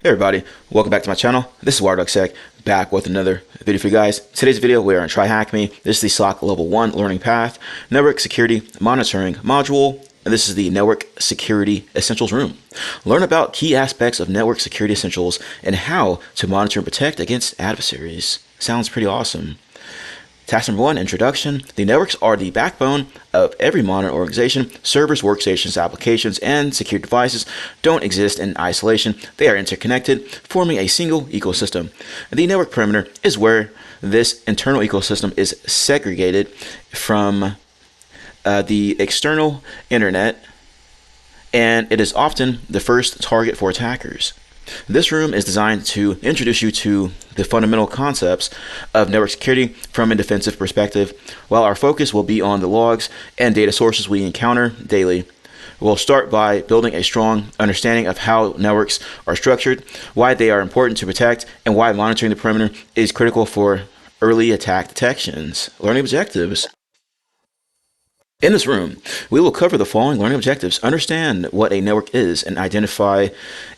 Hey everybody, welcome back to my channel. This is WireDogSec, back with another video for you guys. Today's video, we are on TryHackMe. This is the SOC Level 1 Learning Path, Network Security Monitoring Module, and this is the Network Security Essentials Room. Learn about key aspects of network security essentials and how to monitor and protect against adversaries. Sounds pretty awesome. Task number 1, introduction. The networks are the backbone of every modern organization. Servers, workstations, applications, and secure devices don't exist in isolation. They are interconnected, forming a single ecosystem. The network perimeter is where this internal ecosystem is segregated from the external internet, and it is often the first target for attackers. This room is designed to introduce you to the fundamental concepts of network security from a defensive perspective, while our focus will be on the logs and data sources we encounter daily. We'll start by building a strong understanding of how networks are structured, why they are important to protect, and why monitoring the perimeter is critical for early attack detections. Learning objectives. In this room, we will cover the following learning objectives: understand what a network is and identify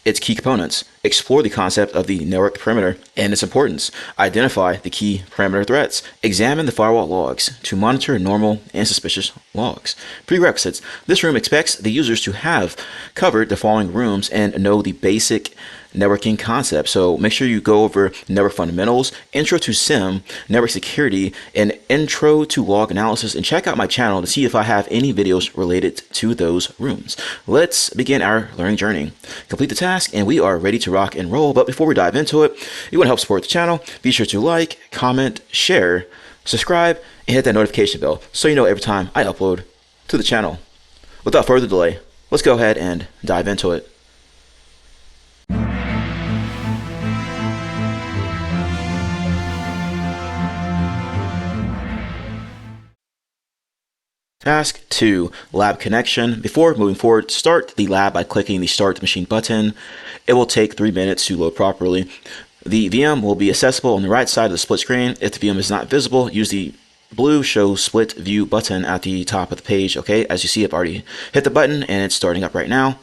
its key components, explore the concept of the network perimeter and its importance, identify the key perimeter threats, examine the firewall logs to monitor normal and suspicious logs. Prerequisites. This room expects the users to have covered the following rooms and know the basic networking concept. So make sure you go over network fundamentals, intro to SIEM, network security, and intro to log analysis, and check out my channel to see if I have any videos related to those rooms. Let's begin our learning journey. Complete the task and we are ready to rock and roll. But before we dive into it, you want to help support the channel, be sure to like, comment, share, subscribe, and hit that notification bell so you know every time I upload to the channel. Without further delay, let's go ahead and dive into it. Task 2, lab connection. Before moving forward, start the lab by clicking the Start Machine button. It will take 3 minutes to load properly. The VM will be accessible on the right side of the split screen. If the VM is not visible, use the blue Show Split View button at the top of the page. Okay, as you see, I've already hit the button and it's starting up right now.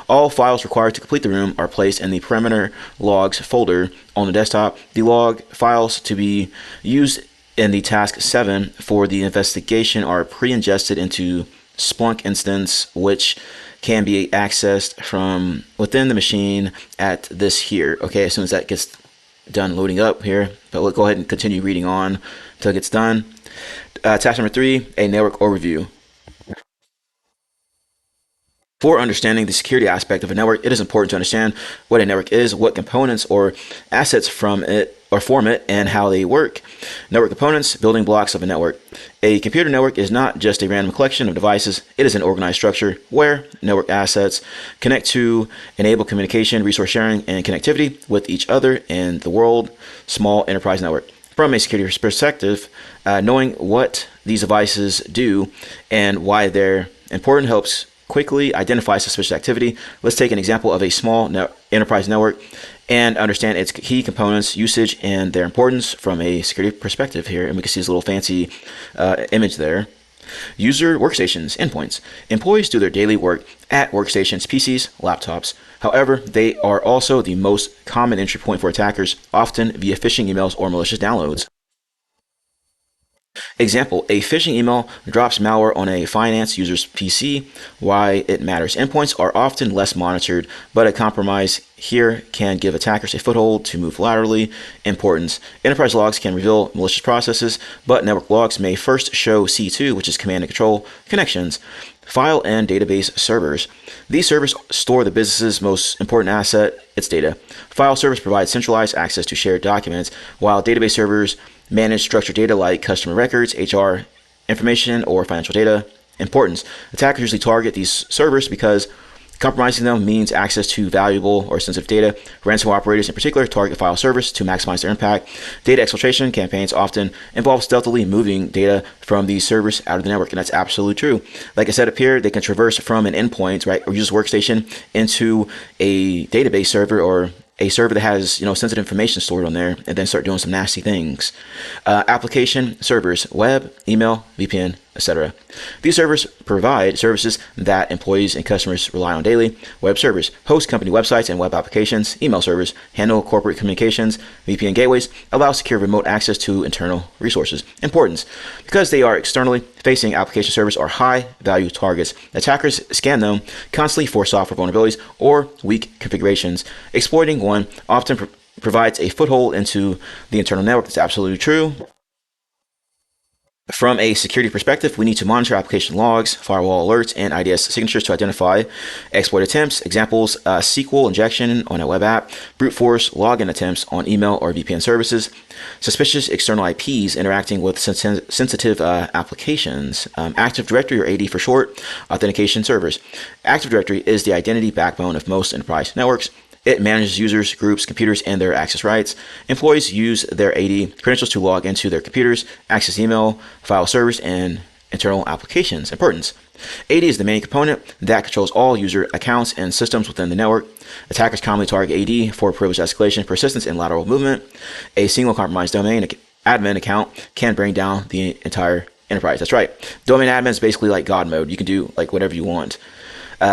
All files required to complete the room are placed in the perimeter logs folder on the desktop. The log files to be used in the task 7 for the investigation are pre-ingested into Splunk instance, which can be accessed from within the machine at this here. Okay, as soon as that gets done loading up here, but we'll go ahead and continue reading on until it gets done. Task number 3, a network overview. For understanding the security aspect of a network, it is important to understand what a network is, what components or assets from it or form it, and how they work. Network components, building blocks of a network. A computer network is not just a random collection of devices. It is an organized structure where network assets connect to enable communication, resource sharing, and connectivity with each other in the world. Small enterprise network. From a security perspective, knowing what these devices do and why they're important helps quickly identify suspicious activity. Let's take an example of a small enterprise network and understand its key components, usage, and their importance from a security perspective here. And we can see this little fancy image there. User workstations, endpoints. Employees do their daily work at workstations, PCs, laptops. However, they are also the most common entry point for attackers, often via phishing emails or malicious downloads. Example, a phishing email drops malware on a finance user's PC. Why it matters. Endpoints are often less monitored, but a compromise here can give attackers a foothold to move laterally. Importance. Enterprise logs can reveal malicious processes, but network logs may first show C2, which is command and control, connections. File and database servers. These servers store the business's most important asset, its data. File servers provide centralized access to shared documents, while database servers manage structured data like customer records, HR information, or financial data. Importance. Attackers usually target these servers because compromising them means access to valuable or sensitive data. Ransomware operators in particular target file servers to maximize their impact. Data exfiltration campaigns often involve stealthily moving data from these servers out of the network, and that's absolutely true. Like I said up here, they can traverse from an endpoint, right, or user workstation into a database server or a server that has sensitive information stored on there, and then start doing some nasty things. Application servers, web, email, VPN, etc. These servers provide services that employees and customers rely on daily. Web servers host company websites and web applications. Email servers handle corporate communications. VPN gateways allow secure remote access to internal resources. Importance: because they are externally facing application servers are high value targets. Attackers scan them constantly for software vulnerabilities or weak configurations. Exploiting one often provides a foothold into the internal network. That's absolutely true. From a security perspective, we need to monitor application logs, firewall alerts, and IDS signatures to identify exploit attempts. Examples: SQL injection on a web app, brute force login attempts on email or VPN services, suspicious external IPs interacting with sensitive applications, Active Directory, or AD for short, authentication servers. Active Directory is the identity backbone of most enterprise networks. It manages users, groups, computers, and their access rights. Employees use their AD credentials to log into their computers, access email, file servers, and internal applications. Importance: AD is the main component that controls all user accounts and systems within the network. Attackers commonly target AD for privilege escalation, persistence, and lateral movement. A single compromised domain admin account can bring down the entire enterprise. That's right. Domain admin is basically like God mode. You can do like whatever you want.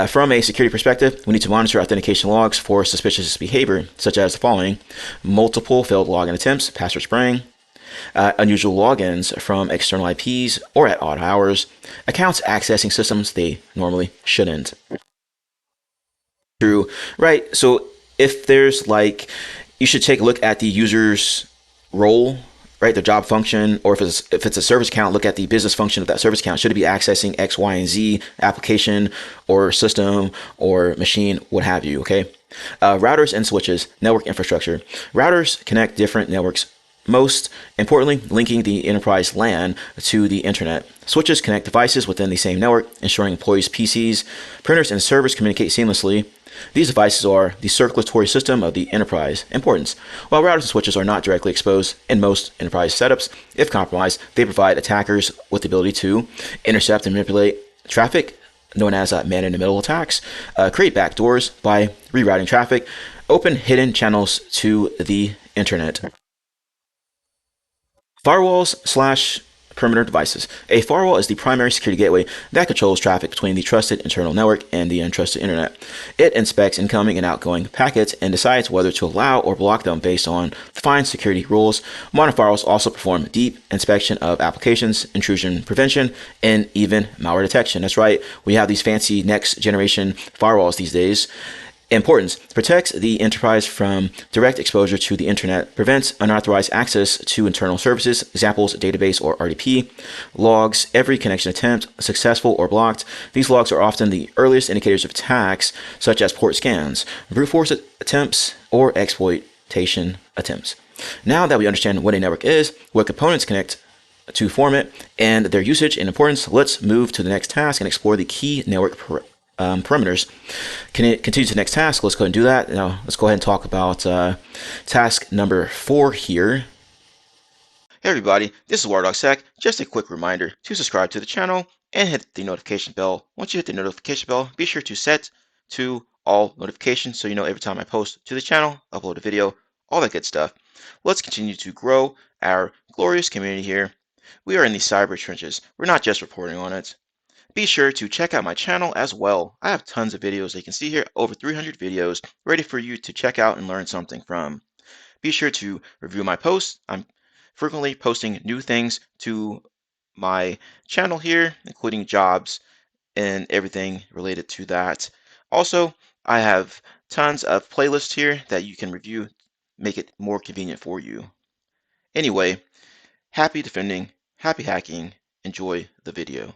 From a security perspective, we need to monitor authentication logs for suspicious behavior, such as the following: multiple failed login attempts, password spraying, unusual logins from external IPs or at odd hours, accounts accessing systems they normally shouldn't. True, right? So if there's like, you should take a look at the user's role, right, the job function, or if it's a service account, look at the business function of that service account. Should it be accessing X, Y, and Z application or system or machine, what have you, okay? Routers and switches, network infrastructure. Routers connect different networks, most importantly, linking the enterprise LAN to the internet. Switches connect devices within the same network, ensuring employees' PCs, printers, and servers communicate seamlessly. These devices are the circulatory system of the enterprise. Importance: while routers and switches are not directly exposed in most enterprise setups, if compromised, they provide attackers with the ability to intercept and manipulate traffic, known as man-in-the-middle attacks, create backdoors by rerouting traffic, open hidden channels to the internet. Firewalls / perimeter devices. A firewall is the primary security gateway that controls traffic between the trusted internal network and the untrusted internet. It inspects incoming and outgoing packets and decides whether to allow or block them based on defined security rules. Modern firewalls also perform deep inspection of applications, intrusion prevention, and even malware detection. That's right, we have these fancy next generation firewalls these days. Importance: protects the enterprise from direct exposure to the internet, prevents unauthorized access to internal services, examples database or RDP, logs every connection attempt, successful or blocked. These logs are often the earliest indicators of attacks, such as port scans, brute force attempts, or exploitation attempts. Now that we understand what a network is, what components connect to form it, and their usage and importance, let's move to the next task and explore the key network parameters. Can it continue to the next task? Let's go ahead and do that. Now, let's go ahead and talk about task number 4 here. Hey everybody, this is WireDogSec. Just a quick reminder to subscribe to the channel and hit the notification bell. Once you hit the notification bell, be sure to set to all notifications so you know every time I post to the channel, upload a video, all that good stuff. Let's continue to grow our glorious community here. We are in the cyber trenches. We're not just reporting on it. Be sure to check out my channel as well. I have tons of videos. You can see here over 300 videos ready for you to check out and learn something from. Be sure to review my posts. I'm frequently posting new things to my channel here, including jobs and everything related to that. Also, I have tons of playlists here that you can review, make it more convenient for you. Anyway, happy defending, happy hacking. Enjoy the video.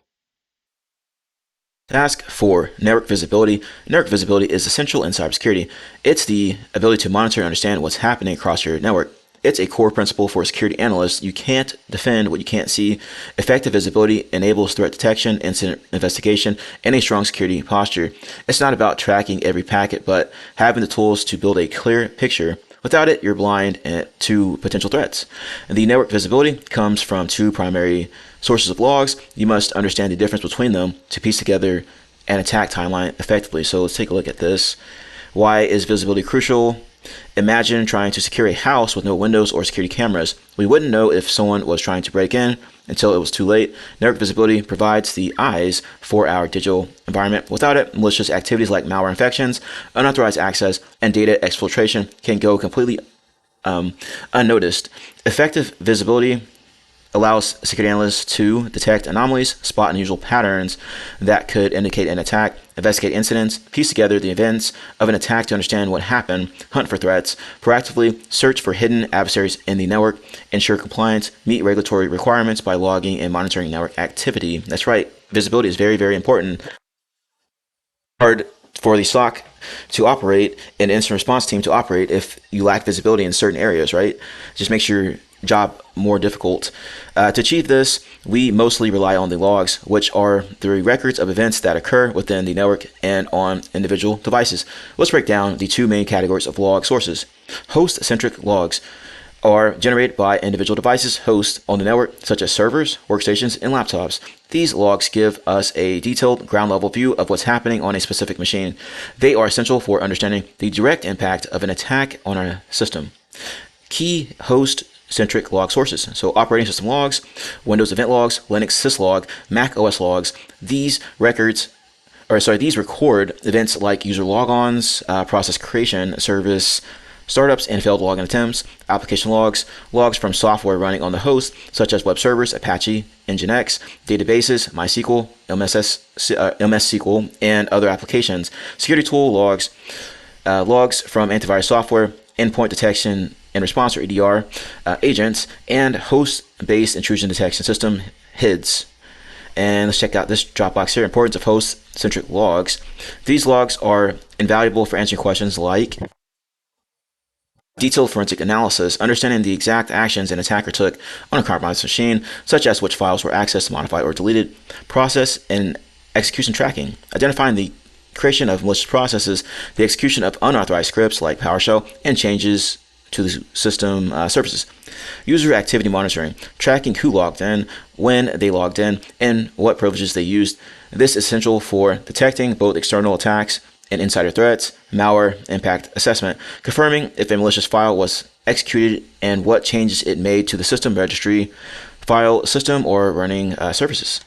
Task 4, network visibility. Network visibility is essential in cybersecurity. It's the ability to monitor and understand what's happening across your network. It's a core principle for security analysts. You can't defend what you can't see. Effective visibility enables threat detection, incident investigation, and a strong security posture. It's not about tracking every packet, but having the tools to build a clear picture. Without it, you're blind to potential threats. And the network visibility comes from 2 primary sources of logs. You must understand the difference between them to piece together an attack timeline effectively. So let's take a look at this. Why is visibility crucial? Imagine trying to secure a house with no windows or security cameras. We wouldn't know if someone was trying to break in until it was too late. Network visibility provides the eyes for our digital environment. Without it, malicious activities like malware infections, unauthorized access, and data exfiltration can go completely unnoticed. Effective visibility allows security analysts to detect anomalies, spot unusual patterns that could indicate an attack, investigate incidents, piece together the events of an attack to understand what happened, hunt for threats, proactively search for hidden adversaries in the network, ensure compliance, meet regulatory requirements by logging and monitoring network activity. That's right, visibility is very, very important. Hard for the SOC to operate and incident response team to operate if you lack visibility in certain areas, right? Just makes your job more difficult. To achieve this, we mostly rely on the logs, which are the records of events that occur within the network and on individual devices. Let's break down the two main categories of log sources. Host-centric logs are generated by individual devices hosts on the network, such as servers, workstations, and laptops. These logs give us a detailed ground-level view of what's happening on a specific machine. They are essential for understanding the direct impact of an attack on our system. Key host-centric log sources. So operating system logs, Windows event logs, Linux syslog, Mac OS logs. These record events like user logons, process creation, service startups, and failed login attempts. Application logs, logs from software running on the host, such as web servers, Apache, Nginx, databases, MySQL, MS SQL, and other applications. Security tool logs, logs from antivirus software, endpoint detection and response, or EDR, agents, and host-based intrusion detection system, HIDS. And let's check out this drop box here, importance of host-centric logs. These logs are invaluable for answering questions like detailed forensic analysis, understanding the exact actions an attacker took on a compromised machine, such as which files were accessed, modified, or deleted, process and execution tracking, identifying the creation of malicious processes, the execution of unauthorized scripts like PowerShell, and changes to the system services. User activity monitoring, tracking who logged in, when they logged in, and what privileges they used. This is essential for detecting both external attacks and insider threats. Malware impact assessment, confirming if a malicious file was executed and what changes it made to the system registry, file system, or running services.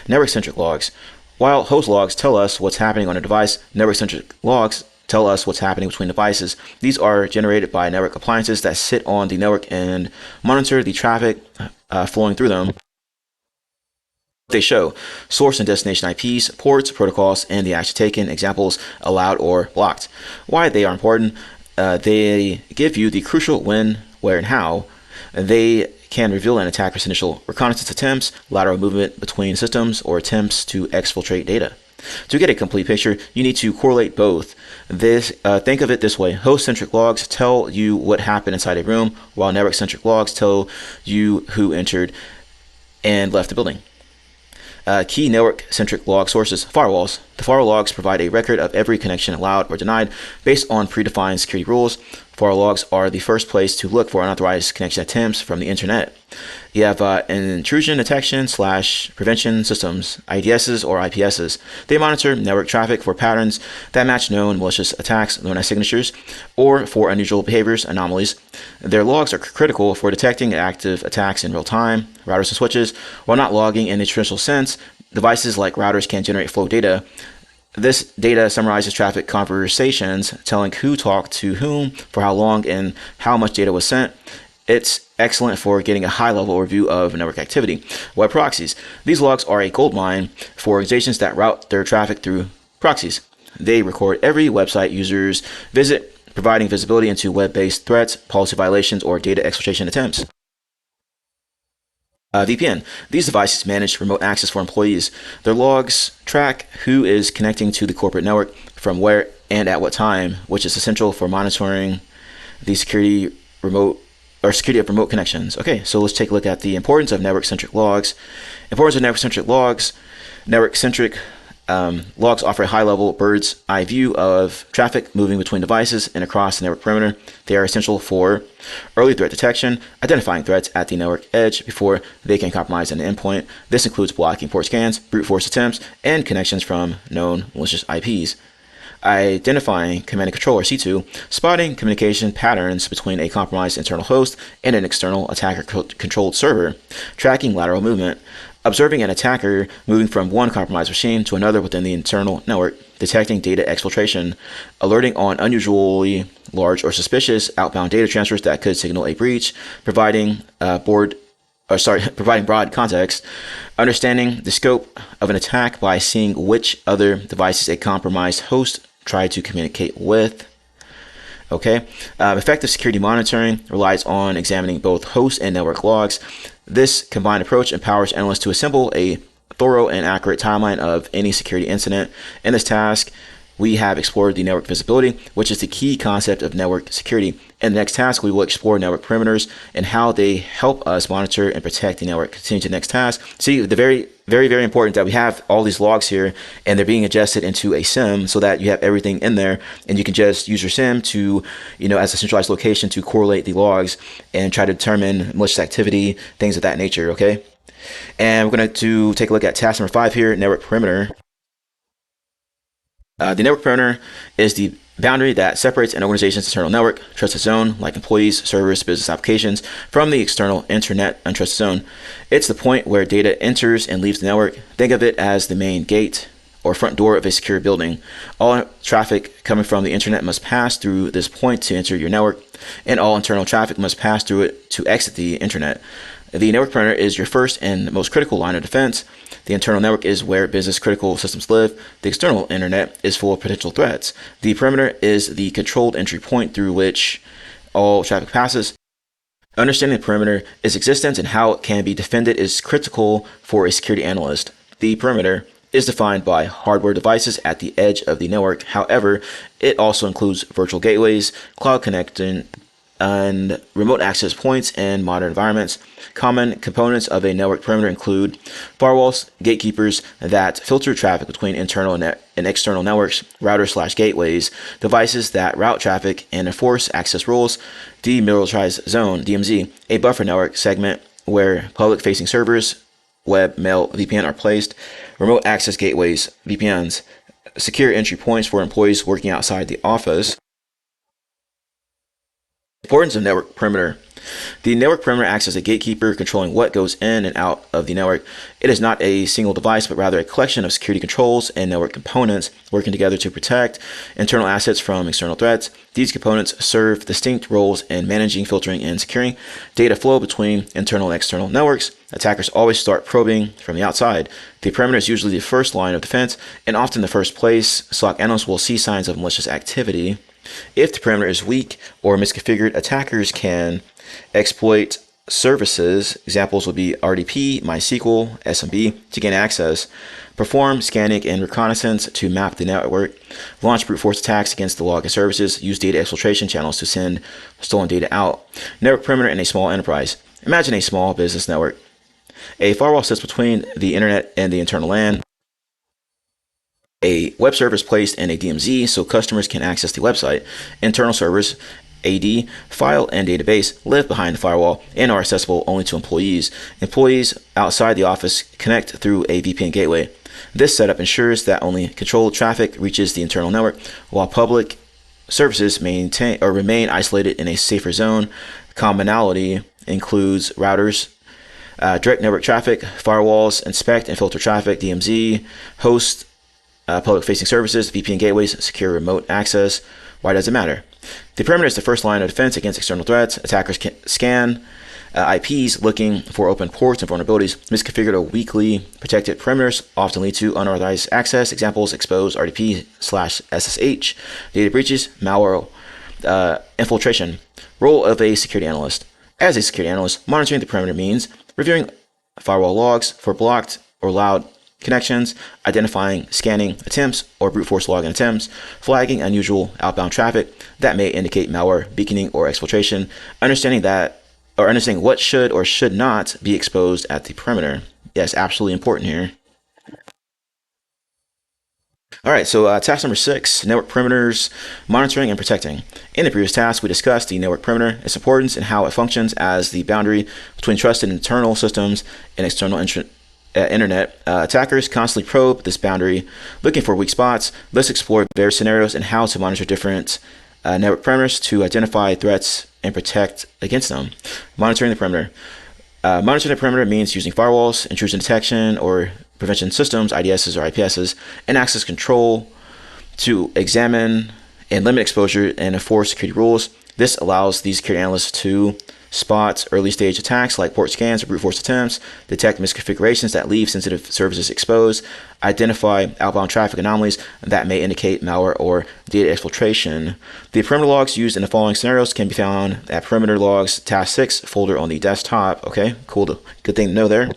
Network-centric logs. While host logs tell us what's happening on a device, network-centric logs tell us what's happening between devices. These are generated by network appliances that sit on the network and monitor the traffic flowing through them. They show source and destination IPs, ports, protocols, and the action taken, examples allowed or blocked. Why they are important: they give you the crucial when, where, and how. They can reveal an attacker's initial reconnaissance attempts, lateral movement between systems, or attempts to exfiltrate data. To get a complete picture, you need to correlate both. Think of it this way: host-centric logs tell you what happened inside a room, while network-centric logs tell you who entered and left the building. Key network-centric log sources: firewalls. The firewall logs provide a record of every connection allowed or denied based on predefined security rules. Firewall logs are the first place to look for unauthorized connection attempts from the internet. You have intrusion detection / prevention systems, IDSs or IPSs. They monitor network traffic for patterns that match known malicious attacks, known as signatures, or for unusual behaviors, anomalies. Their logs are critical for detecting active attacks in real time. Routers and switches, while not logging in the traditional sense, devices like routers can generate flow data. This data summarizes traffic conversations, telling who talked to whom, for how long, and how much data was sent. It's excellent for getting a high-level overview of network activity. Web proxies. These logs are a goldmine for organizations that route their traffic through proxies. They record every website users visit, providing visibility into web-based threats, policy violations, or data exfiltration attempts. VPN. These devices manage remote access for employees. Their logs track who is connecting to the corporate network, from where, and at what time, which is essential for monitoring the security of remote connections. Okay, so let's take a look at the importance of network-centric logs. Importance of network-centric logs. Network-centric logs offer a high-level bird's eye view of traffic moving between devices and across the network perimeter. They are essential for early threat detection, identifying threats at the network edge before they can compromise an endpoint. This includes blocking port scans, brute force attempts, and connections from known malicious IPs. identifying command and control or C2, spotting communication patterns between a compromised internal host and an external attacker controlled server, tracking lateral movement, observing an attacker moving from one compromised machine to another within the internal network, detecting data exfiltration, alerting on unusually large or suspicious outbound data transfers that could signal a breach, providing providing broad context, understanding the scope of an attack by seeing which other devices a compromised host tried to communicate with. Okay, effective security monitoring relies on examining both host and network logs. This combined approach empowers analysts to assemble a thorough and accurate timeline of any security incident. In this task, we have explored the network visibility, which is the key concept of network security. In the next task, we will explore network perimeters and how they help us monitor and protect the network. Continue to the next task. See, the very important that we have all these logs here and they're being adjusted into a SIEM so that you have everything in there and you can just use your SIEM to, as a centralized location to correlate the logs and try to determine malicious activity, things of that nature, okay? And we're going to take a look at task number 5 here, network perimeter. The network perimeter is the boundary that separates an organization's internal network, trusted zone, like employees, servers, business applications, from the external internet untrusted zone. It's the point where data enters and leaves the network. Think of it as the main gate or front door of a secure building. All traffic coming from the internet must pass through this point to enter your network, and all internal traffic must pass through it to exit the internet. The network perimeter is your first and most critical line of defense. The internal network is where business critical systems live. The external internet is full of potential threats. The perimeter is the controlled entry point through which all traffic passes. Understanding the perimeter, its existence, and how it can be defended is critical for a security analyst. The perimeter is defined by hardware devices at the edge of the network. However, it also includes virtual gateways, cloud connection, and remote access points in modern environments. Common components of a network perimeter include firewalls, gatekeepers that filter traffic between internal and external networks, routers/gateways, devices that route traffic and enforce access rules, demilitarized zone, DMZ, a buffer network segment where public-facing servers, web, mail, VPN are placed, remote access gateways, VPNs, secure entry points for employees working outside the office. Importance of network perimeter. The network perimeter acts as a gatekeeper, controlling what goes in and out of the network. It is not a single device, but rather a collection of security controls and network components working together to protect internal assets from external threats. These components serve distinct roles in managing, filtering, and securing data flow between internal and external networks. Attackers always start probing from the outside. The perimeter is usually the first line of defense, and often the first place SOC analysts will see signs of malicious activity. If the perimeter is weak or misconfigured, attackers can exploit services. Examples would be RDP, MySQL, SMB to gain access, perform scanning and reconnaissance to map the network, launch brute force attacks against the login services, use data exfiltration channels to send stolen data out. Network perimeter in a small enterprise. Imagine a small business network. A firewall sits between the internet and the internal LAN. A web server is placed in a DMZ so customers can access the website. Internal servers, AD, file, and database live behind the firewall and are accessible only to employees. Employees outside the office connect through a VPN gateway. This setup ensures that only controlled traffic reaches the internal network, while public services remain isolated in a safer zone. Commonality includes routers, direct network traffic, firewalls, inspect and filter traffic, DMZ, host, public-facing services, VPN gateways, secure remote access. Why does it matter? The perimeter is the first line of defense against external threats. Attackers can scan IPs looking for open ports and vulnerabilities. Misconfigured or weakly protected perimeters often lead to unauthorized access. Examples: exposed RDP/SSH, data breaches, malware, infiltration. Role of a security analyst. As a security analyst, monitoring the perimeter means reviewing firewall logs for blocked or loud connections, identifying scanning attempts or brute force login attempts, flagging unusual outbound traffic that may indicate malware, beaconing, or exfiltration, understanding what should or should not be exposed at the perimeter. Yes, absolutely important here. All right, so task number 6, network perimeters, monitoring and protecting. In the previous task, we discussed the network perimeter, its importance, and how it functions as the boundary between trusted internal systems and external internet. Attackers constantly probe this boundary, looking for weak spots. Let's explore various scenarios and how to monitor different network perimeters to identify threats and protect against them. Monitoring the perimeter. Monitoring the perimeter means using firewalls, intrusion detection or prevention systems, IDSs or IPSs, and access control to examine and limit exposure and enforce security rules. This allows these security analysts to spot early stage attacks like port scans or brute force attempts, detect misconfigurations that leave sensitive services exposed, identify outbound traffic anomalies that may indicate malware or data exfiltration. The perimeter logs used in the following scenarios can be found at Perimeter Logs Task 6 folder on the desktop. Okay, cool. Good thing to know there.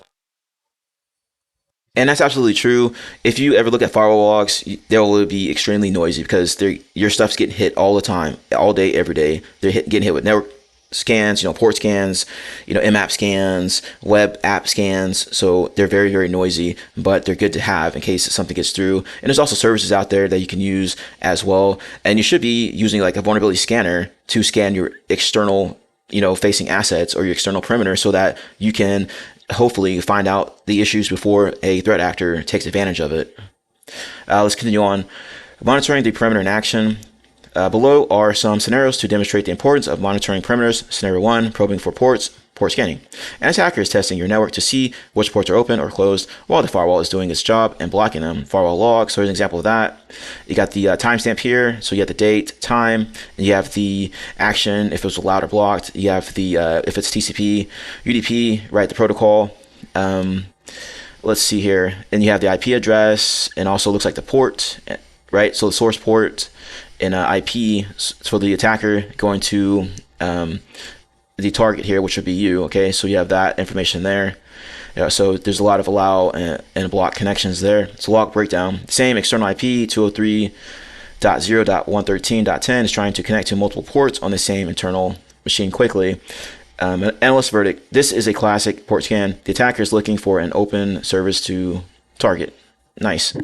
And that's absolutely true. If you ever look at firewall logs, they will be extremely noisy because your stuff's getting hit all the time, all day, every day. They're getting hit with network scans, port scans, MAP scans, web app scans. So they're very, very noisy, but they're good to have in case something gets through. And there's also services out there that you can use as well. And you should be using like a vulnerability scanner to scan your external, facing assets or your external perimeter so that you can hopefully find out the issues before a threat actor takes advantage of it. Let's continue on. Monitoring the perimeter in action. Below are some scenarios to demonstrate the importance of monitoring perimeters. Scenario 1, probing for ports, port scanning. An attacker is testing your network to see which ports are open or closed while the firewall is doing its job and blocking them. Firewall log, so here's an example of that. You got the timestamp here, so you have the date, time, and you have the action, if it was allowed or blocked. You have the, if it's TCP, UDP, right, the protocol. Let's see here. And you have the IP address, and also looks like the port, right? So the source port, and IP for the attacker going to the target here, which would be you. Okay, so you have that information there. So there's a lot of allow and block connections there. So log breakdown. Same external IP 203.0.113.10 is trying to connect to multiple ports on the same internal machine quickly. Analyst verdict. This is a classic port scan. The attacker is looking for an open service to target. Nice.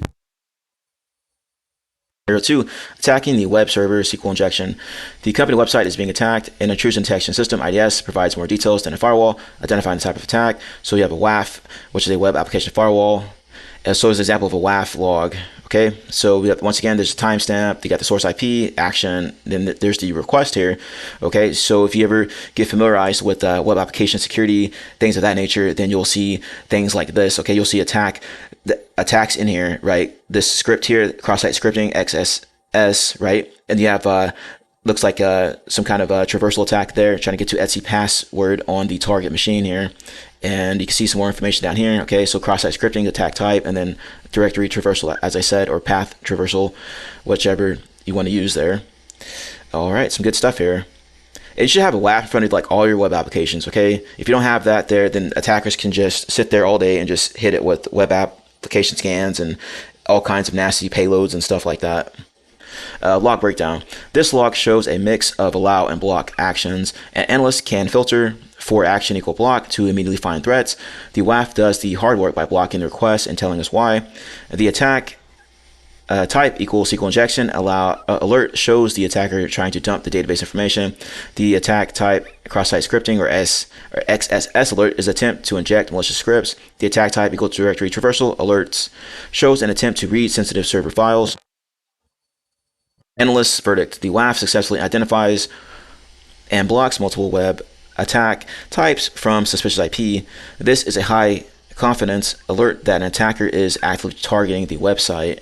Scenario 2, attacking the web server SQL injection. The company website is being attacked. An intrusion detection system, IDS, provides more details than a firewall, identifying the type of attack. So you have a WAF, which is a web application firewall. And so is an example of a WAF log. Okay, so we have, once again, there's a timestamp, you got the source IP, action, then there's the request here. Okay, so if you ever get familiarized with web application security, things of that nature, then you'll see things like this. Okay, you'll see attacks in here, right? This script here, cross-site scripting, XSS, right? And you have looks like some kind of a traversal attack there, trying to get to Etsy password on the target machine here. And you can see some more information down here. Okay, so cross-site scripting, attack type, and then directory traversal, as I said, or path traversal, whichever you want to use there. All right, some good stuff here. And you should have a WAF in front of like all your web applications. Okay, if you don't have that there, then attackers can just sit there all day and just hit it with web application scans and all kinds of nasty payloads and stuff like that. Log breakdown. This log shows a mix of allow and block actions. An analyst can filter for action equal block to immediately find threats. The WAF does the hard work by blocking the request and telling us why. The attack type equals SQL injection. Alert shows the attacker trying to dump the database information. The attack type cross-site scripting or XSS alert is attempt to inject malicious scripts. The attack type equals directory traversal. Alerts shows an attempt to read sensitive server files. Analyst's verdict. The WAF successfully identifies and blocks multiple web attack types from suspicious IP. This is a high confidence alert that an attacker is actively targeting the website.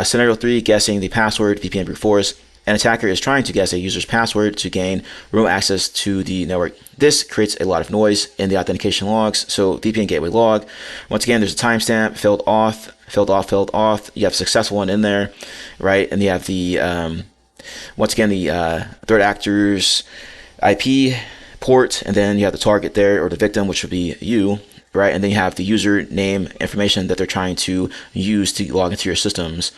Scenario 3, guessing the password, VPN brute force. An attacker is trying to guess a user's password to gain remote access to the network. This creates a lot of noise in the authentication logs. So VPN gateway log. Once again, there's a timestamp, failed auth, failed auth, failed auth. You have a successful one in there, right? And you have the, once again, the threat actor's IP port, and then you have the target there, or the victim, which would be you, right? And then you have the user name information that they're trying to use to log into your systems.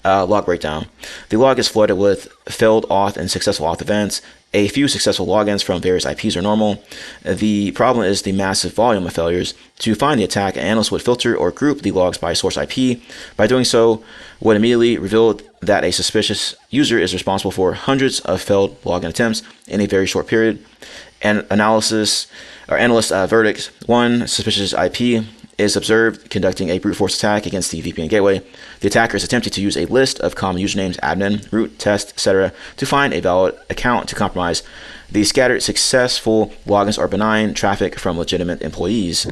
Log breakdown. The log is flooded with failed auth and successful auth events. A few successful logins from various IPs are normal. The problem is the massive volume of failures. To find the attack, an analyst would filter or group the logs by source IP. By doing so, would immediately reveal that a suspicious user is responsible for hundreds of failed login attempts in a very short period. And analyst verdict: 1, suspicious IP is observed conducting a brute force attack against the VPN gateway. The attacker is attempting to use a list of common usernames, admin, root, test, etc. to find a valid account to compromise. The scattered successful logins are benign traffic from legitimate employees.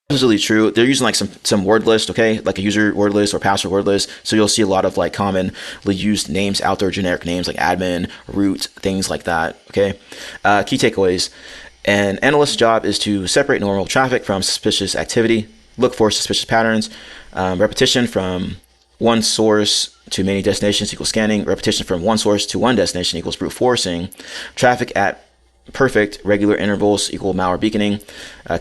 This is really true. They're using like some word list, okay, like a user word list or password word list. So you'll see a lot of like commonly used names out there, generic names like admin, root, things like that. Okay. Key takeaways: an analyst's job is to separate normal traffic from suspicious activity, look for suspicious patterns. Repetition from one source to many destinations equals scanning. Repetition from one source to one destination equals brute forcing. Traffic at perfect regular intervals equal malware beaconing.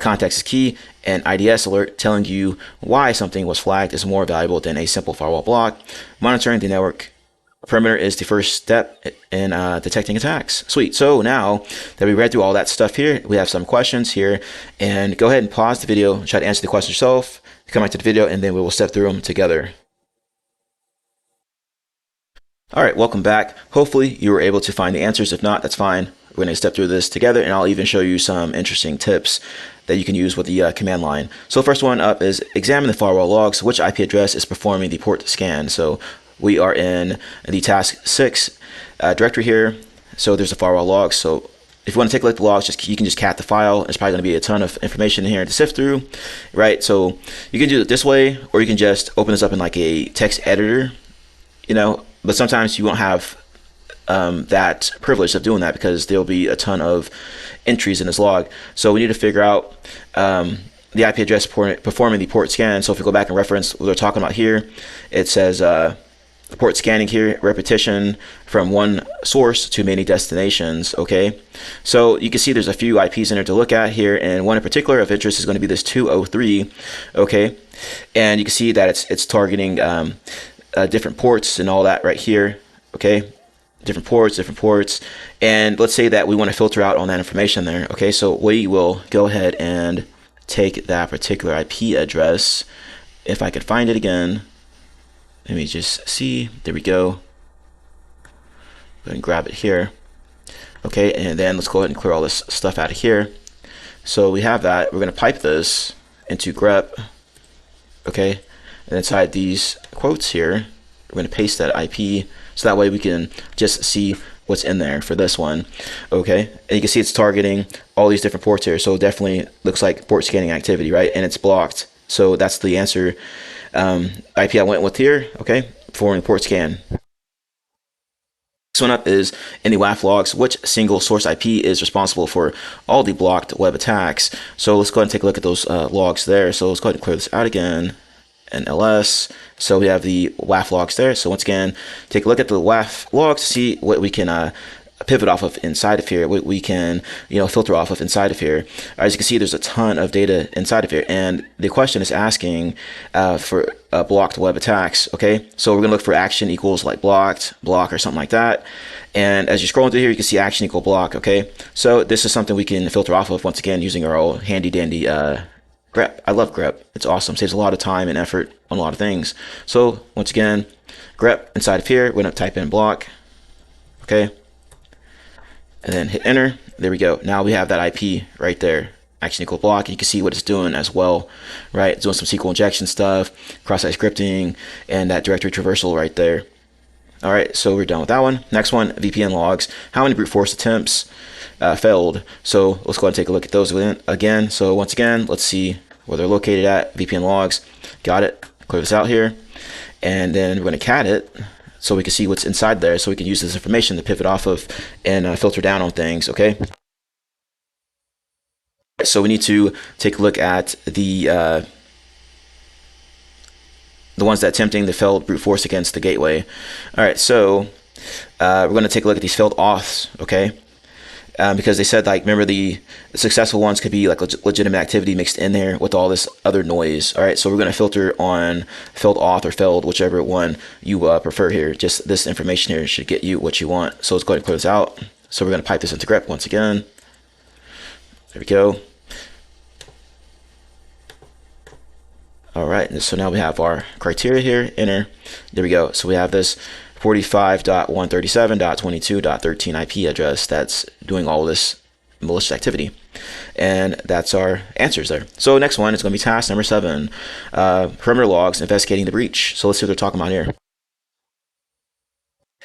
Context is key. An IDS alert telling you why something was flagged is more valuable than a simple firewall block. Monitoring the network perimeter is the first step in detecting attacks. Sweet. So now that we read through all that stuff here, we have some questions here. And go ahead and pause the video, try to answer the question yourself, come back to the video, and then we will step through them together. All right, welcome back. Hopefully you were able to find the answers. If not, that's fine. We're going to step through this together, and I'll even show you some interesting tips that you can use with the command line. So first one up is examine the firewall logs. Which IP address is performing the port scan? So we are in the task 6 directory here. So there's a firewall log. So if you want to take a look at the logs, you can just cat the file. There's probably going to be a ton of information in here to sift through, right? So you can do it this way, or you can just open this up in like a text editor, you know, but sometimes you won't have that privilege of doing that because there'll be a ton of entries in this log. So we need to figure out the IP address performing the port scan. So if we go back and reference what they're talking about here, it says port scanning here, repetition from one source to many destinations. Okay, so you can see there's a few IPs in there to look at here, and one in particular of interest is going to be this 203. Okay, and you can see that it's targeting different ports and all that right here. Okay, different ports, and let's say that we want to filter out on that information there. Okay, so we will go ahead and take that particular IP address. If I could find it again, let me just see. There we go. Go ahead and grab it here. Okay, and then let's go ahead and clear all this stuff out of here. So we have that. We're going to pipe this into grep. Okay, and inside these quotes here, we're going to paste that IP, so that way we can just see what's in there for this one. Okay, and you can see it's targeting all these different ports here, so it definitely looks like port scanning activity, right? And it's blocked, so that's the answer. IP I went with here, okay, for port scan. Next one up is in the WAF logs, which single source IP is responsible for all the blocked web attacks? So let's go ahead and take a look at those logs there. So let's go ahead and clear this out again. And ls. So we have the WAF logs there. So once again, take a look at the WAF logs to see what we can pivot off of inside of here, what we can, you know, filter off of inside of here. As you can see, there's a ton of data inside of here, and the question is asking for blocked web attacks. Okay, so we're gonna look for action equals like blocked, block, or something like that. And as you're scrolling through here, you can see action equal block. Okay, so this is something we can filter off of once again using our old handy dandy grep. I love grep. It's awesome. Saves a lot of time and effort on a lot of things. So once again, grep inside of here, we're gonna type in block. Okay, and then hit enter. There we go. Now we have that IP right there. Action equal block. You can see what it's doing as well, right? It's doing some SQL injection stuff, cross-site scripting, and that directory traversal right there. All right, so we're done with that one. Next one, VPN logs. How many brute force attempts failed? So let's go ahead and take a look at those again. So once again, let's see where they're located at. VPN logs. Got it. Clear this out here. And then we're going to cat it so we can see what's inside there, so we can use this information to pivot off of and filter down on things. Okay. So we need to take a look at the ones that attempting the failed brute force against the gateway. All right, so we're going to take a look at these failed auths, okay? Because they said, like, remember the successful ones could be like legitimate activity mixed in there with all this other noise. All right, so we're going to filter on failed auth or failed, whichever one you prefer here. Just this information here should get you what you want. So let's go ahead and clear this out. So we're going to pipe this into grep once again. There we go. All right, and so now we have our criteria here, enter. There we go. So we have this 45.137.22.13 IP address that's doing all this malicious activity. And that's our answers there. So next one is going to be task number 7, perimeter logs, investigating the breach. So let's see what they're talking about here.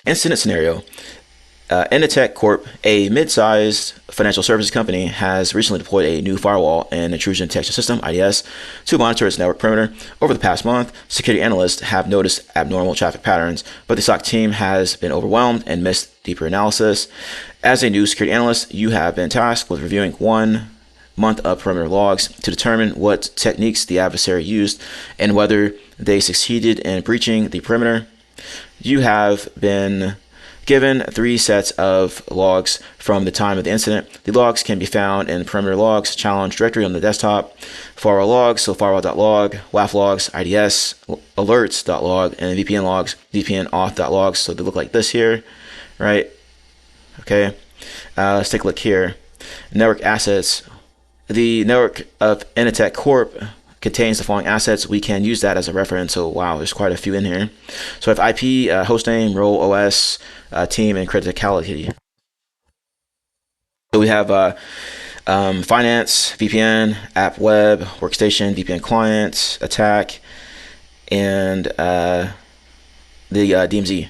Incident scenario. Initech Corp, a mid-sized financial services company, has recently deployed a new firewall and intrusion detection system, IDS, to monitor its network perimeter. Over the past month, security analysts have noticed abnormal traffic patterns, but the SOC team has been overwhelmed and missed deeper analysis. As a new security analyst, you have been tasked with reviewing 1 month of perimeter logs to determine what techniques the adversary used and whether they succeeded in breaching the perimeter. You have been given 3 sets of logs from the time of the incident. The logs can be found in perimeter logs challenge directory on the desktop, firewall logs, so firewall.log, WAF logs, IDS, alerts.log, and VPN logs, VPN auth.logs. So they look like this here, right? Okay, let's take a look here. Network assets. The network of Initech Corp contains the following assets. We can use that as a reference. So wow, there's quite a few in here. So I have IP, hostname, role, OS, team, and criticality. So we have finance, VPN, app web, workstation, VPN client, attack, and the DMZ.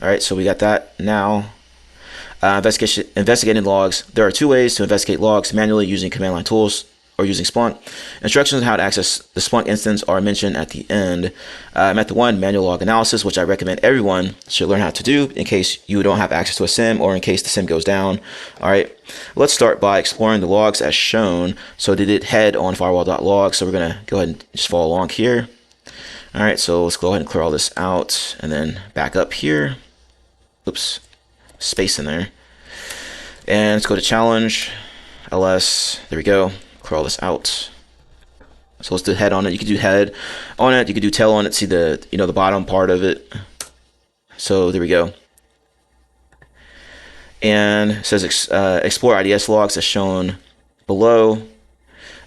All right, so we got that now. Investigating logs. There are 2 ways to investigate logs: manually using command line tools or using Splunk. Instructions on how to access the Splunk instance are mentioned at the end. Method 1, manual log analysis, which I recommend everyone should learn how to do in case you don't have access to a SIEM or in case the SIEM goes down. All right, let's start by exploring the logs as shown. So they did head on firewall.log. So we're going to go ahead and just follow along here. All right, so let's go ahead and clear all this out and then back up here. Oops, space in there. And let's go to challenge, ls, there we go. Clear all this out. So let's do head on it. You could do head on it. You could do tail on it. See the the bottom part of it. So there we go. And it says explore IDS logs as shown below.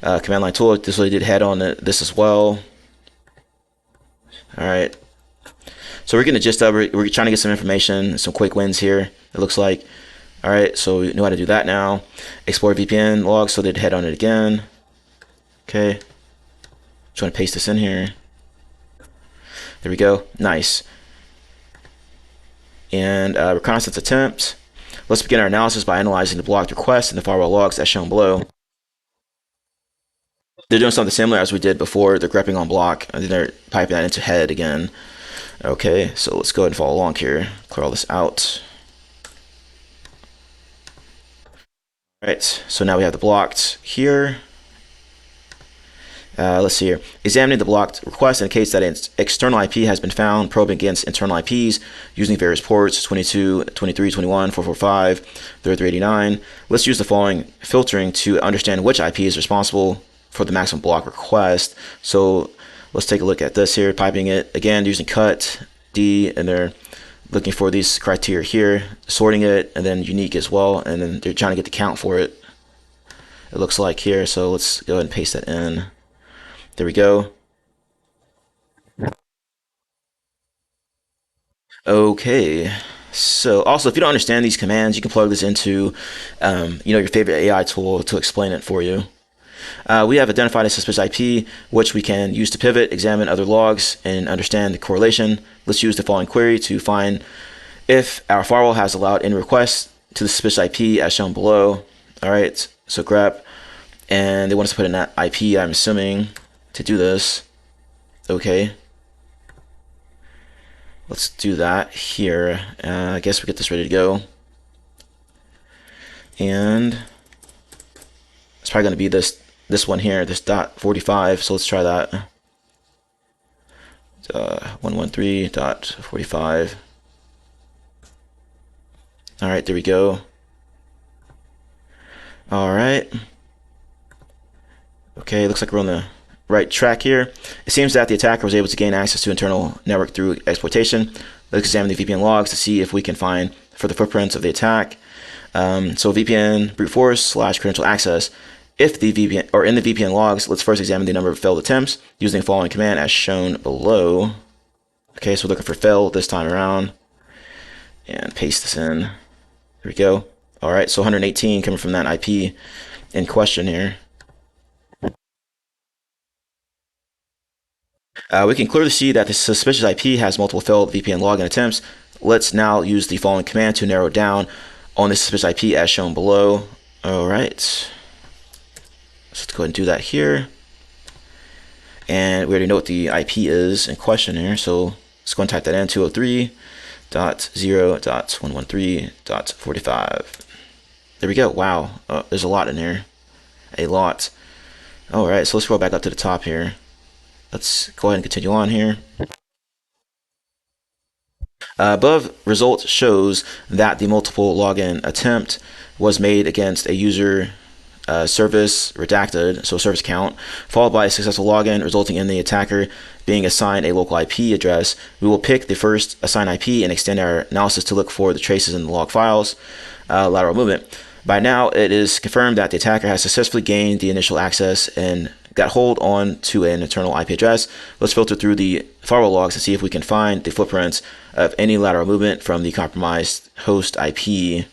Command line tool. This really did head on it. This as well. All right. So we're getting the gist of it. We're trying to get some information, some quick wins here. It looks like. All right, so we know how to do that now. Explore VPN logs, so they'd head on it again. Okay, just want to paste this in here. There we go, nice. And reconnaissance attempt. Let's begin our analysis by analyzing the blocked requests and the firewall logs as shown below. They're doing something similar as we did before. They're grepping on block, and then they're piping that into head again. Okay, so let's go ahead and follow along here. Clear all this out. Alright, so now we have the blocked here. Let's see here. Examining the blocked request indicates that an external IP has been found, probing against internal IPs using various ports 22, 23, 21, 445, 3389. Let's use the following filtering to understand which IP is responsible for the maximum block request. So let's take a look at this here, piping it again using cut, D, and they're looking for these criteria here, sorting it, and then unique as well, and then they're trying to get the count for it. It looks like here, so let's go ahead and paste that in. There we go. Okay, so also if you don't understand these commands, you can plug this into your favorite AI tool to explain it for you. We have identified a suspicious IP, which we can use to pivot, examine other logs, and understand the correlation. Let's use the following query to find if our firewall has allowed any requests to the suspicious IP as shown below. All right, so grep, and they want us to put in that IP, I'm assuming, to do this. Okay. Let's do that here. I guess we get this ready to go. And it's probably going to be this one here, this .45. So let's try that. 113.45. All right, there we go. All right. Okay, looks like we're on the right track here. It seems that the attacker was able to gain access to internal network through exploitation. Let's examine the VPN logs to see if we can find further footprints of the attack. So VPN brute force / credential access. If the VPN or in the VPN logs, let's first examine the number of failed attempts using the following command as shown below. Okay, so we're looking for fail this time around, and paste this in. There we go. All right, so 118 coming from that IP. in question here. We can clearly see that the suspicious IP has multiple failed VPN login attempts. Let's now use the following command to narrow down on this suspicious IP as shown below. All right, let's go ahead and do that here. And we already know what the IP is in question here, so let's go and type that in: 203.0.113.45. There we go. Wow, there's a lot in here, a lot. All right, so let's scroll back up to the top here. Let's go ahead and continue on here. Above result shows that the multiple login attempt was made against a user service redacted, so service account, followed by a successful login, resulting in the attacker being assigned a local IP address. We will pick the first assigned IP and extend our analysis to look for the traces in the log files, lateral movement. By now, it is confirmed that the attacker has successfully gained the initial access and got hold on to an internal IP address. Let's filter through the firewall logs to see if we can find the footprints of any lateral movement from the compromised host IP,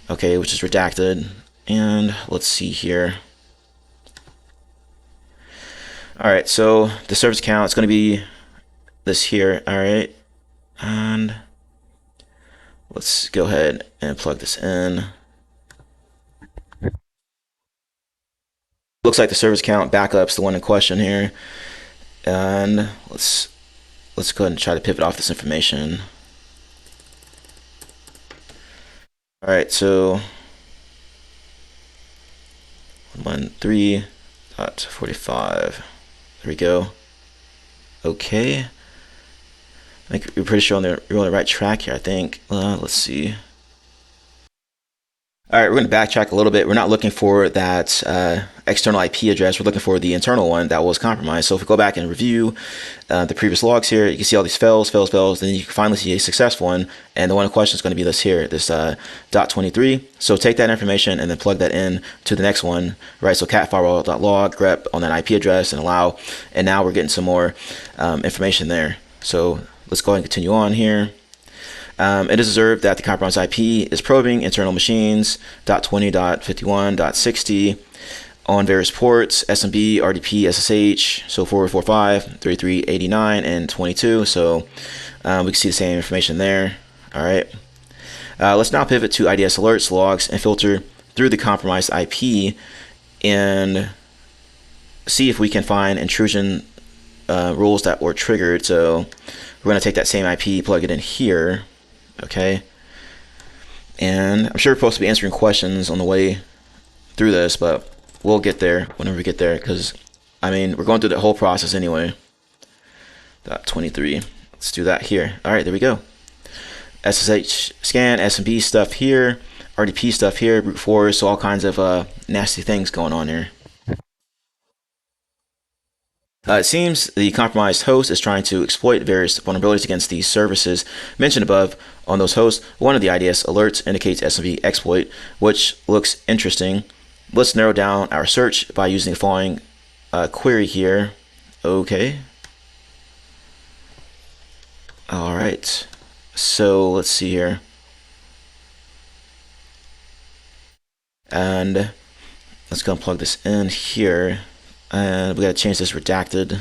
okay, which is redacted. And let's see here. All right, so the service account is going to be this here. All right, and let's go ahead and plug this in. Looks like the service account backup's the one in question here, and let's go ahead and try to pivot off this information. All right, so 113.45. There we go. Okay, I think we're pretty sure you're on the right track here. I think. Let's see. All right, we're going to backtrack a little bit. We're not looking for that external IP address. We're looking for the internal one that was compromised. So if we go back and review the previous logs here, you can see all these fails, then you can finally see a successful one. And the one in question is going to be this here, this .23. So take that information and then plug that in to the next one, right? So cat firewall.log, grep on that IP address and allow. And now we're getting some more information there. So let's go ahead and continue on here. It is observed that the compromised IP is probing internal machines .20.51.60 on various ports, SMB, RDP, SSH, so 4445, 3389, and 22. So we can see the same information there. All right. Let's now pivot to IDS alerts logs and filter through the compromised IP and see if we can find intrusion rules that were triggered. So we're going to take that same IP, plug it in here. Okay, and I'm sure we're supposed to be answering questions on the way through this, but we'll get there whenever we get there, because I mean we're going through the whole process anyway. .23. Let's do that here. All right, there we go. SSH scan, SMB stuff here, RDP stuff here, brute force, so all kinds of nasty things going on here. It seems the compromised host is trying to exploit various vulnerabilities against these services mentioned above on those hosts. One of the IDS alerts indicates SMB exploit, which looks interesting. Let's narrow down our search by using the following query here. Okay. All right. So let's see here. And let's go and plug this in here. And we got to change this redacted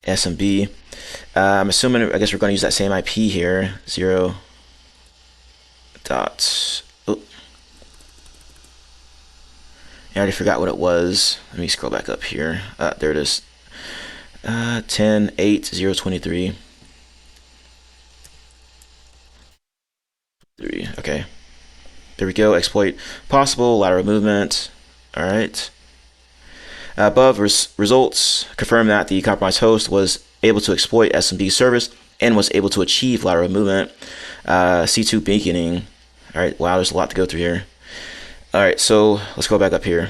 SMB. I'm assuming, I guess we're going to use that same IP here, 0. Oh. I already forgot what it was. Let me scroll back up here. There it is. 10.8.0.23. Okay. There we go. Exploit possible lateral movement. All right. Above results confirm that the compromised host was able to exploit SMB service and was able to achieve lateral movement. C2 beaconing. All right. Wow, there's a lot to go through here. All right. So let's go back up here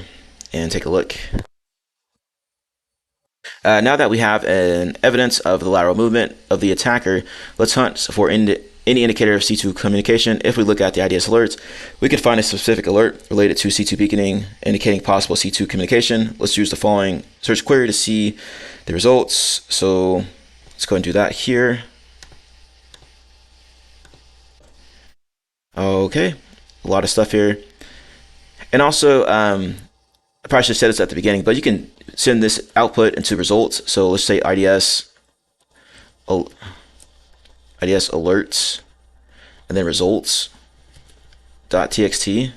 and take a look. Now that we have an evidence of the lateral movement of the attacker, let's hunt for any indicator of C2 communication. If we look at the IDS alerts, we can find a specific alert related to C2 beaconing indicating possible C2 communication. Let's use the following search query to see the results. So let's go and do that here. Okay, a lot of stuff here. And also, I probably should have said this at the beginning, but you can send this output into results. So let's say IDS alerts and then results.txt.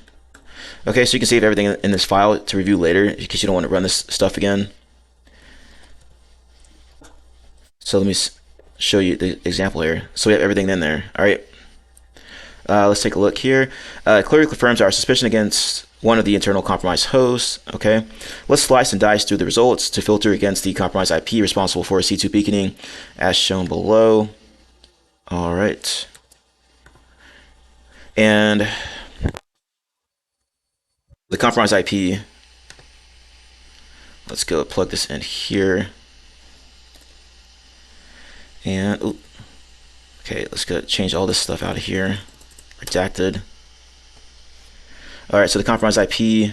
Okay, so you can save everything in this file to review later in case you don't want to run this stuff again. So let me show you the example here. So we have everything in there. All right. Let's take a look here. Clearly confirms our suspicion against one of the internal compromised hosts. Okay. Let's slice and dice through the results to filter against the compromised IP responsible for C2 beaconing as shown below. All right. And the compromised IP, let's go plug this in here. And okay, let's go change all this stuff out of here. Redacted. All right, so the compromised IP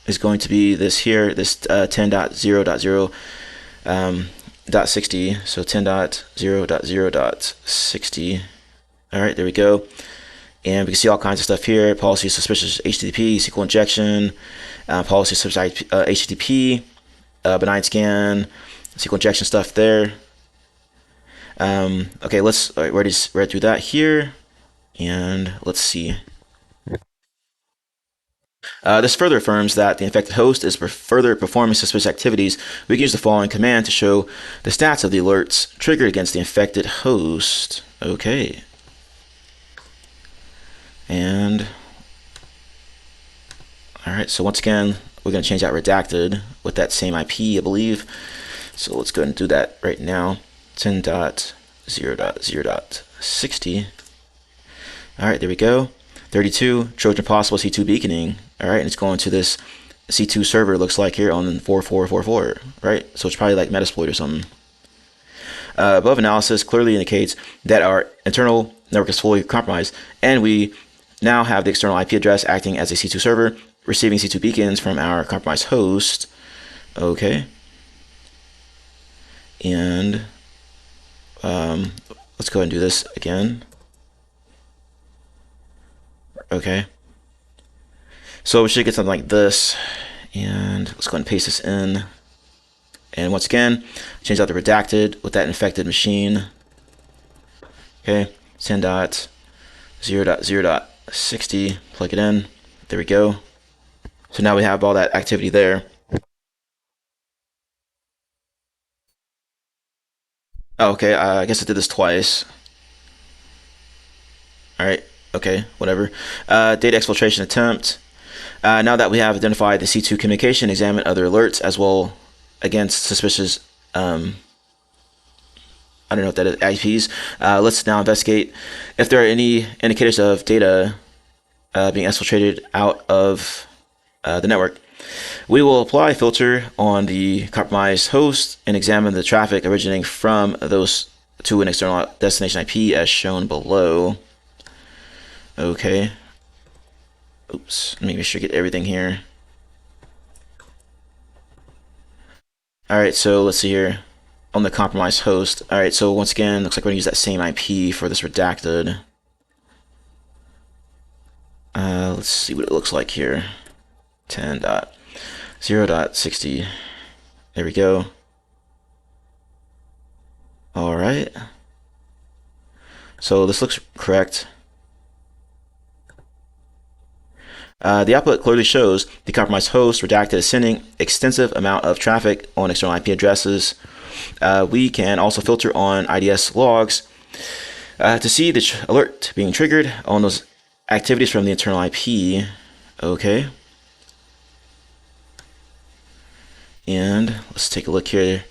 is going to be this here, this 10.0.0.60. So 10.0.0.60. All right, there we go. And we can see all kinds of stuff here. Policy suspicious HTTP, SQL injection, policy suspicious HTTP, benign scan, SQL injection stuff there. Okay, let's read through that here, and let's see. This further affirms that the infected host is further performing suspicious activities. We can use the following command to show the stats of the alerts triggered against the infected host. Okay. And all right, so once again, we're going to change out redacted with that same IP, I believe. So let's go ahead and do that right now. 10.0.0.60. All right, there we go. 32, Trojan possible C2 beaconing. All right, and it's going to this C2 server, looks like here on 4444, right? So it's probably like Metasploit or something. Above analysis clearly indicates that our internal network is fully compromised, and we now have the external IP address acting as a C2 server, receiving C2 beacons from our compromised host. Okay. And let's go ahead and do this again. Okay. So we should get something like this. And let's go ahead and paste this in. And once again, change out the redacted with that infected machine. Okay. 10.0.0.60. Plug it in. There we go. So now we have all that activity there. Oh, okay, I guess I did this twice. All right, okay, whatever. Data exfiltration attempt. Now that we have identified the C2 communication, examine other alerts as well against suspicious, I don't know what that is, IPs. Let's now investigate if there are any indicators of data being exfiltrated out of the network. We will apply a filter on the compromised host and examine the traffic originating from those to an external destination IP as shown below. Okay. Oops. Let me make sure to get everything here. All right, so let's see here on the compromised host. All right, so once again, looks like we're gonna use that same IP for this redacted. Let's see what it looks like here. 10.0.60. There we go. All right. So this looks correct. The output clearly shows the compromised host redacted is sending extensive amount of traffic on external IP addresses. We can also filter on IDS logs to see the alert being triggered on those activities from the internal IP. Okay. And let's take a look here.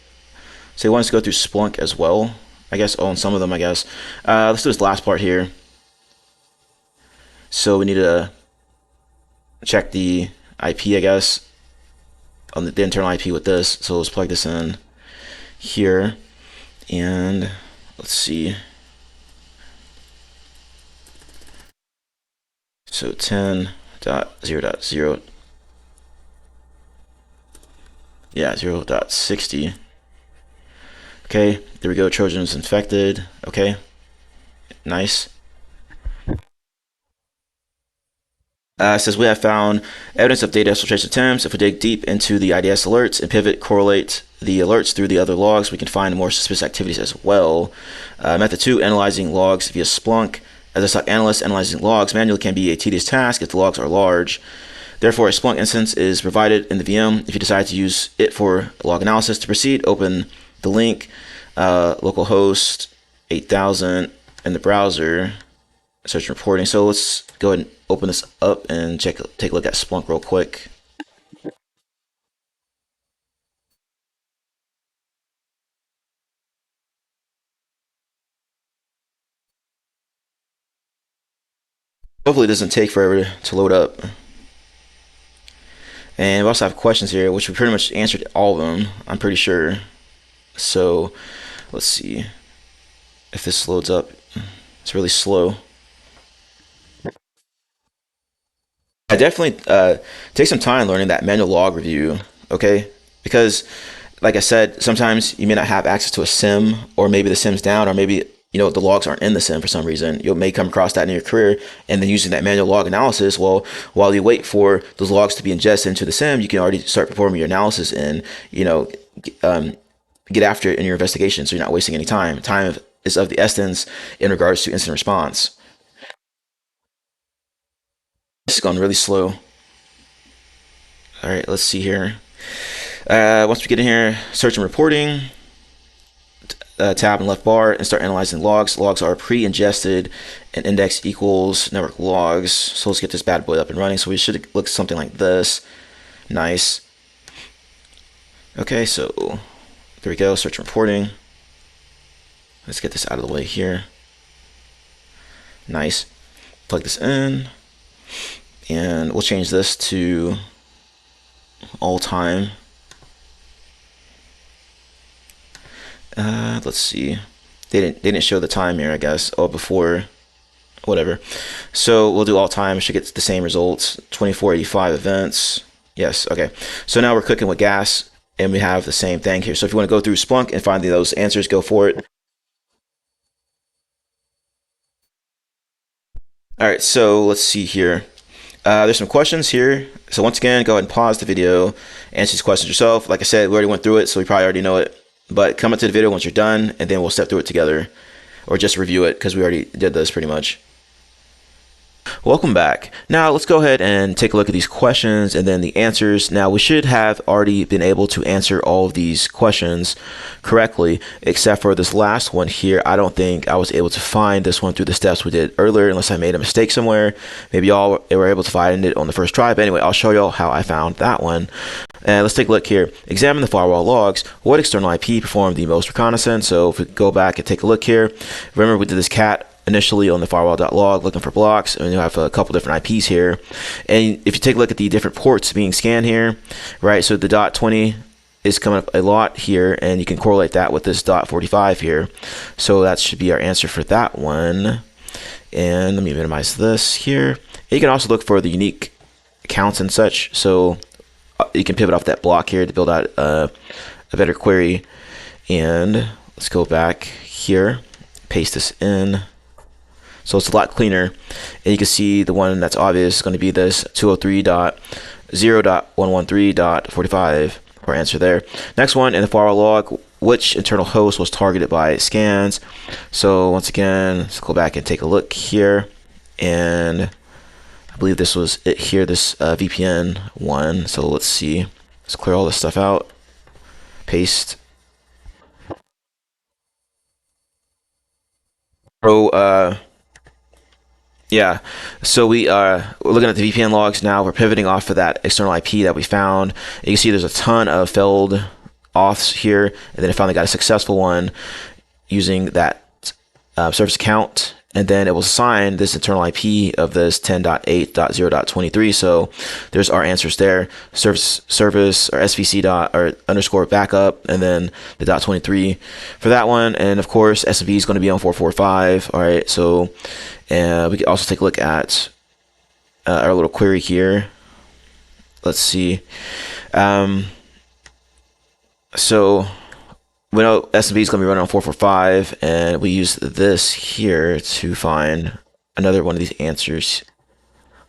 So we want to go through Splunk as well, I guess, on some of them, I guess. Let's do this last part here. So we need to check the IP, I guess, on the internal IP with this. So let's plug this in here. And let's see. So 10.0.0. Yeah, 0.60. Okay, there we go. Trojan's infected. Okay, nice. Says we have found evidence of data exfiltration attempts. If we dig deep into the IDS alerts and pivot correlate the alerts through the other logs, we can find more suspicious activities as well. Method 2, analyzing logs via Splunk. As a SOC analyst, analyzing logs manually can be a tedious task if the logs are large. Therefore, a Splunk instance is provided in the VM. If you decide to use it for log analysis, to proceed, open the link, localhost 8000 in the browser, search and reporting. So let's go ahead and open this up and take a look at Splunk real quick. Hopefully it doesn't take forever to load up. And we also have questions here, which we pretty much answered all of them, I'm pretty sure. So let's see if this loads up. It's really slow. I definitely take some time learning that manual log review, okay? Because, like I said, sometimes you may not have access to a SIEM, or maybe the SIEM's down, or maybe the logs aren't in the SIEM for some reason. You may come across that in your career, and then using that manual log analysis, well, while you wait for those logs to be ingested into the SIEM, you can already start performing your analysis and get after it in your investigation, so you're not wasting any time. Time is of the essence in regards to incident response. This is going really slow. All right, let's see here. Once we get in here, search and reporting, tab and left bar, and start analyzing logs. Logs are pre-ingested and index equals network logs. So let's get this bad boy up and running. So we should look something like this. Nice. Okay, so there we go, search and reporting. Let's get this out of the way here. Nice. Plug this in. And we'll change this to all time. Let's see. They didn't show the time here, I guess. Oh, before, whatever. So we'll do all time. Should get the same results. 2485 events. Yes. Okay. So now we're cooking with gas, and we have the same thing here. So if you want to go through Splunk and find those answers, go for it. All right. So let's see here. There's some questions here. So once again, go ahead and pause the video, answer these questions yourself. Like I said, we already went through it, so we probably already know it. But come up to the video once you're done, and then we'll step through it together, or just review it because we already did this pretty much. Welcome back. Now let's go ahead and take a look at these questions and then the answers. Now we should have already been able to answer all of these questions correctly, except for this last one here. I don't think I was able to find this one through the steps we did earlier, unless I made a mistake somewhere. Maybe y'all were able to find it on the first try. But anyway, I'll show y'all how I found that one. And let's take a look here. Examine the firewall logs. What external IP performed the most reconnaissance? So if we go back and take a look here, remember we did this cat initially on the firewall.log looking for blocks, and you have a couple different IPs here. And if you take a look at the different ports being scanned here, right, so the .20 is coming up a lot here, and you can correlate that with this .45 here. So that should be our answer for that one. And let me minimize this here. And you can also look for the unique accounts and such, so you can pivot off that block here to build out a better query. And let's go back here, paste this in. So it's a lot cleaner, and you can see the one that's obvious is going to be this 203.0.113.45 for answer there. Next one, in the firewall log, which internal host was targeted by scans? So once again, let's go back and take a look here, and I believe this was it here, this VPN one. So let's see, let's clear all this stuff out, paste. Yeah, so we're looking at the VPN logs now. We're pivoting off of that external IP that we found. You can see there's a ton of failed auths here, and then I finally got a successful one using that service account, and then it was assigned this internal IP of this 10.8.0.23. So there's our answers there: service or SVC or underscore backup, and then the .23 for that one. And of course, SMB is going to be on 445. All right, so. And we can also take a look at our little query here. Let's see. So we know SMB is going to be running on 445, and we use this here to find another one of these answers.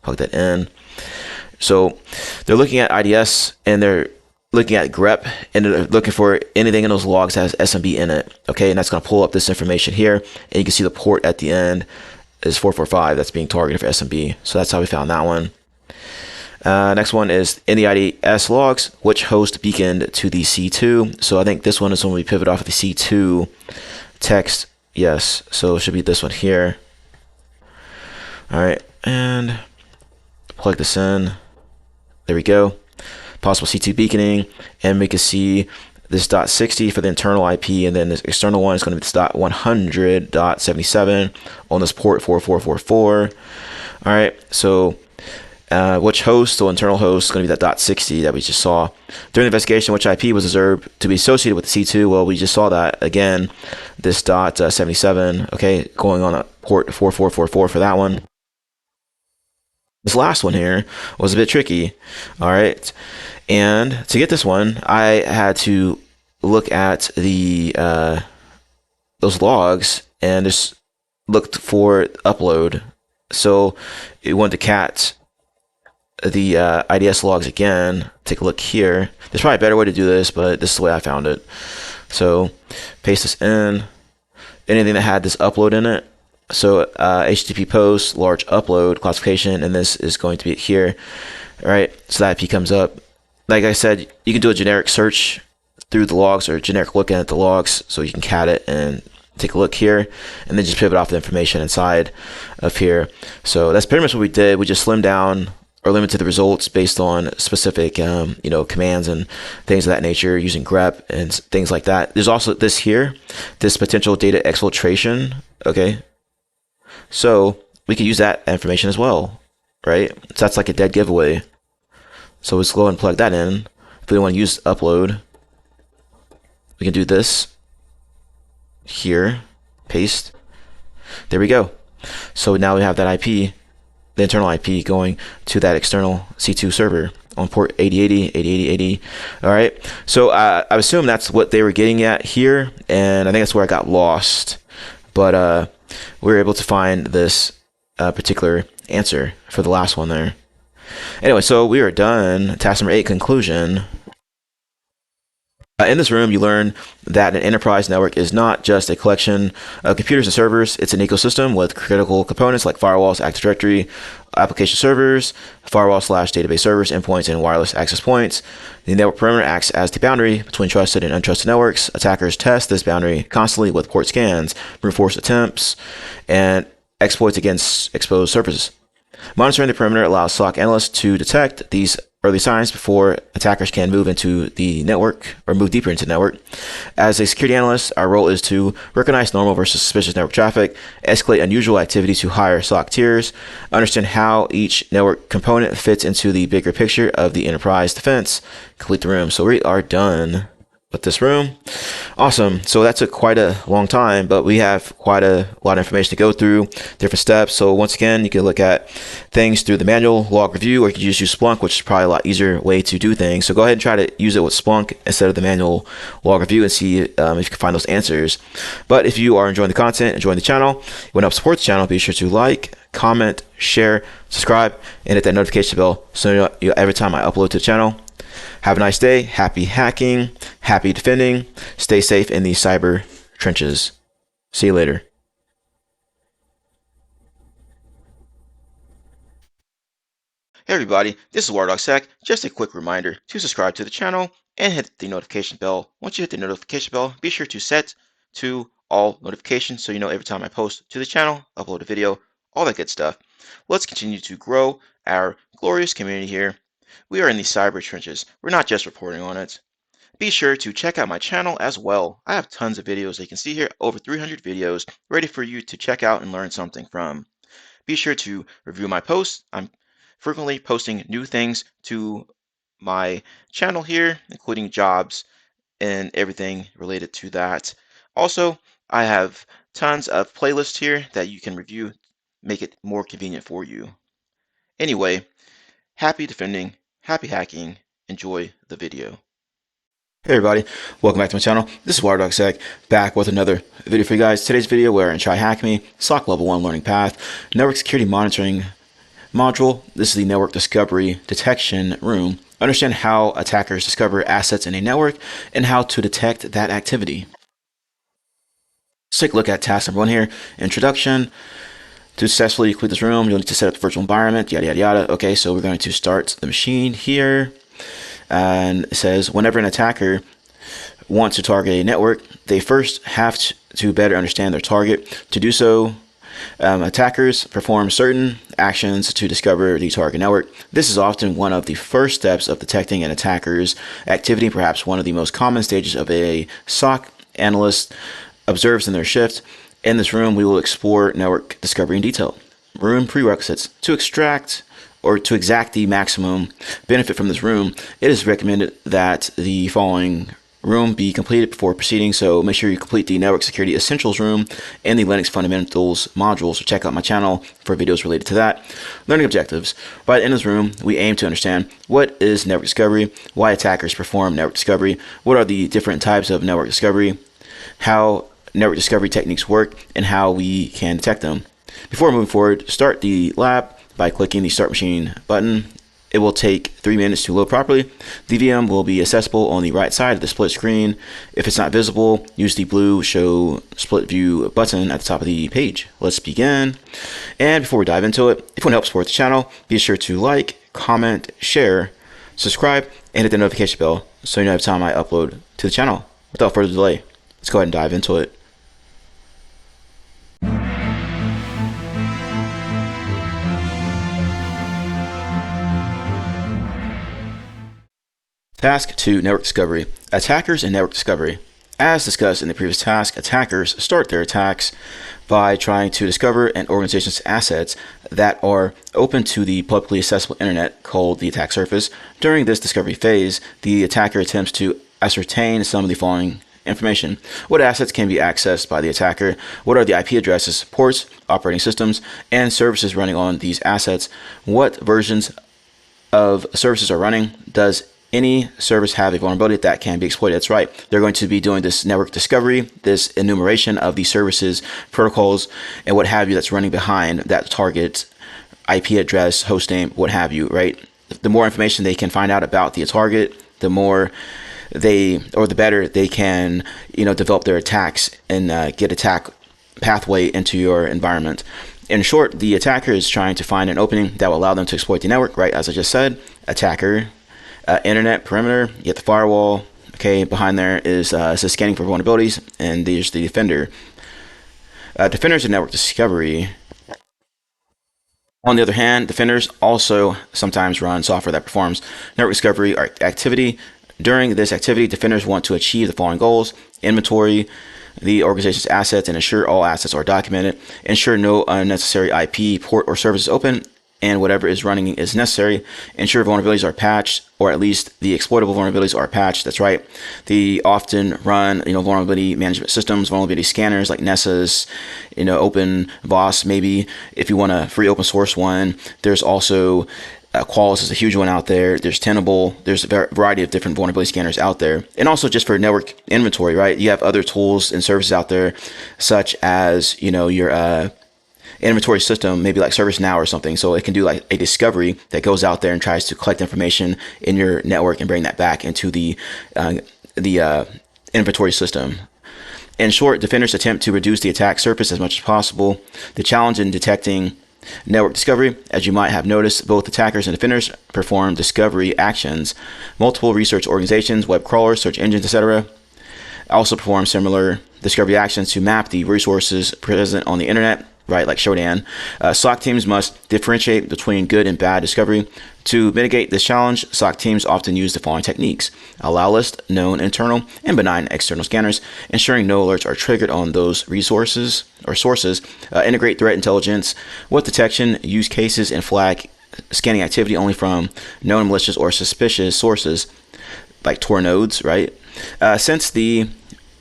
plug that in. So they're looking at IDS and they're looking at grep and they're looking for anything in those logs that has SMB in it. Okay, and that's going to pull up this information here, and you can see the port at the end is 445. That's being targeted for SMB. So that's how we found that one. Next one is in the IDS logs, which host beaconed to the C2. So I think this one is when we pivot off of the C2 text. Yes, so it should be this one here. All right, and plug this in. There we go. Possible C2 beaconing, and we can see this .60 for the internal IP, and then this external one is going to be this .100.77 on this port 4444. All right, so which host, so internal host, is going to be that .60 that we just saw. During the investigation, which IP was observed to be associated with the C2? Well, we just saw that again, this .77, okay, going on a port 4444 for that one. This last one here was a bit tricky. All right, and to get this one, I had to look at the those logs and just looked for upload. So it went to cat the IDS logs again. Take a look here. There's probably a better way to do this, but this is the way I found it. So paste this in. Anything that had this upload in it. So HTTP post, large upload classification, and this is going to be here. All right, so that IP comes up. Like I said, you can do a generic search through the logs or a generic look at the logs, so you can cat it and take a look here, and then just pivot off the information inside of here. So that's pretty much what we did. We just slimmed down or limited the results based on specific commands and things of that nature using grep and things like that. There's also this here, this potential data exfiltration. Okay. So we could use that information as well, right? So that's like a dead giveaway. So let's go and plug that in. If we don't want to use upload, we can do this here, paste. There we go. So now we have that IP, the internal IP going to that external C2 server on port 8080, 8080. All right. So I assume that's what they were getting at here, and I think that's where I got lost. But we were able to find this particular answer for the last one there. Anyway, so we are done. Task number 8, conclusion. In this room, you learn that an enterprise network is not just a collection of computers and servers. It's an ecosystem with critical components like firewalls, Active Directory, application servers, firewall/database servers, endpoints, and wireless access points. The network perimeter acts as the boundary between trusted and untrusted networks. Attackers test this boundary constantly with port scans, brute force attempts, and exploits against exposed surfaces. Monitoring the perimeter allows SOC analysts to detect these early signs before attackers can move into the network or move deeper into the network. As a security analyst, our role is to recognize normal versus suspicious network traffic, escalate unusual activity to higher SOC tiers, understand how each network component fits into the bigger picture of the enterprise defense, complete the room. So we are done with this room. Awesome. So that took quite a long time, but we have quite a lot of information to go through, different steps. So once again, you can look at things through the manual log review, or you can just use Splunk, which is probably a lot easier way to do things. So go ahead and try to use it with Splunk instead of the manual log review and see if you can find those answers. But if you are enjoying the content, enjoying the channel, you want to help support the channel, be sure to like, comment, share, subscribe, and hit that notification bell so you know every time I upload to the channel. Have a nice day. Happy hacking. Happy defending. Stay safe in these cyber trenches. See you later. Hey everybody, this is WireDogSec. Just a quick reminder to subscribe to the channel and hit the notification bell. Once you hit the notification bell, be sure to set to all notifications so you know every time I post to the channel, upload a video, all that good stuff. Let's continue to grow our glorious community here. We are in the cyber trenches. We're not just reporting on it. Be sure to check out my channel as well. I have tons of videos that you can see here, over 300 videos ready for you to check out and learn something from. Be sure to review my posts. I'm frequently posting new things to my channel here, including jobs and everything related to that. Also, I have tons of playlists here that you can review, make it more convenient for you. Anyway, happy defending, happy hacking, enjoy the video. Hey everybody, welcome back to my channel. This is WireDogSec, back with another video for you guys. Today's video, we're in TryHackMe, SOC Level 1 Learning Path, Network Security Monitoring module. This is the network discovery detection room. Understand how attackers discover assets in a network and how to detect that activity. Let's take a look at task number 1 here, introduction. To successfully complete this room, you'll need to set up the virtual environment, yada, yada, yada. Okay, so we're going to start the machine here. And it says, whenever an attacker wants to target a network, they first have to better understand their target. To do so, attackers perform certain actions to discover the target network. This is often one of the first steps of detecting an attacker's activity, perhaps one of the most common stages of a SOC analyst observes in their shift. In this room, we will explore network discovery in detail. Room prerequisites. To extract or to exact the maximum benefit from this room, it is recommended that the following room be completed before proceeding. So make sure you complete the Network Security Essentials room and the Linux Fundamentals module. So check out my channel for videos related to that. Learning objectives. By the end of this room, we aim to understand what is network discovery, why attackers perform network discovery, what are the different types of network discovery, how network discovery techniques work, and how we can detect them. Before moving forward, start the lab by clicking the Start Machine button. It will take 3 minutes to load properly. The VM will be accessible on the right side of the split screen. If it's not visible, use the blue Show Split View button at the top of the page. Let's begin. And before we dive into it, if you want to help support the channel, be sure to like, comment, share, subscribe, and hit the notification bell so you know every time I upload to the channel. Without further delay, let's go ahead and dive into it. Task 2, Network Discovery. Attackers and Network Discovery. As discussed in the previous task, attackers start their attacks by trying to discover an organization's assets that are open to the publicly accessible internet, called the attack surface. During this discovery phase, the attacker attempts to ascertain some of the following information. What assets can be accessed by the attacker? What are the IP addresses, ports, operating systems, and services running on these assets? What versions of services are running? Does any service have a vulnerability that can be exploited? That's right. They're going to be doing this network discovery, this enumeration of the services, protocols, and what have you that's running behind that target IP address, host name, what have you, right? The more information they can find out about the target, the more the better they can, develop their attacks and get attack pathway into your environment. In short, the attacker is trying to find an opening that will allow them to exploit the network, right? As I just said, attacker, internet perimeter, you get the firewall. Okay, behind there is it says scanning for vulnerabilities, and there's the defender. Defenders and network discovery. On the other hand, defenders also sometimes run software that performs network discovery or activity. During this activity, defenders want to achieve the following goals: inventory the organization's assets and ensure all assets are documented, ensure no unnecessary IP, port, or service is open, and whatever is running is necessary, ensure vulnerabilities are patched, or at least the exploitable vulnerabilities are patched. That's right. They often run, vulnerability management systems, vulnerability scanners like Nessus, Open Boss. Maybe if you want a free open source one, there's also Qualys is a huge one out there. There's Tenable. There's a variety of different vulnerability scanners out there. And also just for network inventory, right? You have other tools and services out there, such as, your inventory system, maybe like ServiceNow or something. So it can do like a discovery that goes out there and tries to collect information in your network and bring that back into the inventory system. In short, defenders attempt to reduce the attack surface as much as possible. The challenge in detecting network discovery, as you might have noticed, both attackers and defenders perform discovery actions. Multiple research organizations, web crawlers, search engines, etc. also perform similar discovery actions to map the resources present on the internet, right, like Shodan. SOC teams must differentiate between good and bad discovery. To mitigate this challenge, SOC teams often use the following techniques: allow list, known internal, and benign external scanners, ensuring no alerts are triggered on those resources or sources, integrate threat intelligence with detection, use cases, and flag scanning activity only from known malicious or suspicious sources, like Tor nodes, right? Since the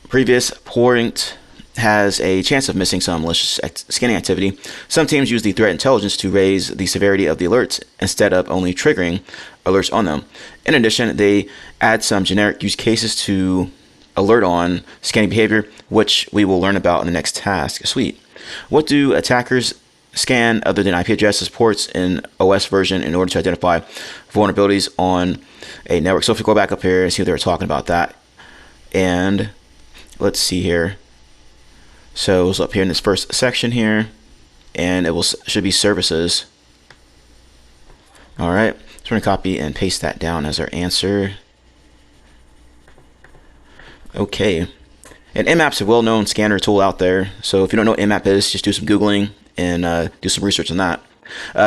previous point has a chance of missing some malicious scanning activity, some teams use the threat intelligence to raise the severity of the alerts instead of only triggering alerts on them. In addition, they add some generic use cases to alert on scanning behavior, which we will learn about in the next task suite. What do attackers scan other than IP addresses, ports, and OS version in order to identify vulnerabilities on a network. So if we go back up here and see what they were talking about that, and let's see here. So it was up here in this first section here, and it should be services. All right, so we're gonna copy and paste that down as our answer. Okay, and Nmap's a well-known scanner tool out there. So if you don't know what Nmap is, just do some Googling and do some research on that.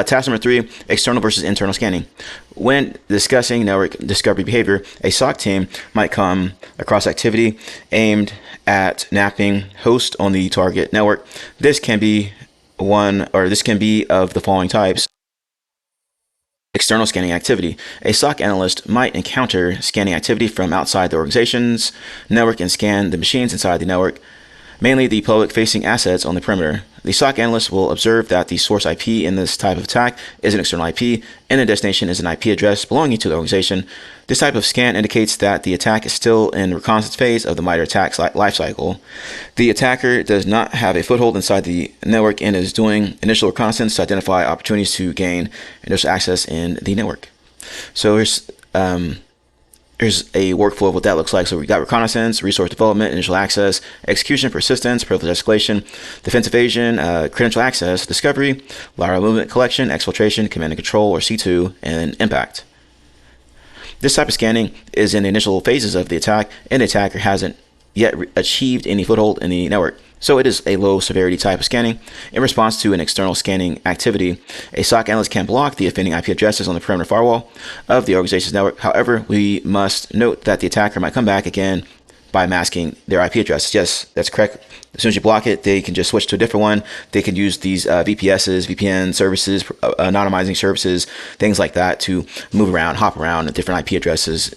Task number 3, external versus internal scanning. When discussing network discovery behavior, a SOC team might come across activity aimed at napping host on the target network. This can be of the following types. External scanning activity. A SOC analyst might encounter scanning activity from outside the organization's network and scan the machines inside the network, mainly the public-facing assets on the perimeter. The SOC analyst will observe that the source IP in this type of attack is an external IP, and the destination is an IP address belonging to the organization. This type of scan indicates that the attack is still in reconnaissance phase of the MITRE attack lifecycle. The attacker does not have a foothold inside the network and is doing initial reconnaissance to identify opportunities to gain initial access in the network. So here's a workflow of what that looks like. So we got reconnaissance, resource development, initial access, execution, persistence, privilege escalation, defense evasion, credential access, discovery, lateral movement collection, exfiltration, command and control, or C2, and impact. This type of scanning is in the initial phases of the attack, and the attacker hasn't yet achieved any foothold in the network. So it is a low severity type of scanning. In response to an external scanning activity, a SOC analyst can block the offending IP addresses on the perimeter firewall of the organization's network. However, we must note that the attacker might come back again by masking their IP address. Yes, that's correct. As soon as you block it, they can just switch to a different one. They can use these VPSs, VPN services, anonymizing services, things like that to move around, hop around at different IP addresses.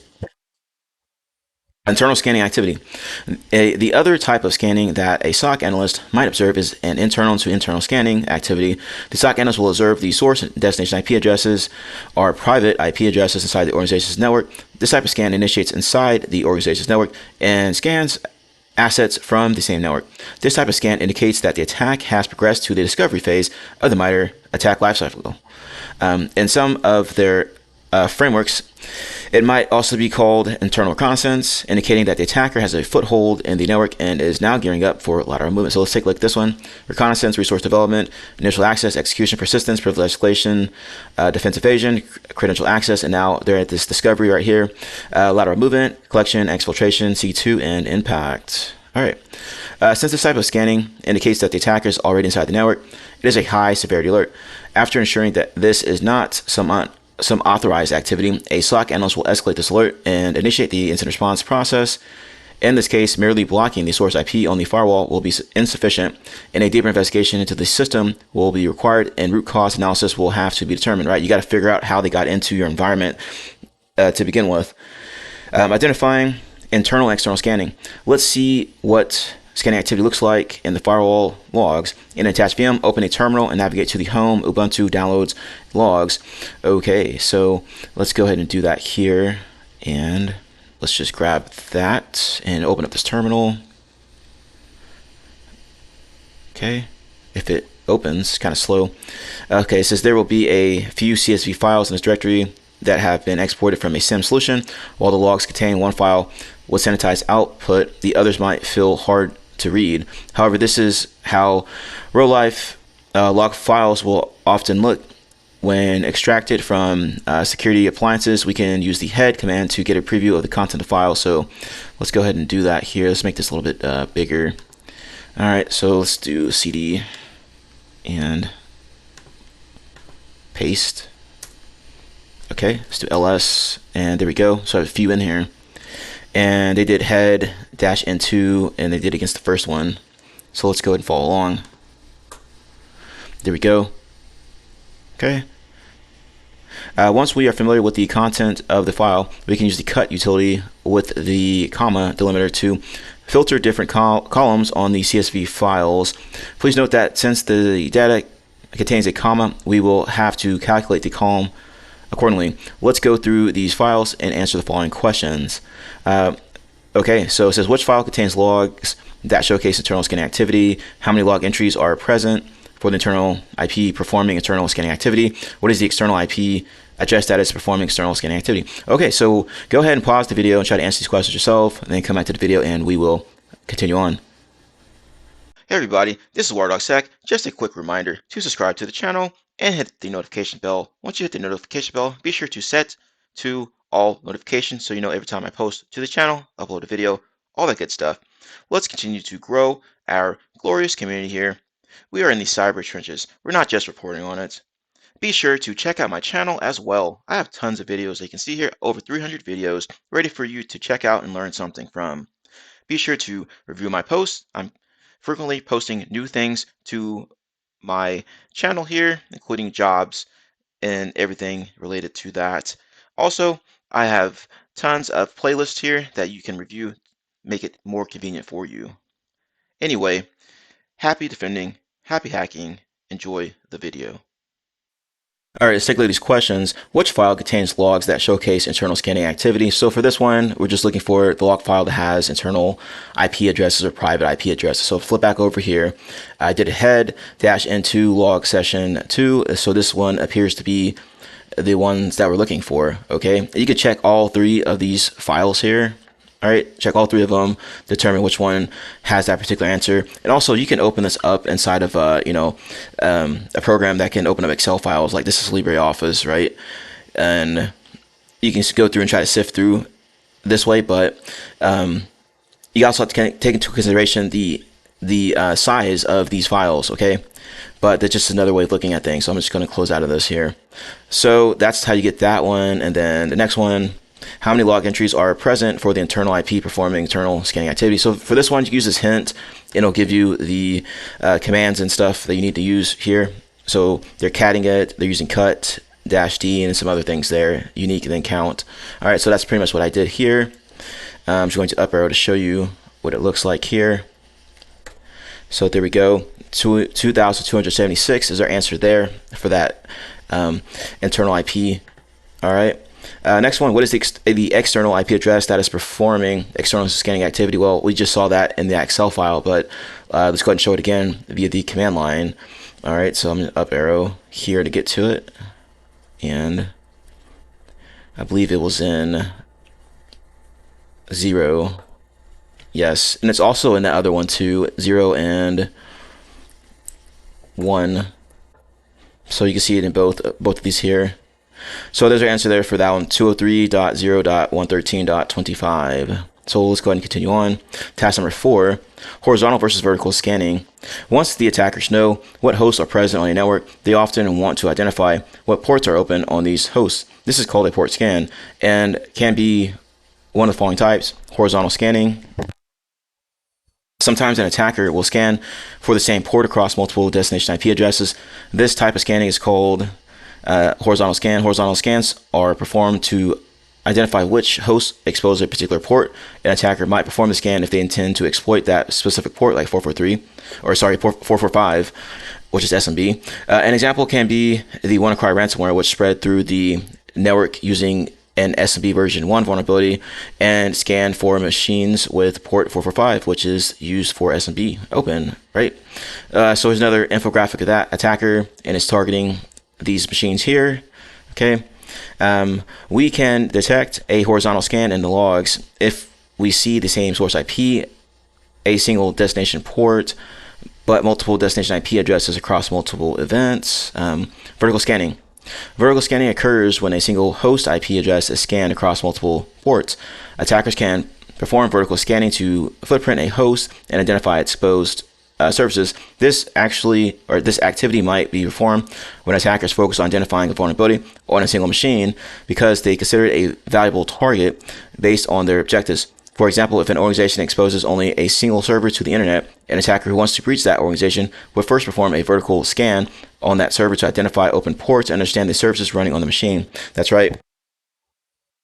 Internal scanning activity. The other type of scanning that a SOC analyst might observe is an internal to internal scanning activity. The SOC analyst will observe the source and destination IP addresses or private IP addresses inside the organization's network. This type of scan initiates inside the organization's network and scans assets from the same network. This type of scan indicates that the attack has progressed to the discovery phase of the MITRE attack lifecycle. In some of their frameworks, it might also be called internal reconnaissance, indicating that the attacker has a foothold in the network and is now gearing up for lateral movement. So let's take a look at this one. Reconnaissance, resource development, initial access, execution, persistence, privilege escalation, defense evasion, credential access, and now they're at this discovery right here. Lateral movement, collection, exfiltration, C2, and impact. All right. Since this type of scanning indicates that the attacker is already inside the network, it is a high severity alert. After ensuring that this is not some authorized activity, a SOC analyst will escalate this alert and initiate the incident response process. In this case, merely blocking the source IP on the firewall will be insufficient, and a deeper investigation into the system will be required, and root cause analysis will have to be determined, right? You got to figure out how they got into your environment to begin with. Identifying internal and external scanning. Let's see what scanning activity looks like in the firewall logs. In attached VM, open a terminal and navigate to the home Ubuntu downloads logs. Okay, so let's go ahead and do that here, and let's just grab that and open up this terminal. Okay, if it opens, kind of slow. Okay, it says there will be a few CSV files in this directory that have been exported from a SIEM solution. While the logs contain one file with sanitized output, the others might feel hard to read. However, this is how real-life log files will often look. When extracted from security appliances, we can use the head command to get a preview of the content of the file. So let's go ahead and do that here. Let's make this a little bit bigger. All right, so let's do CD and paste. Okay, let's do ls, and there we go. So I have a few in here, and they did head -n2, and they did against the first one. So let's go ahead and follow along. There we go. Okay. Once we are familiar with the content of the file, we can use the cut utility with the comma delimiter to filter different columns on the CSV files. Please note that since the data contains a comma, we will have to calculate the column accordingly. Let's go through these files and answer the following questions. Okay, so it says which file contains logs that showcase internal scanning activity, how many log entries are present for the internal IP performing internal scanning activity? What is the external IP address that is performing external scanning activity? Okay, so go ahead and pause the video and try to answer these questions yourself, and then come back to the video and we will continue on. Hey everybody, this is WireDogSec. Just a quick reminder to subscribe to the channel and hit the notification bell. Once you hit the notification bell, be sure to set to all notifications so you know every time I post to the channel, upload a video, all that good stuff. Let's continue to grow our glorious community here. We are in the cyber trenches. We're not just reporting on it. Be sure to check out my channel as well. I have tons of videos. You can see here over 300 videos ready for you to check out and learn something from. Be sure to review my posts. I'm frequently posting new things to my channel here, including jobs and everything related to that. Also, I have tons of playlists here that you can review, make it more convenient for you. Anyway, happy defending, happy hacking, enjoy the video. All right, let's take a look at these questions. Which file contains logs that showcase internal scanning activity? So for this one, we're just looking for the log file that has internal IP addresses or private IP addresses. So flip back over here. I did a head -n2 log session 2. So this one appears to be the ones that we're looking for. Okay, you can check all 3 of these files here. All right, check all 3 of them, determine which one has that particular answer. And also you can open this up inside of a program that can open up Excel files. Like this is LibreOffice, right? And you can just go through and try to sift through this way, but you also have to take into consideration the size of these files, okay? But that's just another way of looking at things. So I'm just gonna close out of this here. So that's how you get that one. And then the next one, how many log entries are present for the internal IP performing internal scanning activity? So for this one, you use this hint, it'll give you the commands and stuff that you need to use here. So they're catting it, they're using cut, -d, and some other things there, unique and then count. All right, so that's pretty much what I did here. I'm just going to up arrow to show you what it looks like here. So there we go, 2,276 is our answer there for that internal IP. All right. Next one, what is the external IP address that is performing external scanning activity? Well, we just saw that in the Excel file, but let's go ahead and show it again via the command line. All right, so I'm going to up arrow here to get to it. And I believe it was in 0. Yes, and it's also in that other one too, 0 and 1. So you can see it in both of these here. So there's our answer there for that one, 203.0.113.25. So let's go ahead and continue on. Task number 4, horizontal versus vertical scanning. Once the attackers know what hosts are present on a network, they often want to identify what ports are open on these hosts. This is called a port scan and can be one of the following types: horizontal scanning. Sometimes an attacker will scan for the same port across multiple destination IP addresses. This type of scanning is called horizontal scan. Horizontal scans are performed to identify which host exposes a particular port. An attacker might perform the scan if they intend to exploit that specific port, like 445, which is SMB. An example can be the WannaCry ransomware, which spread through the network using an SMB version 1 vulnerability and scanned for machines with port 445, which is used for SMB open, right? So here's another infographic of that attacker, and it's targeting these machines here. Okay, we can detect a horizontal scan in the logs if we see the same source IP, a single destination port, but multiple destination IP addresses across multiple events. Vertical scanning. Vertical scanning occurs when a single host IP address is scanned across multiple ports. Attackers can perform vertical scanning to footprint a host and identify exposed services. This activity might be performed when attackers focus on identifying a vulnerability on a single machine because they consider it a valuable target based on their objectives. For example, if an organization exposes only a single server to the internet, an attacker who wants to breach that organization would first perform a vertical scan on that server to identify open ports and understand the services running on the machine. That's right.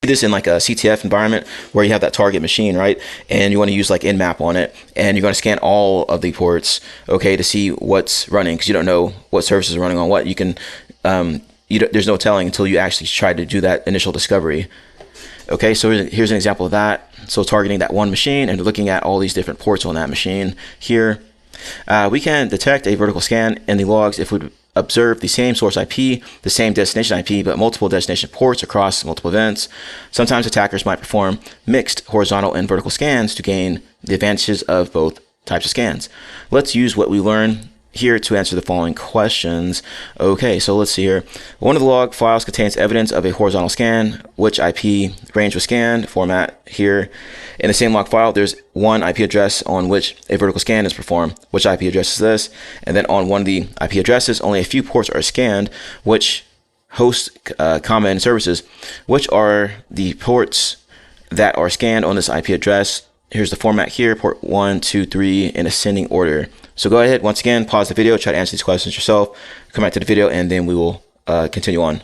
This in like a CTF environment where you have that target machine, right? And you want to use like Nmap on it, and you're going to scan all of the ports, okay, to see what's running, because you don't know what services are running on what. You can, there's no telling until you actually try to do that initial discovery. Okay, so here's an example of that. So targeting that one machine and looking at all these different ports on that machine here. We can detect a vertical scan in the logs if we observe the same source IP, the same destination IP, but multiple destination ports across multiple events. Sometimes attackers might perform mixed horizontal and vertical scans to gain the advantages of both types of scans. Let's use what we learned here to answer the following questions. Okay, so let's see here. One of the log files contains evidence of a horizontal scan. Which IP range was scanned? Format here. In the same log file, there's one IP address on which a vertical scan is performed. Which IP address is this? And then on one of the IP addresses, only a few ports are scanned, which host common services. Which are the ports that are scanned on this IP address? Here's the format here, port 1, 2, 3 in ascending order. So go ahead, once again, pause the video, try to answer these questions yourself, come back to the video, and then we will continue on.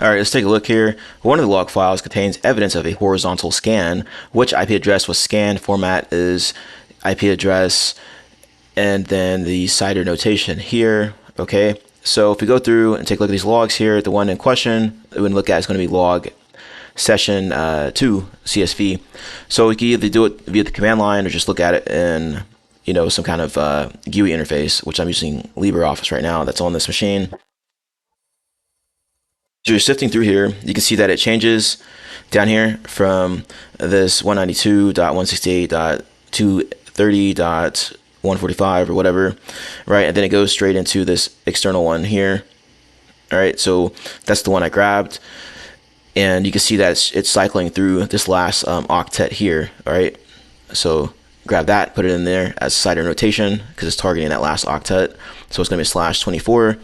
All right, let's take a look here. One of the log files contains evidence of a horizontal scan. Which IP address was scanned? Format is IP address, and then the CIDR notation here. Okay, so if we go through and take a look at these logs here, the one in question we're going to look at is going to be log session 2 CSV. So we can either do it via the command line or just look at it in, you know, some kind of GUI interface, which I'm using LibreOffice right now. That's on this machine. So you're sifting through here, you can see that it changes down here from this 192.168.230.145 or whatever, right? And then it goes straight into this external one here. All right, so that's the one I grabbed. And you can see that it's cycling through this last octet here, all right? So grab that, put it in there as CIDR notation because it's targeting that last octet. So it's going to be /24.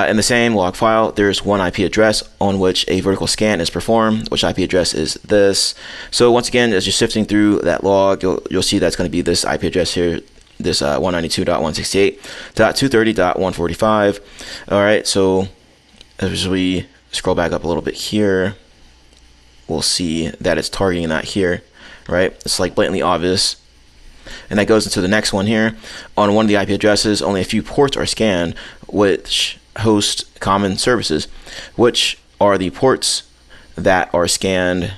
In the same log file, there's one IP address on which a vertical scan is performed. Which IP address is this? So once again, as you're sifting through that log, you'll see that's going to be this IP address here, this 192.168.230.145. All right, so as we scroll back up a little bit here, we'll see that it's targeting that here, right? It's like blatantly obvious. And that goes into the next one here. On one of the IP addresses, only a few ports are scanned, which host common services. Which are the ports that are scanned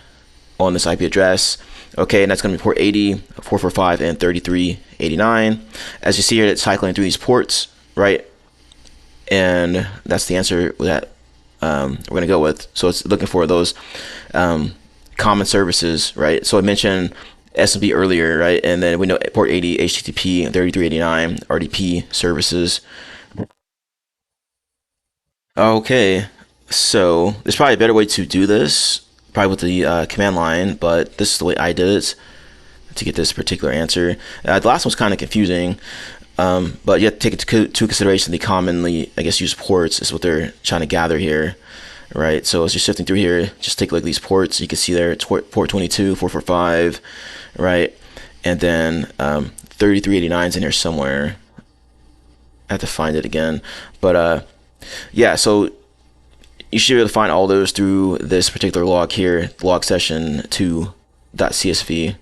on this IP address? Okay, and that's going to be port 80, 445, and 3389. As you see here, it's cycling through these ports, right? And that's the answer that we're going to go with. So it's looking for those common services, right? So I mentioned SMB earlier, right? And then we know port 80, HTTP, 3389, RDP services. Okay, so there's probably a better way to do this, probably with the command line, but this is the way I did it to get this particular answer. The last one's kind of confusing, but you have to take into consideration the commonly, I guess, used ports is what they're trying to gather here, right? So as you're sifting through here, just take a look at these ports. You can see there, it's port 22, 445, right? And then 3389 is in here somewhere. I have to find it again, but yeah, so you should be able to find all those through this particular log here, log session 2.csv.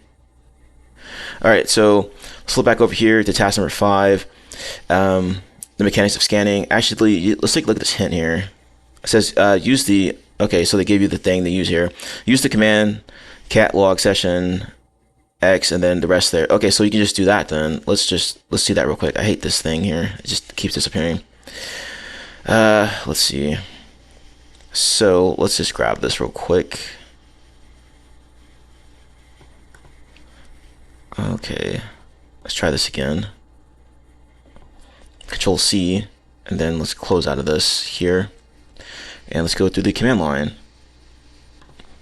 All right, so let's flip back over here to task number 5, the mechanics of scanning. Actually, let's take a look at this hint here. It says use the, okay, so they gave you the thing they use here. Use the command cat log session X and then the rest there. Okay, so you can just do that then. Let's see that real quick. I hate this thing here. It just keeps disappearing. Let's see. So let's just grab this real quick. Okay, let's try this again. Control C, and then let's close out of this here. And let's go through the command line.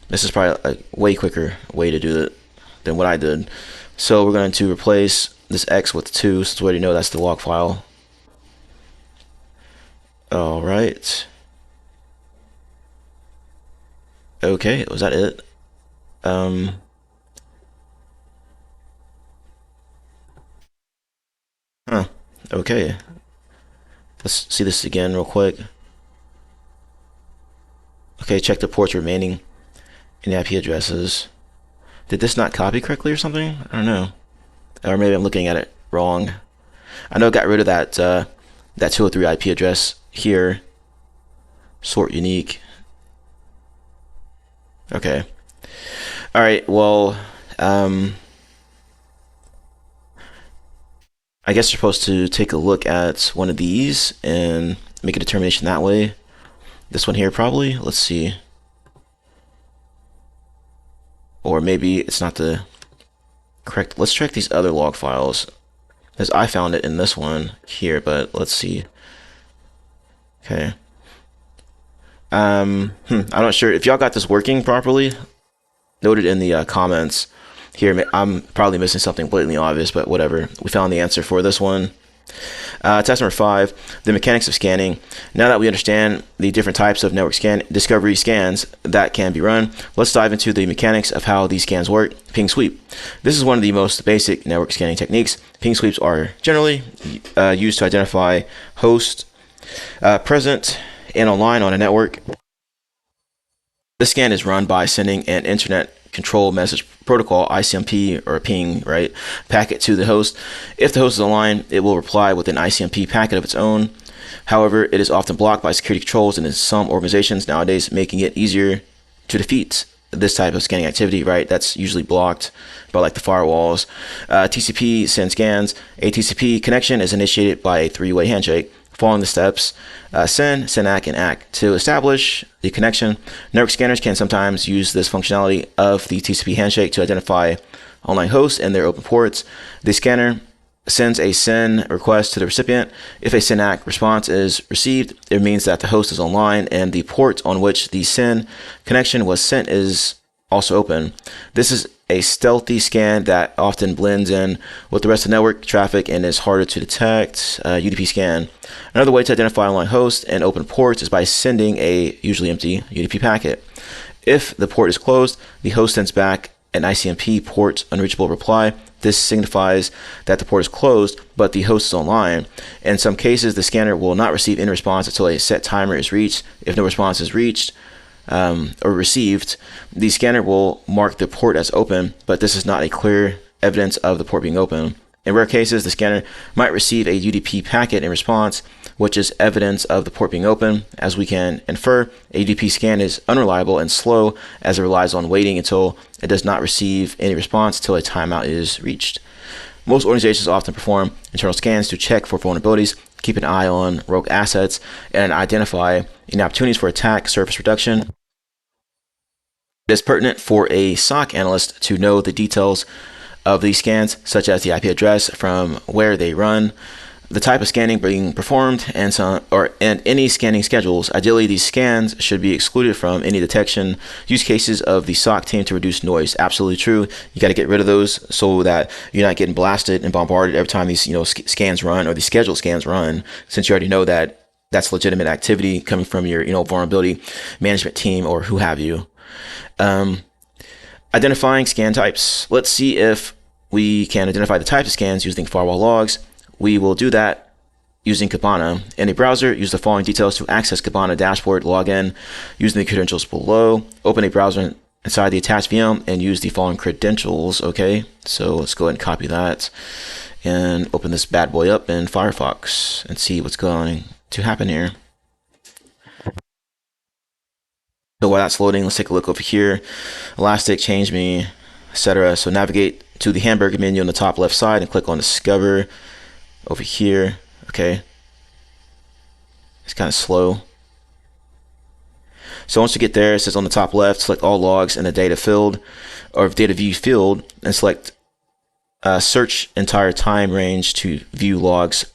This is probably a way quicker way to do it than what I did. So we're going to replace this X with 2, since we already know that's the log file. All right. Okay, was that it? Okay. Let's see this again real quick. Okay, check the ports remaining in the IP addresses. Did this not copy correctly or something? I don't know. Or maybe I'm looking at it wrong. I know it got rid of that that 203 IP address here. Sort unique. Okay. All right. Well, I guess you're supposed to take a look at one of these and make a determination that way. This one here probably. Let's see. Or maybe it's not the correct. Let's check these other log files, because I found it in this one here, but let's see. Okay. I'm not sure if y'all got this working properly. Note it in the comments here. I'm probably missing something blatantly obvious, but whatever. We found the answer for this one. Test number 5, the mechanics of scanning. Now that we understand the different types of network discovery scans that can be run, let's dive into the mechanics of how these scans work. Ping sweep. This is one of the most basic network scanning techniques. Ping sweeps are generally used to identify hosts present and online on a network. This scan is run by sending an internet control message protocol, ICMP, or a ping, right, packet to the host. If the host is online, it will reply with an ICMP packet of its own. However, it is often blocked by security controls and in some organizations nowadays, making it easier to defeat this type of scanning activity, right? That's usually blocked by like the firewalls. TCP send scans. A TCP connection is initiated by a three-way handshake. Following the steps, send, SYNAC, and ACK to establish the connection. Network scanners can sometimes use this functionality of the TCP handshake to identify online hosts and their open ports. The scanner sends a SYN request to the recipient. If a SYNAC response is received, it means that the host is online and the port on which the SYN connection was sent is also open. This is a stealthy scan that often blends in with the rest of the network traffic and is harder to detect. UDP scan. Another way to identify online hosts and open ports is by sending a usually empty UDP packet. If the port is closed, the host sends back an ICMP port unreachable reply. This signifies that the port is closed, but the host is online. In some cases, the scanner will not receive any response until a set timer is reached. If no response is reached, or received, the scanner will mark the port as open, but this is not a clear evidence of the port being open. In rare cases, the scanner might receive a UDP packet in response, which is evidence of the port being open. As we can infer, a UDP scan is unreliable and slow as it relies on waiting until it does not receive any response until a timeout is reached. Most organizations often perform internal scans to check for vulnerabilities, keep an eye on rogue assets, and identify any opportunities for attack surface reduction. It is pertinent for a SOC analyst to know the details of these scans, such as the IP address from where they run, the type of scanning being performed, and any scanning schedules. Ideally, these scans should be excluded from any detection use cases of the SOC team to reduce noise. Absolutely true. You got to get rid of those so that you're not getting blasted and bombarded every time these scans run or the scheduled scans run, since you already know that that's legitimate activity coming from your vulnerability management team or who have you. Identifying scan types. Let's see if we can identify the types of scans using firewall logs. We will do that using Kibana. In a browser, use the following details to access Kibana dashboard. Log in using the credentials below. Open a browser inside the attached VM and use the following credentials. Okay, so let's go ahead and copy that and open this bad boy up in Firefox and see what's going to happen here. So while that's loading, let's take a look over here. Elastic, change me, etc. So navigate to the hamburger menu on the top left side and click on Discover over here. Okay. It's kind of slow. So once you get there, it says on the top left, select all logs in the data field or data view field and select search entire time range to view logs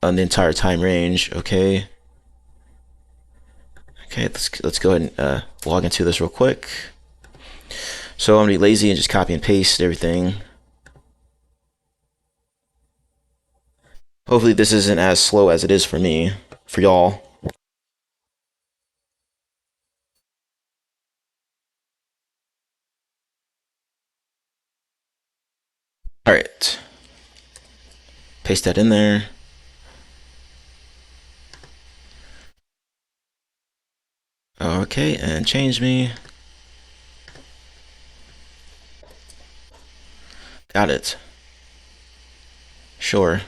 on the entire time range. Okay. Okay, let's go ahead and log into this real quick. So I'm gonna be lazy and just copy and paste everything. Hopefully this isn't as slow as it is for me, for y'all. All right, paste that in there. Okay, and change me. Got it. Sure.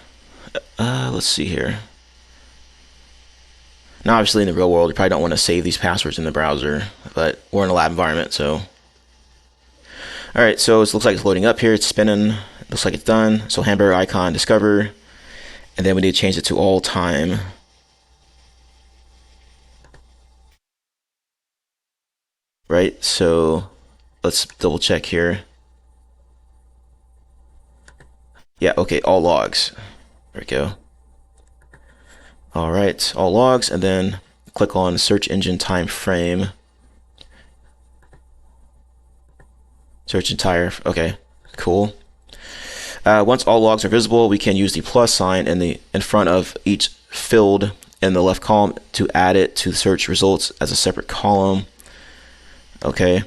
Let's see here. Now, obviously, in the real world, you probably don't want to save these passwords in the browser, but we're in a lab environment, so. All right, so it looks like it's loading up here. It's spinning. Looks like it's done. So hamburger icon, discover. and then we need to change it to all time. Right, so let's double check here. Yeah, okay, all logs. There we go. All right, all logs, and then click on search engine time frame. Search entire, okay, cool. Once all logs are visible, we can use the plus sign in front of each field in the left column to add it to the search results as a separate column. Okay.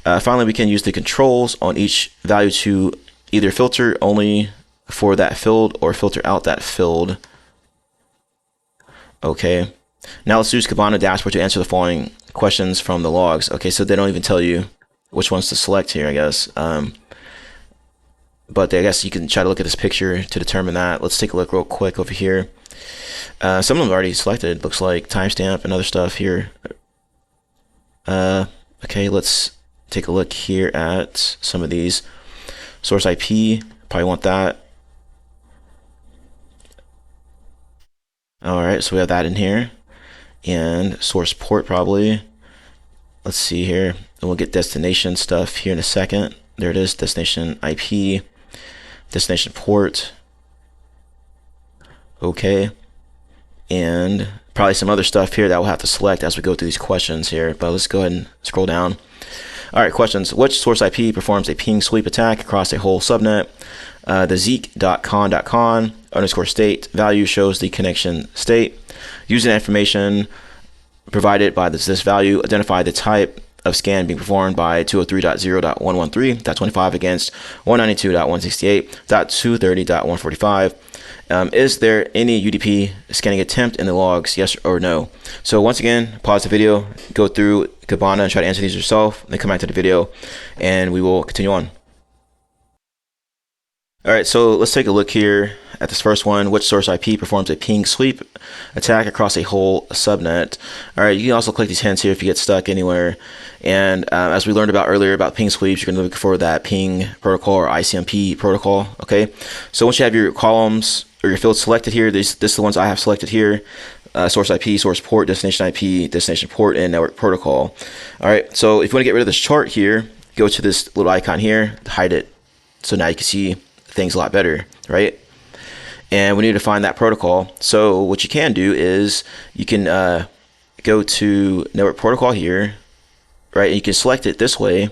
Finally, we can use the controls on each value to either filter only for that field or filter out that field. Okay. Now let's use Kibana dashboard to answer the following questions from the logs. Okay, so they don't even tell you which ones to select here, I guess. But I guess you can try to look at this picture to determine that. Let's take a look real quick over here. Some of them are already selected. Looks like timestamp and other stuff here. Okay, let's take a look here at some of these. Source IP, probably want that. All right, so we have that in here. And source port probably. Let's see here. And we'll get destination stuff here in a second. There it is, destination IP. Destination port. Okay. And probably some other stuff here that we'll have to select as we go through these questions here. But let's go ahead and scroll down. All right, questions. Which source IP performs a ping sweep attack across a whole subnet? The Zeek.con.con underscore state value shows the connection state. Using that information provided by this value, identify the type of scan being performed by 203.0.113.25 against 192.168.230.145. Is there any UDP scanning attempt in the logs, yes or no? So once again, pause the video, go through Kibana and try to answer these yourself, then come back to the video and we will continue on. All right, so let's take a look here at this first one. Which source IP performs a ping sweep attack across a whole subnet? All right, you can also click these hints here if you get stuck anywhere. And as we learned about earlier about ping sweeps, you're going to look for that ping protocol or ICMP protocol. Okay, so once you have your columns or your fields selected here, this is the ones I have selected here. Source IP, source port, destination IP, destination port, and network protocol. All right, so if you want to get rid of this chart here, go to this little icon here, hide it. So now you can see things a lot better, right? And we need to find that protocol. So what you can do is you can go to network protocol here, right? And you can select it this way.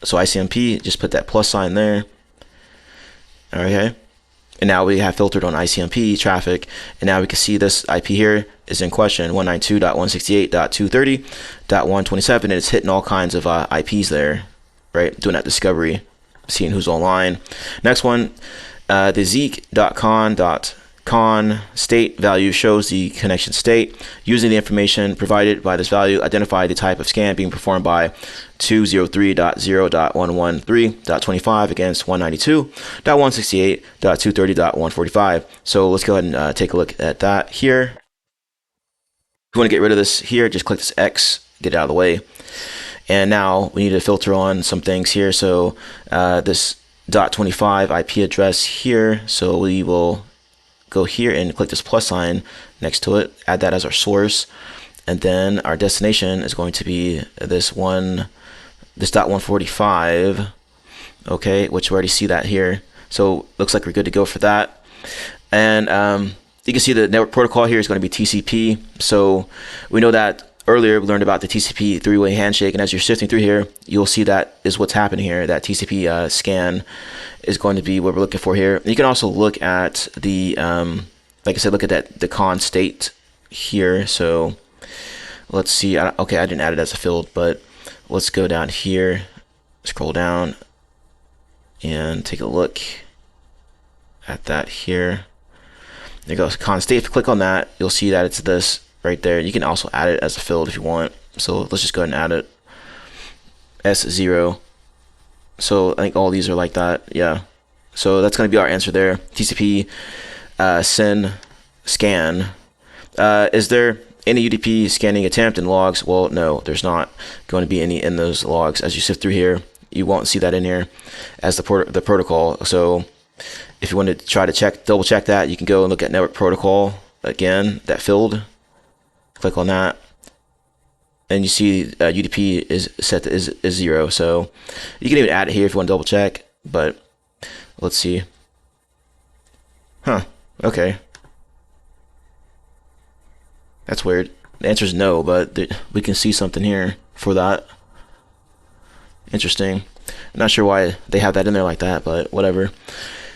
So ICMP, just put that plus sign there. Okay. And now we have filtered on ICMP traffic. And now we can see this IP here is in question, 192.168.230.127. And it's hitting all kinds of IPs there, right? Doing that discovery, seeing who's online. Next one, the Zeek.con.con state value shows the connection state. Using the information provided by this value, identify the type of scan being performed by 203.0.113.25 against 192.168.230.145. So let's go ahead and take a look at that here. If you want to get rid of this here, just click this X, get it out of the way. And now we need to filter on some things here. So this .25 IP address here. So we will go here and click this plus sign next to it, add that as our source. And then our destination is going to be this .145, okay, which we already see that here. So looks like we're good to go for that. And you can see the network protocol here is going to be TCP. So we know that earlier we learned about the TCP three-way handshake, and as you're sifting through here, you'll see that is what's happening here. That TCP scan is going to be what we're looking for here. And you can also look at the, like I said, look at the con state here. So let's see. Okay, I didn't add it as a field, but let's go down here, scroll down, and take a look at that here. There goes con state. If you click on that, you'll see that it's this right there. You can also add it as a field if you want. So let's just go ahead and add it. S0. So I think all these are like that. Yeah. So that's going to be our answer there. TCP SYN scan. Is there any UDP scanning attempt in logs? Well, no, there's not going to be any in those logs. As you sift through here, you won't see that in here as the protocol. So if you want to try to double check that, you can go and look at network protocol again, that field. Click on that, and you see UDP is set to is 0. So you can even add it here if you want to double check. But let's see. Okay. That's weird. The answer is no, but we can see something here for that. Interesting. I'm not sure why they have that in there like that, but whatever.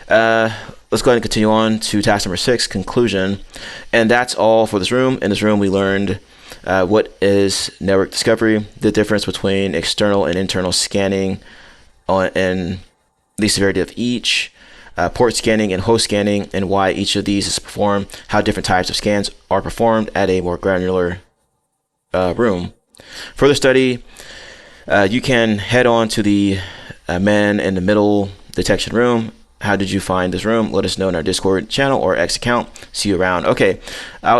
Let's go ahead and continue on to task number 6, conclusion. And that's all for this room. In this room, we learned what is network discovery, the difference between external and internal scanning, and the severity of each, port scanning and host scanning, and why each of these is performed, how different types of scans are performed at a more granular room. Further study, you can head on to the man in the middle detection room. How did you find this room? Let us know in our Discord channel or X account. See you around. Okay,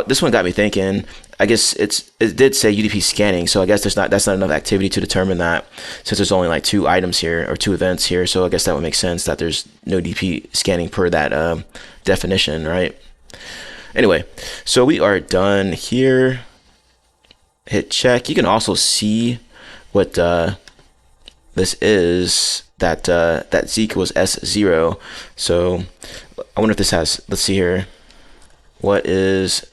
this one got me thinking. I guess it did say UDP scanning, so I guess that's not enough activity to determine that, since there's only like 2 items here or 2 events here. So I guess that would make sense that there's no DP scanning per that definition, right? Anyway, so we are done here. Hit check. You can also see what this is. That Zeek was S0. So I wonder if this has, let's see here. What is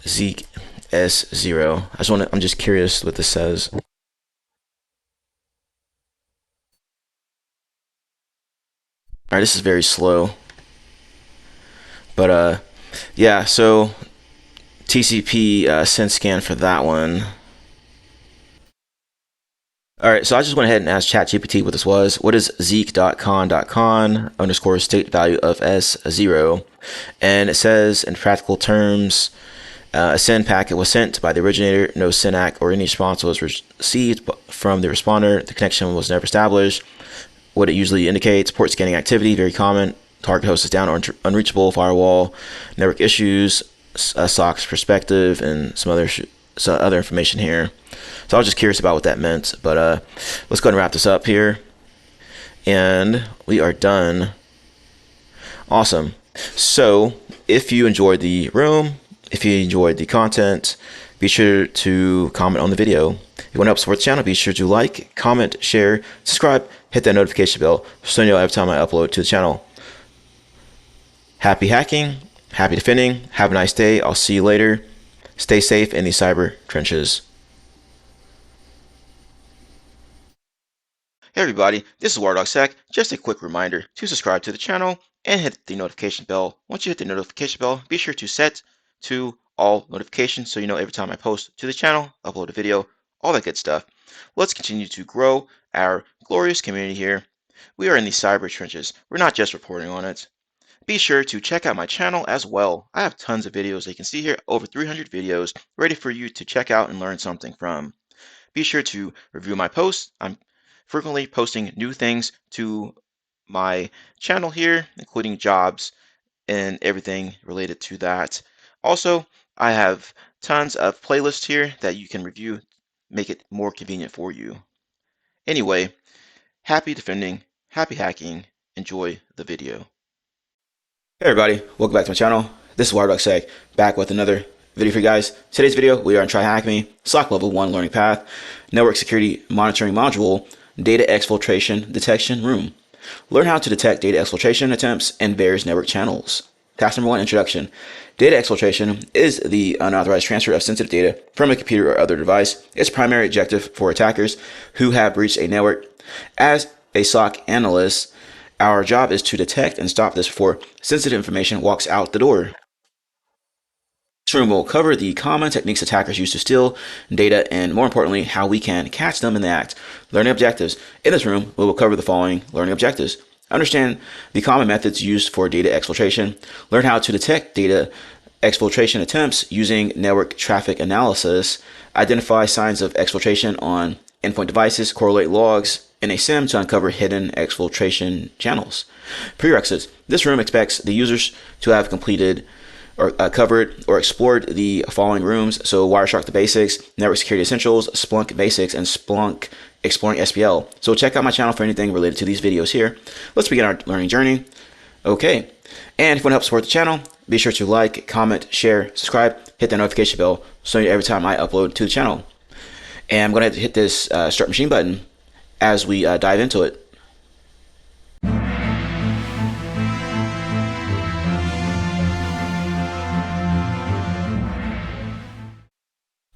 Zeek S0? I'm just curious what this says. All right, this is very slow. But yeah, so TCP send scan for that one. All right, so I just went ahead and asked ChatGPT what this was. What is Zeek.con underscore state value of S0? And it says, in practical terms, a send packet was sent by the originator. No SYNAC or any response was received from the responder. The connection was never established. What it usually indicates: port scanning activity, very common. Target host is down or unreachable. Firewall, network issues, SOC's perspective, and some other information here. So I was just curious about what that meant, but let's go ahead and wrap this up here. And we are done. Awesome. So if you enjoyed the room, if you enjoyed the content, be sure to comment on the video. If you want to help support the channel, be sure to like, comment, share, subscribe, hit that notification bell so you know every time I upload to the channel. Happy hacking, happy defending, have a nice day. I'll see you later. Stay safe in the cyber trenches. Hey everybody, this is WireDogSec. Just a quick reminder to subscribe to the channel and hit the notification bell. Once you hit the notification bell, be sure to set to all notifications so you know every time I post to the channel, upload a video, all that good stuff. Let's continue to grow our glorious community here. We are in the cyber trenches. We're not just reporting on it. Be sure to check out my channel as well. I have tons of videos. You can see here over 300 videos ready for you to check out and learn something from. Be sure to review my posts. I'm frequently posting new things to my channel here, including jobs and everything related to that. Also, I have tons of playlists here that you can review, make it more convenient for you. Anyway, happy defending, happy hacking, enjoy the video. Hey everybody, welcome back to my channel. This is WireDogSec, back with another video for you guys. Today's video, we are on TryHackMe, SOC Level 1 Learning Path, Network Security Monitoring Module, Data Exfiltration Detection Room. Learn how to detect data exfiltration attempts and various network channels. Task number 1, Introduction. Data exfiltration is the unauthorized transfer of sensitive data from a computer or other device. Its primary objective for attackers who have breached a network. As a SOC analyst, our job is to detect and stop this before sensitive information walks out the door. This room will cover the common techniques attackers use to steal data and, more importantly, how we can catch them in the act. Learning objectives. In this room, we will cover the following learning objectives. Understand the common methods used for data exfiltration. Learn how to detect data exfiltration attempts using network traffic analysis. Identify signs of exfiltration on endpoint devices. Correlate logs in a SIEM to uncover hidden exfiltration channels. Prerequisites. This room expects the users to have completed or covered or explored the following rooms. So Wireshark the basics, network security essentials, Splunk basics, and Splunk exploring SPL. So check out my channel for anything related to these videos here. Let's begin our learning journey. Okay, and if you want to help support the channel, be sure to like, comment, share, subscribe, hit that notification bell so every time I upload to the channel. And I'm going to hit this start machine button as we dive into it.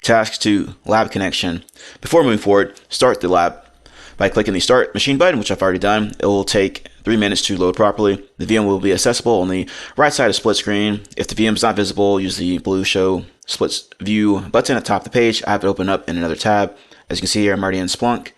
Task 2, lab connection. Before moving forward, start the lab by clicking the start machine button, which I've already done. It will take 3 minutes to load properly. The VM will be accessible on the right side of split screen. If the VM is not visible, use the blue show split view button at the top of the page. I have it open up in another tab. As you can see here, I'm already in Splunk.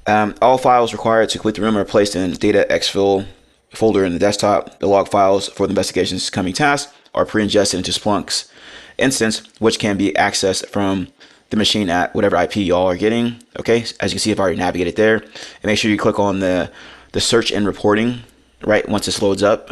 All files required to complete the room are placed in Data Exfil folder in the desktop. The log files for the investigation's coming task are pre-ingested into Splunk's instance, which can be accessed from the machine at whatever IP y'all are getting. Okay, as you can see, I've already navigated there. And make sure you click on the search and reporting right once this loads up.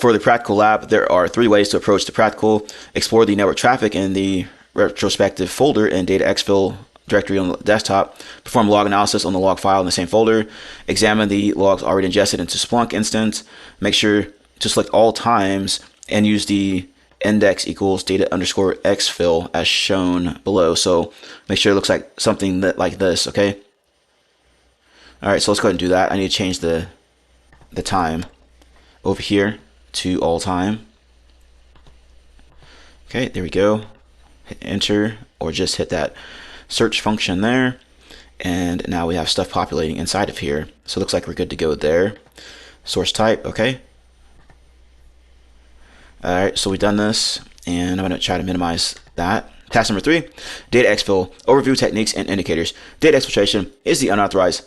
For the practical lab, there are 3 ways to approach the practical. Explore the network traffic in the retrospective folder in Data Exfil directory on the desktop. Perform log analysis on the log file in the same folder. Examine the logs already ingested into Splunk instance. Make sure to select all times and use the index equals data underscore exfil as shown below. So make sure it looks like something like this. Okay. All right, so let's go ahead and do that. I need to change the time over here to all time. Okay, there we go. Hit enter or just hit that search function there. And now we have stuff populating inside of here. So it looks like we're good to go there. Source type, okay. All right, so we've done this, and I'm going to try to minimize that. Task number 3, data exfil, overview techniques and indicators. Data exfiltration is the unauthorized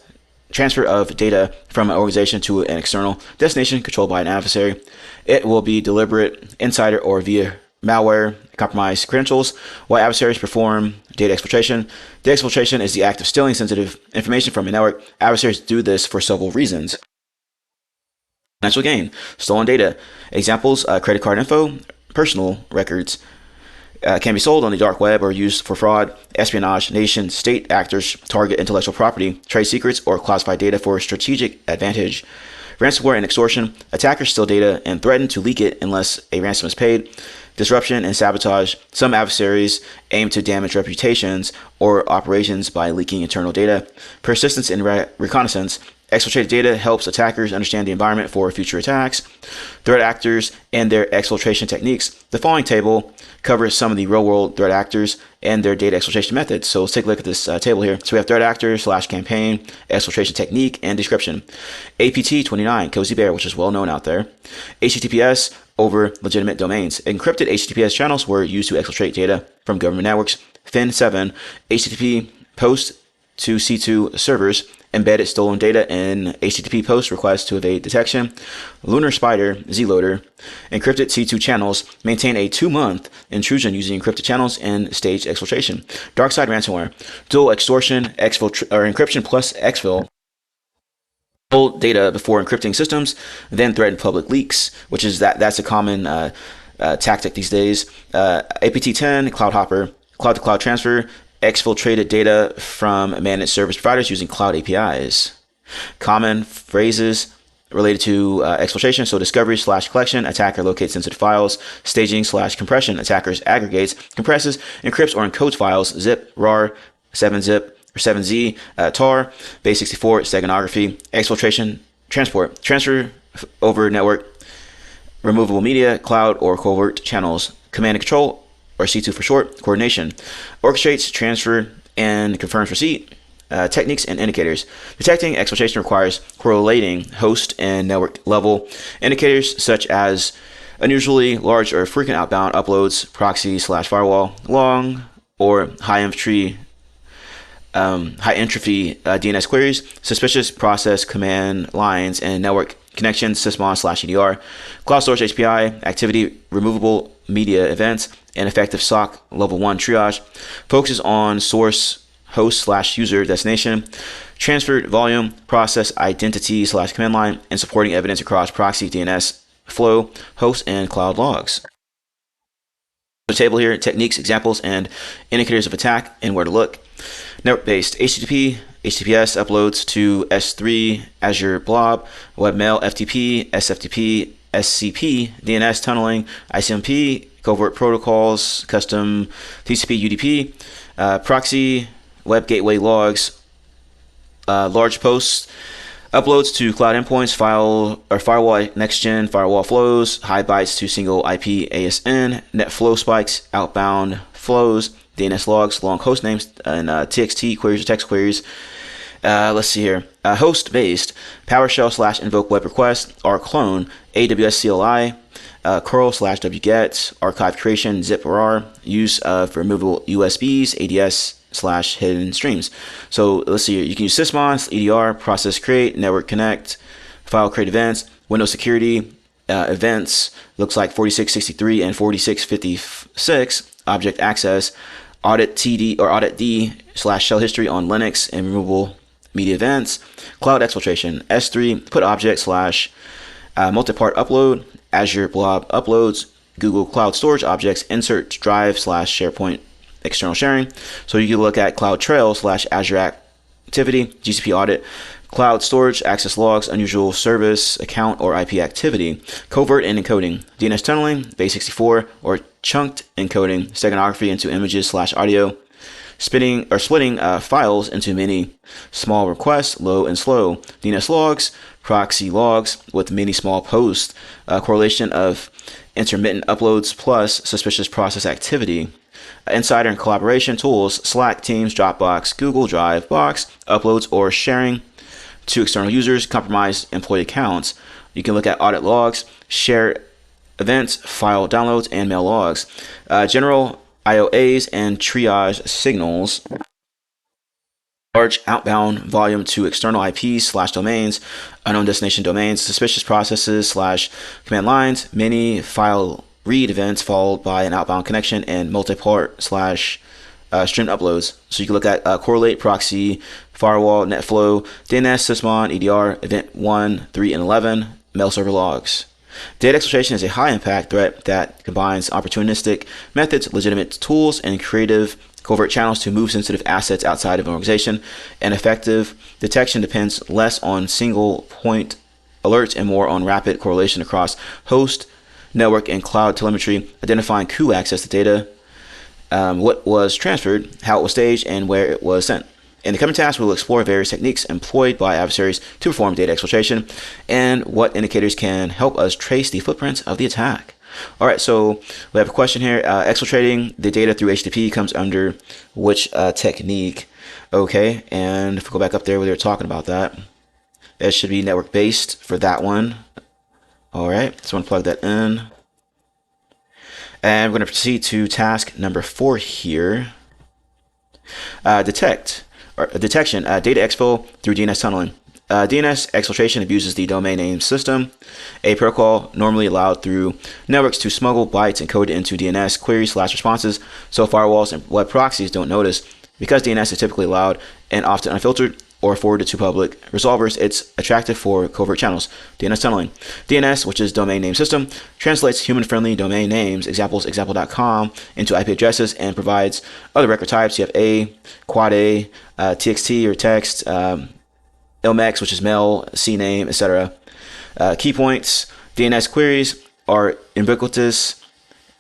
transfer of data from an organization to an external destination controlled by an adversary. It will be deliberate, insider, or via malware, compromised credentials. While adversaries perform data exfiltration, data exfiltration is the act of stealing sensitive information from a network. Adversaries do this for several reasons. Financial gain, stolen data. Examples, credit card info, personal records can be sold on the dark web or used for fraud, espionage, nation, state actors target intellectual property, trade secrets, or classified data for strategic advantage. Ransomware and extortion, attackers steal data and threaten to leak it unless a ransom is paid. Disruption and sabotage, some adversaries aim to damage reputations or operations by leaking internal data. Persistence and reconnaissance, exfiltrated data helps attackers understand the environment for future attacks. Threat actors and their exfiltration techniques. The following table covers some of the real-world threat actors and their data exfiltration methods. So let's take a look at this table here. So we have threat actor / campaign, exfiltration technique, and description. APT29, Cozy Bear, which is well known out there. HTTPS over legitimate domains. Encrypted HTTPS channels were used to exfiltrate data from government networks. FIN7, HTTP post to C2 servers, embedded stolen data in HTTP post requests to evade detection. Lunar Spider, Z-Loader, encrypted C2 channels, maintain a 2-month intrusion using encrypted channels and staged exfiltration. Darkside ransomware, dual extortion, encryption plus exfil. Hold data before encrypting systems, then threaten public leaks, which is that's a common tactic these days. APT10, Cloud Hopper, cloud-to-cloud transfer, exfiltrated data from managed service providers using cloud APIs. Common phrases related to exfiltration, so discovery / collection, attacker locates sensitive files. Staging / compression, attackers aggregates, compresses, encrypts or encodes files. Zip, RAR, 7-zip, or 7Z, TAR, base64, steganography. Exfiltration, transport, transfer over network, removable media, cloud or covert channels. Command and control, or C2 for short, coordination. Orchestrates, transfer, and confirms receipt. Techniques and indicators. Detecting exfiltration requires correlating host and network level indicators such as unusually large or frequent outbound uploads, proxy / firewall, long or high entropy DNS queries, suspicious process command lines and network connections, sysmon / EDR, cloud storage HPI, activity removable media events, and effective SOC level 1 triage. Focuses on source host / user destination, transferred volume, process identity / command line, and supporting evidence across proxy, DNS, flow, host, and cloud logs. The table here, techniques, examples, and indicators of attack and where to look. Network-based HTTP, HTTPS uploads to S3, Azure Blob, Webmail, FTP, SFTP, SCP, DNS tunneling, ICMP, covert protocols, custom TCP, UDP, proxy, web gateway logs, large posts, uploads to cloud endpoints, firewall next-gen, firewall flows, high bytes to single IP ASN, net flow spikes, outbound flows, DNS logs, long host names, and TXT queries or text queries. Let's see here. Host-based, PowerShell / invoke web request, rclone, AWS CLI, curl / wget, archive creation, zip rar, use for removable USBs, ADS / hidden streams. So let's see here. You can use sysmon, EDR, process create, network connect, file create events, Windows security, events, looks like 4663 and 4656, object access, audit TD or audit D / shell history on Linux and removable media events, cloud exfiltration, S3, put object / multi-part upload, Azure Blob uploads, Google Cloud Storage objects, insert drive / SharePoint external sharing. So you can look at CloudTrail / Azure activity, GCP audit, cloud storage, access logs, unusual service, account or IP activity, covert and encoding, DNS tunneling, base64 or chunked encoding, steganography into images / audio, splitting files into many small requests, low and slow, DNS logs, proxy logs with many small posts, correlation of intermittent uploads plus suspicious process activity, insider and collaboration tools, Slack, Teams, Dropbox, Google Drive, Box, uploads or sharing to external users, compromised employee accounts. You can look at audit logs, share events, file downloads, and mail logs, general IOAs and triage signals, large outbound volume to external IPs / domains, unknown destination domains, suspicious processes / command lines, many file read events followed by an outbound connection, and multi-part / stream uploads. So you can look at correlate, proxy, firewall, netflow, DNS, sysmon, EDR, event 1, 3, and 11, mail server logs. Data exfiltration is a high-impact threat that combines opportunistic methods, legitimate tools, and creative covert channels to move sensitive assets outside of an organization. And effective detection depends less on single-point alerts and more on rapid correlation across host, network, and cloud telemetry, identifying who accessed the data, what was transferred, how it was staged, and where it was sent. In the coming tasks, we will explore various techniques employed by adversaries to perform data exfiltration and what indicators can help us trace the footprints of the attack. All right, so we have a question here. Exfiltrating the data through HTTP comes under which technique? Okay, and if we go back up there where they were talking about that, it should be network-based for that one. All right, so I'm going to plug that in. And we're going to proceed to task number 4 here. Detection, data exfil through DNS tunneling. DNS exfiltration abuses the domain name system, a protocol normally allowed through networks to smuggle bytes encoded into DNS queries / responses, so firewalls and web proxies don't notice. Because DNS is typically allowed and often unfiltered or forwarded to public resolvers, it's attractive for covert channels. DNS tunneling. DNS, which is domain name system, translates human-friendly domain names, examples, example.com, into IP addresses and provides other record types. You have A, quad A, TXT or text, LMX, which is mail, CNAME, etc. Key points. DNS queries are ubiquitous.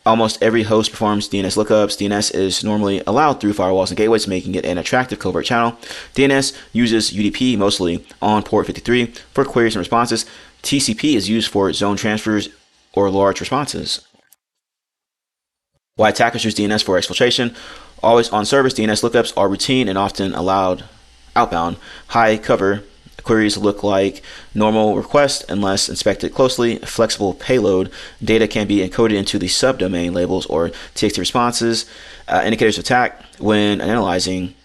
Almost every host performs DNS lookups. DNS is normally allowed through firewalls and gateways, making it an attractive covert channel. DNS uses UDP mostly on port 53 for queries and responses. TCP is used for zone transfers or large responses. Why attackers use DNS for exfiltration? Always on service, DNS lookups are routine and often allowed outbound. High cover queries look like normal requests unless inspected closely. Flexible payload data can be encoded into the subdomain labels or TXT responses. Indicators of attack. When analyzing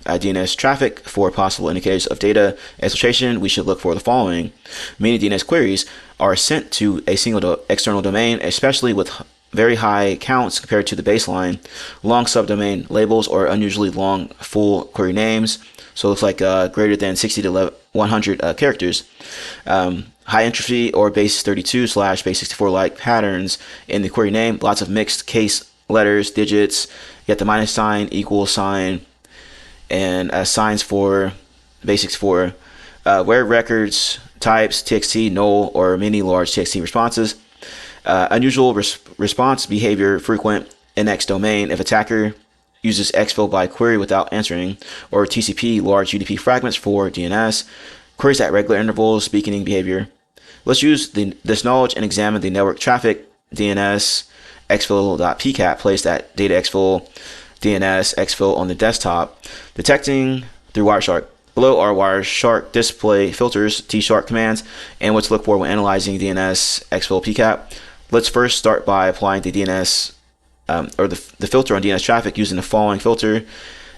DNS traffic for possible indicators of data exfiltration, we should look for the following. Many DNS queries are sent to a single external domain, especially with very high counts compared to the baseline. Long subdomain labels or unusually long full query names. So it looks like greater than 60 to 100 characters. High entropy or base 32 / base 64 like patterns in the query name. Lots of mixed case letters, digits. You got the minus sign, equal sign, and signs for basics for where records, types, txt, null, or many large txt responses. Unusual response behavior, frequent index domain. If attacker uses exfil by query without answering, or TCP, large UDP fragments for DNS. Queries at regular intervals, beaconing behavior. Let's use this knowledge and examine the network traffic DNS exfil.pcap placed at Data Exfil DNS exfil on the desktop, detecting through Wireshark. Below are Wireshark display filters, T-shark commands, and what to look for when analyzing DNS exfil pcap. Let's first start by applying the DNS or the filter on DNS traffic using the following filter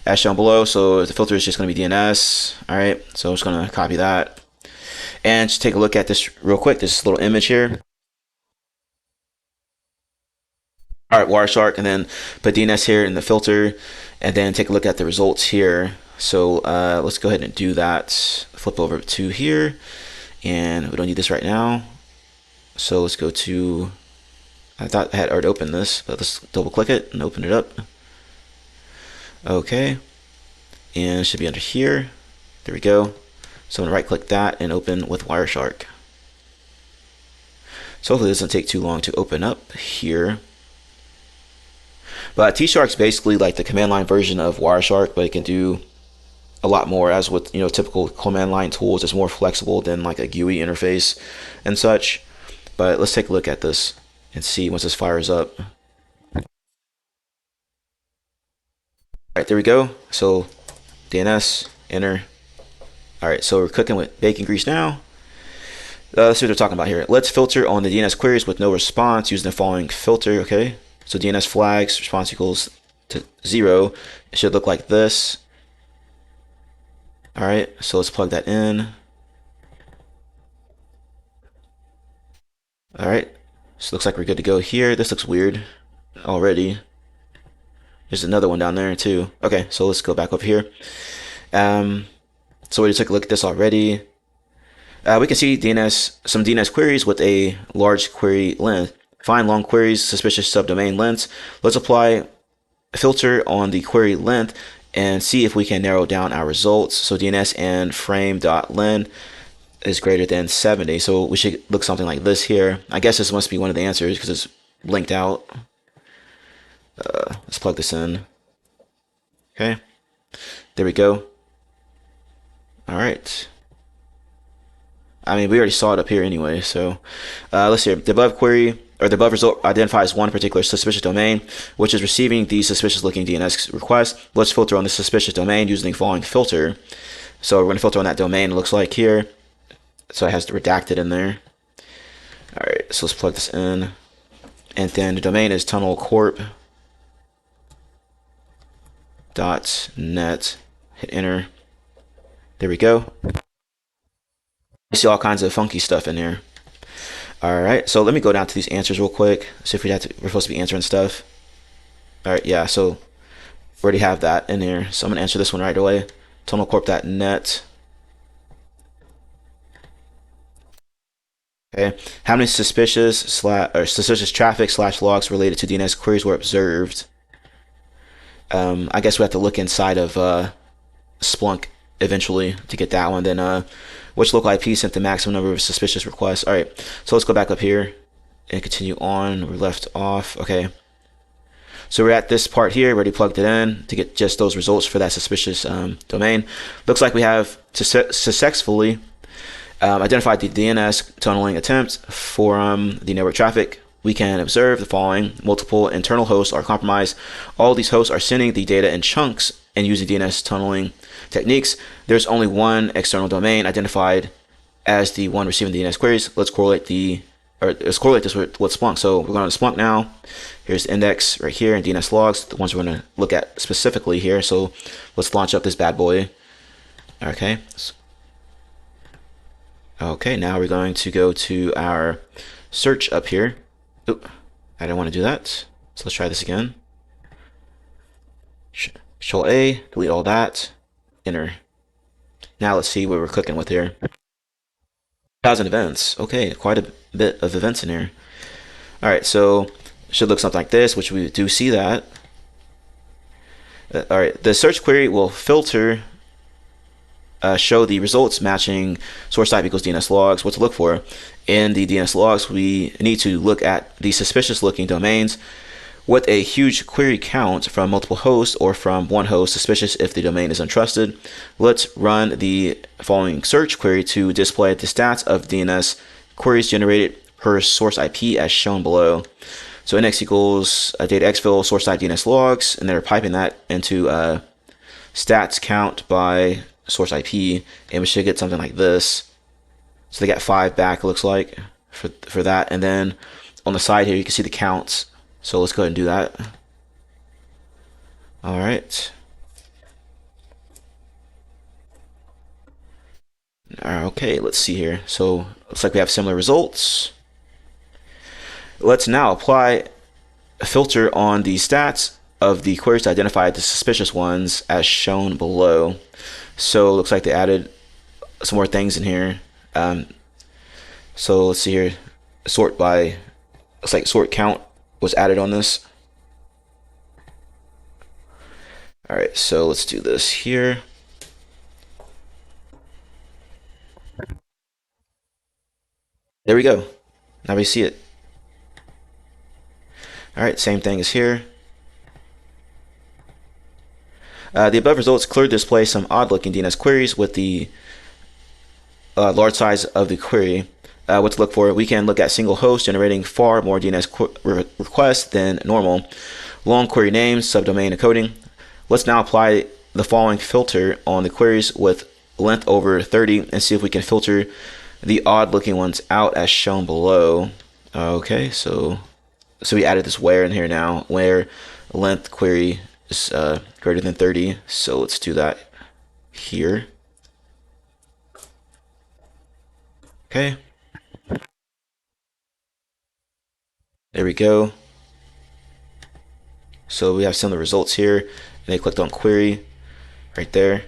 as shown below. So the filter is just going to be DNS. All right, so I'm just going to copy that and just take a look at this real quick. This little image here. All right, Wireshark, and then put DNS here in the filter, and then take a look at the results here. So let's go ahead and do that. Flip over to here, and we don't need this right now. So let's go to, I thought I had already opened this, but let's double click it and open it up. Okay, and it should be under here. There we go. So I'm gonna right click that and open with Wireshark. So hopefully it doesn't take too long to open up here. But T-Shark's basically like the command line version of Wireshark, but it can do a lot more. As with typical command line tools, it's more flexible than like a GUI interface and such. But let's take a look at this and see once this fires up. All right, there we go. So DNS, enter. All right, so we're cooking with bacon grease now. Let's see what they're talking about here. Let's filter on the DNS queries with no response using the following filter. Okay, so DNS flags, response equals to 0. It should look like this. All right, so let's plug that in. All right, so looks like we're good to go here. This looks weird already. There's another one down there too. Okay, so let's go back up here. So we just took a look at this already. We can see some DNS queries with a large query length. Find long queries, suspicious subdomain lengths. Let's apply a filter on the query length and see if we can narrow down our results. So DNS and frame.len is greater than 70. So we should look something like this here. I guess this must be one of the answers because it's linked out. Let's plug this in. Okay, there we go. All right. I mean, we already saw it up here anyway. So let's see. The above query or the above result identifies one particular suspicious domain, which is receiving the suspicious looking DNS request. Let's filter on the suspicious domain using the following filter. So we're going to filter on that domain. It looks like here. So it has the redacted in there. All right. So let's plug this in. And then the domain is tunnelcorp.net. Hit enter. There we go. You see all kinds of funky stuff in here. All right, so let me go down to these answers real quick. See if we're supposed to be answering stuff. All right, yeah, so we already have that in here. So I'm gonna answer this one right away. Tunnelcorp.net. Okay, how many suspicious traffic / logs related to DNS queries were observed? I guess we have to look inside of Splunk eventually to get that one. Then which local IP sent the maximum number of suspicious requests? All right, so let's go back up here and continue on. We're left off. Okay, so we're at this part here. We already plugged it in to get just those results for that suspicious domain. Looks like we have successfully identified the DNS tunneling attempt for the network traffic. We can observe the following. Multiple internal hosts are compromised. All these hosts are sending the data in chunks and using DNS tunneling techniques. There's only one external domain identified as the one receiving the DNS queries. Let's correlate this with Splunk. So we're going to Splunk now. Here's the index right here and DNS logs, the ones we're going to look at specifically here. So let's launch up this bad boy. Okay. Okay, now we're going to go to our search up here. Oop, I didn't want to do that. So let's try this again. Control A, delete all that, enter. Now let's see what we're cooking with here. 1,000 events. Okay, quite a bit of events in here. All right, so should look something like this, which we do see that. All right, the search query will filter, show the results matching source type equals DNS logs. What to look for in the DNS logs? We need to look at the suspicious looking domains with a huge query count from multiple hosts or from one host, suspicious if the domain is untrusted. Let's run the following search query to display the stats of DNS queries generated per source IP as shown below. So index equals data exfil source type DNS logs, and they're piping that into stats count by source IP, and we should get something like this. So they got 5 back, it looks like, for that. And then on the side here, you can see the counts. So let's go ahead and do that. All right. Okay, let's see here. So looks like we have similar results. Let's now apply a filter on the stats of the queries to identify the suspicious ones as shown below. So it looks like they added some more things in here. So let's see here. Sort by, looks like sort count was added on this. All right, so let's do this here. There we go. Now we see it. All right, same thing as here. The above results clearly display some odd-looking DNS queries with the large size of the query. What to look for? We can look at single host generating far more DNS requests than normal. Long query names, subdomain encoding. Let's now apply the following filter on the queries with length over 30 and see if we can filter the odd-looking ones out as shown below. Okay, so we added this where in here now, where length query is greater than 30. So let's do that here. Okay. There we go. So we have similar results here, and they clicked on query right there.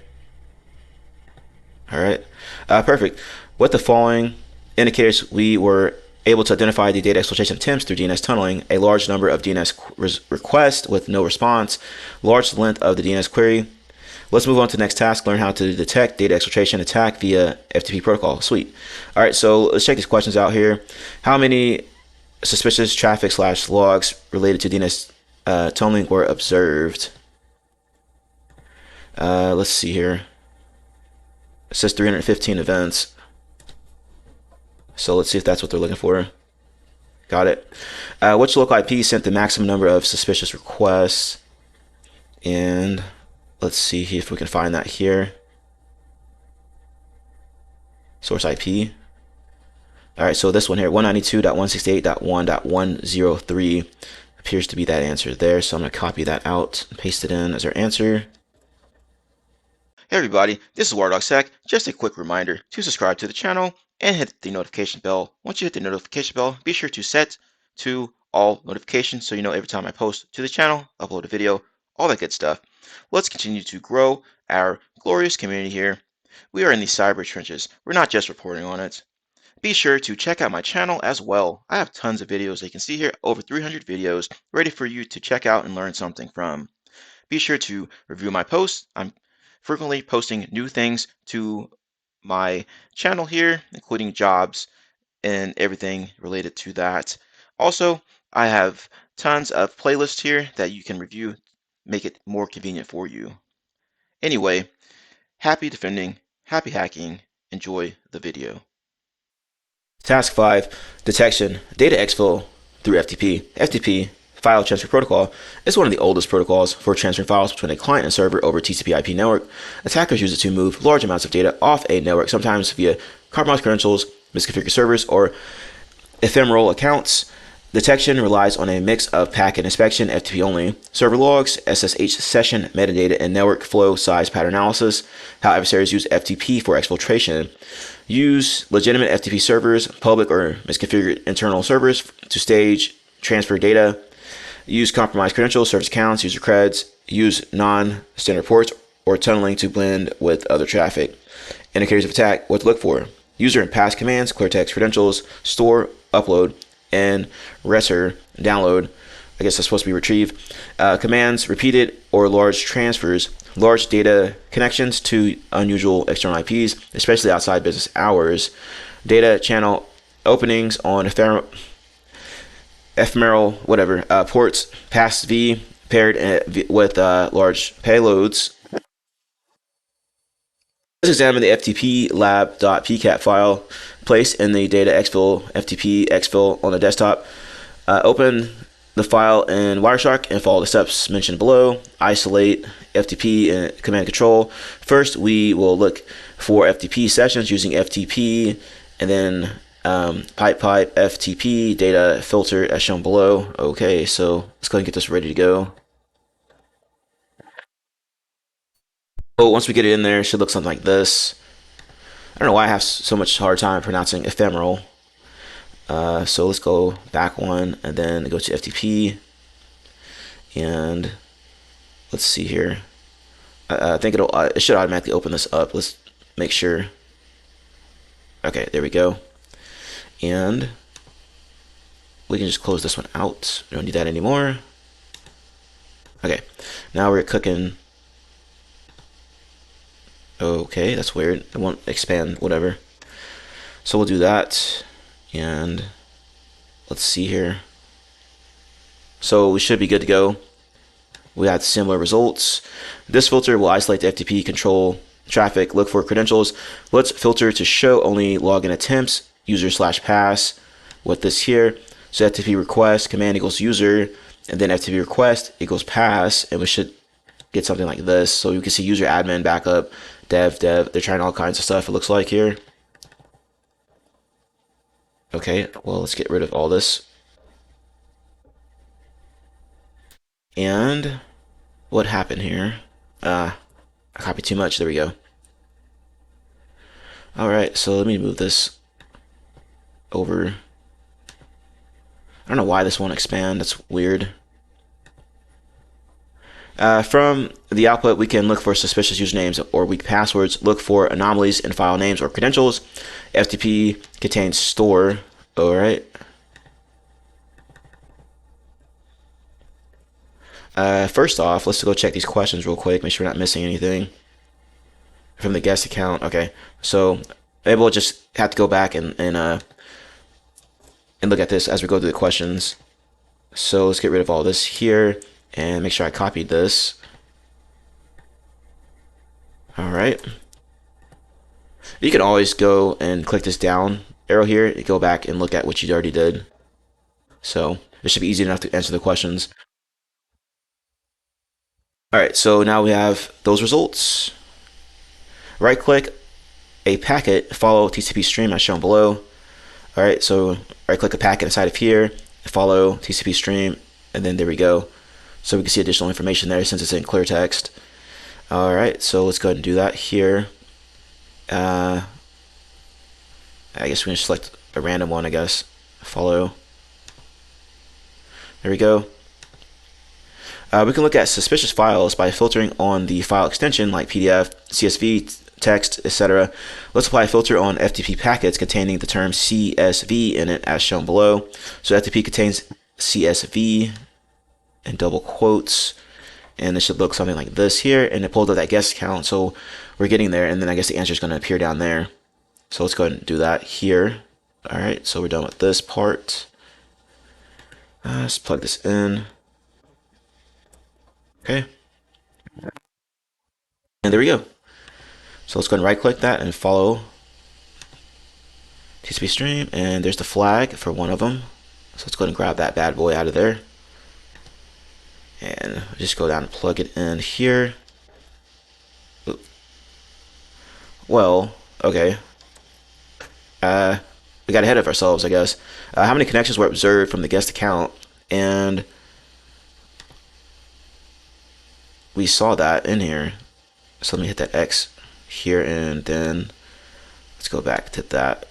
All right, perfect. With the following indicators, we were able to identify the data exfiltration attempts through DNS tunneling, a large number of DNS requests with no response, large length of the DNS query. Let's move on to the next task, learn how to detect data exfiltration attack via FTP protocol. Sweet. All right, so let's check these questions out here. How many suspicious traffic / logs related to DNS tunneling were observed? Let's see here. It says 315 events. So let's see if that's what they're looking for. Got it. Which local IP sent the maximum number of suspicious requests? And let's see if we can find that here. Source IP. All right, so this one here, 192.168.1.103 appears to be that answer there. So I'm going to copy that out and paste it in as our answer. Hey everybody, this is WireDogSec. Just a quick reminder to subscribe to the channel and hit the notification bell. Once you hit the notification bell, be sure to set to all notifications so you know every time I post to the channel, upload a video, all that good stuff. Let's continue to grow our glorious community here. We are in the cyber trenches. We're not just reporting on it. Be sure to check out my channel as well. I have tons of videos. You can see here over 300 videos ready for you to check out and learn something from. Be sure to review my posts. I'm frequently posting new things to my channel here, including jobs and everything related to that. Also, I have tons of playlists here that you can review, make it more convenient for you. Anyway, happy defending, happy hacking, enjoy the video. Task 5, detection, data exfil through FTP. FTP, File Transfer Protocol, is one of the oldest protocols for transferring files between a client and server over TCP/IP network. Attackers use it to move large amounts of data off a network, sometimes via compromised credentials, misconfigured servers, or ephemeral accounts. Detection relies on a mix of packet inspection, FTP only, server logs, SSH session metadata, and network flow size pattern analysis. How adversaries use FTP for exfiltration. Use legitimate FTP servers, public or misconfigured internal servers to stage transfer data. Use compromised credentials, service accounts, user creds. Use non-standard ports or tunneling to blend with other traffic. Indicators of attack, what to look for. User and pass commands, clear text credentials, store, upload, and retur download. I guess that's supposed to be retrieve. Commands repeated or large transfers, large data connections to unusual external IPs, especially outside business hours. Data channel openings on ephemeral ports, pass V paired with large payloads. Let's examine the FTP lab.pcap file placed in the Data Exfil FTP exfil on the desktop. Open the file in Wireshark and follow the steps mentioned below. Isolate FTP and command control. First, we will look for FTP sessions using FTP, and then pipe FTP data filter as shown below. Okay, so let's go ahead and get this ready to go. Once we get it in there, it should look something like this. I don't know why I have so much hard time pronouncing ephemeral. So let's go back one and then go to FTP. And let's see here. I think it should automatically open this up. Let's make sure. Okay, there we go. And we can just close this one out. We don't need that anymore. Okay, now we're cooking. Okay, that's weird. It won't expand, whatever. So we'll do that. And let's see here. So we should be good to go. We had similar results. This filter will isolate the FTP, control traffic, look for credentials. Let's filter to show only login attempts, user/pass with this here. So FTP request, command equals user, and then FTP request equals pass, and we should get something like this. So you can see user admin, backup, dev. They're trying all kinds of stuff, it looks like here. Okay, well, let's get rid of all this. And what happened here? I copied too much. There we go. All right, so let me move this over. I don't know why this won't expand. That's weird. From the output, we can look for suspicious usernames or weak passwords, look for anomalies in file names or credentials. FTP contains store. All right. First off, let's go check these questions real quick, make sure we're not missing anything from the guest account. Okay, so maybe we'll just have to go back and look at this as we go through the questions. So let's get rid of all this here and make sure I copied this. All right. You can always go and click this down arrow here and go back and look at what you already did. So it should be easy enough to answer the questions. All right, so now we have those results. Right click a packet, follow TCP stream as shown below. All right, so right click a packet inside of here, follow TCP stream, and then there we go. So we can see additional information there since it's in clear text. All right, so let's go ahead and do that here. I guess we can select a random one, I guess. Follow. There we go. We can look at suspicious files by filtering on the file extension like PDF, CSV, text, etc. Let's apply a filter on FTP packets containing the term CSV in it as shown below. So FTP contains CSV in double quotes, and it should look something like this here, and it pulled up that guest count, so we're getting there, and then I guess the answer is going to appear down there. So let's go ahead and do that here. All right, so we're done with this part. Let's plug this in. Okay. And there we go. So let's go ahead and right click that and follow TCP stream, and there's the flag for one of them. So let's go ahead and grab that bad boy out of there. And just go down and plug it in here. Oop. Well, okay. We got ahead of ourselves, I guess. How many connections were observed from the guest account? And we saw that in here. So let me hit that X here, and then let's go back to that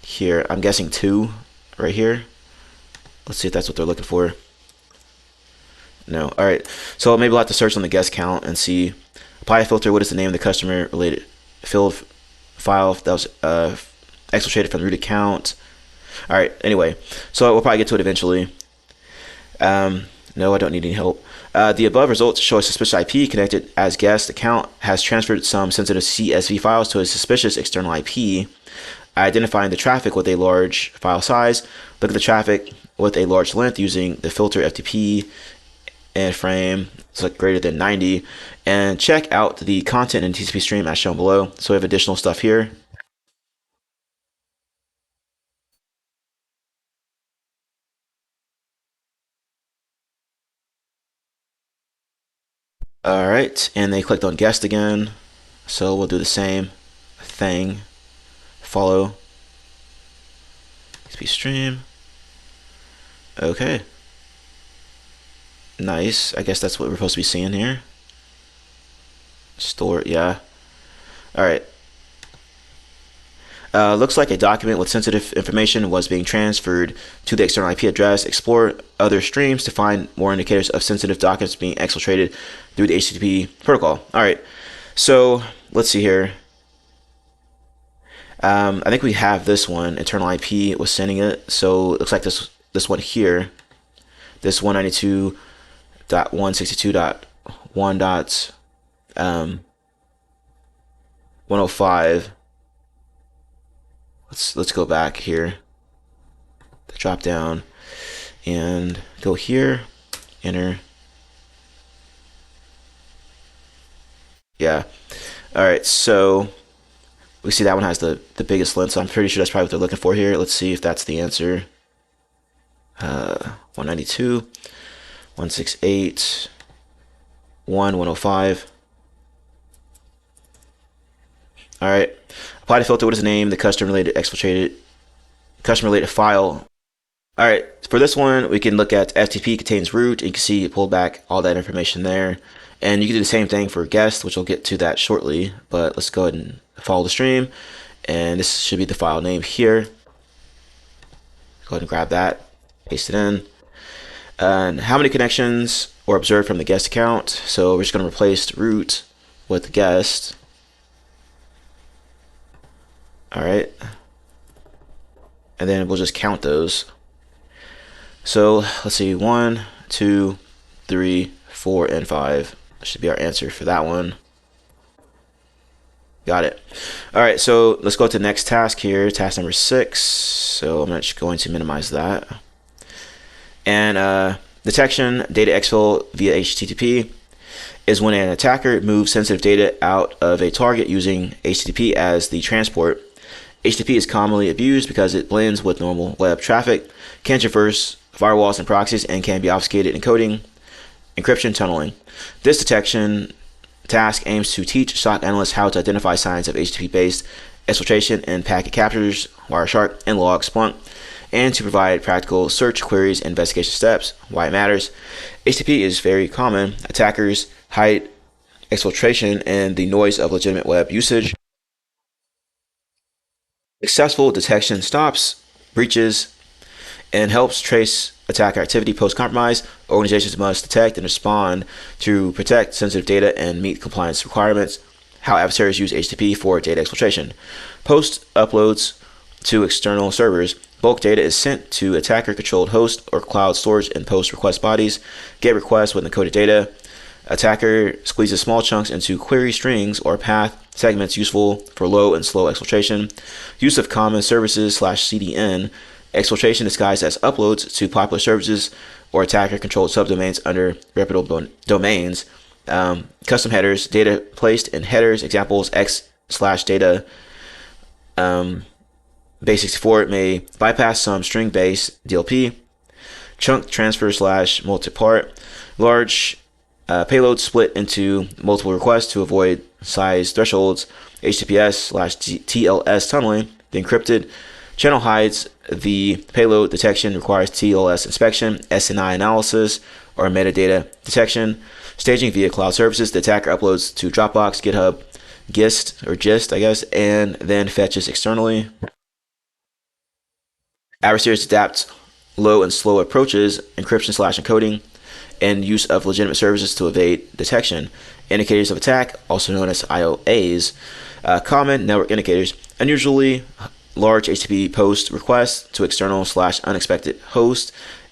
here. I'm guessing 2 right here. Let's see if that's what they're looking for. No. All right. So maybe we'll have to search on the guest count and see. Apply a filter. What is the name of the customer related field file that was exfiltrated from the root account? All right, anyway, so we'll probably get to it eventually. No, I don't need any help. The above results show a suspicious IP connected as guest account has transferred some sensitive CSV files to a suspicious external IP. Identifying the traffic with a large file size, look at the traffic with a large length using the filter FTP and frame, so greater than 90, and check out the content in TCP stream as shown below. So we have additional stuff here. All right, and they clicked on guest again, so we'll do the same thing. Follow TCP stream. Okay. Nice. I guess that's what we're supposed to be seeing here. Store, yeah. All right. Looks like a document with sensitive information was being transferred to the external IP address. Explore other streams to find more indicators of sensitive documents being exfiltrated through the HTTP protocol. All right. So let's see here. I think we have this one. Internal IP was sending it. So it looks like this one here. This 192.162.1.105. Let's go back here, the drop down, and go here, enter. Yeah. All right. So we see that one has the biggest length. So I'm pretty sure that's probably what they're looking for here. Let's see if that's the answer. 192.168.1.105. All right. Apply to filter. What is the name? The custom-related custom-related file. All right. For this one, we can look at FTP contains root. You can see it pulled back all that information there. And you can do the same thing for guest, which we'll get to that shortly. But let's go ahead and follow the stream. And this should be the file name here. Go ahead and grab that, paste it in. And how many connections were observed from the guest account? So we're just going to replace root with the guest. All right. And then we'll just count those. So let's see, 1, 2, 3, 4, and 5 should be our answer for that one. Got it. All right, so let's go to the next task here, task number 6. So I'm just going to minimize that. And detection, data exfil via HTTP is when an attacker moves sensitive data out of a target using HTTP as the transport. HTTP is commonly abused because it blends with normal web traffic, can traverse firewalls and proxies, and can be obfuscated encoding, encryption, tunneling. This detection task aims to teach SOC analysts how to identify signs of HTTP-based exfiltration in packet captures, Wireshark, and log Splunk, and to provide practical search queries and investigation steps. Why it matters. HTTP is very common. Attackers hide exfiltration and the noise of legitimate web usage. Successful detection stops breaches and helps trace attacker activity post-compromise. Organizations must detect and respond to protect sensitive data and meet compliance requirements. How adversaries use HTTP for data exfiltration. Post uploads to external servers. Bulk data is sent to attacker-controlled host or cloud storage in post request bodies. Get requests with encoded data. Attacker squeezes small chunks into query strings or path segments useful for low and slow exfiltration. Use of common services /CDN. Exfiltration disguised as uploads to popular services or attacker-controlled subdomains under reputable domains. Custom headers, data placed in headers. Examples: x/data. Base64 may bypass some string-based DLP. Chunk transfer / multi-part. Large payloads split into multiple requests to avoid size thresholds. HTTPS/TLS tunneling. The encrypted channel hides the payload. Detection requires TLS inspection, SNI analysis, or metadata detection. Staging via cloud services. The attacker uploads to Dropbox, GitHub, GIST, I guess, and then fetches externally. Adversaries adapt low and slow approaches, encryption / encoding, and use of legitimate services to evade detection. Indicators of attack, also known as IOAs, common network indicators, unusually large HTTP post requests to external / unexpected host,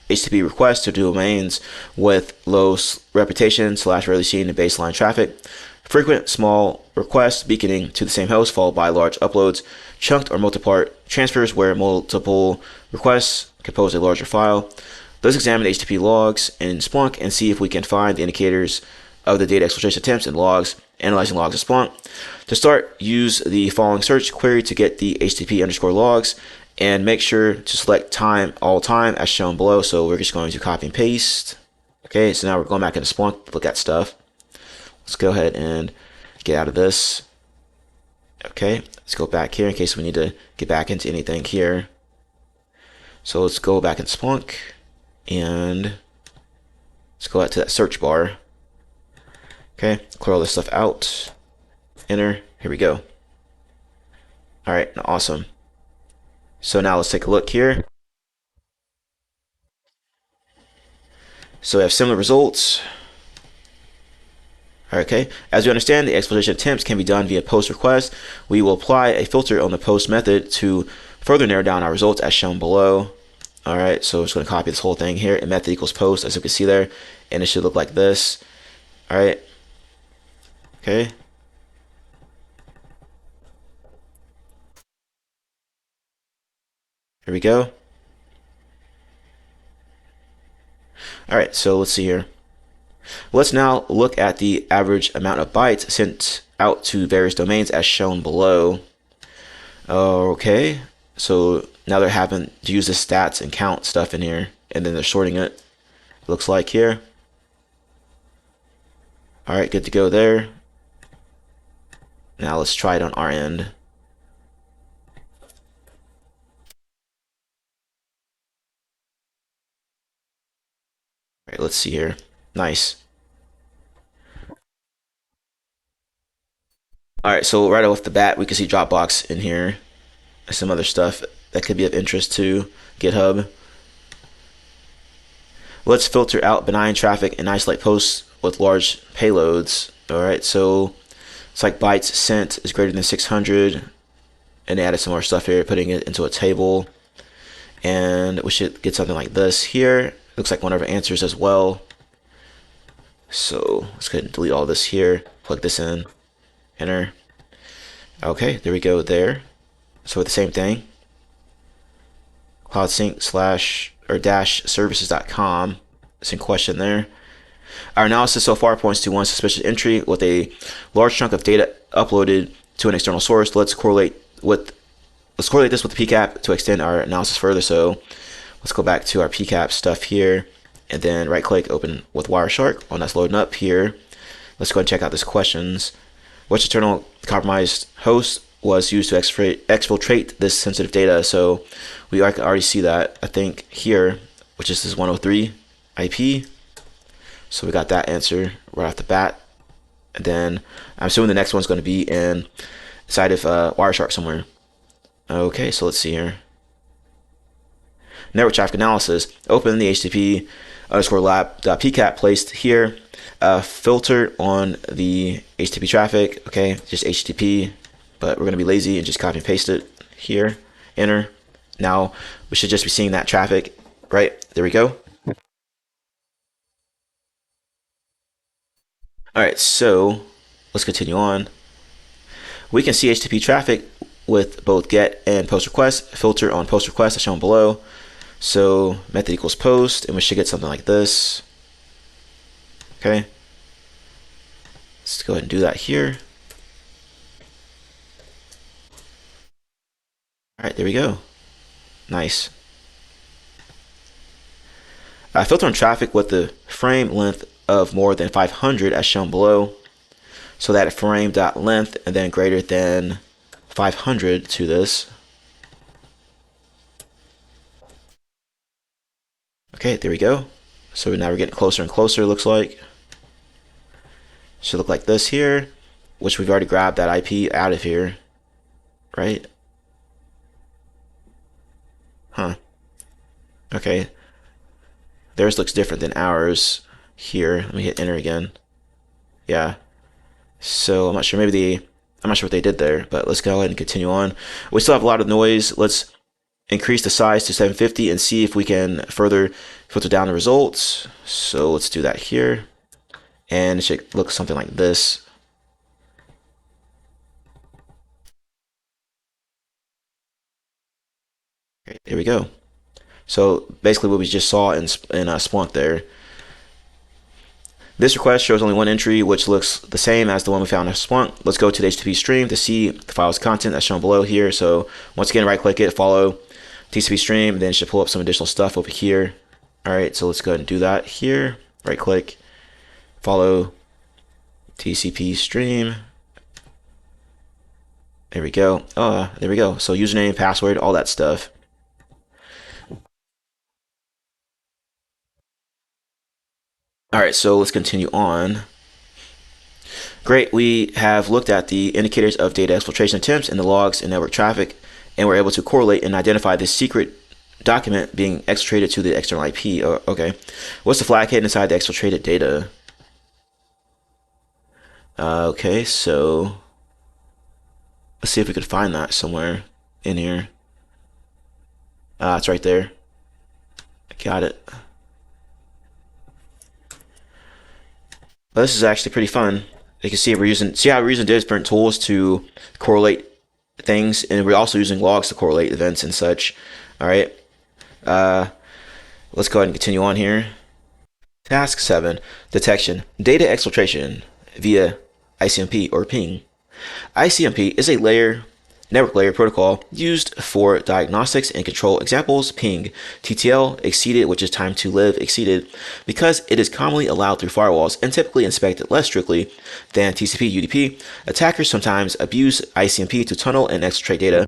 HTTP requests to domains with low reputation / rarely seen in baseline traffic, frequent small requests beaconing to the same host followed by large uploads, chunked or multi-part transfers where multiple requests compose a larger file. Let's examine HTTP logs in Splunk and see if we can find the indicators of the data exfiltration attempts in logs, analyzing logs in Splunk. To start, use the following search query to get the HTTP_logs and make sure to select all time as shown below. So we're just going to copy and paste. Okay, so now we're going back into Splunk to look at stuff. Let's go ahead and get out of this. Okay, let's go back here in case we need to get back into anything here. So let's go back in Splunk and let's go out to that search bar. Okay, clear all this stuff out. Enter. Here we go. All right, awesome. So now let's take a look here. So we have similar results. Okay, as you understand, the exfiltration attempts can be done via post request. We will apply a filter on the post method to further narrow down our results as shown below. All right, so I'm just going to copy this whole thing here, and method equals post, as you can see there, and it should look like this. All right. Okay. Here we go. All right, so let's see here. Let's now look at the average amount of bytes sent out to various domains as shown below. Okay, so now they're having to use the stats and count stuff in here, and then they're sorting it. Looks like here. All right, good to go there. Now let's try it on our end. All right, let's see here. Nice. All right, so right off the bat, we can see Dropbox in here. Some other stuff that could be of interest to GitHub. Let's filter out benign traffic and isolate posts with large payloads. All right, so it's like bytes sent is greater than 600, and they added some more stuff here, putting it into a table, and we should get something like this here. Looks like one of our answers as well. So let's go ahead and delete all this here, plug this in, enter. Okay, there we go there. So with the same thing, cloudsync / services.com, it's in question there. Our analysis so far points to one suspicious entry with a large chunk of data uploaded to an external source. Let's correlate this with the PCAP to extend our analysis further. So let's go back to our PCAP stuff here, and then right click, open with Wireshark. When that's loading up here, let's go ahead and check out these questions. Which internal compromised host was used to exfiltrate this sensitive data? So we already see that, I think, here, which is this 103 IP. So we got that answer right off the bat. And then I'm assuming the next one's going to be inside of Wireshark somewhere. Okay, so let's see here. Network traffic analysis. Open the HTTP_lab.pcap placed here. Filter on the HTTP traffic. Okay, just HTTP, but we're going to be lazy and just copy and paste it here. Enter. Now we should just be seeing that traffic, right? There we go. All right, so let's continue on. We can see HTTP traffic with both get and post request. Filter on post request as shown below. So method equals post, and we should get something like this. Okay. Let's go ahead and do that here. All right, there we go. Nice. Filter on traffic with the frame length of more than 500 as shown below. So that frame.length and then greater than 500 to this. Okay, there we go. So now we're getting closer and closer, looks like. Should look like this here, which we've already grabbed that IP out of here, right? Huh. Okay. Theirs looks different than ours here. Let me hit enter again. Yeah. So I'm not sure. Maybe I'm not sure what they did there, but let's go ahead and continue on. We still have a lot of noise. Let's increase the size to 750 and see if we can further filter down the results. So let's do that here. And it should look something like this. Okay, here we go. So basically what we just saw in Splunk there. This request shows only one entry, which looks the same as the one we found in Splunk. Let's go to the HTTP stream to see the file's content that's shown below here. So once again, right click it, follow TCP stream, and then it should pull up some additional stuff over here. All right, so let's go ahead and do that here. Right click, follow TCP stream. There we go. There we go. So username, password, all that stuff. All right, so let's continue on. Great, we have looked at the indicators of data exfiltration attempts and the logs and network traffic, and we're able to correlate and identify the secret document being exfiltrated to the external IP. Oh, okay, what's the flag hidden inside the exfiltrated data? Okay, so let's see if we could find that somewhere in here. It's right there. Got it. Well, this is actually pretty fun. You can see how we're using different tools to correlate things, and we're also using logs to correlate events and such. All right. Let's go ahead and continue on here. Task 7, detection, data exfiltration via ICMP or ping. ICMP is a network layer protocol used for diagnostics and control. Examples: ping, TTL, exceeded, which is time to live exceeded, because it is commonly allowed through firewalls and typically inspected less strictly than TCP UDP. Attackers sometimes abuse ICMP to tunnel and exfiltrate data.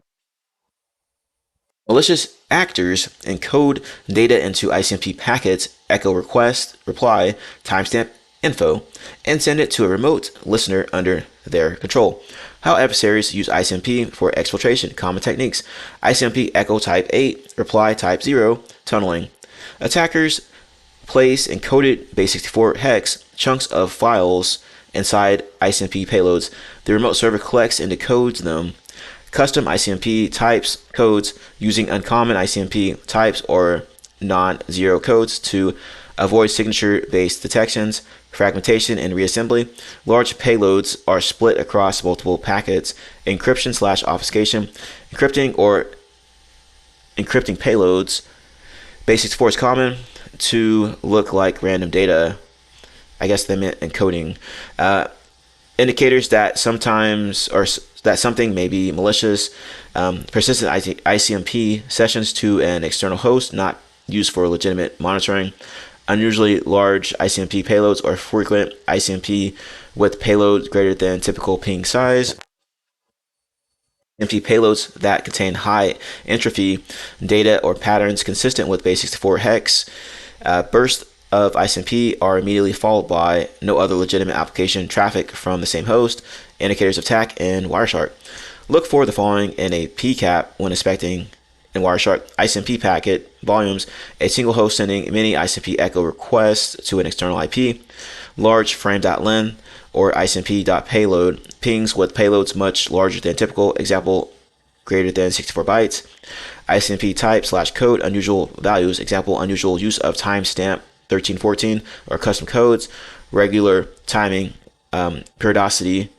Malicious actors encode data into ICMP packets, echo request, reply, timestamp info, and send it to a remote listener under their control. How adversaries use ICMP for exfiltration. Common techniques: ICMP echo type 8, reply type 0, tunneling. Attackers place encoded base64 hex chunks of files inside ICMP payloads. The remote server collects and decodes them. Custom ICMP types codes using uncommon ICMP types or non-zero codes to avoid signature-based detections, fragmentation, and reassembly. Large payloads are split across multiple packets. Encryption/obfuscation, encrypting or encrypting payloads. Base64 is common to look like random data. I guess they meant encoding. Indicators that that something may be malicious. Persistent ICMP sessions to an external host, not used for legitimate monitoring. Unusually large ICMP payloads or frequent ICMP with payloads greater than typical ping size. ICMP payloads that contain high entropy data or patterns consistent with base64 hex. Bursts of ICMP are immediately followed by no other legitimate application traffic from the same host. Indicators of attack in Wireshark. Look for the following in a PCAP when inspecting in Wireshark: ICMP packet volumes, a single host sending many ICMP echo requests to an external IP, large frame.len or ICMP.payload, pings with payloads much larger than typical, example greater than 64 bytes, ICMP type/code, unusual values, example unusual use of timestamp 1314 or custom codes, regular timing, periodicity,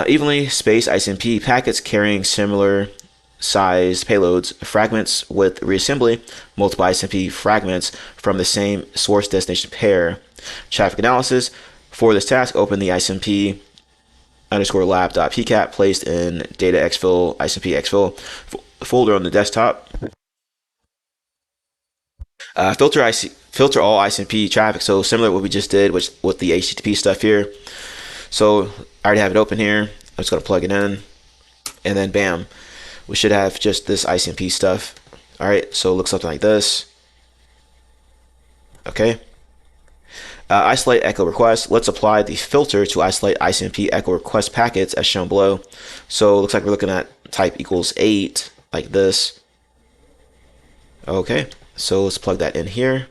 evenly spaced ICMP packets carrying similar sized payloads, fragments with reassembly, multiple ICMP fragments from the same source destination pair. Traffic analysis. For this task, open the ICMP _lab.pcap placed in Data Exfil ICMP exfil folder on the desktop. Filter all ICMP traffic. So similar to what we just did with the HTTP stuff here. So I already have it open here. I'm just going to plug it in, and then bam, we should have just this ICMP stuff. All right, so it looks something like this. Okay. Isolate echo request. Let's apply the filter to isolate ICMP echo request packets as shown below. So it looks like we're looking at type equals 8, like this. Okay, so let's plug that in here.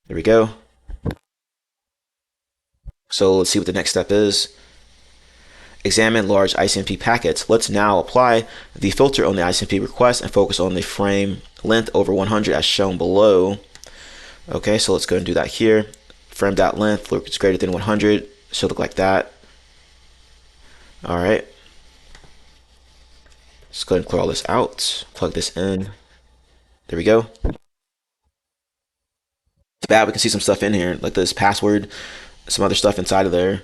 There we go. So let's see what the next step is. Examine large ICMP packets. Let's now apply the filter on the ICMP request and focus on the frame length over 100 as shown below. Okay, so let's go and do that here. Frame.length looks greater than 100. Should look like that. All right. Let's go ahead and clear all this out. Plug this in. There we go. It's bad. We can see some stuff in here, like this password, some other stuff inside of there.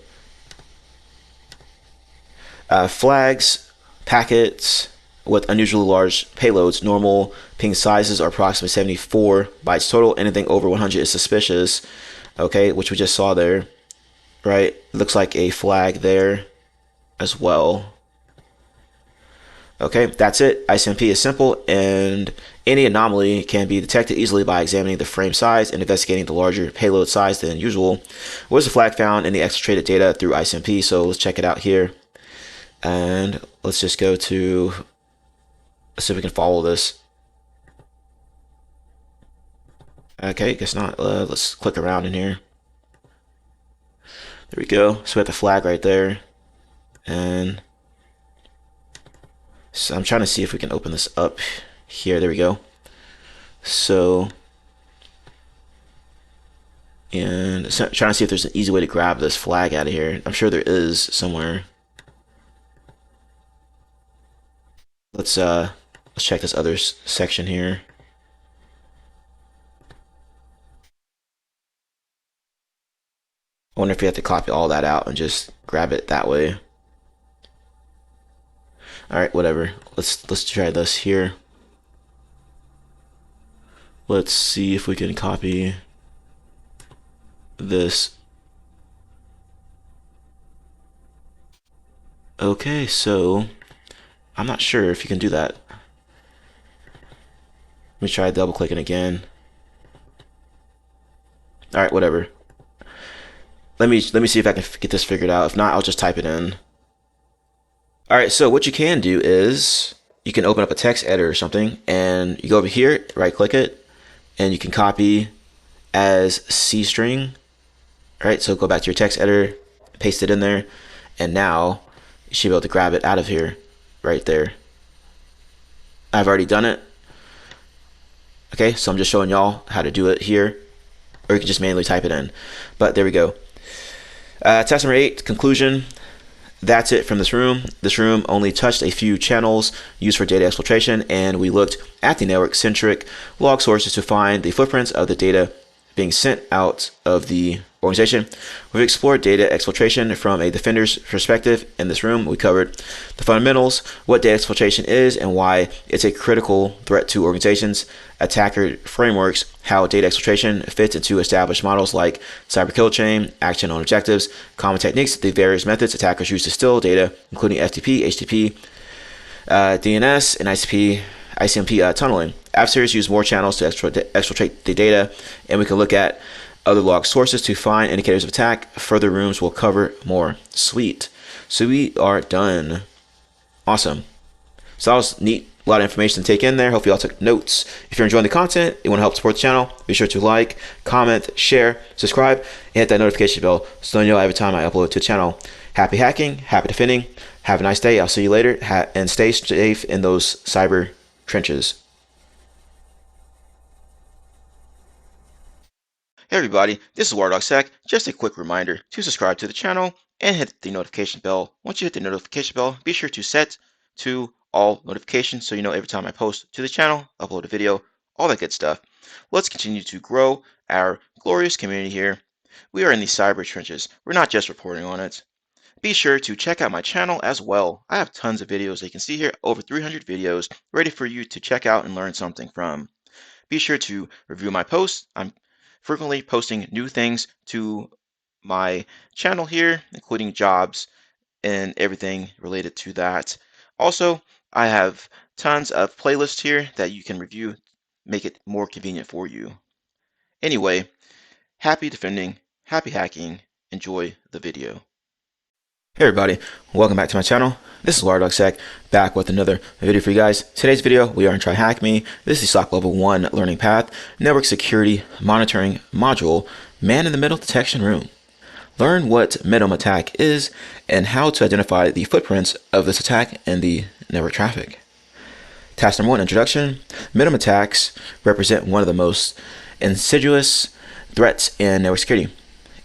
Flags, packets with unusually large payloads. Normal ping sizes are approximately 74 bytes total. Anything over 100 is suspicious. Okay, which we just saw there, right? Looks like a flag there as well. Okay, that's it. ICMP is simple, and any anomaly can be detected easily by examining the frame size and investigating the larger payload size than usual. What is the flag found in the exfiltrated data through ICMP? So let's check it out here. And let's just go to, let's see if we can follow this. Okay, guess not. Let's click around in here. There we go. So we have the flag right there. And so I'm trying to see if we can open this up here. There we go. So, and trying to see if there's an easy way to grab this flag out of here. I'm sure there is somewhere. Let's check this other section here. I wonder if you have to copy all that out and just grab it that way. All right, whatever. Let's try this here. Let's see if we can copy this. Okay, so I'm not sure if you can do that. Let me try double clicking again. All right, whatever. Let me see if I can get this figured out. If not, I'll just type it in. All right, so what you can do is you can open up a text editor or something, and you go over here, right click it, and you can copy as C string. All right, so go back to your text editor, paste it in there, and now you should be able to grab it out of here, right there. I've already done it. Okay, so I'm just showing y'all how to do it here, or you can just manually type it in. But there we go. Test number 8, conclusion. That's it from this room. This room only touched a few channels used for data exfiltration, and we looked at the network-centric log sources to find the footprints of the data being sent out of the organization. We've explored data exfiltration from a defender's perspective. In this room, we covered the fundamentals, what data exfiltration is and why it's a critical threat to organizations, attacker frameworks, how data exfiltration fits into established models like cyber kill chain, action on objectives, common techniques, the various methods attackers use to steal data, including FTP, HTTP, DNS, and ICMP tunneling. Adversaries use more channels to exfiltrate the data, and we can look at other log sources to find indicators of attack. Further rooms will cover more. Sweet. So we are done. Awesome. So that was neat. A lot of information to take in there. Hopefully y'all took notes. If you're enjoying the content, you want to help support the channel, be sure to like, comment, share, subscribe, and hit that notification bell so you know every time I upload to the channel. Happy hacking, happy defending. Have a nice day. I'll see you later, and stay safe in those cyber trenches. Hey everybody, this is WireDogSec. Just a quick reminder to subscribe to the channel and hit the notification bell. Once you hit the notification bell, be sure to set to all notifications so you know every time I post to the channel, upload a video, all that good stuff. Let's continue to grow our glorious community here. We are in the cyber trenches. We're not just reporting on it. Be sure to check out my channel as well. I have tons of videos that you can see here, over 300 videos ready for you to check out and learn something from. Be sure to review my posts. I'm frequently posting new things to my channel here, including jobs and everything related to that. Also, I have tons of playlists here that you can review, make it more convenient for you. Anyway, happy defending, happy hacking, enjoy the video. Hey everybody, welcome back to my channel. This is WireDogSec, back with another video for you guys. Today's video, we are in TryHackMe. This is the SOC Level 1 learning path, network security monitoring module, man in the middle detection room. Learn what MITM attack is and how to identify the footprints of this attack in the network traffic. Task number 1, introduction. MITM attacks represent one of the most insidious threats in network security.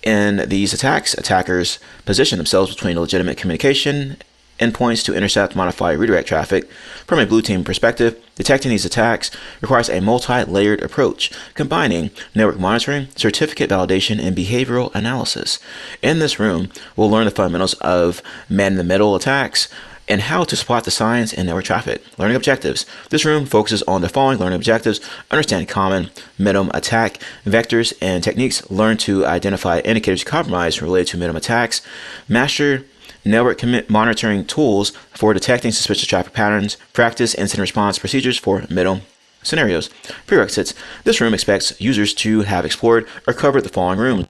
In these attacks, attackers position themselves between legitimate communication endpoints to intercept, modify, redirect traffic. From a blue team perspective, detecting these attacks requires a multi-layered approach, combining network monitoring, certificate validation, and behavioral analysis. In this room, we'll learn the fundamentals of man-in-the-middle attacks and how to spot the signs in network traffic. Learning objectives. This room focuses on the following learning objectives: understand common MITM attack vectors and techniques, learn to identify indicators of compromise related to MITM attacks, master network monitoring tools for detecting suspicious traffic patterns, practice incident response procedures for MITM scenarios. Prerequisites. This room expects users to have explored or covered the following rooms: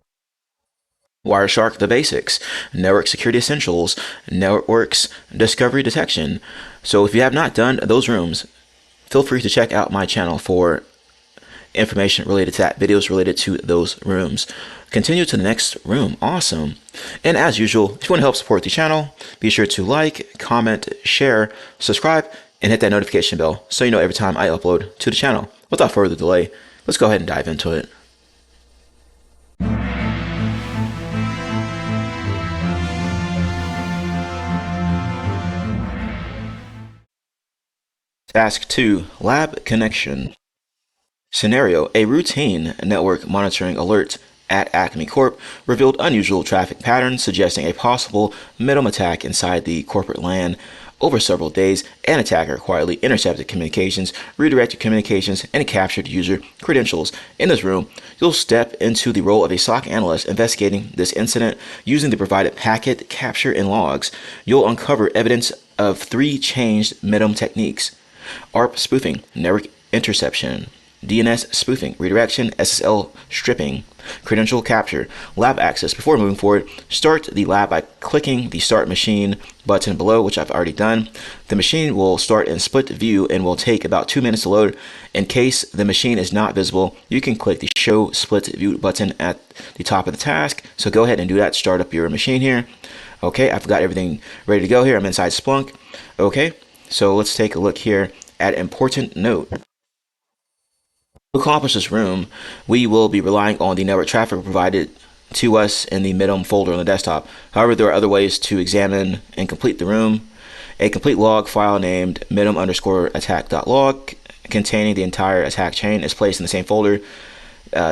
Wireshark the basics, network security essentials, networks discovery detection. So if you have not done those rooms, feel free to check out my channel for information related to that, videos related to those rooms. Continue to the next room. Awesome. And as usual, if you want to help support the channel, be sure to like, comment, share, subscribe, and hit that notification bell so you know every time I upload to the channel. Without further delay, let's go ahead and dive into it. Task 2, Lab Connection. Scenario: a routine network monitoring alert at Acme Corp revealed unusual traffic patterns suggesting a possible MITM attack inside the corporate LAN. Over several days, an attacker quietly intercepted communications, redirected communications, and captured user credentials. In this room, you'll step into the role of a SOC analyst investigating this incident using the provided packet capture and logs. You'll uncover evidence of 3 changed MITM techniques: ARP spoofing, network interception; DNS spoofing, redirection; SSL stripping, credential capture. Lab access. Before moving forward, start the lab by clicking the Start Machine button below, which I've already done. The machine will start in split view and will take about 2 minutes to load. In case the machine is not visible, you can click the Show Split View button at the top of the task. So go ahead and do that. Start up your machine here. Okay, I've got everything ready to go here. I'm inside Splunk. Okay, so let's take a look here at important note. To accomplish this room, we will be relying on the network traffic provided to us in the MITM folder on the desktop. However, there are other ways to examine and complete the room. A complete log file named MITM_attack.log containing the entire attack chain is placed in the same folder.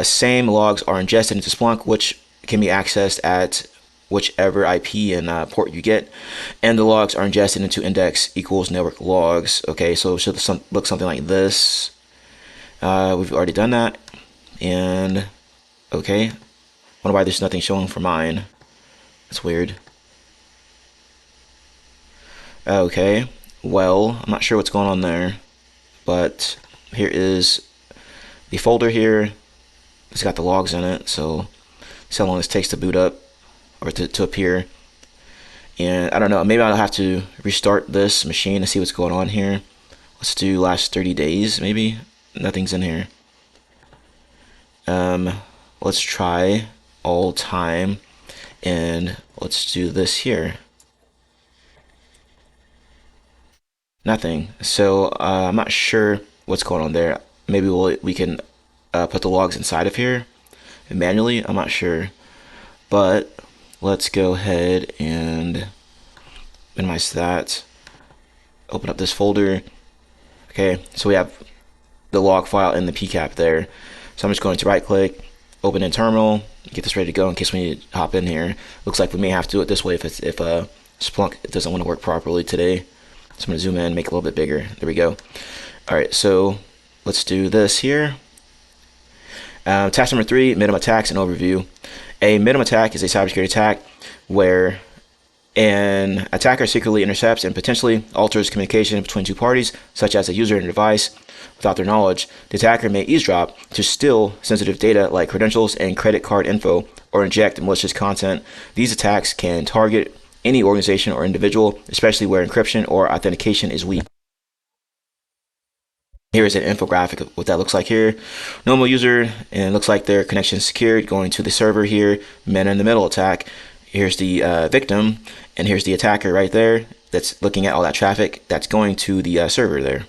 Same logs are ingested into Splunk, which can be accessed at whichever IP and port you get, and the logs are ingested into index equals network logs. Okay, so it should look something like this. We've already done that, and okay, wonder why there's nothing showing for mine. That's weird. Okay, well, I'm not sure what's going on there, but here is the folder here. It's got the logs in it, so see how long this takes to boot up or to appear. And I don't know, maybe I'll have to restart this machine to see what's going on here. Let's do last 30 days maybe. Nothing's in here. Let's try all time, and let's do this here. Nothing. So I'm not sure what's going on there. Maybe we can put the logs inside of here manually. I'm not sure, but let's go ahead and minimize that. Open up this folder. Okay, so we have the log file and the PCAP there. So I'm just going to right click, open in terminal, get this ready to go in case we need to hop in here. Looks like we may have to do it this way if Splunk doesn't want to work properly today. So I'm going to zoom in, make it a little bit bigger. There we go. Alright, so let's do this here. Task number 3, MITM attacks and overview. A MITM attack is a cybersecurity attack where an attacker secretly intercepts and potentially alters communication between 2 parties, such as a user and a device, without their knowledge. The attacker may eavesdrop to steal sensitive data like credentials and credit card info, or inject malicious content. These attacks can target any organization or individual, especially where encryption or authentication is weak. Here is an infographic of what that looks like here. Normal user, and it looks like their connection is secured. Going to the server here, man in the middle attack. here's the victim, and here's the attacker right there that's looking at all that traffic that's going to the server there.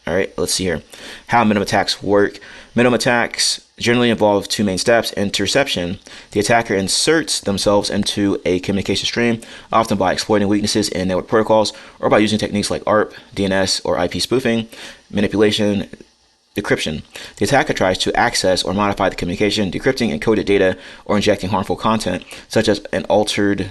All right, let's see here. How MITM attacks work. MITM attacks generally involve two main steps. Interception. The attacker inserts themselves into a communication stream, often by exploiting weaknesses in network protocols or by using techniques like ARP, DNS, or IP spoofing. Manipulation. Decryption. The attacker tries to access or modify the communication, decrypting encoded data or injecting harmful content, such as an altered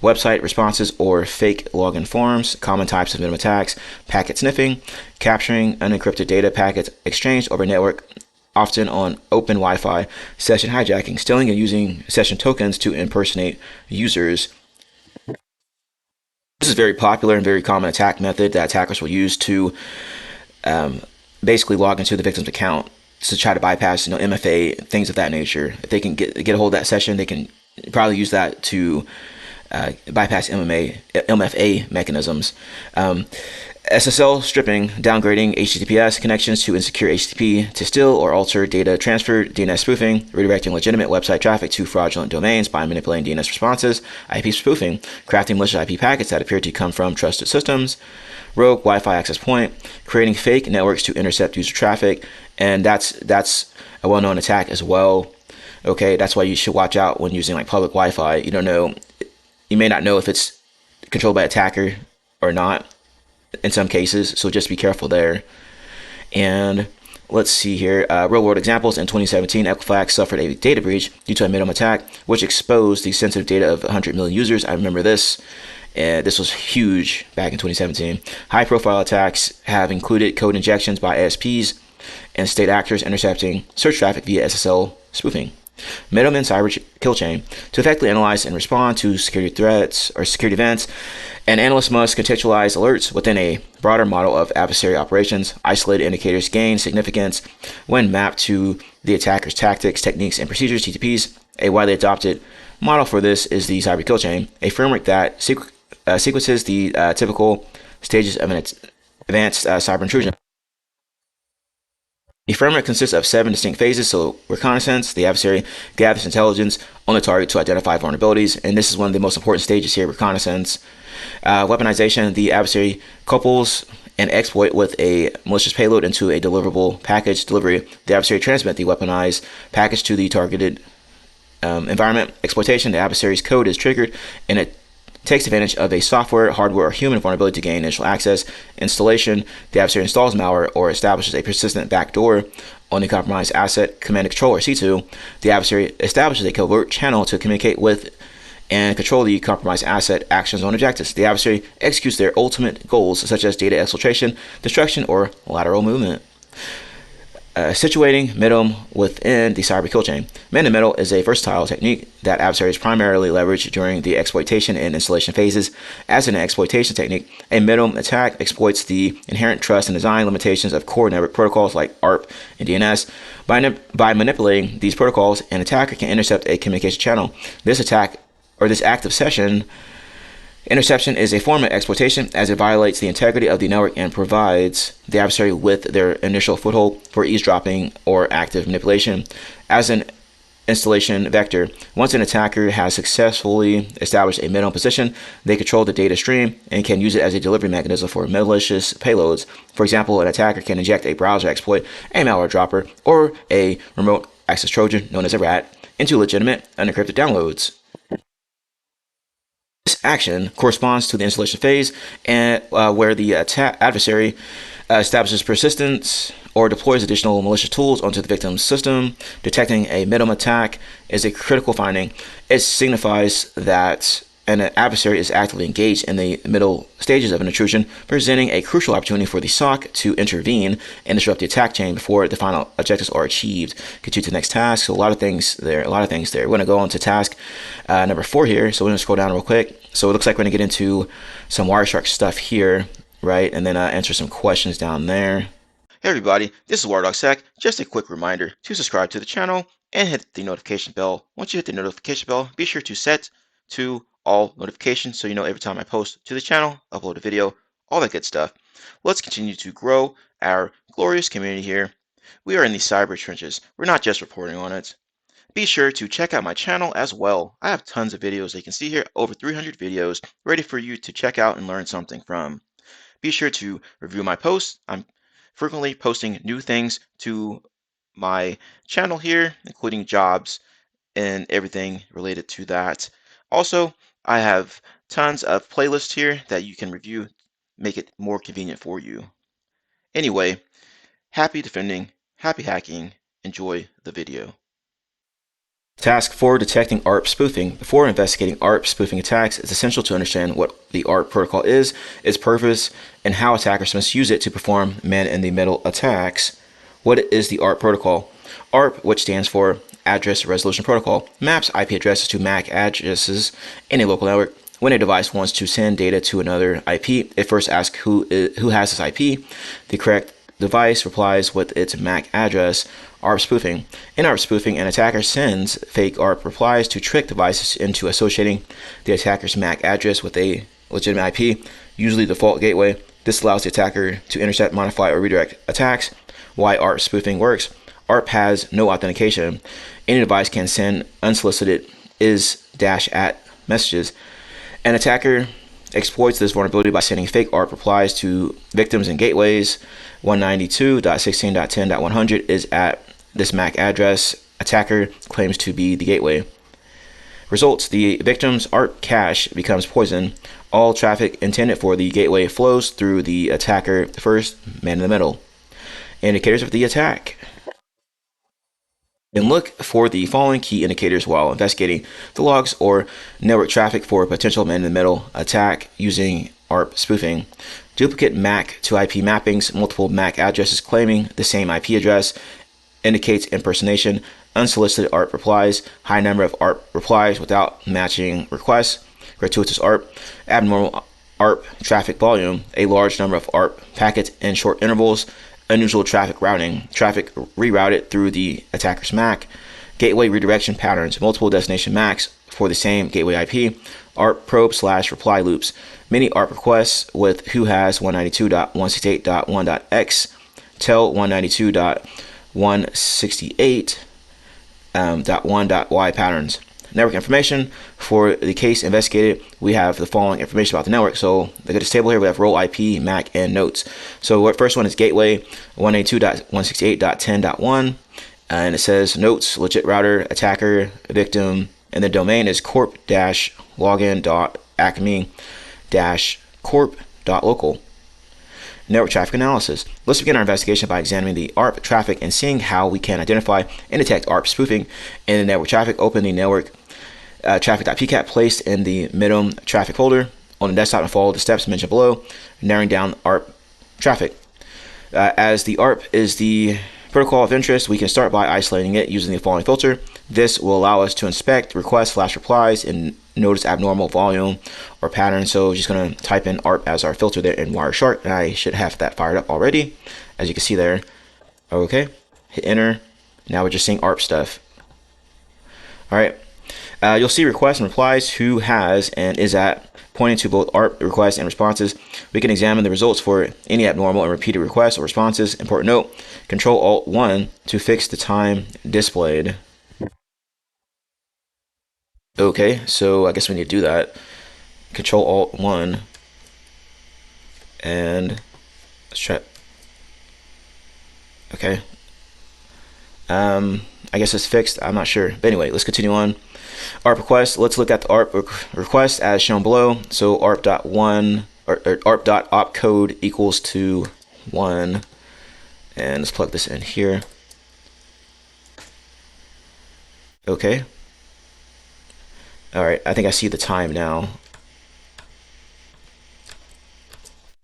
website responses or fake login forms. Common types of MITM attacks: packet sniffing, capturing unencrypted data packets exchanged over network, often on open Wi-Fi; session hijacking, stealing and using session tokens to impersonate users. This is a very popular and very common attack method that attackers will use to basically log into the victim's account to try to bypass, MFA, things of that nature. If they can get a hold of that session, they can probably use that to bypass MFA mechanisms. SSL stripping, downgrading HTTPS connections to insecure HTTP to steal or alter data transfer; DNS spoofing, redirecting legitimate website traffic to fraudulent domains by manipulating DNS responses; IP spoofing, crafting malicious IP packets that appear to come from trusted systems; rogue Wi-Fi access point, creating fake networks to intercept user traffic, and that's a well-known attack as well. Okay, that's why you should watch out when using like public Wi-Fi. You may not know if it's controlled by an attacker or not in some cases, so just be careful there. And let's see here. Real world examples. In 2017, Equifax suffered a data breach due to a MITM attack, which exposed the sensitive data of 100 million users. I remember this. This was huge back in 2017. High profile attacks have included code injections by ASPs and state actors intercepting search traffic via SSL spoofing. MITM and cyber kill chain. To effectively analyze and respond to security threats or security events, an analyst must contextualize alerts within a broader model of adversary operations. Isolated indicators gain significance when mapped to the attacker's tactics, techniques, and procedures, TTPs. A widely adopted model for this is the cyber kill chain, a framework that sequences the typical stages of an advanced cyber intrusion. The framework consists of 7 distinct phases. So reconnaissance, the adversary gathers intelligence on the target to identify vulnerabilities, and this is one of the most important stages here, reconnaissance. Weaponization, the adversary couples an exploit with a malicious payload into a deliverable package. Delivery, the adversary transmits the weaponized package to the targeted environment. Exploitation, the adversary's code is triggered and it takes advantage of a software, hardware, or human vulnerability to gain initial access. Installation, the adversary installs malware or establishes a persistent backdoor on the compromised asset. Command and control, or C2, the adversary establishes a covert channel to communicate with and control the compromised asset actions on objectives. The adversary executes their ultimate goals, such as data exfiltration, destruction, or lateral movement. Situating MITM within the cyber kill chain. Man-in-the-middle is a versatile technique that adversaries primarily leverage during the exploitation and installation phases. As an exploitation technique, a MITM attack exploits the inherent trust and design limitations of core network protocols like ARP and DNS. By manipulating these protocols, an attacker can intercept a communication channel. This active session interception is a form of exploitation, as it violates the integrity of the network and provides the adversary with their initial foothold for eavesdropping or active manipulation. As an installation vector, once an attacker has successfully established a MITM position, they control the data stream and can use it as a delivery mechanism for malicious payloads. For example, an attacker can inject a browser exploit, a malware dropper, or a remote access Trojan, known as a RAT, into legitimate unencrypted downloads. This action corresponds to the installation phase, and where the adversary establishes persistence or deploys additional malicious tools onto the victim's system. Detecting a MITM attack is a critical finding. It signifies that an adversary is actively engaged in the middle stages of an intrusion, presenting a crucial opportunity for the SOC to intervene and disrupt the attack chain before the final objectives are achieved. Continue to the next task. So a lot of things there. We're going to go on to task number 4 here. So we're going to scroll down real quick. So it looks like we're going to get into some Wireshark stuff here, right? And then answer some questions down there. Hey everybody, this is WireDogSec. Just a quick reminder to subscribe to the channel and hit the notification bell. Once you hit the notification bell, be sure to set to all notifications so you know every time I post to the channel, upload a video, all that good stuff. Let's continue to grow our glorious community here. We are in the cyber trenches. We're not just reporting on it. Be sure to check out my channel as well. I have tons of videos that you can see here, over 300 videos ready for you to check out and learn something from. Be sure to review my posts. I'm frequently posting new things to my channel here, including jobs and everything related to that. Also, I have tons of playlists here that you can review, make it more convenient for you. Anyway, happy defending, happy hacking, enjoy the video. Task 4, detecting ARP spoofing. Before investigating ARP spoofing attacks, it's essential to understand what the ARP protocol is, its purpose, and how attackers must use it to perform man-in-the-middle attacks. What is the ARP protocol? ARP, which stands for Address Resolution Protocol, maps IP addresses to MAC addresses in a local network. When a device wants to send data to another IP, it first asks who has this IP. The correct device replies with its MAC address. ARP spoofing. In ARP spoofing, an attacker sends fake ARP replies to trick devices into associating the attacker's MAC address with a legitimate IP, usually the default gateway. This allows the attacker to intercept, modify, or redirect attacks. Why ARP spoofing works. ARP has no authentication. Any device can send unsolicited is-at messages. An attacker exploits this vulnerability by sending fake ARP replies to victims and gateways. 192.16.10.100 is at this MAC address. Attacker claims to be the gateway. Results: the victim's ARP cache becomes poison. All traffic intended for the gateway flows through the attacker first, man in the middle. Indicators of the attack. And look for the following key indicators while investigating the logs or network traffic for potential man-in-the-middle attack using ARP spoofing. Duplicate MAC to IP mappings, multiple MAC addresses claiming the same IP address, indicates impersonation. Unsolicited ARP replies, high number of ARP replies without matching requests. Gratuitous ARP, abnormal ARP traffic volume, a large number of ARP packets in short intervals. Unusual traffic routing, traffic rerouted through the attacker's MAC. Gateway redirection patterns, multiple destination MACs for the same gateway IP. ARP probe/reply loops, many ARP requests with who has 192.168.1.x, tell 192.168.1.y patterns. Network information. For the case investigated, we have the following information about the network. So look at this table here. We have role IP, MAC, and notes. So what first one is gateway 192.168.10.1, and it says notes, legit router, attacker, victim, and the domain is corp-login.acme-corp.local. Network traffic analysis. Let's begin our investigation by examining the ARP traffic and seeing how we can identify and detect ARP spoofing in the network traffic. Open the network traffic.pcap placed in the MITM traffic folder on the desktop and follow the steps mentioned below, narrowing down ARP traffic. As the ARP is the protocol of interest, we can start by isolating it using the following filter. This will allow us to inspect requests/replies and notice abnormal volume or pattern. So just going to type in ARP as our filter there in Wireshark, and I should have that fired up already, as you can see there. Okay, hit enter. Now we're just seeing ARP stuff. All right, you'll see requests and replies, who has and is at, pointing to both ARP requests and responses. We can examine the results for any abnormal and repeated requests or responses. Important note: Control-Alt-1 to fix the time displayed. Okay, so I guess we need to do that. Control-Alt-1, and let's try. Okay. I guess it's fixed. I'm not sure. But anyway, let's continue on. ARP request. Let's look at the ARP request as shown below. So ARP.1 or ARP.opcode equals to 1, and let's plug this in here. Okay. All right. I think I see the time now,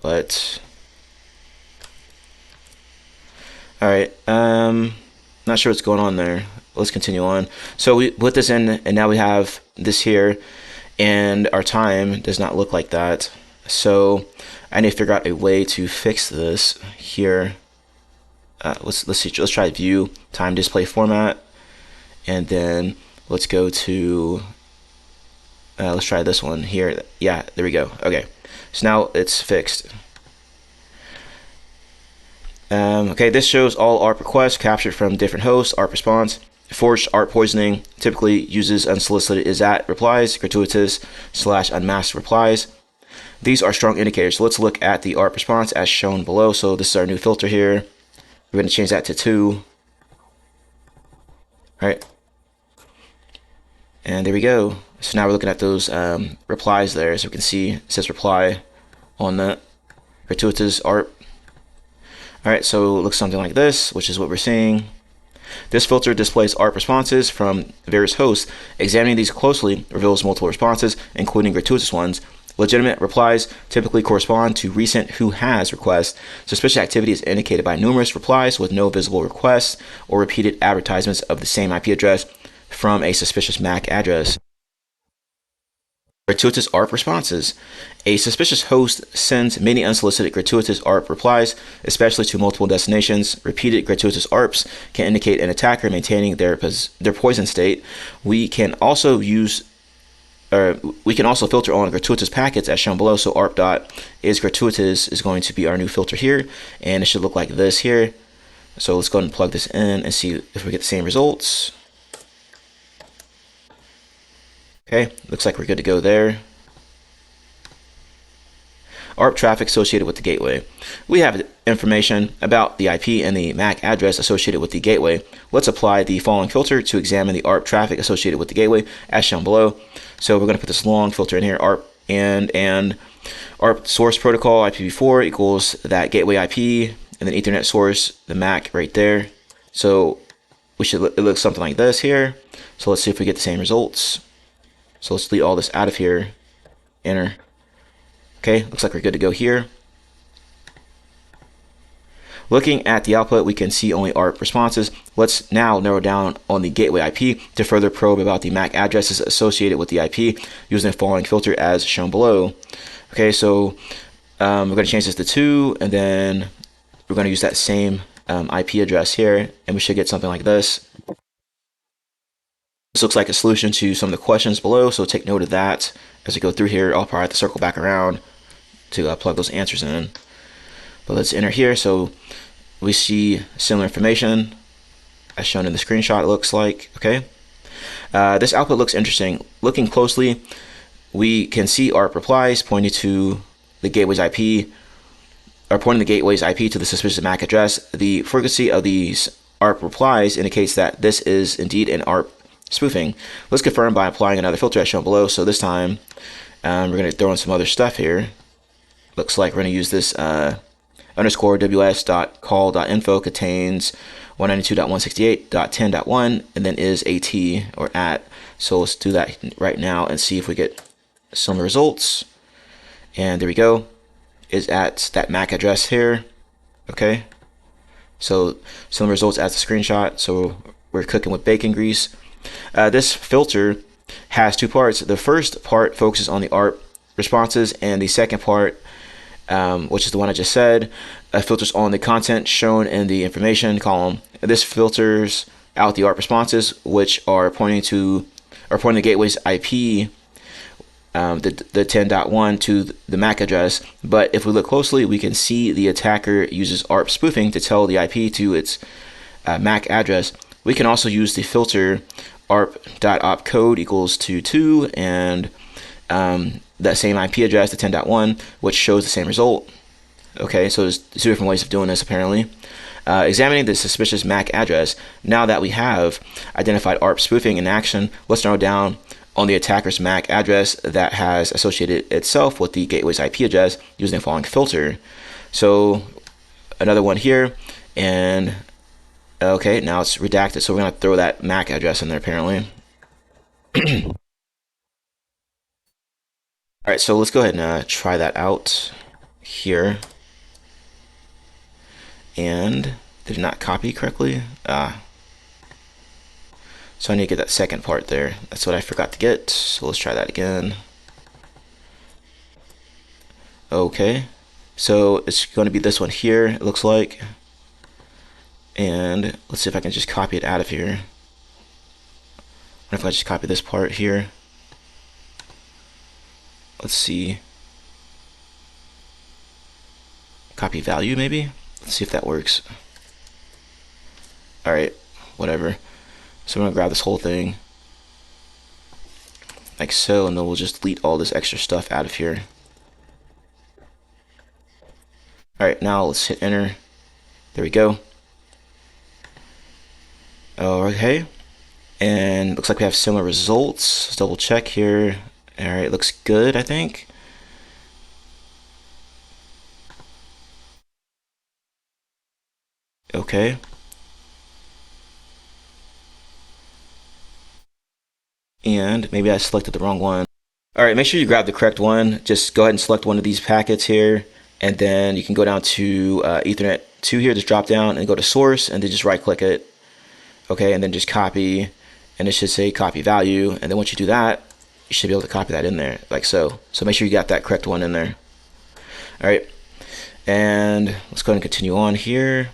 but all right. Not sure what's going on there. Let's continue on. So we put this in, and now we have this here, and our time does not look like that. So I need to figure out a way to fix this here. Let's see. Let's try view time display format, and then let's go to. Let's try this one here. Yeah, there we go. Okay, so now it's fixed. Okay, this shows all ARP requests captured from different hosts. ARP response. Forged ARP poisoning typically uses unsolicited is-at replies, gratuitous / unmasked replies. These are strong indicators. So let's look at the ARP response as shown below. So this is our new filter here. We're going to change that to 2. All right. And there we go. So now we're looking at those replies there. So we can see it says reply on the gratuitous ARP. All right, so it looks something like this, which is what we're seeing. This filter displays ARP responses from various hosts. Examining these closely reveals multiple responses, including gratuitous ones. Legitimate replies typically correspond to recent who has requests. Suspicious activity is indicated by numerous replies with no visible requests or repeated advertisements of the same IP address from a suspicious MAC address. Gratuitous ARP responses. A suspicious host sends many unsolicited gratuitous ARP replies, especially to multiple destinations. Repeated gratuitous ARPs can indicate an attacker maintaining their poison state. We can also filter on gratuitous packets as shown below. So ARP.isGratuitous is going to be our new filter here, and it should look like this here. So let's go ahead and plug this in and see if we get the same results. Okay, looks like we're good to go there. ARP traffic associated with the gateway. We have information about the IP and the MAC address associated with the gateway. Let's apply the following filter to examine the ARP traffic associated with the gateway as shown below. So we're going to put this long filter in here, ARP and ARP source protocol IPv4 equals that gateway IP, and then Ethernet source, the MAC right there. So it looks something like this here. So let's see if we get the same results. So let's delete all this out of here, enter. Okay, looks like we're good to go here. Looking at the output, we can see only ARP responses. Let's now narrow down on the gateway IP to further probe about the MAC addresses associated with the IP using the following filter as shown below. Okay, so we're going to change this to 2, and then we're going to use that same IP address here, and we should get something like this. This looks like a solution to some of the questions below, so take note of that as we go through here. I'll probably have to circle back around to plug those answers in. But let's enter here. So we see similar information as shown in the screenshot, it looks like. Okay. This output looks interesting. Looking closely, we can see ARP replies pointing to the gateway's IP, or pointing the gateway's IP to the suspicious MAC address. The frequency of these ARP replies indicates that this is indeed an ARP spoofing. Let's confirm by applying another filter as shown below. So this time we're going to throw in some other stuff here. Looks like we're going to use this underscore ws.call.info contains 192.168.10.1 and then is at or at. So let's do that right now and see if we get some results. And there we go. Is at that MAC address here. Okay. So some results as a screenshot. So we're cooking with bacon grease. This filter has 2 parts. The first part focuses on the ARP responses, and the second part, which is the one I just said, filters on the content shown in the information column. This filters out the ARP responses, which are pointing the gateway's IP, the 10.1 to the MAC address. But if we look closely, we can see the attacker uses ARP spoofing to tell the IP to its MAC address. We can also use the filter ARP.opcode equals to 2 and that same IP address, the 10.1, which shows the same result. Okay, so there's 2 different ways of doing this apparently. Examining the suspicious MAC address. Now that we have identified ARP spoofing in action, let's narrow down on the attacker's MAC address that has associated itself with the gateway's IP address using the following filter. So another one here, and okay, now it's redacted, so we're going to throw that MAC address in there apparently. All right, so let's go ahead and try that out here. And did not copy correctly. So I need to get that second part there. That's what I forgot to get. So let's try that again. Okay, so it's going to be this one here, it looks like. And let's see if I can just copy it out of here. What if I just copy this part here? Let's see. Copy value maybe? Let's see if that works. Alright, whatever. So I'm gonna grab this whole thing like so, and then we'll just delete all this extra stuff out of here. Alright, now let's hit enter. There we go. Okay, and looks like we have similar results. Let's double check here. Alright, looks good, I think. Okay. And maybe I selected the wrong one. Alright, make sure you grab the correct one. Just go ahead and select one of these packets here, and then you can go down to Ethernet 2 here, just drop down and go to source, and then just right click it. Okay, and then just copy, and it should say copy value, and then once you do that, you should be able to copy that in there, like so. So make sure you got that correct one in there. Alright, and let's go ahead and continue on here.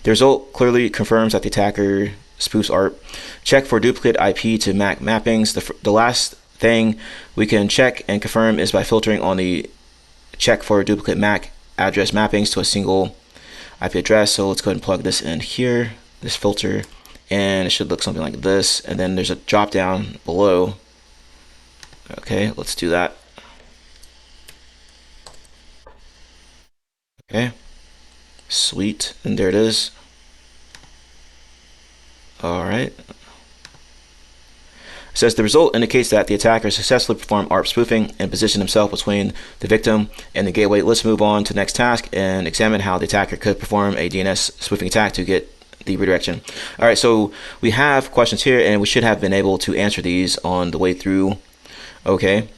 The result clearly confirms that the attacker spoofs ARP. Check for duplicate IP to MAC mappings. The last thing we can check and confirm is by filtering on the check for duplicate MAC address mappings to a single IP address. So let's go ahead and plug this in here, this filter, and it should look something like this. And then there's a drop down below. Okay, let's do that. Okay, sweet, and there it is. All right. It says the result indicates that the attacker successfully performed ARP spoofing and positioned himself between the victim and the gateway. Let's move on to the next task and examine how the attacker could perform a DNS spoofing attack to get the redirection. All right, so we have questions here, and we should have been able to answer these on the way through. Okay,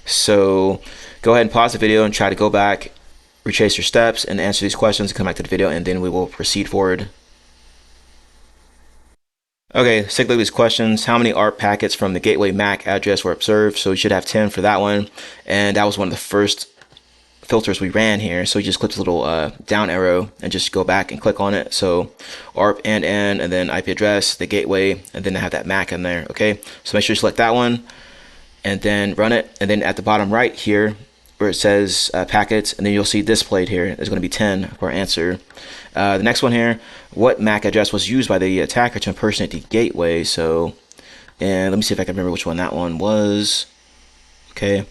so go ahead and pause the video and try to go back, retrace your steps, and answer these questions and come back to the video, and then we will proceed forward. Okay, let's take a look at these questions. How many ARP packets from the gateway MAC address were observed? So you should have 10 for that one. And that was one of the first filters we ran here. So you just click this little down arrow and just go back and click on it. So ARP and then IP address, the gateway, and then I have that MAC in there. Okay, so make sure you select that one and then run it. And then at the bottom right here, where it says packets, and then you'll see displayed here, there's going to be 10 for our answer. The next one here, what MAC address was used by the attacker to impersonate the gateway? So, and let me see if I can remember which one that one was. Okay,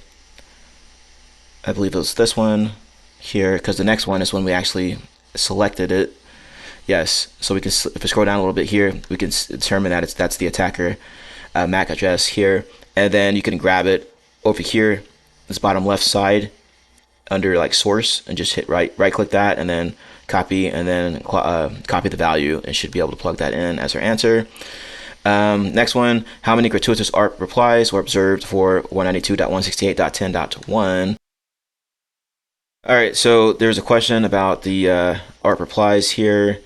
I believe it was this one here, because the next one is when we actually selected it. Yes, so we can, if we scroll down a little bit here, we can determine that that's the attacker MAC address here, and then you can grab it over here, this bottom left side under like source, and just hit right click that, and then copy, and then copy the value, and should be able to plug that in as our answer. Next one, how many gratuitous ARP replies were observed for 192.168.10.1? All right, so there's a question about the ARP replies here.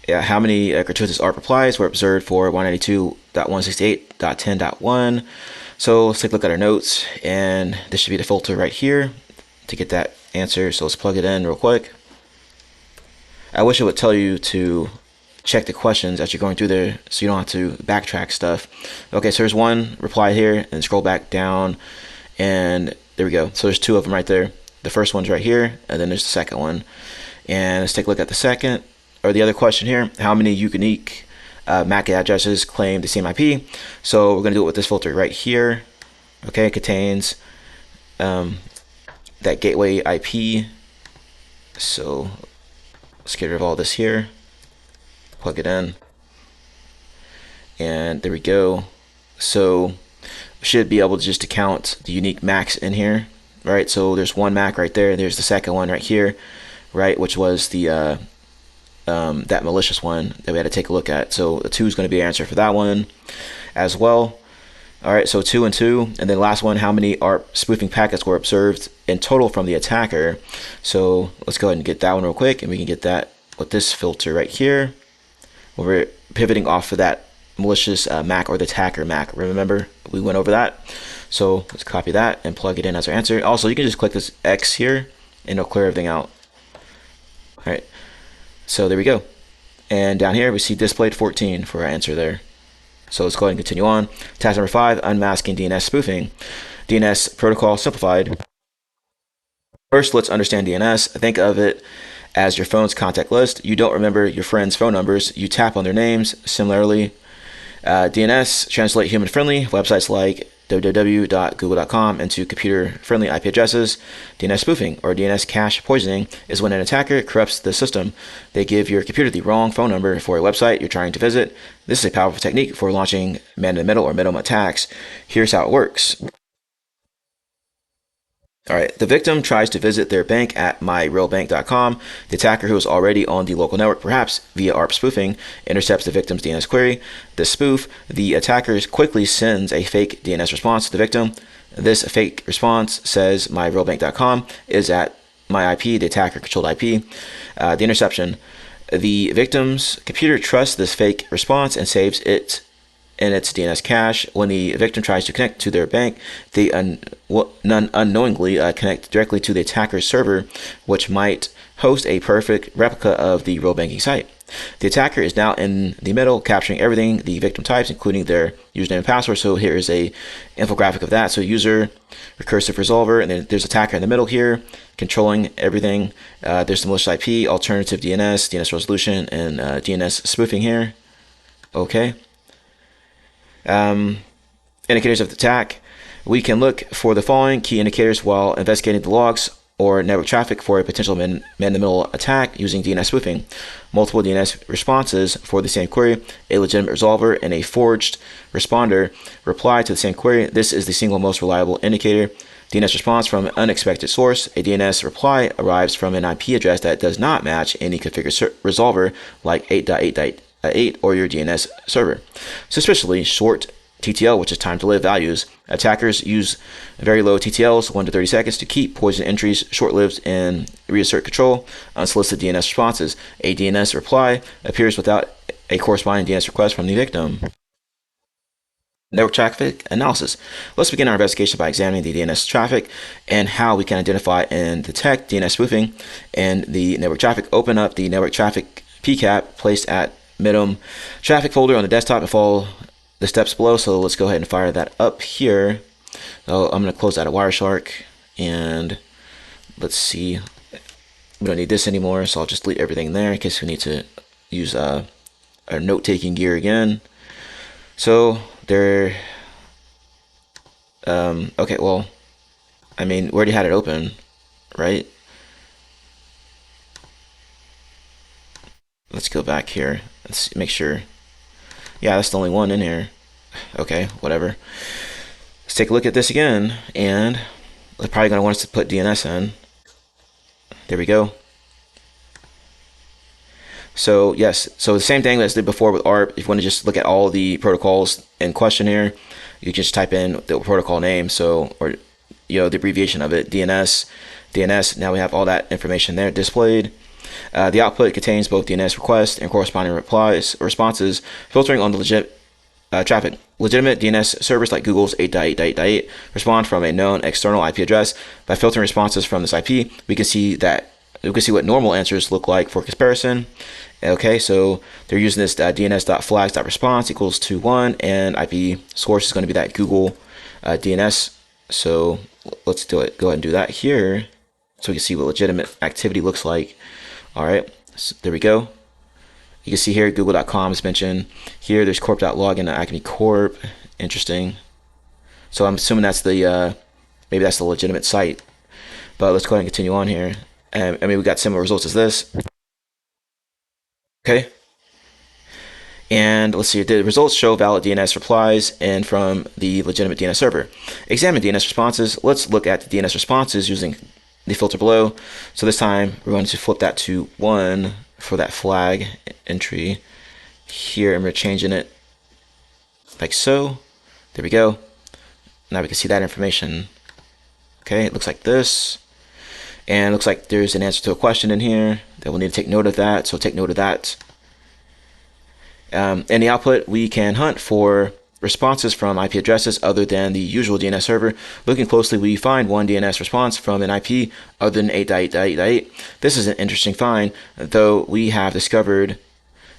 Yeah, how many gratuitous ARP replies were observed for 192.168.10.1? So let's take a look at our notes, and this should be the filter right here to get that answer. So let's plug it in real quick. I wish it would tell you to check the questions as you're going through there, so you don't have to backtrack stuff. Okay, so there's one reply here, and scroll back down, and there we go. So there's two of them right there. The first one's right here, and then there's the second one. And let's take a look at the second, or the other question here. How many unique MAC addresses claim the same IP? So we're going to do it with this filter right here. Okay, it contains that gateway IP. So let's get rid of all this here, plug it in, and there we go. So we should be able to just count the unique MACs in here, right? So there's one MAC right there, there's the second one right here, right, which was the that malicious one that we had to take a look at. So the 2 is going to be the answer for that one as well. All right, so 2 and 2, and then last one, how many ARP spoofing packets were observed in total from the attacker? So let's go ahead and get that one real quick, and we can get that with this filter right here. We're pivoting off of that malicious MAC, or the attacker MAC. Remember, we went over that. So let's copy that and plug it in as our answer. Also, you can just click this X here, and it'll clear everything out. All right, so there we go. And down here, we see displayed 14 for our answer there. So let's go ahead and continue on. Task number 5, unmasking DNS spoofing. DNS protocol simplified. First, let's understand DNS. Think of it as your phone's contact list. You don't remember your friends' phone numbers. You tap on their names. Similarly, DNS, translate human-friendly websites like www.google.com into computer-friendly IP addresses. DNS spoofing, or DNS cache poisoning, is when an attacker corrupts the system. They give your computer the wrong phone number for a website you're trying to visit. This is a powerful technique for launching man-in-the-middle or minimum attacks. Here's how it works. All right, the victim tries to visit their bank at myrealbank.com. The attacker, who is already on the local network, perhaps via ARP spoofing, intercepts the victim's DNS query. The spoof, the attacker quickly sends a fake DNS response to the victim. This fake response says myrealbank.com is at my IP, the attacker-controlled IP. The interception, the victim's computer trusts this fake response and saves it in its DNS cache. When the victim tries to connect to their bank, they unknowingly connect directly to the attacker's server, which might host a perfect replica of the real banking site. The attacker is now in the middle, capturing everything the victim types, including their username and password. So here is a infographic of that. So user, recursive resolver, and then there's attacker in the middle here, controlling everything. There's the malicious IP, alternative DNS, DNS resolution, and DNS spoofing here. Okay. Indicators of the attack. We can look for the following key indicators while investigating the logs or network traffic for a potential man-in-the-middle attack using DNS spoofing. Multiple DNS responses for the same query, a legitimate resolver, and a forged responder reply to the same query. This is the single most reliable indicator. DNS response from an unexpected source. A DNS reply arrives from an IP address that does not match any configured resolver like 8.8.8 or your DNS server. Suspiciously short TTL, which is time to live values. Attackers use very low TTLs, 1 to 30 seconds, to keep poison entries short-lived and reassert control. Unsolicited DNS responses. A DNS reply appears without a corresponding DNS request from the victim. Network traffic analysis. Let's begin our investigation by examining the DNS traffic and how we can identify and detect DNS spoofing and the network traffic. Open up the network traffic PCAP placed at MITM traffic folder on the desktop and follow the steps below. So let's go ahead and fire that up here. So I'm going to close out of Wireshark, and let's see. We don't need this anymore, so I'll just delete everything there in case we need to use our note-taking gear again. So there. Okay, well, I mean, we already had it open, right? Let's go back here. Let's make sure. Yeah, that's the only one in here. Okay, whatever. Let's take a look at this again, and they're probably going to want us to put DNS in. There we go. So yes, so the same thing as did before with ARP. If you want to just look at all the protocols in question here, you just type in the protocol name, so, or the abbreviation of it, DNS. Now we have all that information there displayed. The output contains both DNS requests and corresponding responses, filtering on the legit traffic. Legitimate DNS servers like Google's 8.8.8 respond from a known external IP address. By filtering responses from this IP, we can see what normal answers look like for comparison. Okay, so they're using this DNS.flags.response equals to 1, and IP source is going to be that Google DNS. So let's do it. Go ahead and do that here, so we can see what legitimate activity looks like. All right, so there we go. You can see here google.com is mentioned. Here there's corp.login and ICMP corp. Interesting. So I'm assuming that's the maybe that's the legitimate site. But let's go ahead and continue on here. I mean, we got similar results as this. Okay. And let's see, the results show valid DNS replies and from the legitimate DNS server. Examine DNS responses. Let's look at the DNS responses using the filter below. So this time we're going to flip that to 1 for that flag entry here, and we're changing it like so. There we go. Now we can see that information. Okay, it looks like this, and it looks like there's an answer to a question in here that we'll need to take note of that, so take note of that. In the output, we can hunt for responses from IP addresses other than the usual DNS server. Looking closely, we find one DNS response from an IP other than 8.8.8. This is an interesting find, though we have discovered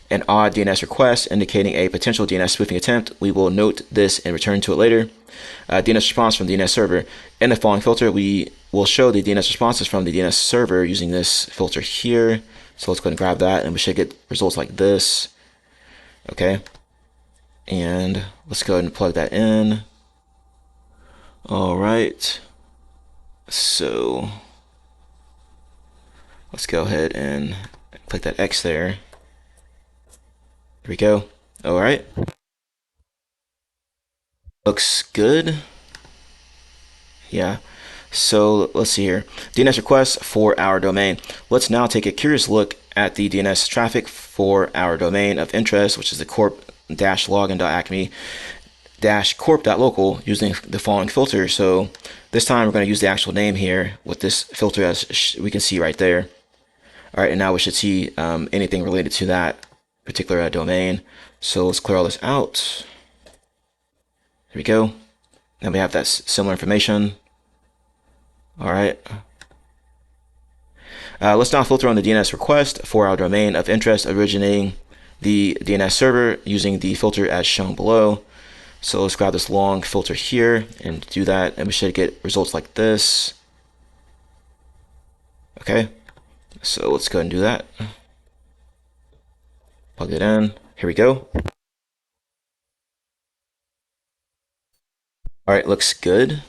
an odd DNS request indicating a potential DNS spoofing attempt. We will note this and return to it later. DNS response from DNS server. In the following filter, we will show the DNS responses from the DNS server using this filter here. So let's go ahead and grab that, and we should get results like this. Okay, and let's go ahead and plug that in. All right, so let's go ahead and click that X there. Here we go. All right, looks good. Yeah. So let's see here. DNS requests for our domain. Let's now take a curious look at the DNS traffic for our domain of interest, which is the corp-login.acme-corp.local, using the following filter. So this time we're going to use the actual name here with this filter, as we can see right there. All right, and now we should see anything related to that particular domain. So let's clear all this out. Here we go. Now we have that similar information. All right. Let's now filter on the DNS request for our domain of interest originating the DNS server using the filter as shown below. So let's grab this long filter here and do that, and we should get results like this. Okay, so let's go ahead and do that. Plug it in. Here we go. All right, looks good.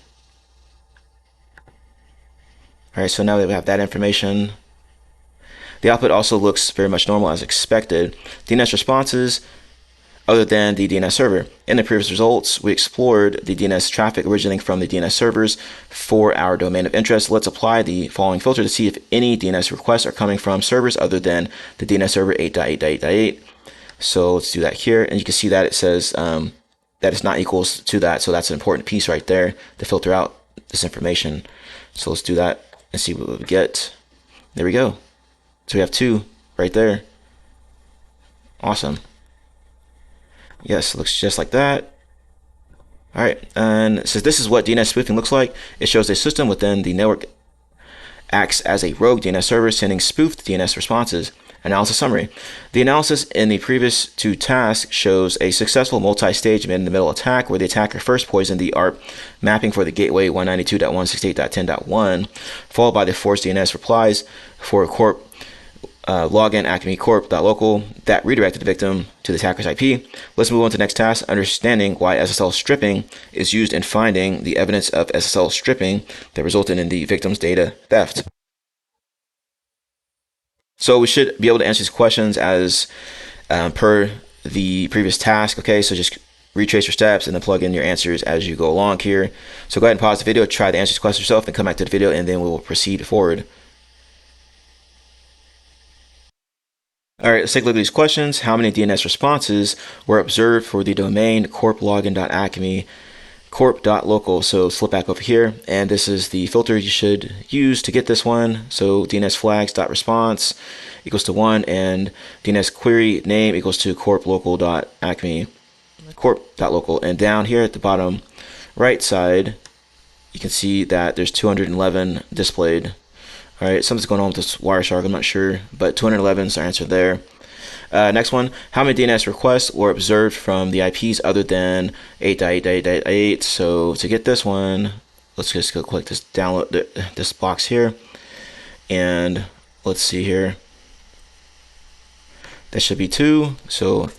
All right, so now that we have that information, the output also looks very much normal as expected. DNS responses other than the DNS server. In the previous results, we explored the DNS traffic originating from the DNS servers for our domain of interest. Let's apply the following filter to see if any DNS requests are coming from servers other than the DNS server 8.8.8.8. So let's do that here, and you can see that it says that it's not equals to that. So that's an important piece right there to filter out this information. So let's do that and see what we get. There we go. So we have 2 right there. Awesome. Yes, it looks just like that. All right, and since this is what DNS spoofing looks like, it shows a system within the network acts as a rogue DNS server sending spoofed DNS responses. Analysis summary. The analysis in the previous 2 tasks shows a successful multi-stage man-in-the-middle attack where the attacker first poisoned the ARP mapping for the gateway 192.168.10.1, followed by the forced DNS replies for corp login acme corp.local that redirected the victim to the attacker's IP. Let's move on to the next task, understanding why SSL stripping is used in finding the evidence of SSL stripping that resulted in the victim's data theft. So we should be able to answer these questions as per the previous task. Okay, so just retrace your steps and then plug in your answers as you go along here. So go ahead and pause the video, try to answer these questions yourself, then come back to the video, and then we will proceed forward. All right, let's take a look at these questions. How many DNS responses were observed for the domain corp-login.acme corp.local? So flip back over here, and this is the filter you should use to get this one. So DNS flags.response equals to 1, and DNS query name equals to corp-local.acme corp.local. And down here at the bottom right side, you can see that there's 211 displayed. All right, something's going on with this Wireshark, I'm not sure, but 211 is our answer there. Next one, how many DNS requests were observed from the IPs other than 8.8.8.8? So to get this one, let's just go click this download this box here, and let's see here. That should be 2. So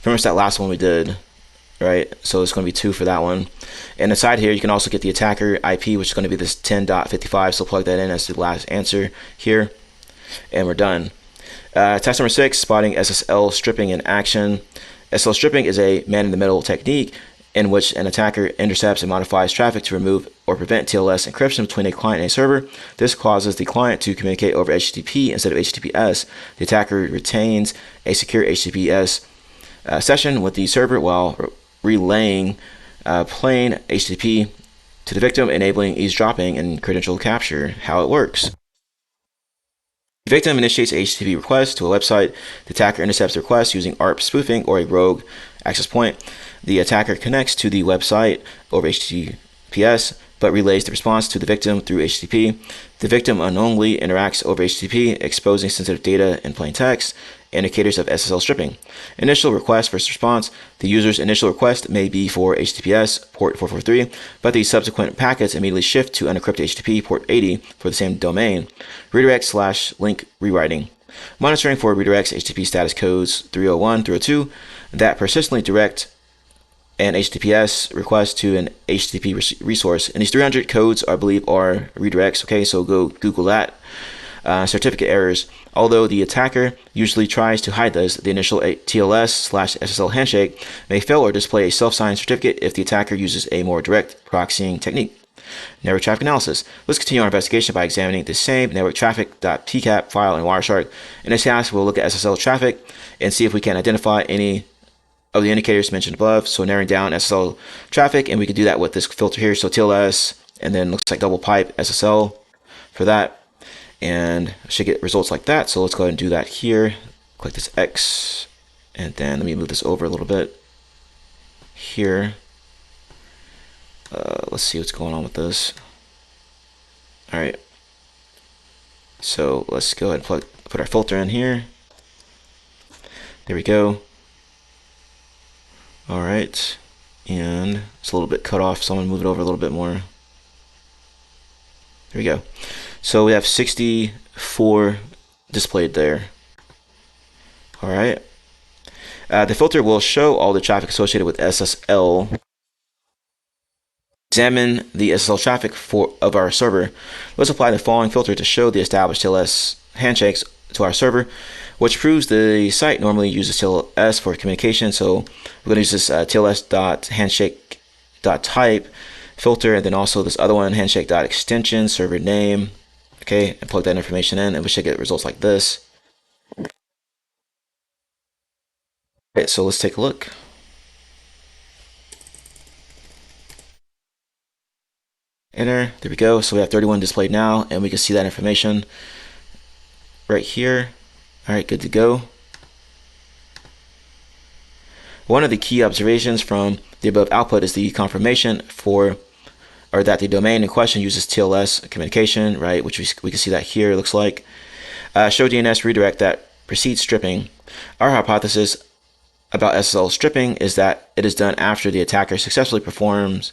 remember that last one we did, right? So it's going to be 2 for that one. And inside here, you can also get the attacker IP, which is going to be this 10.55. So plug that in as the last answer here, and we're done. Task number 6, spotting SSL stripping in action. SSL stripping is a man-in-the-middle technique in which an attacker intercepts and modifies traffic to remove or prevent TLS encryption between a client and a server. This causes the client to communicate over HTTP instead of HTTPS. The attacker retains a secure HTTPS session with the server while relaying plain HTTP to the victim, enabling eavesdropping and credential capture. How it works. The victim initiates a HTTP request to a website. The attacker intercepts the request using ARP spoofing or a rogue access point. The attacker connects to the website over HTTPS but relays the response to the victim through HTTP. The victim unknowingly interacts over HTTP, exposing sensitive data in plain text, indicators of SSL stripping. Initial request versus response. The user's initial request may be for HTTPS port 443, but the subsequent packets immediately shift to unencrypted HTTP port 80 for the same domain. Redirect/link rewriting. Monitoring for redirects HTTP status codes 301, 302 that persistently direct an HTTPS request to an HTTP resource. And these 300 codes, I believe, are redirects. Okay, so go Google that. Certificate errors. Although the attacker usually tries to hide this, the initial TLS/SSL handshake may fail or display a self-signed certificate if the attacker uses a more direct proxying technique. Network traffic analysis. Let's continue our investigation by examining the same network traffic.pcap file in Wireshark. In this task, we'll look at SSL traffic and see if we can identify any of the indicators mentioned above. So narrowing down SSL traffic, and we can do that with this filter here. So TLS, and then looks like double pipe SSL for that, and I should get results like that. So let's go ahead and do that here. Click this X, and then let me move this over a little bit here. Let's see what's going on with this. All right, so let's go ahead and put our filter in here. There we go. All right, and it's a little bit cut off, so I'm gonna move it over a little bit more. There we go. So we have 64 displayed there. All right. The filter will show all the traffic associated with SSL. Examine the SSL traffic of our server. Let's apply the following filter to show the established TLS handshakes to our server, which proves the site normally uses TLS for communication. So we're going to use this TLS.handshake.type filter, and then also this other one, handshake.extension server name. Okay, and plug that information in, and we should get results like this. Okay, so let's take a look. Enter. There we go. So we have 31 displayed now, and we can see that information right here. All right, good to go. One of the key observations from the above output is the confirmation that the domain in question uses TLS communication, right? Which we can see that here. It looks like show DNS redirect that precedes stripping. Our hypothesis about SSL stripping is that it is done after the attacker successfully performs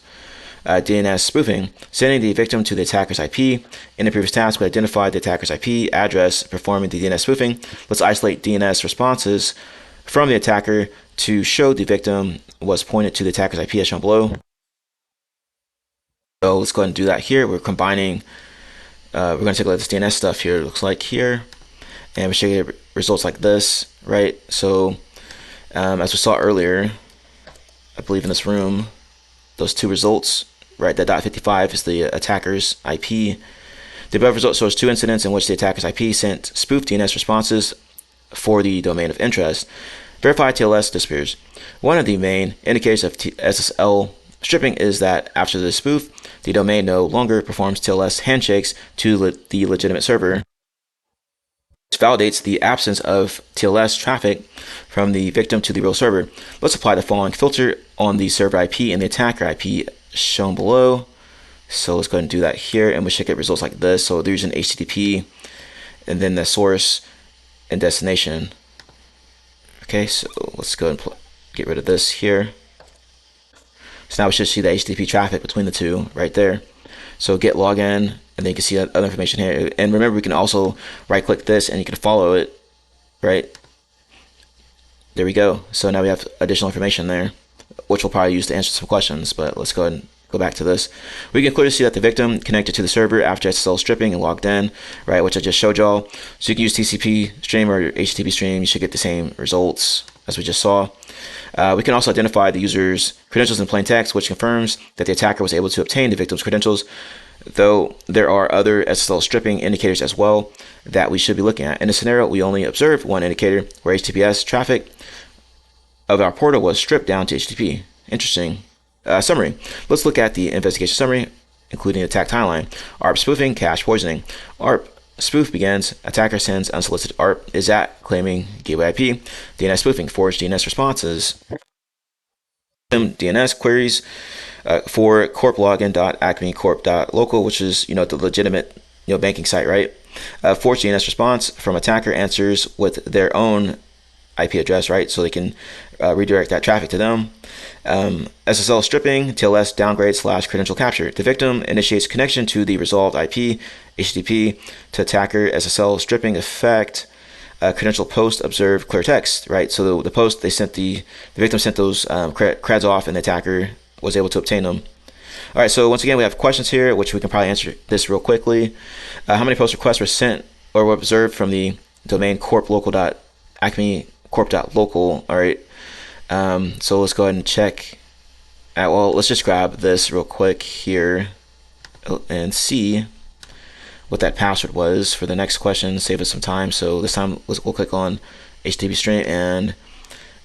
DNS spoofing, sending the victim to the attacker's IP. In the previous task, we identified the attacker's IP address performing the DNS spoofing. Let's isolate DNS responses from the attacker to show the victim was pointed to the attacker's IP as shown below. So let's go ahead and do that here. We're combining, we're going to take a look at this DNS stuff here, it looks like here, and we should get results like this, right? So as we saw earlier, I believe in this room, those two results, right? That .55 is the attacker's IP. The above result shows two incidents in which the attacker's IP sent spoofed DNS responses for the domain of interest. Verified TLS disappears. One of the main indicators of SSL stripping is that after the spoof, the domain no longer performs TLS handshakes to the legitimate server. This validates the absence of TLS traffic from the victim to the real server. Let's apply the following filter on the server IP and the attacker IP shown below. So let's go ahead and do that here, and we should get results like this. So there's an HTTP, and then the source and destination. Okay, so let's go ahead and get rid of this here. So now we should see the HTTP traffic between the two right there. So get login, and then you can see that other information here. And remember, we can also right click this and you can follow it, right? There we go. So now we have additional information there, which we'll probably use to answer some questions, but let's go ahead and go back to this. We can clearly see that the victim connected to the server after SSL stripping and logged in, right, which I just showed y'all. So you can use TCP stream or HTTP stream. You should get the same results as we just saw. We can also identify the user's credentials in plain text, which confirms that the attacker was able to obtain the victim's credentials, though there are other SSL stripping indicators as well that we should be looking at. In this scenario, we only observed one indicator where HTTPS traffic of our portal was stripped down to HTTP. Interesting. Summary. Let's look at the investigation summary, including the attack timeline. ARP spoofing, cache poisoning. ARP spoof begins, attacker sends unsolicited ARP is at claiming gateway IP. DNS spoofing, forged DNS responses. DNS queries for corplogin.acmecorp.local, which is the legitimate banking site, right? Force DNS response from attacker answers with their own IP address, right? So they can redirect that traffic to them. SSL stripping, TLS downgrade / credential capture. The victim initiates connection to the resolved IP, HTTP, to attacker. SSL stripping effect, credential post, observe, clear text, right? So the post, the victim sent those creds off, and the attacker was able to obtain them. All right, so once again, we have questions here, which we can probably answer this real quickly. How many post requests were sent or were observed from the domain corplocal.acmecorp.local? All right, so let's go ahead and check. Well, let's just grab this real quick here and see what that password was for the next question. Save us some time. So this time we'll click on HTTP string and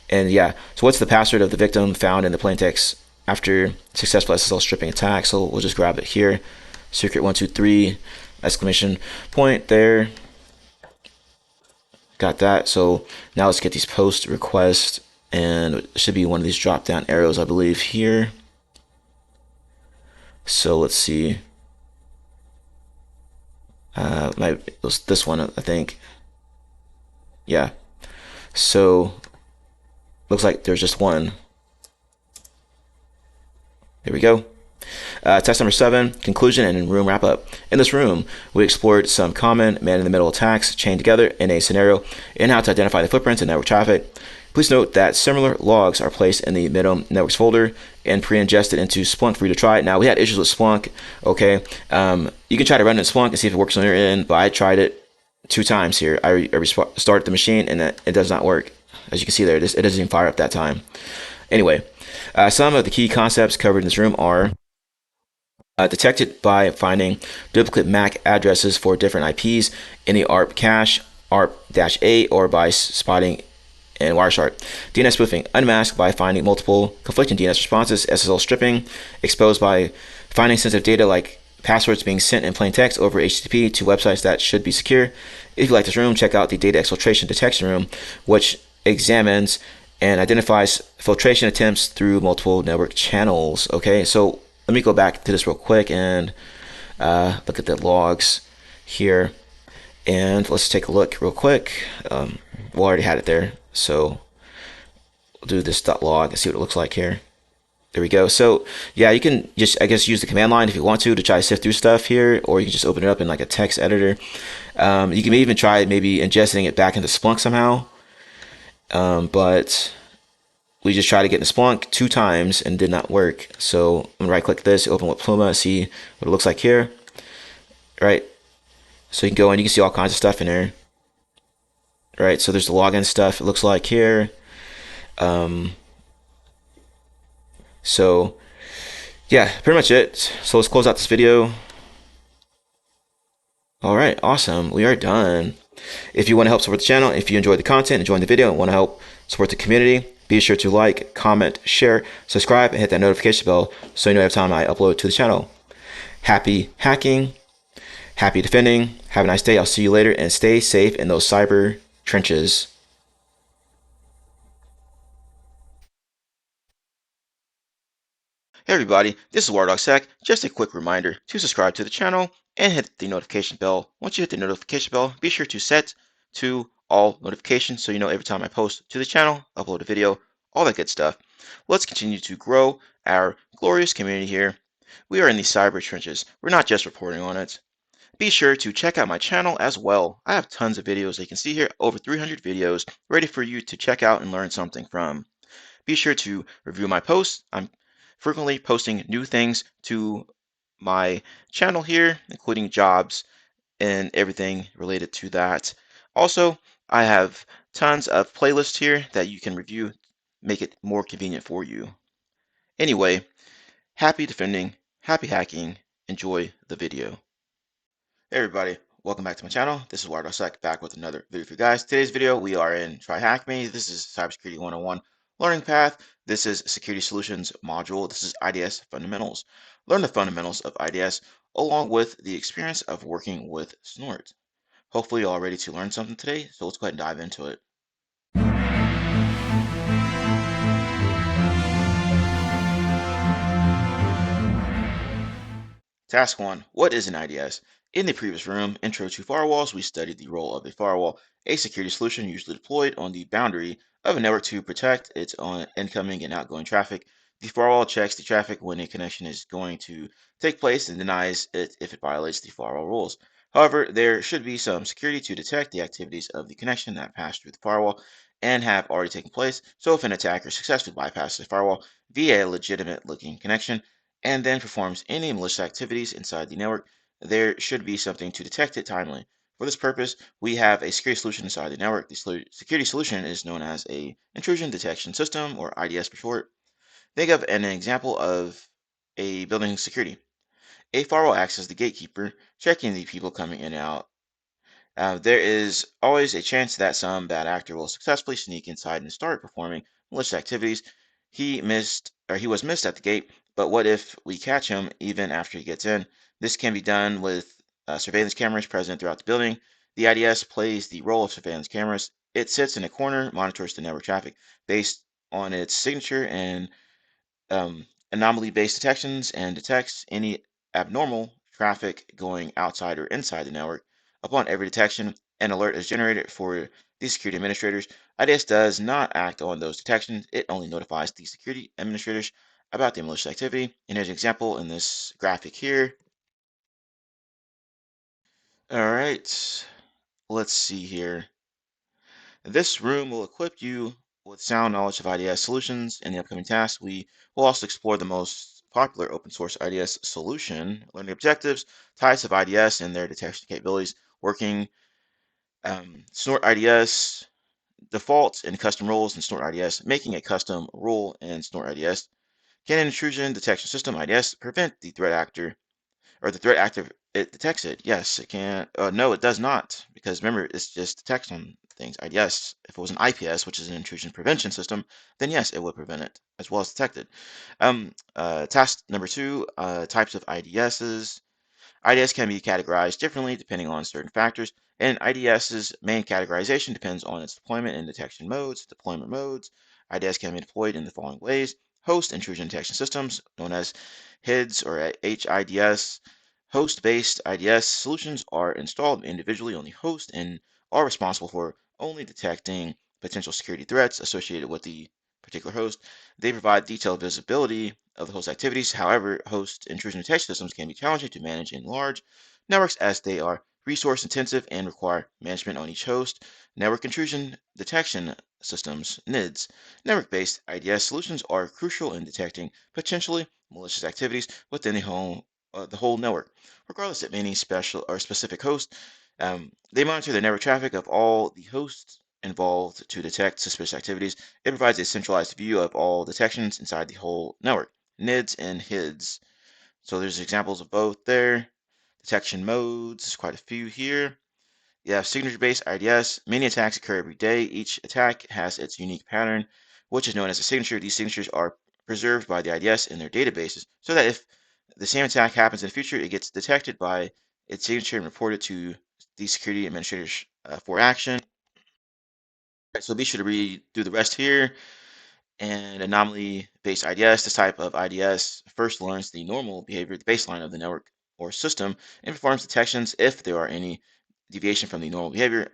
yeah. So what's the password of the victim found in the plaintext after successful SSL stripping attack? So we'll just grab it here. Secret 123 exclamation point there. Got that. So now let's get these post requests, and it should be one of these drop down arrows, I believe, here. So let's see. This one, I think. Yeah. So looks like there's just one. There we go. Test number 7, conclusion and room wrap up. In this room, we explored some common man-in-the-middle attacks chained together in a scenario and how to identify the footprints in network traffic. Please note that similar logs are placed in the MITM networks folder and pre-ingested into Splunk for you to try. Now, we had issues with Splunk, okay? You can try to run it in Splunk and see if it works on your end, but I tried it 2 times here. I restarted the machine, and it does not work. As you can see there, it doesn't even fire up that time. Anyway, some of the key concepts covered in this room are detected by finding duplicate MAC addresses for different IPs in the ARP cache, ARP-A, or by spotting and Wireshark. DNS spoofing, unmasked by finding multiple conflicting DNS responses. SSL stripping, exposed by finding sensitive data like passwords being sent in plain text over HTTP to websites that should be secure. If you like this room, check out the Data Exfiltration Detection room, which examines and identifies filtration attempts through multiple network channels. Okay, so let me go back to this real quick and look at the logs here, and let's take a look real quick. We already had it there, so we'll do this .log and see what it looks like here. There we go. So yeah, you can just, I guess, use the command line if you want to try to sift through stuff here, or you can just open it up in like a text editor. You can even try maybe ingesting it back into Splunk somehow, but we just tried to get into Splunk 2 times and did not work. So I'm gonna right click this, open with Pluma, see what it looks like here. Right. So you can go and you can see all kinds of stuff in there. Right. So there's the login stuff, it looks like here. So yeah, pretty much it. So let's close out this video. All right, awesome. We are done. If you want to help support the channel, if you enjoyed the content, enjoyed the video, and want to help support the community, be sure to like, comment, share, subscribe, and hit that notification bell so you know every time I upload to the channel. Happy hacking, happy defending. Have a nice day. I'll see you later, and stay safe in those cyber trenches. Hey everybody, this is WireDogSec. Just a quick reminder to subscribe to the channel and hit the notification bell. Once you hit the notification bell, be sure to set to all notifications so you know every time I post to the channel, upload a video, all that good stuff. Let's continue to grow our glorious community here. We are in the cyber trenches. We're not just reporting on it. Be sure to check out my channel as well. I have tons of videos that you can see here, over 300 videos ready for you to check out and learn something from. Be sure to review my posts. I'm frequently posting new things to my channel here, including jobs and everything related to that. Also, I have tons of playlists here that you can review, make it more convenient for you. Anyway, happy defending, happy hacking, enjoy the video. Hey everybody, welcome back to my channel. This is WireDogSec back with another video for you guys. Today's video, we are in TryHackMe. This is Cybersecurity 101 learning path. This is Security Solutions module. This is IDS Fundamentals. Learn the fundamentals of IDS along with the experience of working with Snort. Hopefully you're all ready to learn something today, so let's go ahead and dive into it. Task 1. What is an IDS? In the previous room, Intro to Firewalls, we studied the role of a firewall, a security solution usually deployed on the boundary of a network to protect its own incoming and outgoing traffic. The firewall checks the traffic when a connection is going to take place and denies it if it violates the firewall rules. However, there should be some security to detect the activities of the connection that passed through the firewall and have already taken place. So if an attacker successfully bypasses the firewall via a legitimate looking connection, and then performs any malicious activities inside the network, there should be something to detect it timely. For this purpose, we have a security solution inside the network. The security solution is known as a intrusion detection system, or IDS for short. Think of an example of a building security. A firewall acts as the gatekeeper, checking the people coming in and out. There is always a chance that some bad actor will successfully sneak inside and start performing malicious activities. He was missed at the gate, but what if we catch him even after he gets in? This can be done with surveillance cameras present throughout the building. The IDS plays the role of surveillance cameras. It sits in a corner, monitors the network traffic based on its signature and anomaly-based detections, and detects any abnormal traffic going outside or inside the network. Upon every detection, an alert is generated for the security administrators. IDS does not act on those detections. It only notifies the security administrators about the malicious activity. And here's an example in this graphic here. All right, let's see here. This room will equip you with sound knowledge of IDS solutions. In the upcoming tasks, we will also explore the most popular open source IDS solution, learning objectives, types of IDS and their detection capabilities, working snort IDS, defaults and custom roles in snort IDS, making a custom role in snort IDS. Can an intrusion detection system IDS prevent the threat actor or the threat actor it detects it? Yes, it can. No, it does not, because remember, it's just detects on things. Yes, if it was an IPS, which is an intrusion prevention system, then yes, it would prevent it as well as detect it. Task number 2, types of IDSs. IDS can be categorized differently depending on certain factors, and IDS's main categorization depends on its deployment and detection modes. Deployment modes. IDS can be deployed in the following ways: host intrusion detection systems, known as HIDS or HIDS. Host-based IDS solutions are installed individually on the host and are responsible for only detecting potential security threats associated with the particular host. They provide detailed visibility of the host activities. However, host intrusion detection systems can be challenging to manage in large networks as they are resource intensive and require management on each host. Network intrusion detection systems, NIDS. Network-based IDS solutions are crucial in detecting potentially malicious activities within the whole network, regardless of any special or specific host. They monitor the network traffic of all the hosts involved to detect suspicious activities. It provides a centralized view of all detections inside the whole network, NIDS and HIDS. So there's examples of both there. Detection modes, quite a few here. You have signature-based IDS. Many attacks occur every day. Each attack has its unique pattern, which is known as a signature. These signatures are preserved by the IDS in their databases so that if the same attack happens in the future, it gets detected by its signature and reported to the security administrators for action. Right, so be sure to read through the rest here. And anomaly-based IDS, this type of IDS first learns the normal behavior, the baseline of the network or system, and performs detections if there are any deviation from the normal behavior.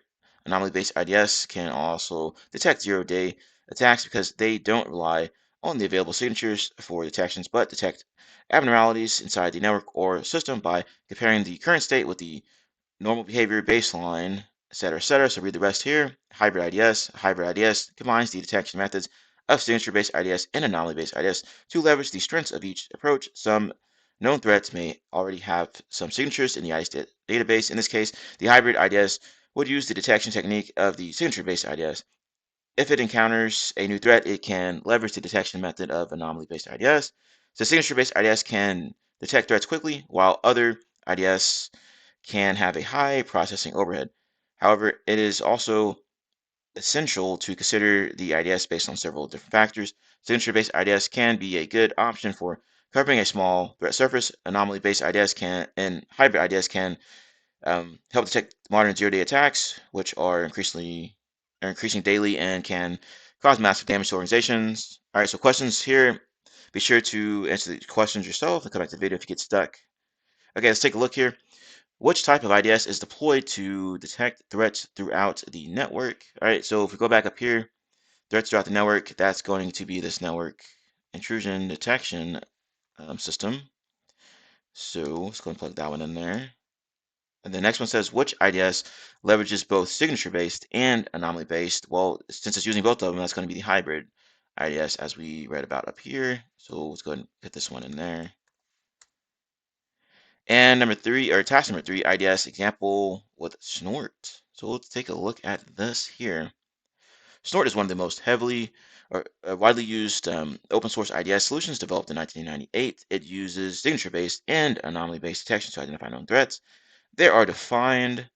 Anomaly-based IDS can also detect zero-day attacks because they don't rely on the available signatures for detections, but detect abnormalities inside the network or system by comparing the current state with the normal behavior baseline, etc., etc. So read the rest here. Hybrid IDS. Hybrid IDS combines the detection methods of signature-based IDS and anomaly-based IDS to leverage the strengths of each approach. Some known threats may already have some signatures in the IDS database. In this case, the hybrid IDS would use the detection technique of the signature-based IDS. If it encounters a new threat, it can leverage the detection method of anomaly-based IDS. So signature-based IDS can detect threats quickly, while other IDS can have a high processing overhead. However, it is also essential to consider the IDS based on several different factors. Signature-based IDS can be a good option for covering a small threat surface. Anomaly-based IDS can and hybrid IDS can help detect modern zero-day attacks, which are increasing daily and can cause massive damage to organizations. All right, so questions here. Be sure to answer the questions yourself and come back to the video if you get stuck. Okay, let's take a look here. Which type of IDS is deployed to detect threats throughout the network? All right, so if we go back up here, threats throughout the network, that's going to be this network intrusion detection system. So let's go and plug that one in there. And the next one says, which IDS leverages both signature-based and anomaly-based? Well, since it's using both of them, that's going to be the hybrid IDS as we read about up here. So let's go ahead and put this one in there. And number three, or task number three, IDS example with Snort. So let's take a look at this here. Snort is one of the most heavily or widely used open source IDS solutions developed in 1998. It uses signature-based and anomaly-based detection to identify known threats. They are defined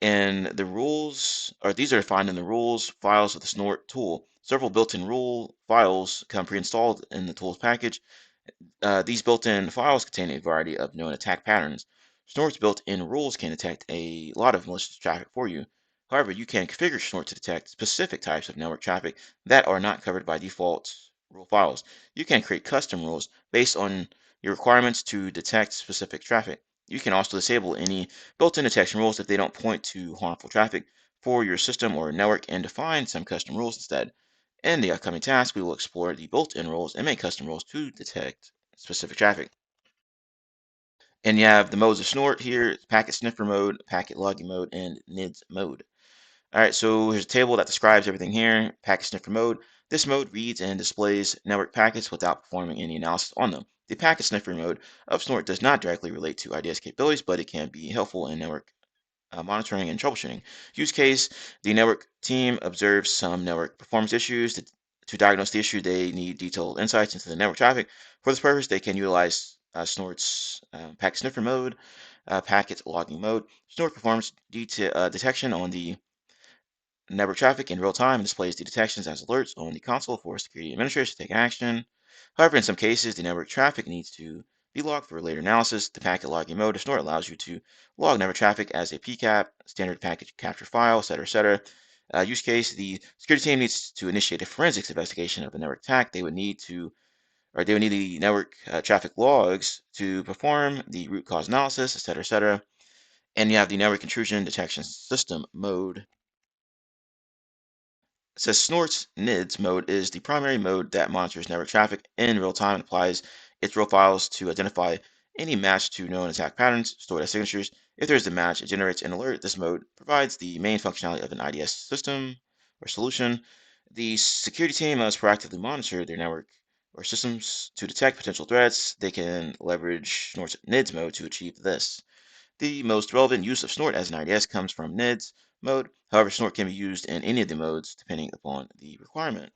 in the rules, or these are defined in the rules files of the Snort tool. Several built-in rule files come pre-installed in the tools package. These built-in files contain a variety of known attack patterns. Snort's built-in rules can detect a lot of malicious traffic for you. However, you can configure Snort to detect specific types of network traffic that are not covered by default rule files. You can create custom rules based on your requirements to detect specific traffic. You can also disable any built-in detection rules if they don't point to harmful traffic for your system or network and define some custom rules instead. In the upcoming task, we will explore the built-in rules and make custom rules to detect specific traffic. And you have the modes of Snort here, packet sniffer mode, packet logging mode, and NIDS mode. All right, so here's a table that describes everything here. Packet sniffer mode. This mode reads and displays network packets without performing any analysis on them. The packet sniffer mode of Snort does not directly relate to IDS capabilities, but it can be helpful in network monitoring and troubleshooting. Use case, the network team observes some network performance issues. To diagnose the issue, they need detailed insights into the network traffic. For this purpose, they can utilize Snort's packet sniffer mode, packet logging mode. Snort performs detection on the network traffic in real time and displays the detections as alerts on the console for security administrators to take action. However, in some cases, the network traffic needs to be logged for later analysis. The packet logging mode of Snort allows you to log network traffic as a PCAP, standard package capture file, etc., etc. Use case: the security team needs to initiate a forensics investigation of the network attack. They would need the network traffic logs to perform the root cause analysis, etc., etc. And you have the network intrusion detection system mode. It says Snort's NIDS mode is the primary mode that monitors network traffic in real time and applies its raw files to identify any match to known attack patterns stored as signatures. If there is a match, it generates an alert. This mode provides the main functionality of an IDS system or solution. The security team must proactively monitor their network or systems to detect potential threats. They can leverage Snort's NIDS mode to achieve this. The most relevant use of Snort as an IDS comes from NIDS mode. However, Snort can be used in any of the modes depending upon the requirement.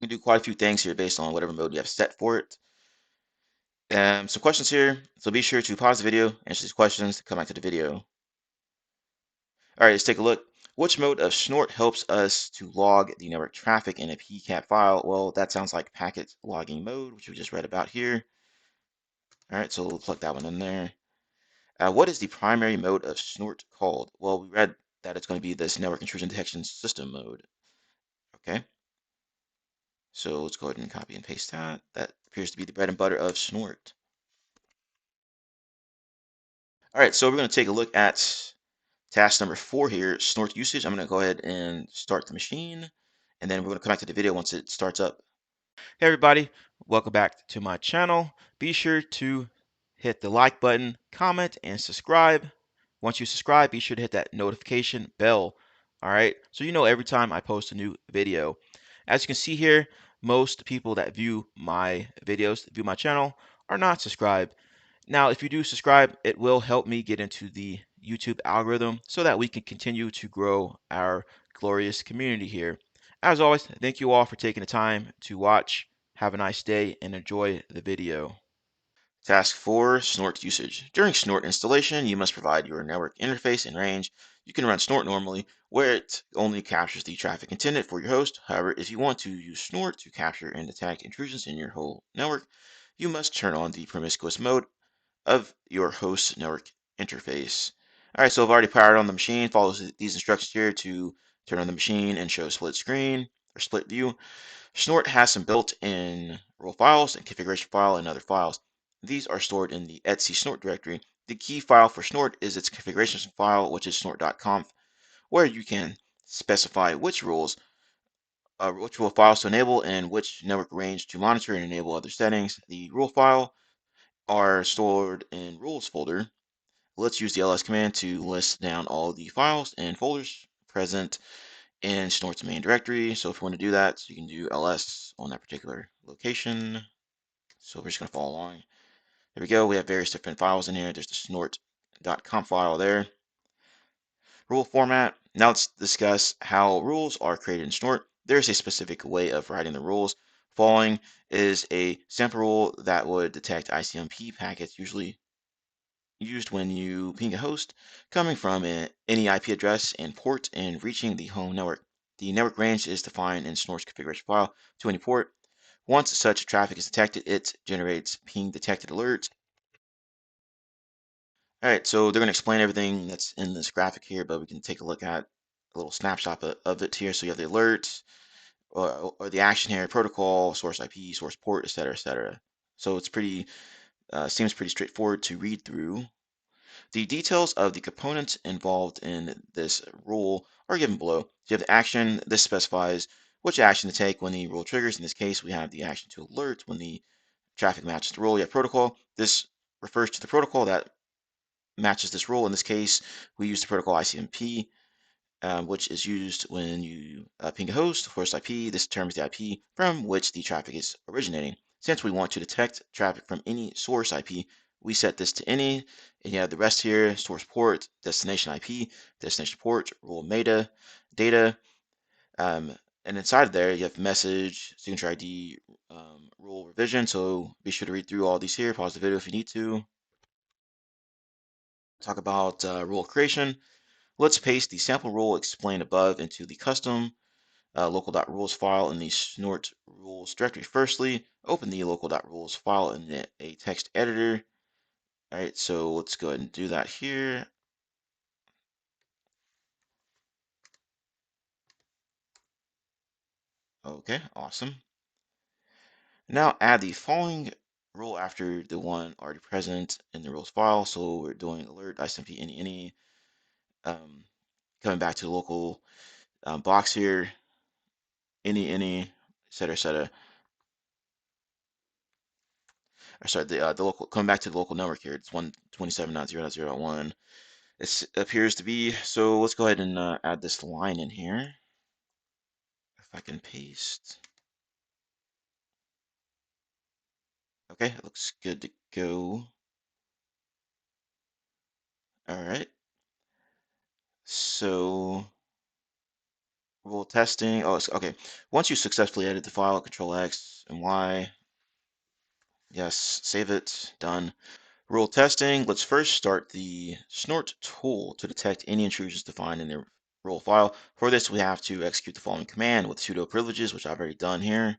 You can do quite a few things here based on whatever mode you have set for it. Some questions here, so be sure to pause the video, answer these questions, come back to the video. All right, let's take a look. Which mode of Snort helps us to log the network traffic in a PCAP file? Well, that sounds like packet logging mode, which we just read about here. All right, so we'll plug that one in there. What is the primary mode of Snort called? Well, we read that it's going to be this network intrusion detection system mode. Okay, so let's go ahead and copy and paste that. That appears to be the bread and butter of Snort. All right, so we're going to take a look at task number 4 here, Snort usage. I'm going to go ahead and start the machine, and then we're going to come back to the video once it starts up. Hey everybody, welcome back to my channel. Be sure to hit the like button, comment, and subscribe. Once you subscribe, be sure to hit that notification bell. All right, so you know every time I post a new video. As you can see here, most people that view my videos, view my channel, are not subscribed. Now, if you do subscribe, it will help me get into the YouTube algorithm so that we can continue to grow our glorious community here. As always, thank you all for taking the time to watch. Have a nice day and enjoy the video. Task 4, Snort usage. During Snort installation, you must provide your network interface and range. You can run Snort normally, where it only captures the traffic intended for your host. However, if you want to use Snort to capture and detect intrusions in your whole network, you must turn on the promiscuous mode of your host network interface. All right, so I've already powered on the machine. Follow these instructions here to turn on the machine and show split screen or split view. Snort has some built-in role files and configuration file and other files. these are stored in the etc snort directory. The key file for snort is its configuration file, which is snort.conf, where you can specify which which rule files to enable and which network range to monitor and enable other settings. The rule file are stored in rules folder. Let's use the ls command to list down all the files and folders present in Snort's main directory. So if you want to do that, so you can do ls on that particular location. So we're just going to follow along. There we go. We have various different files in here. There's the snort.conf file there. Rule format. Now let's discuss how rules are created in Snort. There's a specific way of writing the rules. Following is a sample rule that would detect ICMP packets, usually used when you ping a host coming from any IP address and port and reaching the home network. The network range is defined in Snort's configuration file to any port. Once such traffic is detected, it generates ping detected alerts. All right, so they're going to explain everything that's in this graphic here, but we can take a look at a little snapshot of it here. So you have the alerts or the action here, protocol, source IP, source port, etc., etc. So it's seems pretty straightforward to read through. The details of the components involved in this rule are given below. So you have the action. This specifies which action to take when the rule triggers. In this case, we have the action to alert when the traffic matches the rule. You have protocol. This refers to the protocol that matches this rule. In this case, we use the protocol ICMP, which is used when you ping a host, host IP. This determines the IP from which the traffic is originating. Since we want to detect traffic from any source IP, we set this to any, and you have the rest here: source port, destination IP, destination port, rule meta, data, and inside of there you have message, signature ID, rule revision. So be sure to read through all these here. Pause the video if you need to. Talk about rule creation. Let's paste the sample rule explained above into the custom local.rules file in the snort rules directory. Firstly, open the local.rules file in a text editor. All right, so let's go ahead and do that here. Okay, awesome. Now add the following rule after the one already present in the rules file. So we're doing alert ICMP any. Coming back to the local box here, any, etc. Or sorry, the local, coming back to the local network here, it's 127.0.0.1. It appears to be. So let's go ahead and add this line in here. If I can paste. Okay, it looks good to go. All right. So rule testing. Oh, it's okay. Once you successfully edit the file, Control X and Y. Yes, save it. Done. Rule testing. Let's first start the snort tool to detect any intrusions defined in the rule file. For this, we have to execute the following command with sudo privileges, which I've already done here.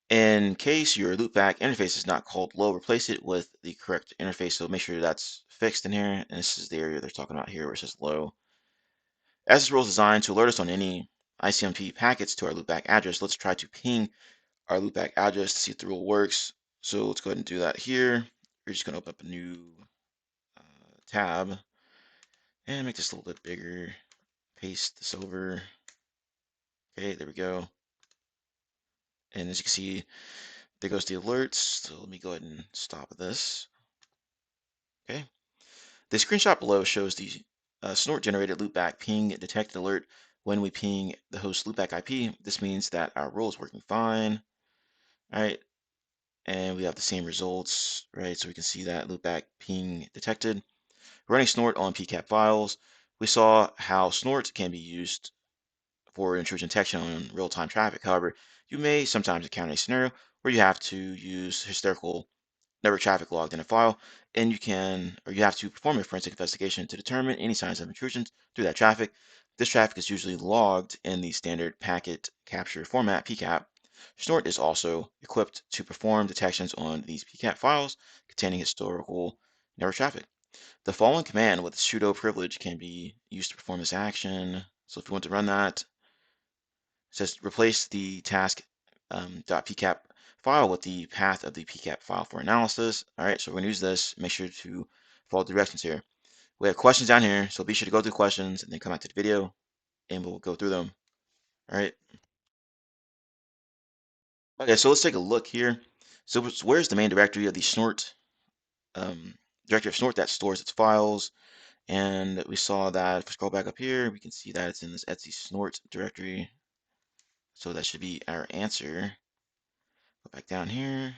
In case your loopback interface is not called low, replace it with the correct interface. So make sure that's fixed in here. And this is the area they're talking about here where it says low. As this rule is designed to alert us on any ICMP packets to our loopback address, let's try to ping our loopback address to see if the rule works. So let's go ahead and do that here. We're just going to open up a new tab and make this a little bit bigger. Paste this over. Okay, there we go. And as you can see, there goes the alerts. So let me go ahead and stop this. Okay. The screenshot below shows the snort generated loopback ping detected alert when we ping the host loopback IP. This means that our rule is working fine. All right. And we have the same results, right? So we can see that loopback ping detected. Running snort on PCAP files. We saw how snort can be used for intrusion detection on real-time traffic. However, you may sometimes encounter a scenario where you have to use historical network traffic logged in a file, and you have to perform a forensic investigation to determine any signs of intrusions through that traffic. This traffic is usually logged in the standard packet capture format, PCAP. Snort is also equipped to perform detections on these PCAP files containing historical network traffic. The following command with sudo privilege can be used to perform this action. So if you want to run that, it says replace the task .pcap file with the path of the PCAP file for analysis. All right, so we're gonna use this. Make sure to follow the directions here. We have questions down here, so be sure to go through questions and then come back to the video and we'll go through them. All right. Okay, so let's take a look here. So where's the main directory of the Snort, um, directory of Snort that stores its files? And we saw that if we scroll back up here, we can see that it's in this etc snort directory. So that should be our answer. Go back down here.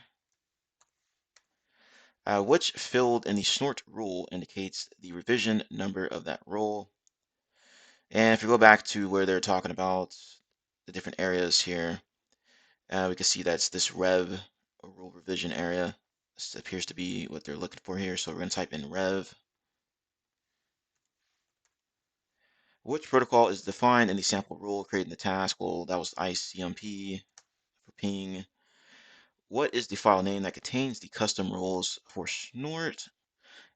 Which field in the snort rule indicates the revision number of that rule? And if we go back to where they're talking about the different areas here, we can see that's this rev, or rule revision area. This appears to be what they're looking for here. So we're going to type in rev. Which protocol is defined in the sample rule creating the task? Well, that was ICMP for ping. What is the file name that contains the custom rules for snort?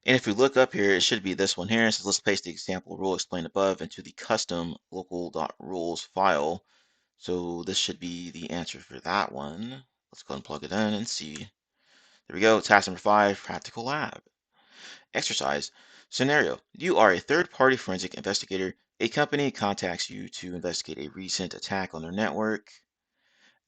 And if we look up here, it should be this one here. It says let's paste the example rule explained above into the custom local.rules file. So this should be the answer for that one. Let's go and plug it in and see. There we go. Task number 5, practical lab. Exercise. Scenario. You are a third-party forensic investigator. A company contacts you to investigate a recent attack on their network.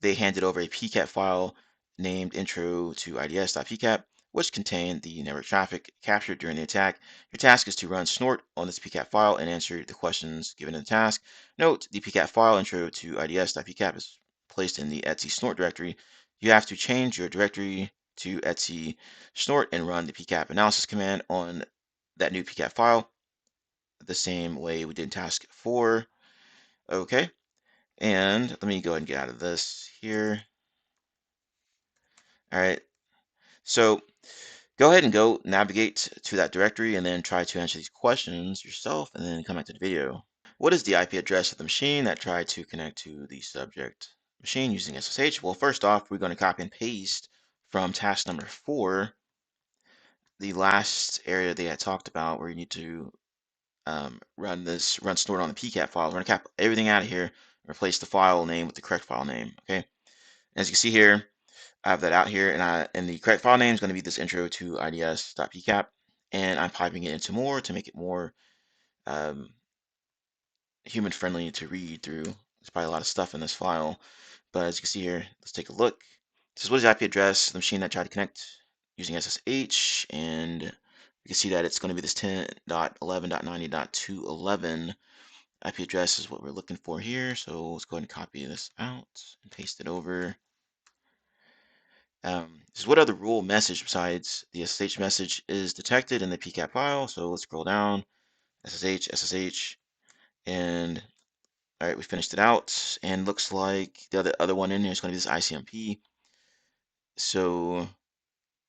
They handed over a PCAP file named intro to IDS.pcap, which contained the network traffic captured during the attack. Your task is to run snort on this PCAP file and answer the questions given in the task. Note, the PCAP file intro to IDS.pcap is placed in the etc snort directory. You have to change your directory to etc snort and run the PCAP analysis command on that new PCAP file the same way we did in task 4. Okay, and let me go ahead and get out of this here. All right, so go ahead and go navigate to that directory and then try to answer these questions yourself and then come back to the video. What is the IP address of the machine that tried to connect to the subject machine using SSH? Well, first off, we're going to copy and paste from task number 4, the last area they had talked about where you need to run snort on the PCAP file. We're going to cap everything out of here and replace the file name with the correct file name. Okay. As you can see here, I have that out here, and the correct file name is going to be this intro to IDS.pcap, and I'm piping it into more to make it more human friendly to read through. There's probably a lot of stuff in this file, but as you can see here, let's take a look. This is what is the IP address of the machine that tried to connect using SSH, and you can see that it's going to be this 10.11.90.211 IP address is what we're looking for here. So let's go ahead and copy this out and paste it over. This is what other rule message besides the SSH message is detected in the PCAP file. So let's scroll down, SSH, and all right, we finished it out. And looks like the other one in here is going to be this ICMP. So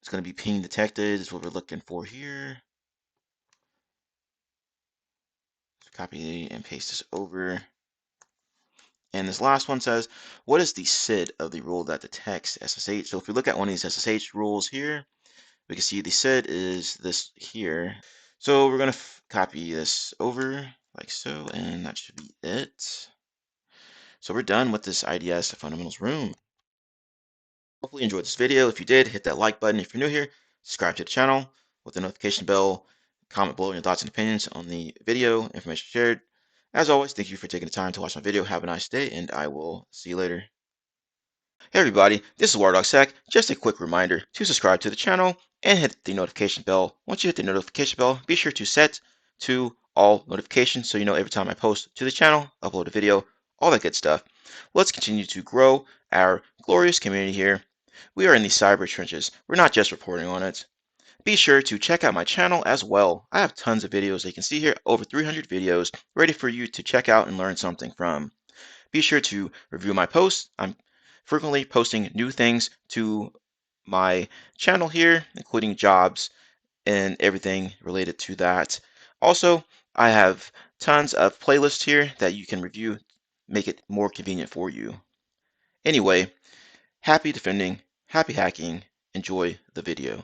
it's going to be ping detected is what we're looking for here. So copy and paste this over. And this last one says, what is the SID of the rule that detects SSH? So if we look at one of these SSH rules here, we can see the SID is this here. So we're going to copy this over like so, and that should be it. So we're done with this IDS fundamentals room. Hopefully you enjoyed this video. If you did, hit that like button. If you're new here, subscribe to the channel with the notification bell. Comment below your thoughts and opinions on the video, information shared. As always, thank you for taking the time to watch my video. Have a nice day, and I will see you later. Hey everybody, this is WireDogSec. Just a quick reminder to subscribe to the channel and hit the notification bell. Once you hit the notification bell, be sure to set to all notifications so you know every time I post to the channel, upload a video, all that good stuff. Let's continue to grow our glorious community here. We are in the cyber trenches. We're not just reporting on it. Be sure to check out my channel as well. I have tons of videos. You can see here over 300 videos ready for you to check out and learn something from. Be sure to review my posts. I'm frequently posting new things to my channel here, including jobs and everything related to that. Also, I have tons of playlists here that you can review, make it more convenient for you. Anyway, happy defending, happy hacking, enjoy the video.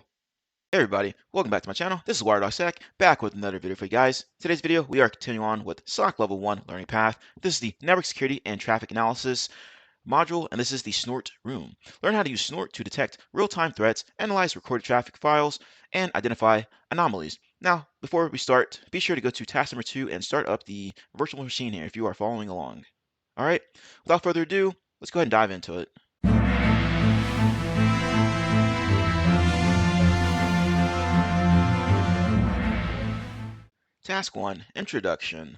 Hey everybody, welcome back to my channel. This is WireDogSec, back with another video for you guys. Today's video, we are continuing on with SOC Level 1 Learning Path. This is the Network Security and Traffic Analysis module, and this is the Snort room. Learn how to use Snort to detect real-time threats, analyze recorded traffic files, and identify anomalies. Now, before we start, be sure to go to task number 2 and start up the virtual machine here if you are following along. All right, without further ado, let's go ahead and dive into it. Task 1, Introduction.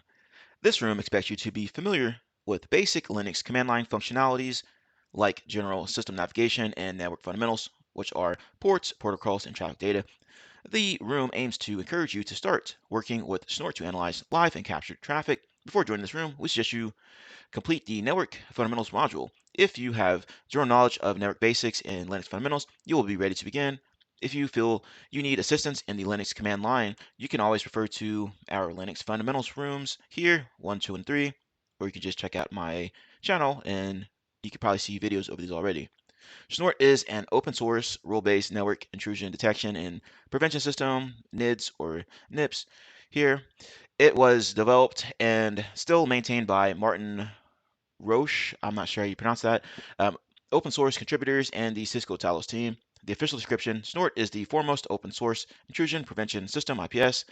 This room expects you to be familiar with basic Linux command line functionalities like general system navigation and network fundamentals, which are ports, protocols, and traffic data. The room aims to encourage you to start working with Snort to analyze live and captured traffic. Before joining this room, we suggest you complete the Network Fundamentals module. If you have general knowledge of network basics and Linux fundamentals, you will be ready to begin. If you feel you need assistance in the Linux command line, you can always refer to our Linux fundamentals rooms here, 1, 2, and 3, or you can just check out my channel and you can probably see videos of these already. Snort is an open source, rule-based network intrusion detection and prevention system, NIDS or NIPS. Here, it was developed and still maintained by Martin Roche, I'm not sure how you pronounce that, open source contributors, and the Cisco Talos team. The official description: Snort is the foremost open source intrusion prevention system (IPS)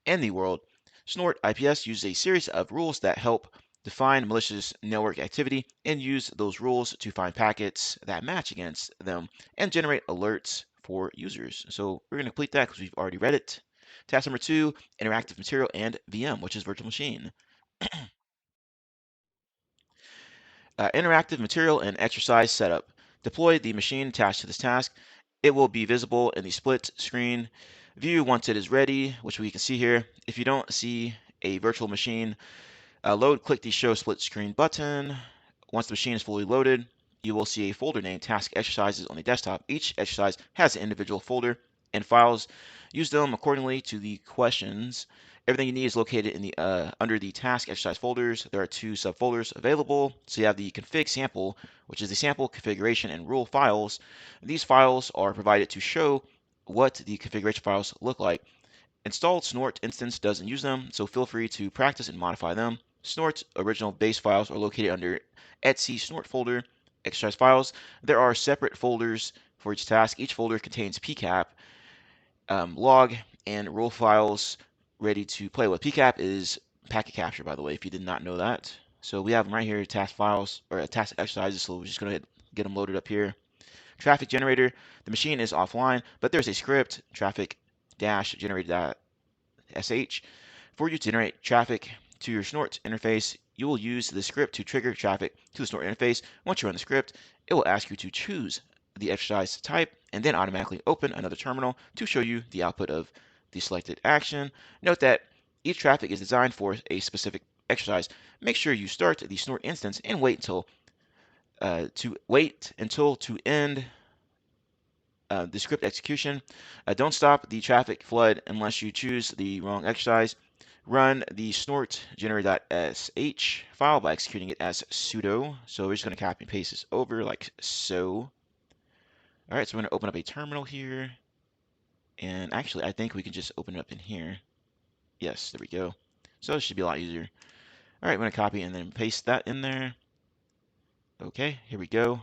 in the world. Snort IPS uses a series of rules that help define malicious network activity and use those rules to find packets that match against them and generate alerts for users. So we're going to complete that because we've already read it. Task number 2, interactive material and VM, which is virtual machine. Interactive material and exercise setup. Deploy the machine attached to this task. It will be visible in the split screen view once it is ready, which we can see here. If you don't see a virtual machine load, click the Show Split Screen button. Once the machine is fully loaded, you will see a folder named Task Exercises on the desktop. Each exercise has an individual folder and files. Use them accordingly to the questions. Everything you need is located in the under the task exercise folders. There are 2 subfolders available. So you have the config sample, which is the sample configuration and rule files. These files are provided to show what the configuration files look like. Installed Snort instance doesn't use them, so feel free to practice and modify them. Snort's original base files are located under etc snort folder. Exercise files. There are separate folders for each task. Each folder contains PCAP, log, and rule files ready to play with. PCAP is packet capture, by the way, if you did not know that. So we have them right here, task files, or task exercises, so we're just going to get them loaded up here. Traffic generator, the machine is offline, but there's a script, traffic-generator.sh, for you to generate traffic to your Snort interface. You will use the script to trigger traffic to the Snort interface. Once you run the script, it will ask you to choose the exercise type and then automatically open another terminal to show you the output of the selected action. Note that each traffic is designed for a specific exercise. Make sure you start the Snort instance and wait until to end the script execution. Don't stop the traffic flood unless you choose the wrong exercise. Run the snort generator.sh file by executing it as sudo. So we're just going to copy and paste this over like so. All right, so we're going to open up a terminal here. And actually, I think we can just open it up in here. Yes, there we go. So it should be a lot easier. All right, we're going to copy and then paste that in there. Okay, here we go.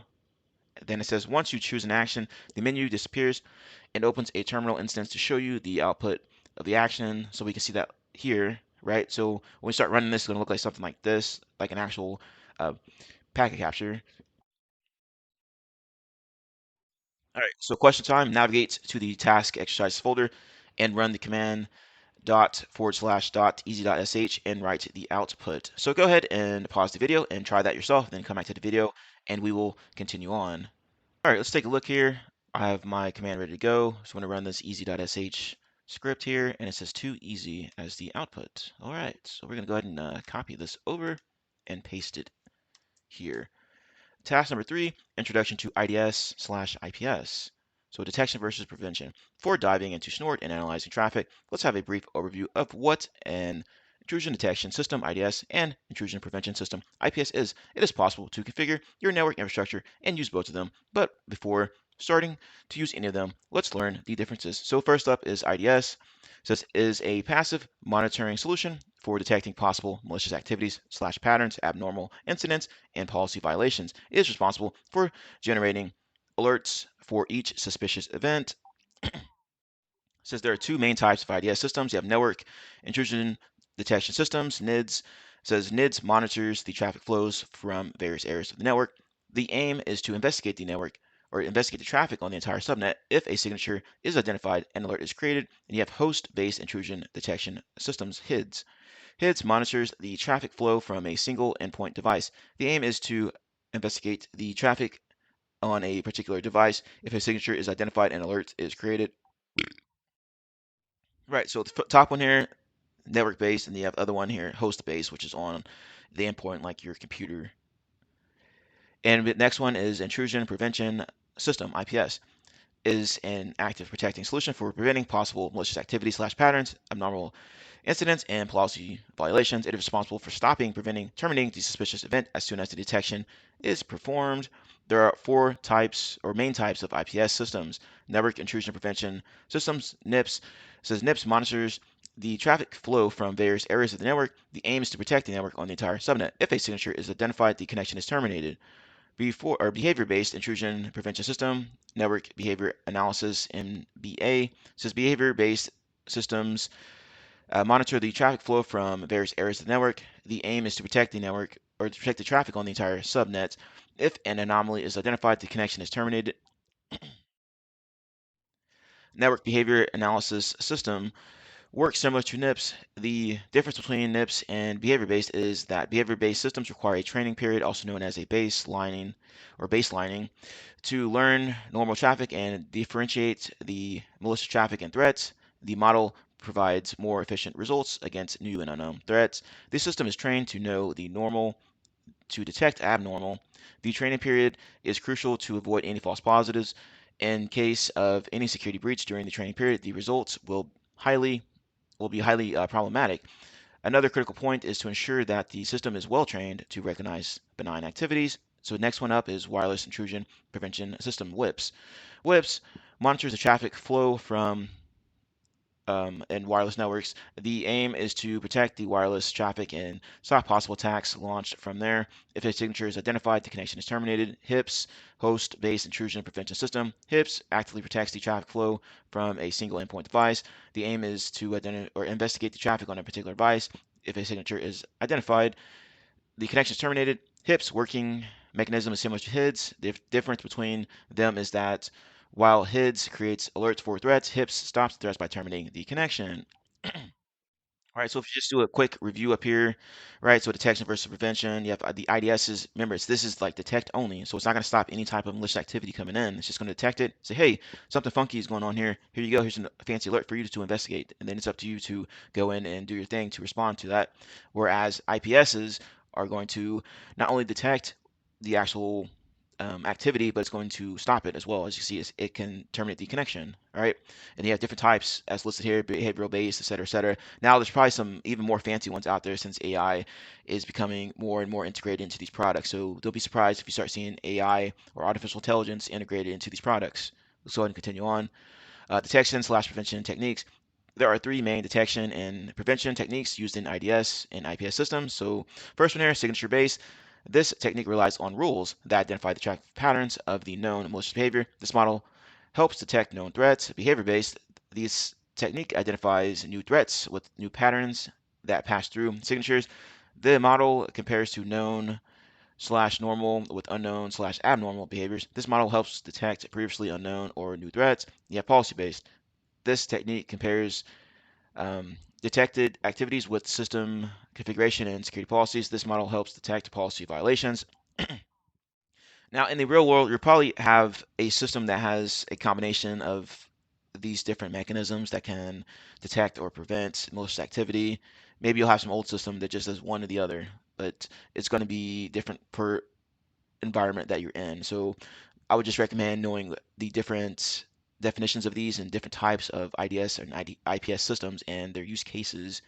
Then it says once you choose an action, the menu disappears and opens a terminal instance to show you the output of the action. So we can see that here, right? So when we start running this, it's going to look like something like this, like an actual packet capture. All right, so question time, navigate to the task exercise folder and run the command //easy.sh and write the output. So go ahead and pause the video and try that yourself, then come back to the video and we will continue on. All right, let's take a look here. I have my command ready to go. So I'm going to run this easy.sh script here, and it says too easy as the output. All right, so we're going to go ahead and copy this over and paste it here. Task number 3, introduction to IDS/IPS. So detection versus prevention. Before diving into Snort and analyzing traffic, let's have a brief overview of what an intrusion detection system IDS and intrusion prevention system IPS is. It is possible to configure your network infrastructure and use both of them, but before starting to use any of them, let's learn the differences. So first up is IDS. It says is a passive monitoring solution for detecting possible malicious activities / patterns, abnormal incidents, and policy violations. It is responsible for generating alerts for each suspicious event. Says there are two main types of IDS systems. You have network intrusion detection systems, NIDS. It says NIDS monitors the traffic flows from various areas of the network. The aim is to investigate the network or investigate the traffic on the entire subnet. If a signature is identified, an alert is created, and you have host-based intrusion detection systems, HIDS. HIDS monitors the traffic flow from a single endpoint device. The aim is to investigate the traffic on a particular device. If a signature is identified, an alert is created. Right, so the top one here, network based, and you have the other one here, host based, which is on the endpoint like your computer. And the next one is intrusion prevention system, IPS, is an active protecting solution for preventing possible malicious activity / patterns, abnormal incidents, and policy violations. It is responsible for stopping, preventing, terminating the suspicious event as soon as the detection is performed. There are four types or main types of IPS systems. Network intrusion prevention systems, NIPS. It says NIPS monitors the traffic flow from various areas of the network. The aim is to protect the network on the entire subnet. If a signature is identified, the connection is terminated. Behavior-based intrusion prevention system, network behavior analysis, MBA, says behavior-based systems monitor the traffic flow from various areas of the network. The aim is to protect the network or to protect the traffic on the entire subnet. If an anomaly is identified, the connection is terminated. Network behavior analysis system works similar to NIPS. The difference between NIPS and behavior-based is that behavior-based systems require a training period, also known as a baselining, to learn normal traffic and differentiate the malicious traffic and threats. The model provides more efficient results against new and unknown threats. This system is trained to know the normal to detect abnormal. The training period is crucial to avoid any false positives. In case of any security breach during the training period, the results will be highly problematic. Another critical point is to ensure that the system is well trained to recognize benign activities. So next one up is wireless intrusion prevention system, WIPS. WIPS monitors the traffic flow from and wireless networks. The aim is to protect the wireless traffic and stop possible attacks launched from there. If a signature is identified, the connection is terminated. HIPS, host-based intrusion prevention system. HIPS actively protects the traffic flow from a single endpoint device. The aim is to identify or investigate the traffic on a particular device. If a signature is identified, the connection is terminated. HIPS working mechanism is similar to HIDS. The difference between them is that while HIDS creates alerts for threats, HIPS stops threats by terminating the connection. All right, so if you just do a quick review up here, right? So detection versus prevention, you have the IDSs. Remember, this is like detect only, so it's not going to stop any type of malicious activity coming in. It's just going to detect it, say, hey, something funky is going on here. Here you go. Here's a fancy alert for you to investigate, and then it's up to you to go in and do your thing to respond to that. Whereas IPSs are going to not only detect the actual activity, but it's going to stop it as well. As you see, it can terminate the connection. All right, and you have different types as listed here: behavioral based, et cetera, et cetera. Now there's probably some even more fancy ones out there since AI is becoming more and more integrated into these products. So don't be surprised if you start seeing AI or artificial intelligence integrated into these products. Let's go ahead and continue on. Detection / prevention techniques. There are three main detection and prevention techniques used in IDS and IPS systems. So first one here, signature based. This technique relies on rules that identify the traffic patterns of the known malicious behavior. This model helps detect known threats. Behavior-based, this technique identifies new threats with new patterns that pass through signatures. The model compares to known / normal with unknown / abnormal behaviors. This model helps detect previously unknown or new threats. You have policy-based. This technique compares detected activities with system configuration and security policies. This model helps detect policy violations. Now, in the real world, you'll probably have a system that has a combination of these different mechanisms that can detect or prevent malicious activity. Maybe you'll have some old system that just does one or the other, but it's going to be different per environment that you're in. So I would just recommend knowing the different definitions of these and different types of IDS and IPS systems and their use cases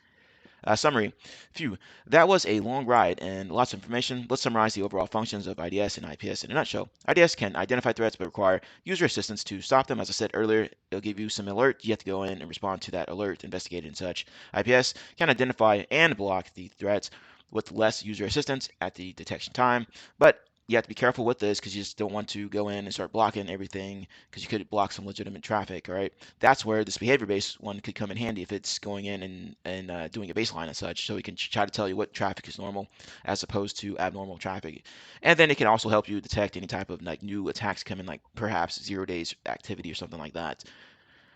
Summary. Phew, that was a long ride and lots of information. Let's summarize the overall functions of IDS and IPS in a nutshell. IDS can identify threats but require user assistance to stop them. As I said earlier, it'll give you some alert. You have to go in and respond to that alert, investigate it and such. IPS can identify and block the threats with less user assistance at the detection time, but you have to be careful with this because you just don't want to go in and start blocking everything because you could block some legitimate traffic. All right, that's where this behavior-based one could come in handy if it's going in and doing a baseline and such, so we can try to tell you what traffic is normal as opposed to abnormal traffic. And then it can also help you detect any type of like new attacks coming, like perhaps 0 days activity or something like that.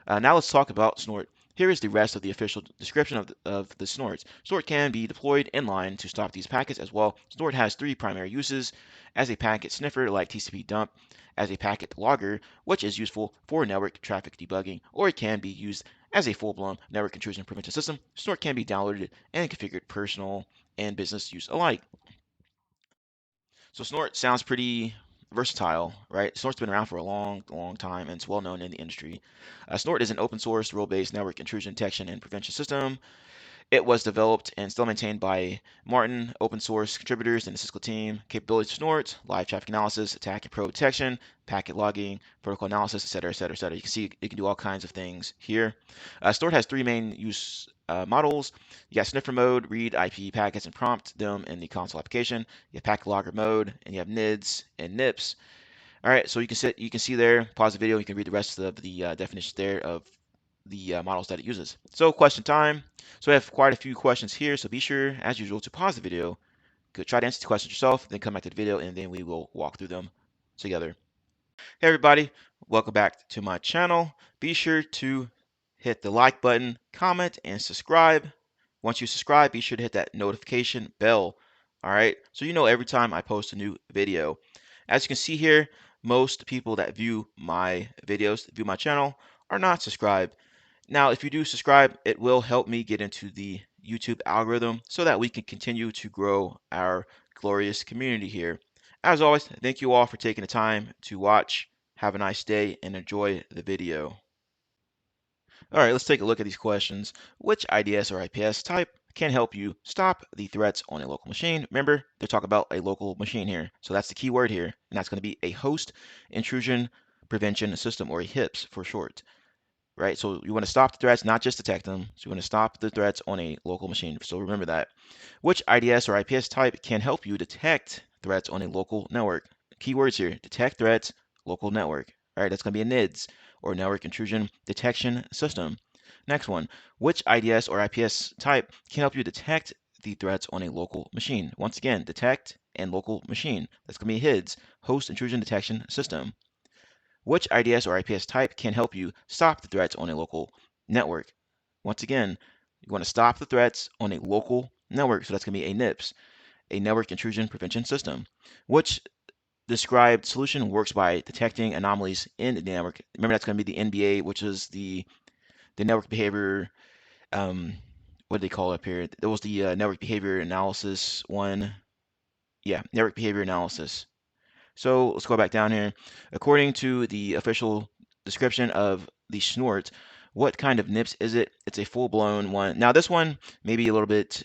Now let's talk about Snort. Here is the rest of the official description of the Snorts. Snort can be deployed inline to stop these packets as well. Snort has 3 primary uses: as a packet sniffer like TCP dump, as a packet logger, which is useful for network traffic debugging, or it can be used as a full-blown network intrusion prevention system. Snort can be downloaded and configured personal and business use alike. So Snort sounds pretty versatile, right? Snort's been around for a long, long time and it's well known in the industry. Snort is an open source, rule-based network intrusion detection and prevention system. It was developed and still maintained by Martin, open source contributors in the Cisco team. Capabilities of Snort: live traffic analysis, attack and probe detection, packet logging, protocol analysis, etc., etc., etc. You can see it can do all kinds of things here. Snort has 3 main use models. You got sniffer mode, read IP packets and prompt them in the console application. You have packet logger mode, and you have NIDS and NIPS. All right, so you can see there, pause the video, you can read the rest of the definitions there of the models that it uses. So question time. So I have quite a few questions here, so be sure, as usual, to pause the video, go try to answer the questions yourself, then come back to the video, and then we will walk through them together. Hey everybody, welcome back to my channel. Be sure to hit the like button, comment, and subscribe. Once you subscribe, be sure to hit that notification bell. All right, so you know every time I post a new video. As you can see here, most people that view my videos, view my channel, are not subscribed. Now, if you do subscribe, it will help me get into the YouTube algorithm so that we can continue to grow our glorious community here. As always, thank you all for taking the time to watch. Have a nice day and enjoy the video. All right, let's take a look at these questions. Which IDS or IPS type can help you stop the threats on a local machine? Remember, they're talking about a local machine here. So that's the key word here, and that's going to be a host intrusion prevention system, or a HIPS for short. Right? So you want to stop the threats, not just detect them. So you want to stop the threats on a local machine. So remember that. Which IDS or IPS type can help you detect threats on a local network? Keywords here: detect threats, local network. All right, that's going to be a NIDS, or network intrusion detection system. Next one: which IDS or IPS type can help you detect the threats on a local machine? Once again, detect and local machine. That's going to be HIDS, host intrusion detection system. Which IDS or IPS type can help you stop the threats on a local network? Once again, you want to stop the threats on a local network, so that's going to be a NIPS, a network intrusion prevention system. Which described solution works by detecting anomalies in the network? Remember, that's going to be the NBA, which is the network behavior. What do they call it up here? That was the network behavior analysis one. Yeah, network behavior analysis. So let's go back down here. According to the official description of the Snort, what kind of NIPS is it? It's a full-blown one. Now this one may be a little bit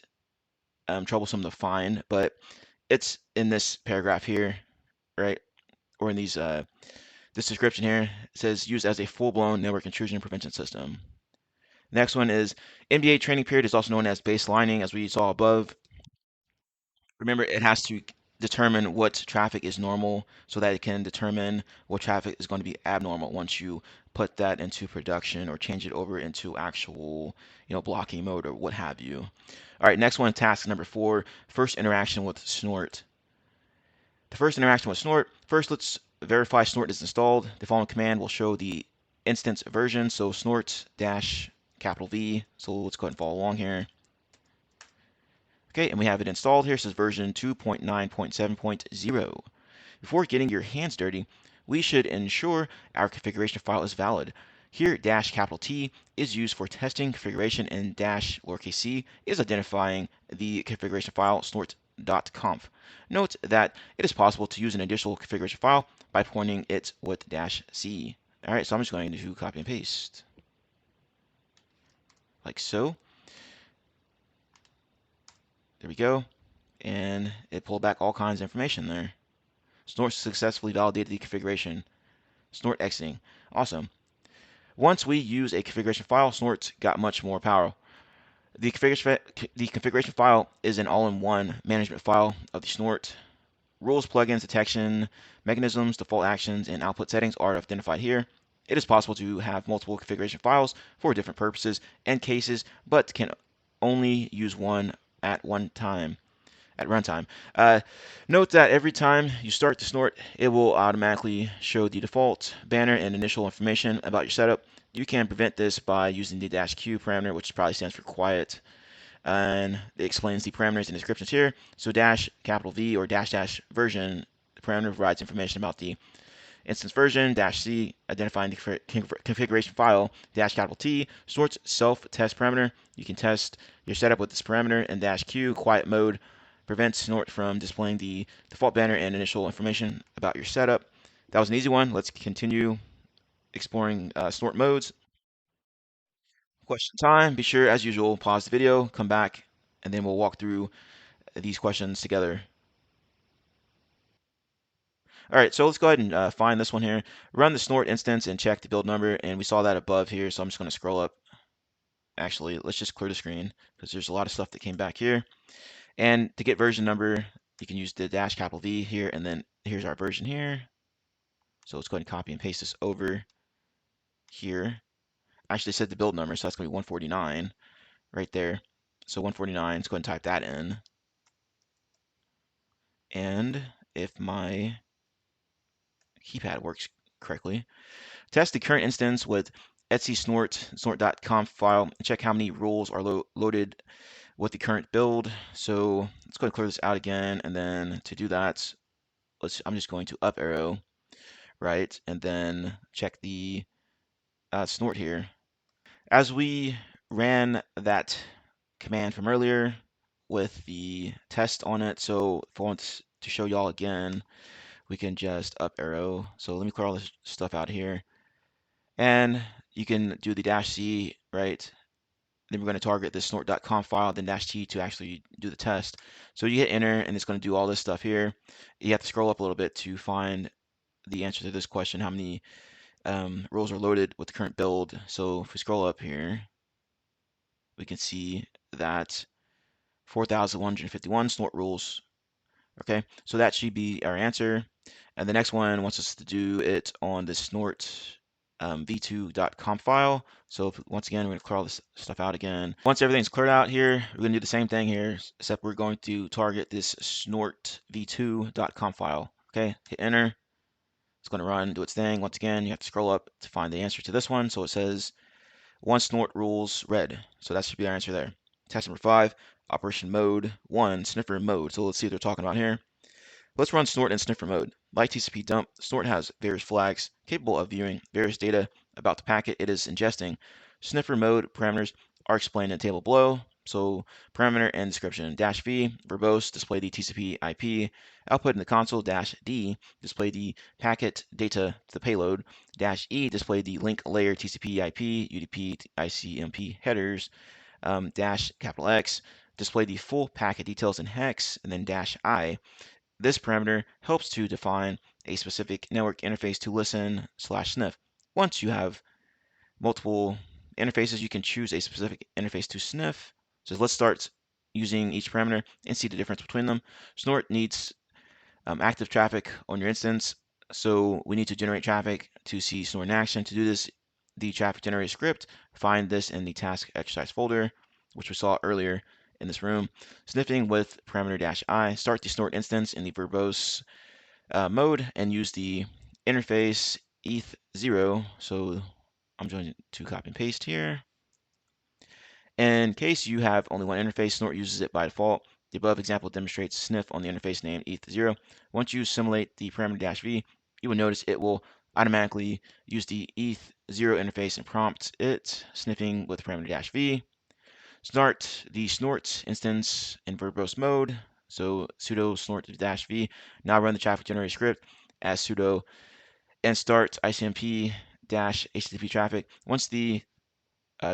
troublesome to find, but it's in this paragraph here, right? Or in these this description here. It says used as a full-blown network intrusion prevention system. Next one is NBA training period is also known as baselining, as we saw above. Remember, it has to determine what traffic is normal so that it can determine what traffic is going to be abnormal once you put that into production or change it over into actual, blocking mode or what have you. All right, next one, task number 4, first interaction with Snort. The first interaction with Snort, first let's verify Snort is installed. The following command will show the instance version, so snort dash capital V. So let's go ahead and follow along here. Okay, and we have it installed here. It says version 2.9.7.0. Before getting your hands dirty, we should ensure our configuration file is valid. Here, dash capital T is used for testing configuration, and dash lowercase c is identifying the configuration file snort.conf. Note that it is possible to use an additional configuration file by pointing it with dash c. All right, so I'm just going to copy and paste like so. There we go. And it pulled back all kinds of information there. Snort successfully validated the configuration. Snort exiting. Awesome. Once we use a configuration file, Snort got much more power. The configuration file is an all-in-one management file of the Snort. Rules, plugins, detection, mechanisms, default actions, and output settings are identified here. It is possible to have multiple configuration files for different purposes and cases, but can only use one at one time. At runtime. Note that every time you start to Snort, it will automatically show the default banner and initial information about your setup. You can prevent this by using the -q parameter, which probably stands for quiet, and it explains the parameters and descriptions here. So -V or -- version, the parameter provides information about the instance version, -C, identifying the configuration file, -T, Snort's self-test parameter. You can test your setup with this parameter, and -Q, quiet mode, prevents Snort from displaying the default banner and initial information about your setup. That was an easy one. Let's continue exploring Snort modes. Question time. Be sure, as usual, pause the video, come back, and then we'll walk through these questions together. All right, so let's go ahead and find this one here. Run the Snort instance and check the build number, and we saw that above here, so I'm just going to scroll up. Actually, let's just clear the screen because there's a lot of stuff that came back here. And to get version number, you can use the -V here, and then here's our version here. So let's go ahead and copy and paste this over here. Actually, it said the build number, so that's going to be 149 right there. So 149, let's go ahead and type that in. And if my keypad works correctly, test the current instance with etc snort.conf file, and check how many rules are loaded with the current build. So let's go ahead and clear this out again. And then to do that, I'm just going to up arrow, right? And then check the snort here. As we ran that command from earlier with the test on it, so if I want to show y'all again, we can just up arrow. So let me clear all this stuff out here. And you can do the -C, right? Then we're going to target this snort.conf file, then -T to actually do the test. So you hit enter, and it's going to do all this stuff here. You have to scroll up a little bit to find the answer to this question, how many rules are loaded with the current build. So if we scroll up here, we can see that 4,151 snort rules. Okay, so that should be our answer. And the next one wants us to do it on the snort v2.conf file. So once again, we're going to clear all this stuff out again. Once everything's cleared out here, we're going to do the same thing here, except we're going to target this snort v2.conf file. Okay, hit enter. It's going to run, do its thing. Once again, you have to scroll up to find the answer to this one. So it says one snort rules red. So that should be our answer there. Test number 5, operation mode 1, sniffer mode. So let's see what they're talking about here. Let's run Snort in sniffer mode. Like TCP dump, Snort has various flags capable of viewing various data about the packet it is ingesting. Sniffer mode parameters are explained in the table below. So parameter and description. -V, verbose, display the TCP IP. Output in the console. -D, display the packet data to the payload. -E, display the link layer TCP IP, UDP, ICMP headers. -X, display the full packet details in hex. And then -I. This parameter helps to define a specific network interface to listen/sniff. Once you have multiple interfaces, you can choose a specific interface to sniff. So let's start using each parameter and see the difference between them. Snort needs active traffic on your instance. So we need to generate traffic to see Snort in action. To do this, the traffic generator script, find this in the task exercise folder, which we saw earlier in this room. Sniffing with parameter -I, start the Snort instance in the verbose mode and use the interface eth0. So I'm going to copy and paste here. In case you have only one interface, Snort uses it by default. The above example demonstrates sniff on the interface named eth0. Once you simulate the parameter -V, you will notice it will automatically use the eth0 interface and prompt it sniffing with parameter -V. Start the Snort instance in verbose mode. So sudo snort -V. Now run the traffic generator script as sudo and start ICMP -HTTP traffic. Once the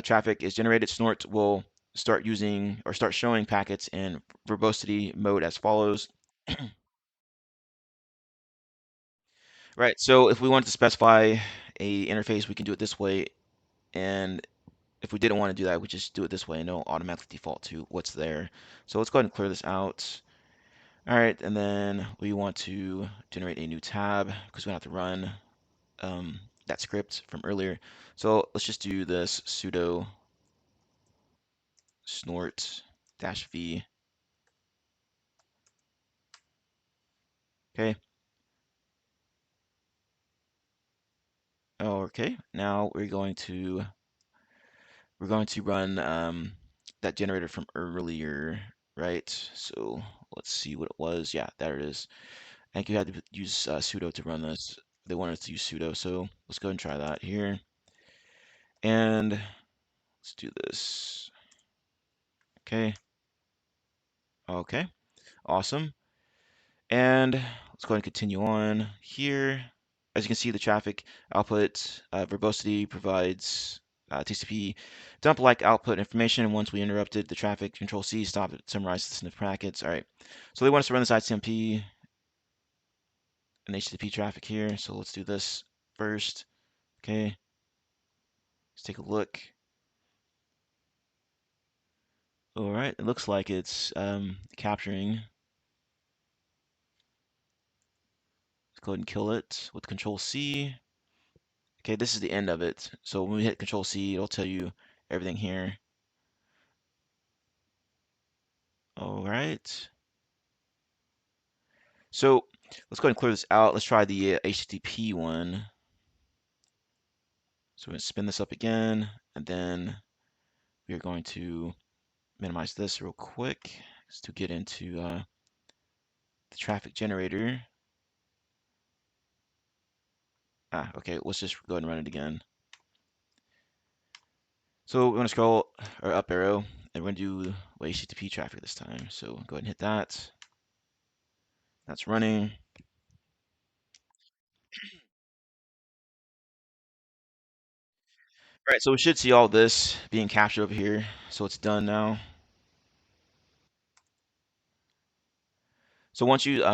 traffic is generated, Snort will start using or start showing packets in verbosity mode as follows. Right, so if we wanted to specify a interface, we can do it this way. And if we didn't want to do that, we just do it this way and it'll automatically default to what's there. So let's go ahead and clear this out. All right, and then we want to generate a new tab because we have to run that script from earlier. So let's just do this sudo snort -v. Okay. Okay. Now we're going to run that generator from earlier, right? So let's see what it was. Yeah, there it is. I think you had to use sudo to run this. They wanted us to use sudo, so let's go ahead and try that here. And let's do this. Okay. Okay. Awesome. And let's go ahead and continue on here. As you can see, the traffic output verbosity provides TCP dump-like output information. Once we interrupted the traffic, Control C stopped it, summarized the sniff packets. All right. So they want us to run this ICMP and HTTP traffic here. So let's do this first. Okay. Let's take a look. All right. It looks like it's capturing. Let's go ahead and kill it with Control C. Okay, this is the end of it. So when we hit Control C, it'll tell you everything here. All right. So let's go ahead and clear this out. Let's try the HTTP one. So we're going to spin this up again, and then we're going to minimize this real quick just to get into the traffic generator. Okay, let's just go ahead and run it again. So we're going to scroll our up arrow, and we're going to do HTTP traffic this time. So go ahead and hit that. That's running. All right, so we should see all this being captured over here. So it's done now. So once you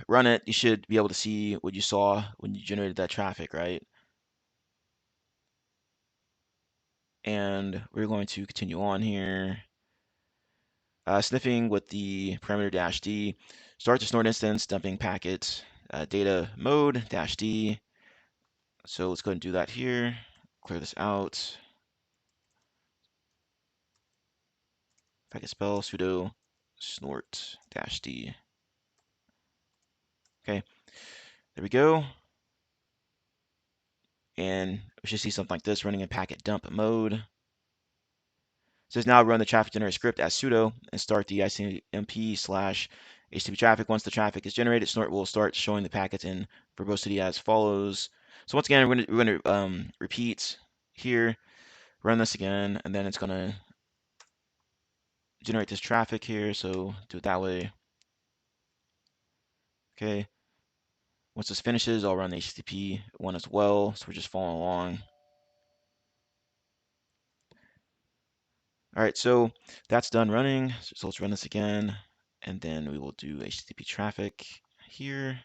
run it, you should be able to see what you saw when you generated that traffic, right? And we're going to continue on here. Sniffing with the parameter -d. Start to snort instance, dumping packet, data mode -d. So let's go ahead and do that here. Clear this out. If I can spell sudo snort -d. Okay, there we go. And we should see something like this running in packet dump mode. It says now run the traffic generator script as sudo and start the ICMP slash HTTP traffic. Once the traffic is generated, Snort will start showing the packets in verbosity as follows. So once again, we're going to repeat here, run this again, and then it's going to generate this traffic here. So do it that way. Okay. Once this finishes, I'll run the HTTP one as well. So we're just following along. All right, so that's done running. So let's run this again, and then we will do HTTP traffic here.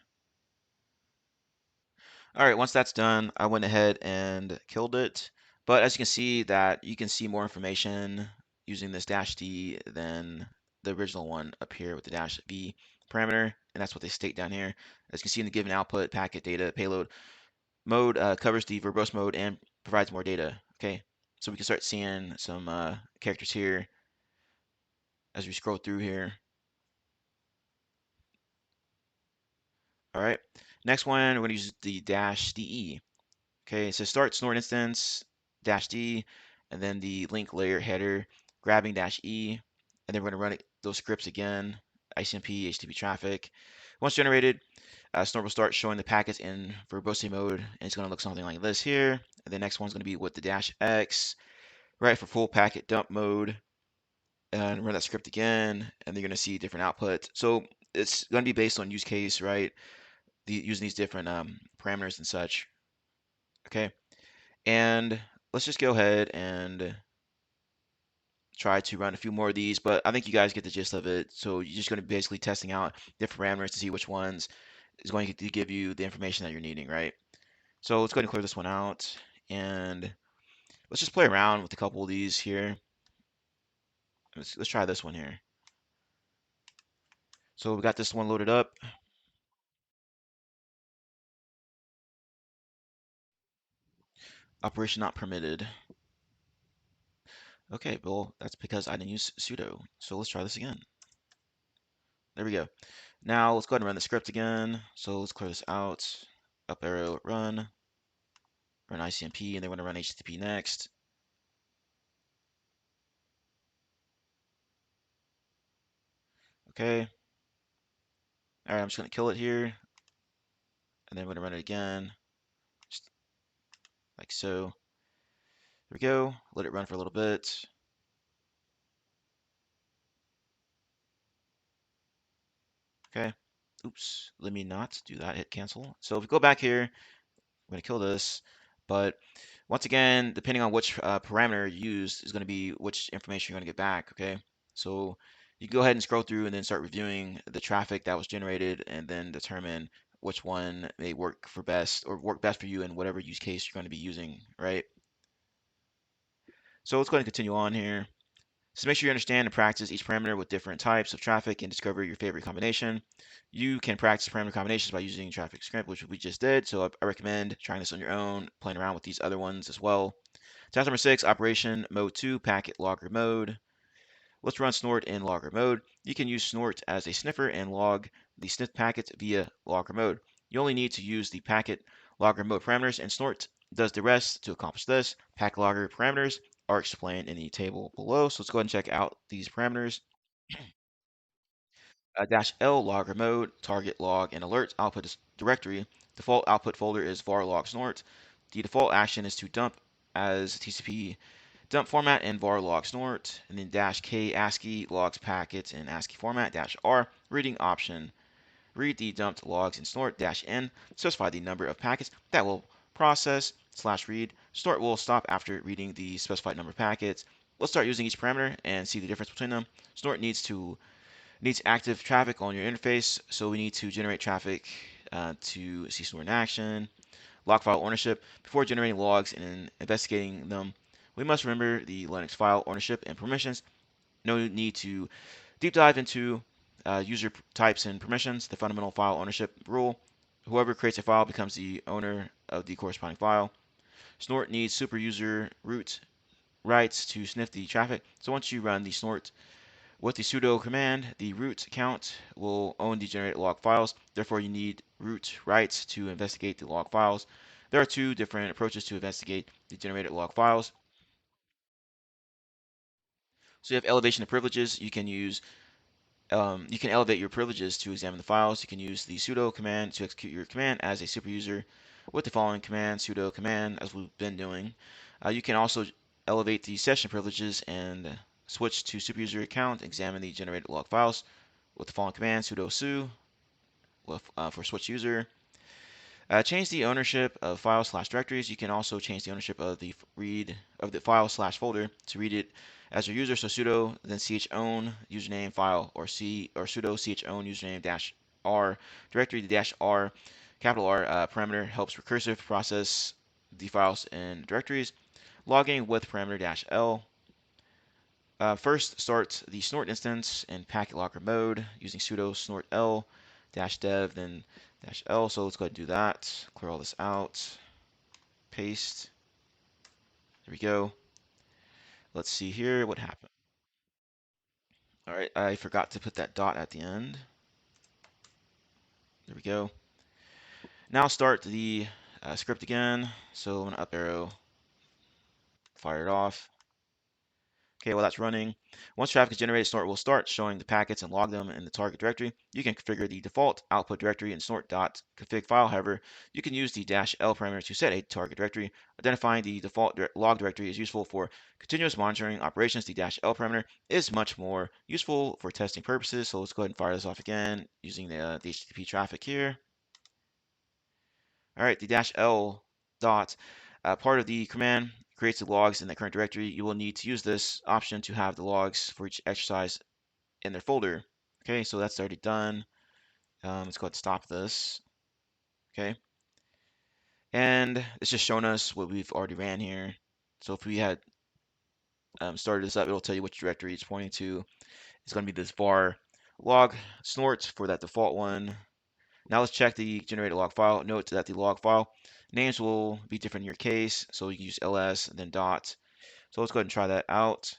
All right, once that's done, I went ahead and killed it. But as you can see that you can see more information using this -d than the original one up here with the -v parameter, and that's what they state down here. As you can see in the given output, packet data payload mode covers the verbose mode and provides more data. Okay, so we can start seeing some characters here as we scroll through here. All right, next one, we're going to use the -de. Okay, so start snort instance -d, and then the link layer header grabbing -e, and then we're going to run those scripts again, ICMP, HTTP traffic. Once generated, Snort will start showing the packets in verbosity mode, and it's going to look something like this here. And the next one's going to be with the -x, right, for full packet dump mode, and run that script again, and they're going to see different output. So it's going to be based on use case, right? Using these different parameters and such. Okay, and let's just go ahead and try to run a few more of these, but I think you guys get the gist of it. So you're just going to be basically testing out different parameters to see which ones is going to give you the information that you're needing, right? So let's go ahead and clear this one out, and let's just play around with a couple of these here. Let's try this one here. So we got this one loaded up. Operation not permitted. Okay, well, that's because I didn't use sudo. So let's try this again. There we go. Now let's go ahead and run the script again. So let's clear this out. Up arrow, run ICMP, and then we're going to run HTTP next. Okay. All right, I'm just going to kill it here, and then I'm going to run it again, just like so. There we go. Let it run for a little bit. Okay. Oops. Let me not do that. Hit cancel. So if we go back here, I'm going to kill this. But once again, depending on which parameter you used is going to be which information you're going to get back. Okay. So you can go ahead and scroll through and then start reviewing the traffic that was generated and then determine which one may work for best or work best for you in whatever use case you're going to be using, right? So let's go ahead and continue on here. So make sure you understand and practice each parameter with different types of traffic and discover your favorite combination. You can practice parameter combinations by using traffic script, which we just did. So I recommend trying this on your own, playing around with these other ones as well. Task number 6, operation mode 2, packet logger mode. Let's run snort in logger mode. You can use snort as a sniffer and log the sniff packets via logger mode. You only need to use the packet logger mode parameters, and snort does the rest to accomplish this. Packet logger parameters are explained in the table below. So let's go ahead and check out these parameters. -L logger mode, target log and alert output is directory. Default output folder is var log snort. The default action is to dump as TCP dump format and var log snort, and then -K ASCII logs packets in ASCII format, -R reading option. Read the dumped logs in snort, -N specify the number of packets that will process /read. Snort will stop after reading the specified number of packets. Let's start using each parameter and see the difference between them. Snort needs active traffic on your interface, so we need to generate traffic to see snort in action. Log file ownership. Before generating logs and investigating them, we must remember the Linux file ownership and permissions. No need to deep dive into user types and permissions. The fundamental file ownership rule. Whoever creates a file becomes the owner of the corresponding file. Snort needs super user root rights to sniff the traffic. So once you run the snort with the sudo command, the root account will own the generated log files. Therefore, you need root rights to investigate the log files. There are two different approaches to investigate the generated log files. So you have elevation of privileges. You can elevate your privileges to examine the files. You can use the sudo command to execute your command as a super user with the following command, sudo command, as we've been doing. You can also elevate the session privileges and switch to super user account, examine the generated log files with the following command, sudo su for switch user. Change the ownership of files/directories. You can also change the ownership of the file/folder to read it as your user. So sudo then chown username file or sudo chown username -r directory. The -r capital R parameter helps recursive process the files and directories. Logging with parameter -l. First, start the snort instance in packet logger mode using sudo snort l -dev then -l. So let's go ahead and do that. Clear all this out. Paste. There we go. Let's see here what happened. All right, I forgot to put that dot at the end. There we go. Now start the script again. So I'm gonna up arrow, fire it off. Okay, while that's running, once traffic is generated, snort will start showing the packets and log them in the target directory. You can configure the default output directory in snort.config file. However, you can use the -l parameter to set a target directory. Identifying the default log directory is useful for continuous monitoring operations. The -l parameter is much more useful for testing purposes. So let's go ahead and fire this off again using the HTTP traffic here. All right, the -l dot part of the command creates the logs in the current directory, you will need to use this option to have the logs for each exercise in their folder. Okay, so that's already done. Let's go ahead and stop this. Okay, and it's just showing us what we've already ran here. So if we had started this up, it'll tell you which directory it's pointing to. It's going to be this var log snort for that default one. Now let's check the generated log file. Note that the log file names will be different in your case, so you can use ls and then dot. So let's go ahead and try that out.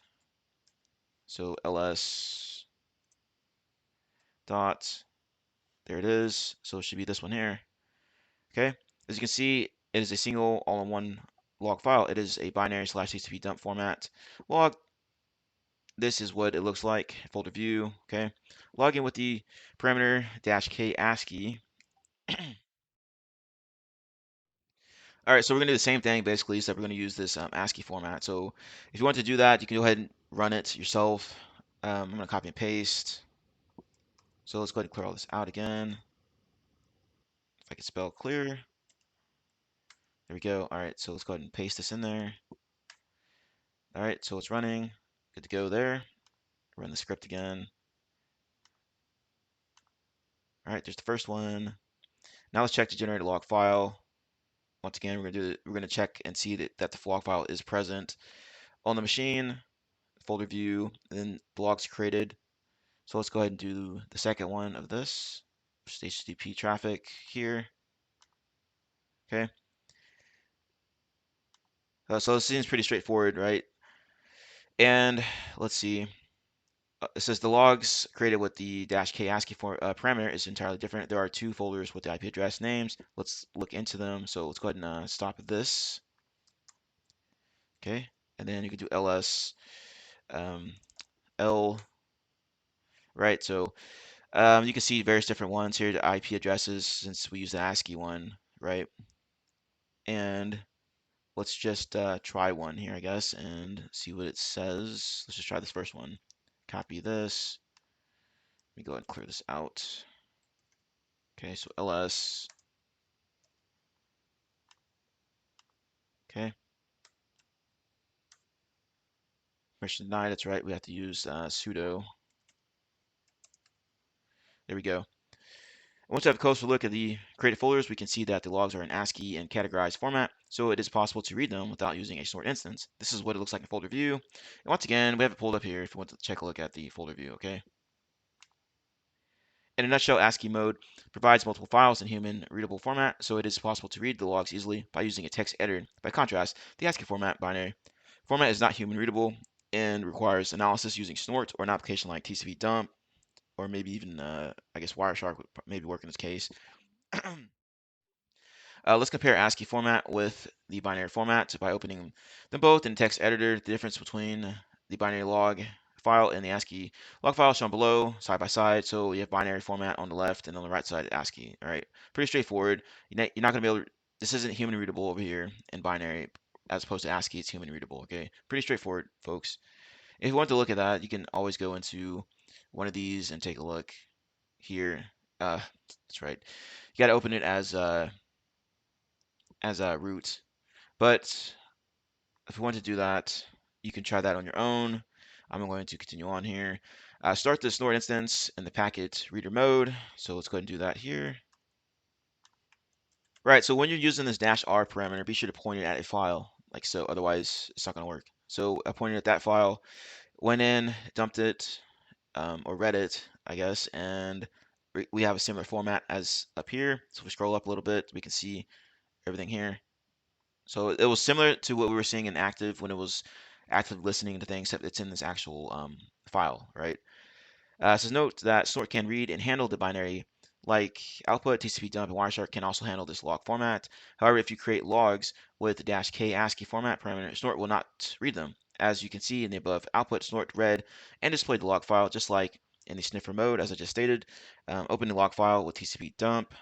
So ls dot, there it is. So it should be this one here. Okay, as you can see, it is a single all-in-one log file. It is a binary / TCP dump format log. This is what it looks like. Folder view. Okay, log in with the parameter -k ASCII. All right, so we're gonna do the same thing basically, except we're gonna use this ASCII format. So if you want to do that, you can go ahead and run it yourself. I'm gonna copy and paste. So let's go ahead and clear all this out again. If I can spell clear, there we go. All right, so let's go ahead and paste this in there. All right, so it's running. Good to go there. Run the script again. All right, there's the first one. Now let's check the generated log file. Once again, we're gonna check and see that the log file is present on the machine. Folder view, and then the logs created. So let's go ahead and do the second one of this. Just HTTP traffic here. Okay. So this seems pretty straightforward, right? And let's see. It says the logs created with the -k ASCII parameter is entirely different. There are two folders with the IP address names. Let's look into them. So let's go ahead and stop this. Okay. And then you can do ls l, right? So you can see various different ones here, the IP addresses, since we use the ASCII one, right? And let's just try one here, I guess, and see what it says. Let's just try this first one. Copy this. Let me go ahead and clear this out. Okay, so ls. Okay. Permission denied, that's right. We have to use sudo. There we go. Once we have a closer look at the created folders, we can see that the logs are in ASCII and categorized format, so it is possible to read them without using a snort instance. This is what it looks like in folder view. And once again, we have it pulled up here if you want to check a look at the folder view, okay? In a nutshell, ASCII mode provides multiple files in human readable format, so it is possible to read the logs easily by using a text editor. By contrast, the ASCII binary format is not human readable and requires analysis using snort or an application like TCP dump, or maybe even, I guess, Wireshark would maybe work in this case. Let's compare ASCII format with the binary format by opening them both in text editor. The difference between the binary log file and the ASCII log file shown below, side by side. So you have binary format on the left and on the right side ASCII. All right, pretty straightforward. You're not going to be able to, this isn't human readable over here in binary as opposed to ASCII, it's human readable. Okay, pretty straightforward, folks. If you want to look at that, you can always go into one of these and take a look here. That's right. You got to open it as a root. But if you want to do that, you can try that on your own. I'm going to continue on here. Start the snort instance in the packet reader mode. So let's go ahead and do that here. Right, so when you're using this -r parameter, be sure to point it at a file like so, otherwise it's not going to work. So I pointed at that file, went in, dumped it, or read it, I guess, and we have a similar format as up here. So if we scroll up a little bit, we can see everything here. So it was similar to what we were seeing in active when it was active listening to things, except it's in this actual file, right? It says note that snort can read and handle the binary like output. TCP dump and Wireshark can also handle this log format. However, if you create logs with the -k ASCII format parameter, snort will not read them. As you can see in the above output, snort read and displayed the log file just like in the sniffer mode, as I just stated. Open the log file with TCP dump.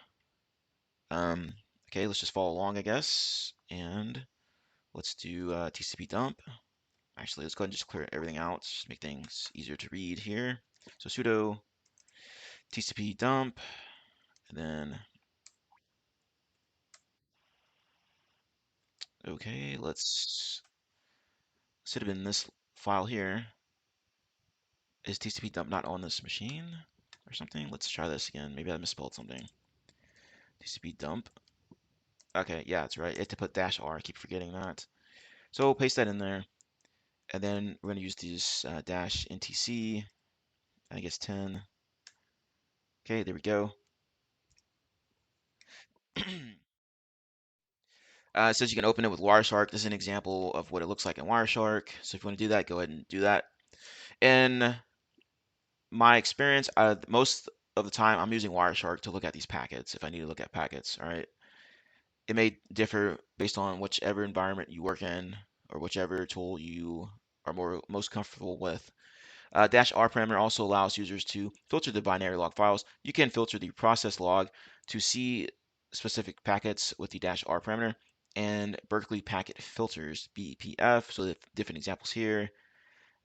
Okay, let's just follow along, I guess, and let's do TCP dump. Actually, let's go ahead and just clear everything out, just make things easier to read here. So sudo TCP dump, and then, okay, let's should have been this file here. Is TCP dump not on this machine or something? Let's try this again. Maybe I misspelled something. TCP dump. Okay, yeah, that's right. You have to put -r. I keep forgetting that. So paste that in there, and then we're gonna use these dash NTC. I guess 10. Okay, there we go. It says you can open it with Wireshark. This is an example of what it looks like in Wireshark. So if you want to do that, go ahead and do that. In my experience, most of the time, I'm using Wireshark to look at these packets if I need to look at packets. All right. It may differ based on whichever environment you work in or whichever tool you are most comfortable with. -r parameter also allows users to filter the binary log files. You can filter the process log to see specific packets with the -r parameter and Berkeley packet filters, BPF. So the different examples here,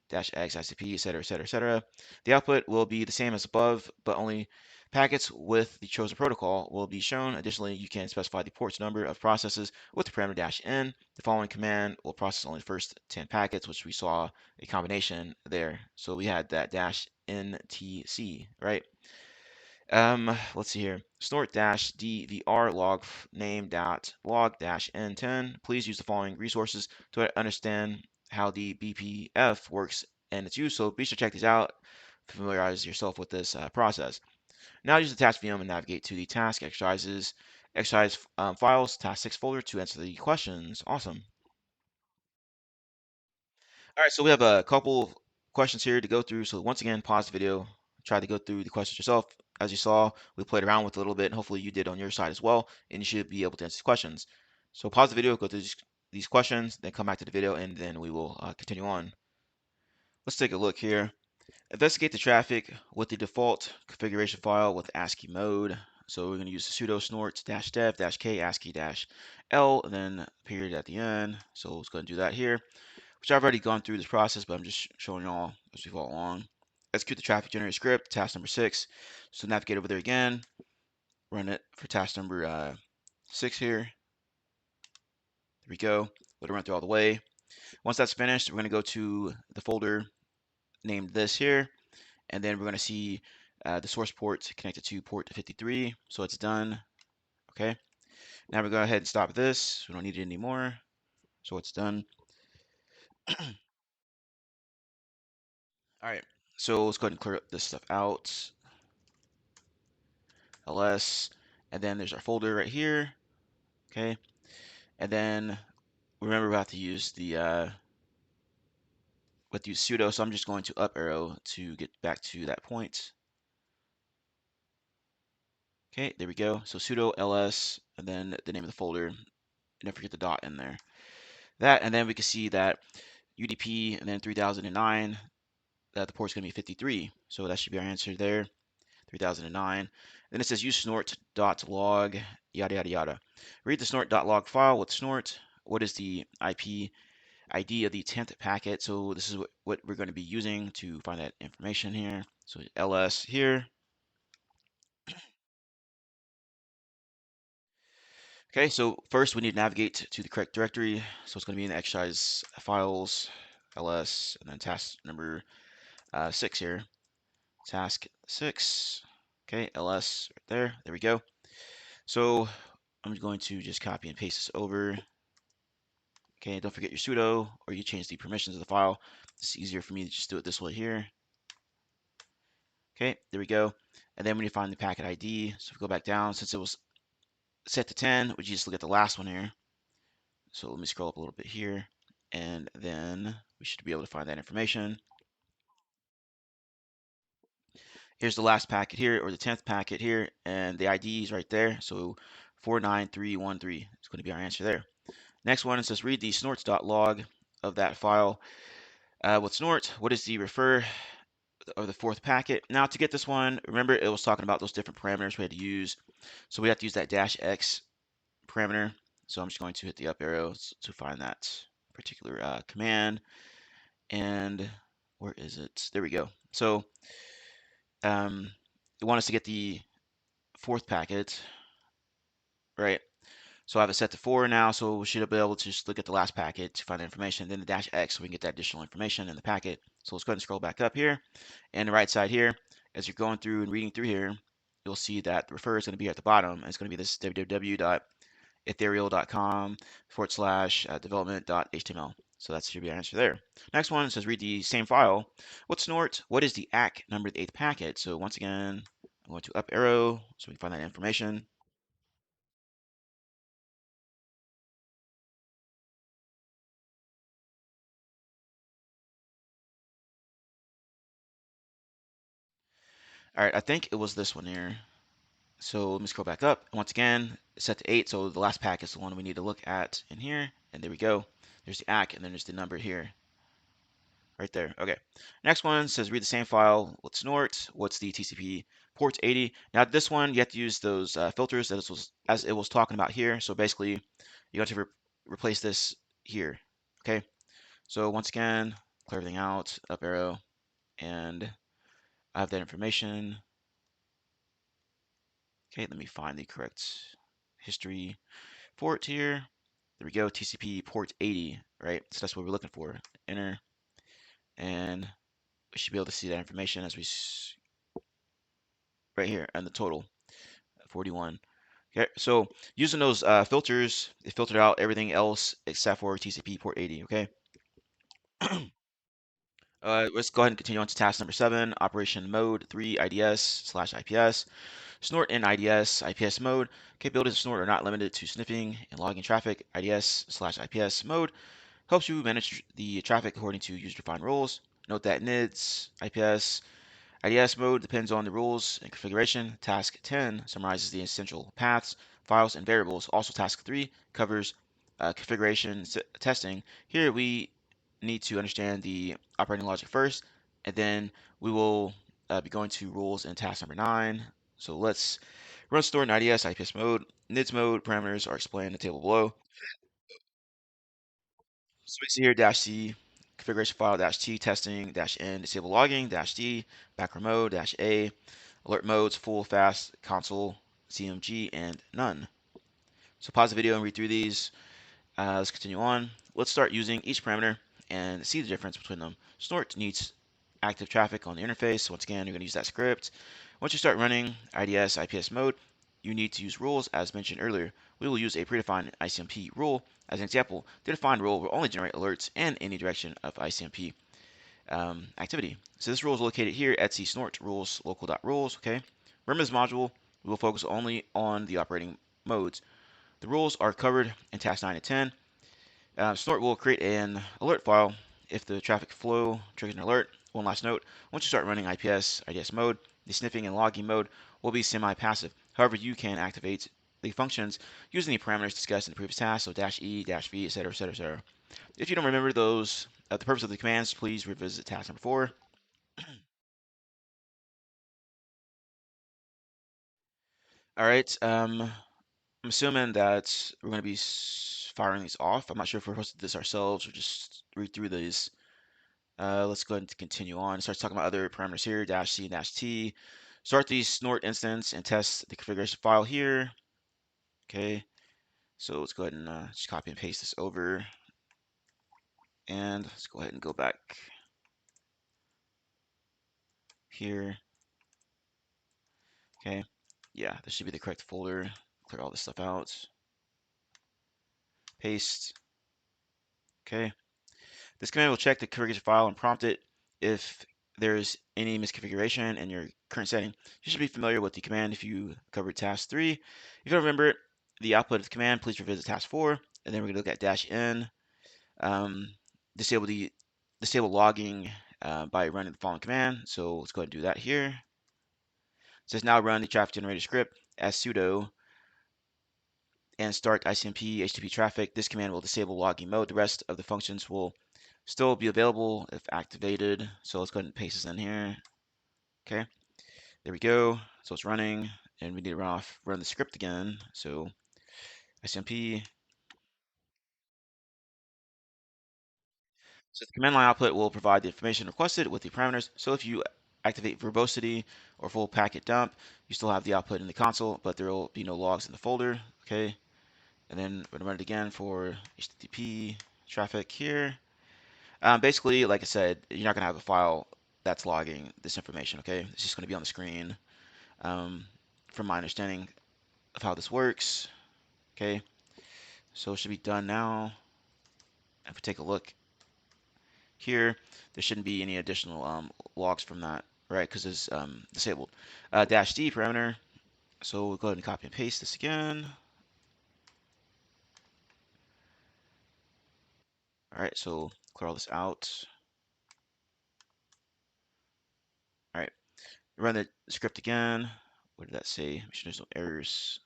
-x, ICP, etc., etc., etc. The output will be the same as above, but only packets with the chosen protocol will be shown. Additionally, you can specify the ports number of processes with the parameter -n. The following command will process only the first 10 packets, which we saw a combination there. So we had that -ntc, right? Let's see here. Snort -dvr log name log -n10. Please use the following resources to understand how the BPF works and its use. So be sure to check these out. Familiarize yourself with this process. Now use the task VM and navigate to the task exercise files, task 6 folder to answer the questions. Awesome. All right, so we have a couple questions here to go through. So once again, pause the video, try to go through the questions yourself. As you saw, we played around with it a little bit, and hopefully you did on your side as well, and you should be able to answer these questions. So pause the video, go through these questions, then come back to the video, and then we will continue on. Let's take a look here. Investigate the traffic with the default configuration file with ASCII mode. So we're going to use sudo snort -dev -k ASCII-L, and then period at the end. So let's go and do that here, which I've already gone through this process, but I'm just showing you all as we follow along. Execute the traffic generator script, task number 6. So navigate over there again, run it for task number 6 here. There we go. Let it run through all the way. Once that's finished, we're going to go to the folder named this here, and then we're going to see the source port connected to port 53. So it's done. Okay. Now we're going to go ahead and stop this. We don't need it anymore. So it's done. All right. So let's go ahead and clear this stuff out. ls, and then there's our folder right here. Okay. And then remember we have to use the sudo, so I'm just going to up arrow to get back to that point. Okay, there we go. So sudo ls, and then the name of the folder, and don't forget the dot in there. That, and then we can see that UDP, and then 3009, that the port's going to be 53. So that should be our answer there, 3009. Then it says use snort.log, yada, yada, yada. Read the snort.log file with snort. What is the IP ID of the 10th packet? So this is what we're going to be using to find that information here. So ls here. Okay, so first we need to navigate to the correct directory. So it's going to be in the exercise files, ls, and then task number 6 here. Task 6. Okay, ls right there. There we go. So I'm going to just copy and paste this over. Okay, don't forget your sudo, or you change the permissions of the file. It's easier for me to just do it this way here. Okay, there we go. And then when you find the packet ID, so if we go back down, since it was set to 10, we just look at the last one here. So let me scroll up a little bit here, and then we should be able to find that information. Here's the last packet here, or the 10th packet here, and the ID is right there. So 49313 is going to be our answer there. Next one, it says read the snorts.log of that file. With snort, what is the refer of the 4th packet? Now to get this one, remember it was talking about those different parameters we had to use. So we have to use that -x parameter. So I'm just going to hit the up arrow to find that particular command. And where is it? There we go. So you want us to get the 4th packet, right? So I have it set to 4 now, so we should be able to just look at the last packet to find the information, then the dash X so we can get that additional information in the packet. So let's go ahead and scroll back up here. And the right side here, as you're going through and reading through here, you'll see that the refer is going to be at the bottom. And it's going to be this www.ethereal.com/development.html. So that should be our answer there. Next one says read the same file. What's snort? What is the ACK number of the 8th packet? So once again, I'm going to up arrow so we can find that information. All right, I think it was this one here. So let me scroll back up. Once again, it's set to 8, so the last pack is the one we need to look at in here. And there we go. There's the ACK, and then there's the number here. Right there. Okay. Next one says read the same file. What's snort? What's the TCP port 80? Now this one you have to use those filters as it was talking about here. So basically you have to replace this here. Okay. So once again, clear everything out. Up arrow, and I have that information. Okay. Let me find the correct history port here. There we go. TCP port 80. Right. So that's what we're looking for. Enter, and we should be able to see that information as we right here and the total 41. Okay, so using those filters, it filtered out everything else except for TCP port 80. Okay, let's go ahead and continue on to task number 7, operation mode 3 IDS/IPS. Snort in IDS/IPS mode. Capabilities of snort are not limited to sniffing and logging traffic. IDS/IPS mode helps you manage the traffic according to user-defined rules. Note that NIDS, IPS, IDS mode depends on the rules and configuration. Task 10 summarizes the essential paths, files, and variables. Also, task 3 covers configuration testing. Here we need to understand the operating logic first, and then we will be going to rules in task number 9. So let's run snort in IDS, IPS mode. NIDS mode parameters are explained in the table below. So we see here dash C, configuration file dash T, testing dash N, disable logging dash D, background mode dash A, alert modes, full, fast, console, CMG, and none. So pause the video and read through these. Let's continue on. Let's start using each parameter and see the difference between them. Snort needs active traffic on the interface. Once again, you're going to use that script. Once you start running IDS, IPS mode, you need to use rules as mentioned earlier. We will use a predefined ICMP rule as an example. The defined rule will only generate alerts in any direction of ICMP activity. So this rule is located here at the snort rules local.rules. Okay. Remember this module, we will focus only on the operating modes. The rules are covered in tasks 9 and 10. Snort will create an alert file if the traffic flow triggers an alert. One last note, once you start running IPS, IDS mode, the sniffing and logging mode will be semi-passive. However, you can activate the functions using the parameters discussed in the previous task, so -E, -V, etc., etc., etc. If you don't remember those, the purpose of the commands, please revisit task number 4. All right, I'm assuming that we're going to be firing these off. I'm not sure if we're hosting this ourselves or just read through these. Let's go ahead and continue on. It starts talking about other parameters here, -C, -T. Start the snort instance and test the configuration file here. Okay, so let's go ahead and just copy and paste this over. And let's go ahead and go back here. Okay, yeah, this should be the correct folder. Clear all this stuff out. Paste. Okay. This command will check the configuration file and prompt it if there's any misconfiguration in your current setting. You should be familiar with the command if you covered task 3. If you don't remember the output of the command, please revisit task 4. And then we're going to look at -N. Disable disable logging by running the following command. So let's go ahead and do that here. It says now run the traffic generator script as sudo and start ICMP HTTP traffic. This command will disable logging mode. The rest of the functions will still be available if activated. So let's go ahead and paste this in here. Okay, there we go. So it's running, and we need to run the script again. So ICMP. So the command line output will provide the information requested with the parameters. So if you activate verbosity or full packet dump, you still have the output in the console, but there will be no logs in the folder. Okay, and then we're gonna run it again for HTTP traffic here. Basically, like I said, you're not gonna have a file that's logging this information. Okay, it's just gonna be on the screen. Um, from my understanding of how this works. Okay, so it should be done now. If we take a look here, there shouldn't be any additional logs from that, right? Because it's disabled. Dash D parameter. So we'll go ahead and copy and paste this again. All right, so clear all this out. All right, run the script again. What did that say? Make sure there's no errors.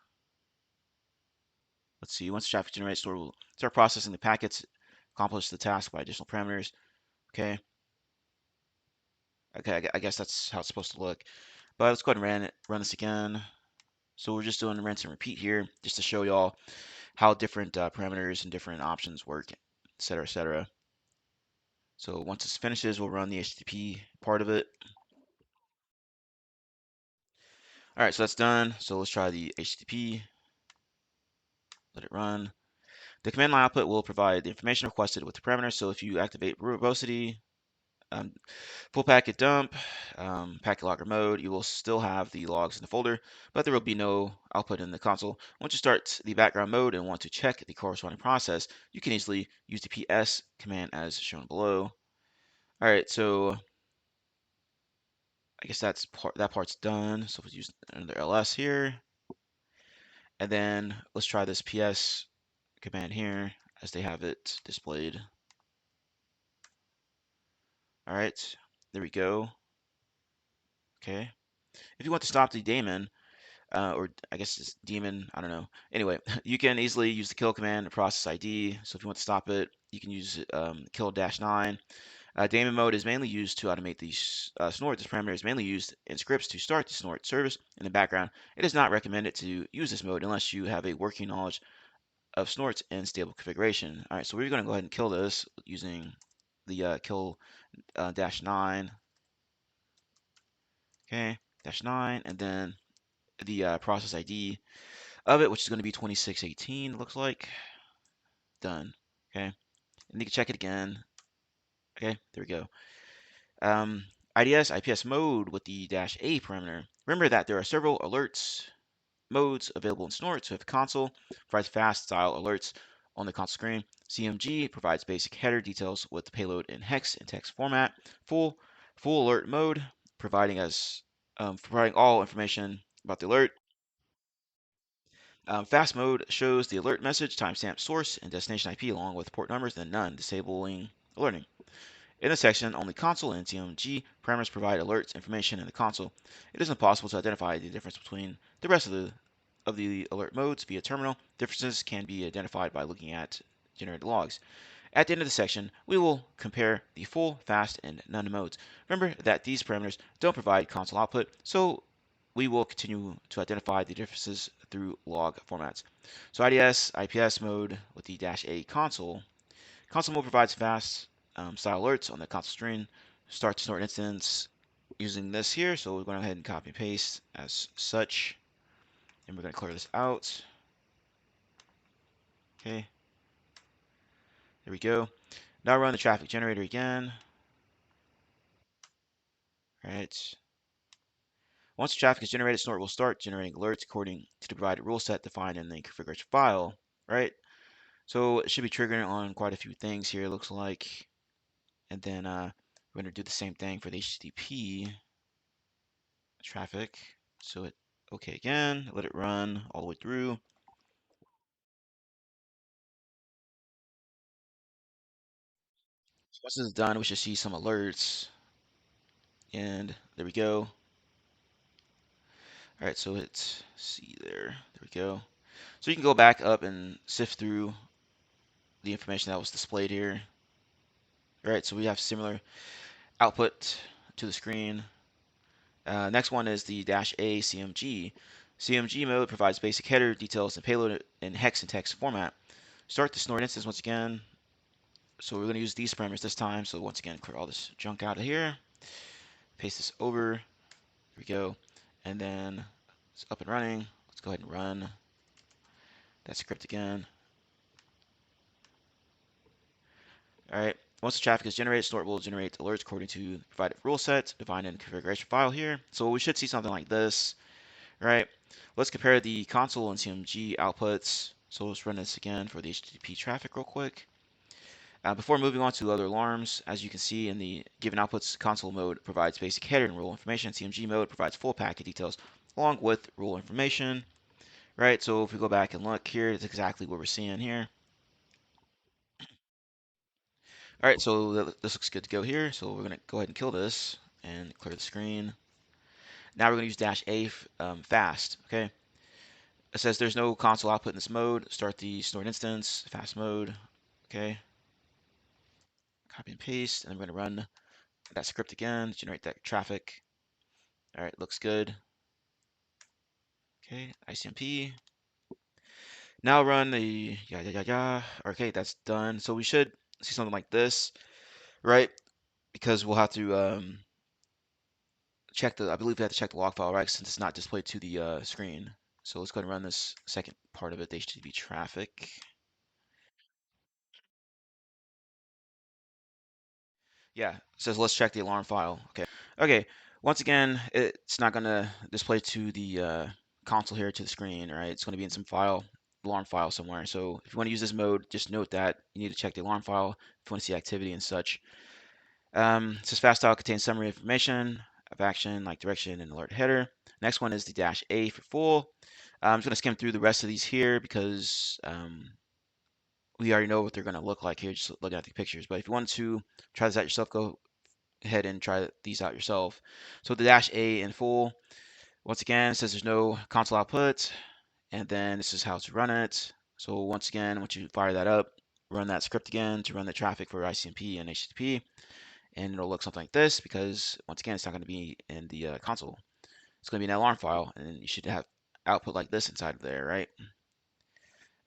Let's see. Once the traffic generates, store will start processing the packets, accomplish the task by additional parameters. Okay. Okay, I guess that's how it's supposed to look. But let's go ahead and run this again. So we're just doing rinse and repeat here, just to show y'all how different parameters and different options work, etc., etc. So once this finishes, we'll run the HTTP part of it. All right, so that's done. So let's try the HTTP. Let it run. The command line output will provide the information requested with the parameters. So if you activate verbosity, um, full packet dump, packet logger mode, you will still have the logs in the folder, but there will be no output in the console. Once you start the background mode and want to check the corresponding process, you can easily use the PS command as shown below. All right, so I guess that part's done. So we'll use another ls here, and then let's try this PS command here as they have it displayed. All right, there we go. Okay. If you want to stop the daemon, or I guess it's daemon, I don't know. Anyway, you can easily use the kill command and process ID. So if you want to stop it, you can use kill-9. Daemon mode is mainly used to automate the snort. This parameter is mainly used in scripts to start the snort service in the background. It is not recommended to use this mode unless you have a working knowledge of snorts in stable configuration. All right, so we're going to go ahead and kill this using the kill-9. Okay, -9, and then the process ID of it, which is going to be 2618, looks like. Done. Okay. And you can check it again. Okay, there we go. IDS, IPS mode with the -A parameter. Remember that there are several alerts modes available in Snort. So if the console provides fast style alerts on the console screen, CMG provides basic header details with the payload in hex and text format. Full alert mode, providing all information about the alert. Fast mode shows the alert message, timestamp, source, and destination IP along with port numbers, and none, disabling alerting. In this section, only console and CMG parameters provide alerts information in the console. It is impossible to identify the difference between the rest of the alert modes via terminal. Differences can be identified by looking at generated logs. At the end of the section, we will compare the full, fast, and none modes. Remember that these parameters don't provide console output, so we will continue to identify the differences through log formats. So IDS, IPS mode with the -A console. Console mode provides fast style alerts on the console screen. Start to snort instance using this here. So we're going to go ahead and copy and paste as such. And we're going to clear this out. Okay. There we go. Now run the traffic generator again. All right. Once the traffic is generated, Snort will start generating alerts according to the provided rule set defined in the configuration file, right? So it should be triggering on quite a few things here, it looks like. And then we're going to do the same thing for the HTTP traffic. So it okay again, let it run all the way through. Once this is done, we should see some alerts. And there we go. All right, so let's see there. There we go. So you can go back up and sift through the information that was displayed here. All right, so we have similar output to the screen. Next one is the -A CMG. CMG mode provides basic header details and payload in hex and text format. Start the snort instance once again. So we're going to use these parameters this time. So once again, clear all this junk out of here. Paste this over. Here we go. And then it's up and running. Let's go ahead and run that script again. All right. Once the traffic is generated, Snort will generate alerts according to the provided rule set defined in the configuration file here. So we should see something like this, right? Let's compare the console and CMG outputs. So let's run this again for the HTTP traffic real quick. Before moving on to other alarms, as you can see in the given outputs, console mode provides basic header and rule information. CMG mode provides full packet details along with rule information, right? So if we go back and look here, it's exactly what we're seeing here. All right, so this looks good to go here. So we're gonna go ahead and kill this and clear the screen. Now we're gonna use -A fast, okay? It says there's no console output in this mode. Start the stored instance, fast mode, okay? Copy and paste, and I'm gonna run that script again, generate that traffic. All right, looks good. Okay, ICMP. Now run the Okay, that's done. So we should see something like this, right? Because we'll have to check I believe we have to check the log file, right? Since it's not displayed to the screen. So let's go ahead and run this second part of it, the HTTP traffic. Yeah, it says let's check the alarm file. Okay. Okay. Once again, it's not gonna display to the console here to the screen, right? It's gonna be in some file, alarm file somewhere. So if you want to use this mode, just note that you need to check the alarm file if you want to see activity and such. It says fast style contains summary information of action like direction and alert header. Next one is the -A for full. I'm just gonna skim through the rest of these here because we already know what they're gonna look like here, just looking at the pictures. But if you want to try this out yourself, go ahead and try these out yourself. So the -A in full, once again, it says there's no console output, and then this is how to run it. So once again, once you fire that up, run that script again to run the traffic for ICMP and HTTP, and it'll look something like this because once again, it's not going to be in the console. It's going to be an alarm file, and you should have output like this inside of there, right?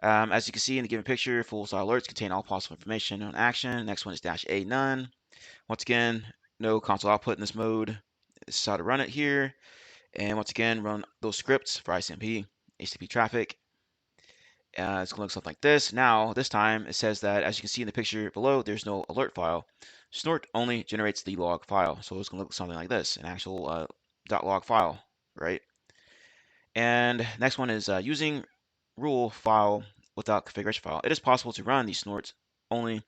As you can see in the given picture, full style alerts contain all possible information on action. Next one is -A none. Once again, no console output in this mode. This is how to run it here. And once again, run those scripts for ICMP, HTTP traffic. It's going to look something like this. Now, this time, it says that, as you can see in the picture below, there's no alert file. Snort only generates the log file. So it's going to look something like this, an actual .log file, right? And next one is using rule file without configuration file. It is possible to run these snorts only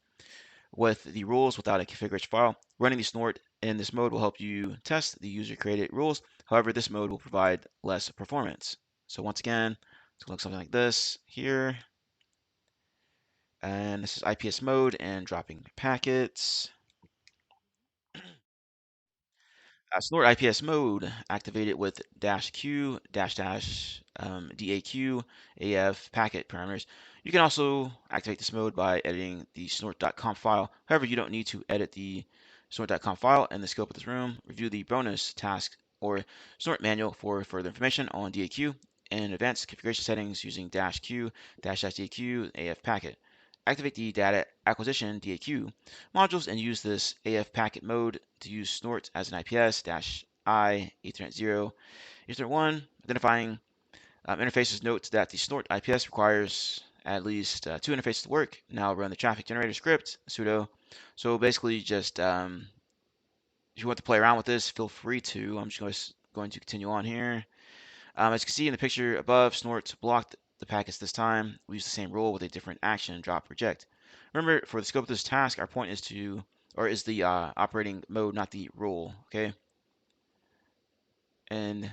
with the rules without a configuration file. Running the snort in this mode will help you test the user created rules. However, this mode will provide less performance. So once again, it's going to look something like this here. And this is IPS mode and dropping packets. Snort IPS mode activated with -Q DAQ AF packet parameters. You can also activate this mode by editing the snort.conf file. However, you don't need to edit the snort.conf file in the scope of this room. Review the bonus task or snort manual for further information on DAQ and advanced configuration settings using -Q DAQ AF packet. Activate the data acquisition DAQ modules and use this AF packet mode to use snort as an IPS-I Ethernet 0, Ethernet 1, identifying interfaces. Note that the snort IPS requires at least two interfaces to work. Now run the traffic generator script, sudo. So basically just, if you want to play around with this, feel free to. I'm just going to continue on here. As you can see in the picture above, snort blocked the packets this time. We use the same rule with a different action, drop, reject. Remember, for the scope of this task, our point is the operating mode, not the rule, okay? And,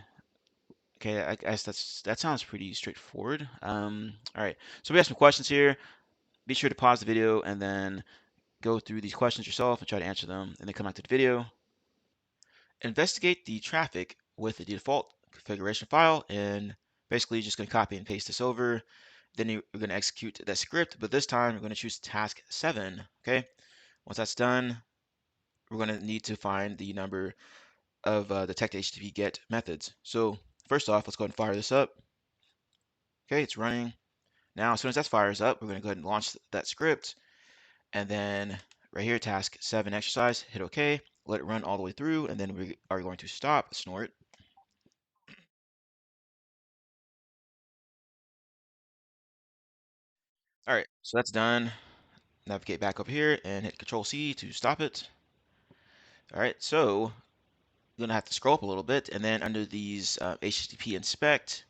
okay, I guess that sounds pretty straightforward. All right, so we have some questions here. Be sure to pause the video and then go through these questions yourself and try to answer them, and then come back to the video. Investigate the traffic with the default configuration file, and basically just going to copy and paste this over. Then we're going to execute that script, but this time we're going to choose task 7. Okay, once that's done, we're going to need to find the number of detect HTTP get methods. So first off, let's go ahead and fire this up. Okay, it's running. Now, as soon as that fires up, we're going to go ahead and launch that script. And then right here, task 7 exercise, hit OK, let it run all the way through, and then we are going to stop snort. All right, so that's done. Navigate back up here and hit Control C to stop it. All right, so you're gonna have to scroll up a little bit, and then under these HTTP inspect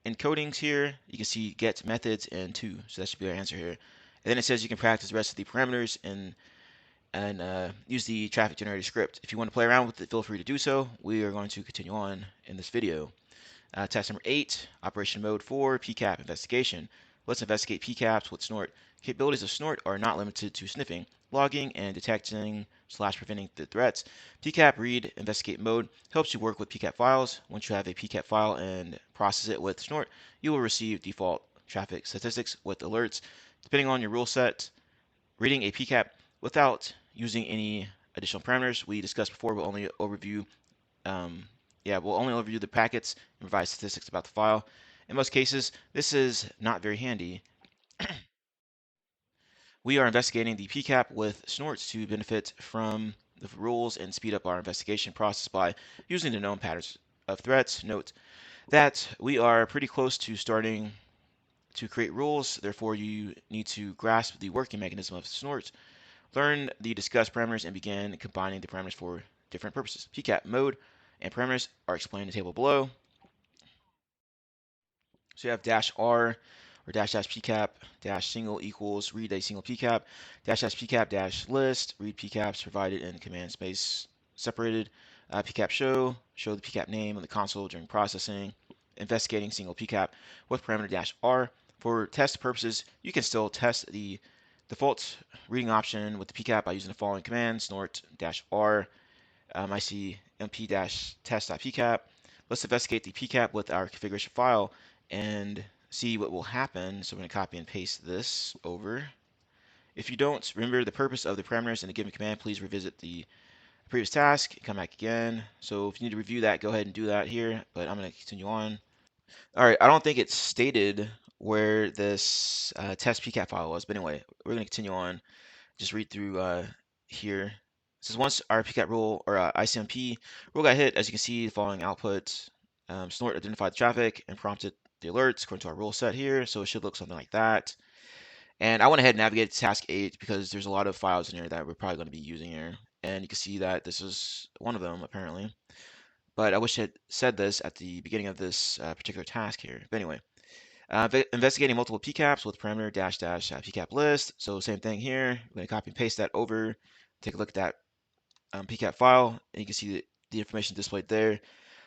encodings here, you can see get methods and two. So that should be our answer here. And then it says you can practice the rest of the parameters and use the traffic generator script. If you want to play around with it, feel free to do so. We are going to continue on in this video. Task number 8, Operation Mode 4, PCAP Investigation. Let's investigate PCAPs with Snort. Capabilities of Snort are not limited to sniffing, logging, and detecting/preventing the threats. PCAP Read Investigate Mode helps you work with PCAP files. Once you have a PCAP file and process it with Snort, you will receive default traffic statistics with alerts. Depending on your rule set, reading a PCAP without using any additional parameters we discussed before will only overview we'll only overview the packets and provide statistics about the file. In most cases, this is not very handy. We are investigating the PCAP with Snorts to benefit from the rules and speed up our investigation process by using the known patterns of threats. Note that we are pretty close to starting to create rules, therefore you need to grasp the working mechanism of Snorts, learn the discussed parameters, and begin combining the parameters for different purposes. PCAP mode and parameters are explained in the table below. So you have -r or -pcap -single equals read a single pcap -pcap -list read pcaps provided in command space separated. Pcap show the pcap name on the console during processing. Investigating single pcap with parameter -r. For test purposes, you can still test the default reading option with the pcap by using the following command: snort -r ICMP-test.pcap. Let's investigate the pcap with our configuration file and see what will happen. So I'm going to copy and paste this over. If you don't remember the purpose of the parameters in a given command, please revisit the previous task, come back again. So if you need to review that, go ahead and do that here, but I'm going to continue on. All right, I don't think it's stated where this test pcap file was, but anyway, we're going to continue on. Just read through here. It says once our PCAP rule or ICMP rule got hit, as you can see, the following output: Snort identified the traffic and prompted the alerts according to our rule set here. So it should look something like that. And I went ahead and navigated to task 8 because there's a lot of files in here that we're probably going to be using here. And you can see that this is one of them apparently. But I wish I had said this at the beginning of this particular task here. But anyway, investigating multiple PCAPs with parameter --PCAP list. So same thing here. I'm going to copy and paste that over. Take a look at that PCAP file, and you can see the information displayed there.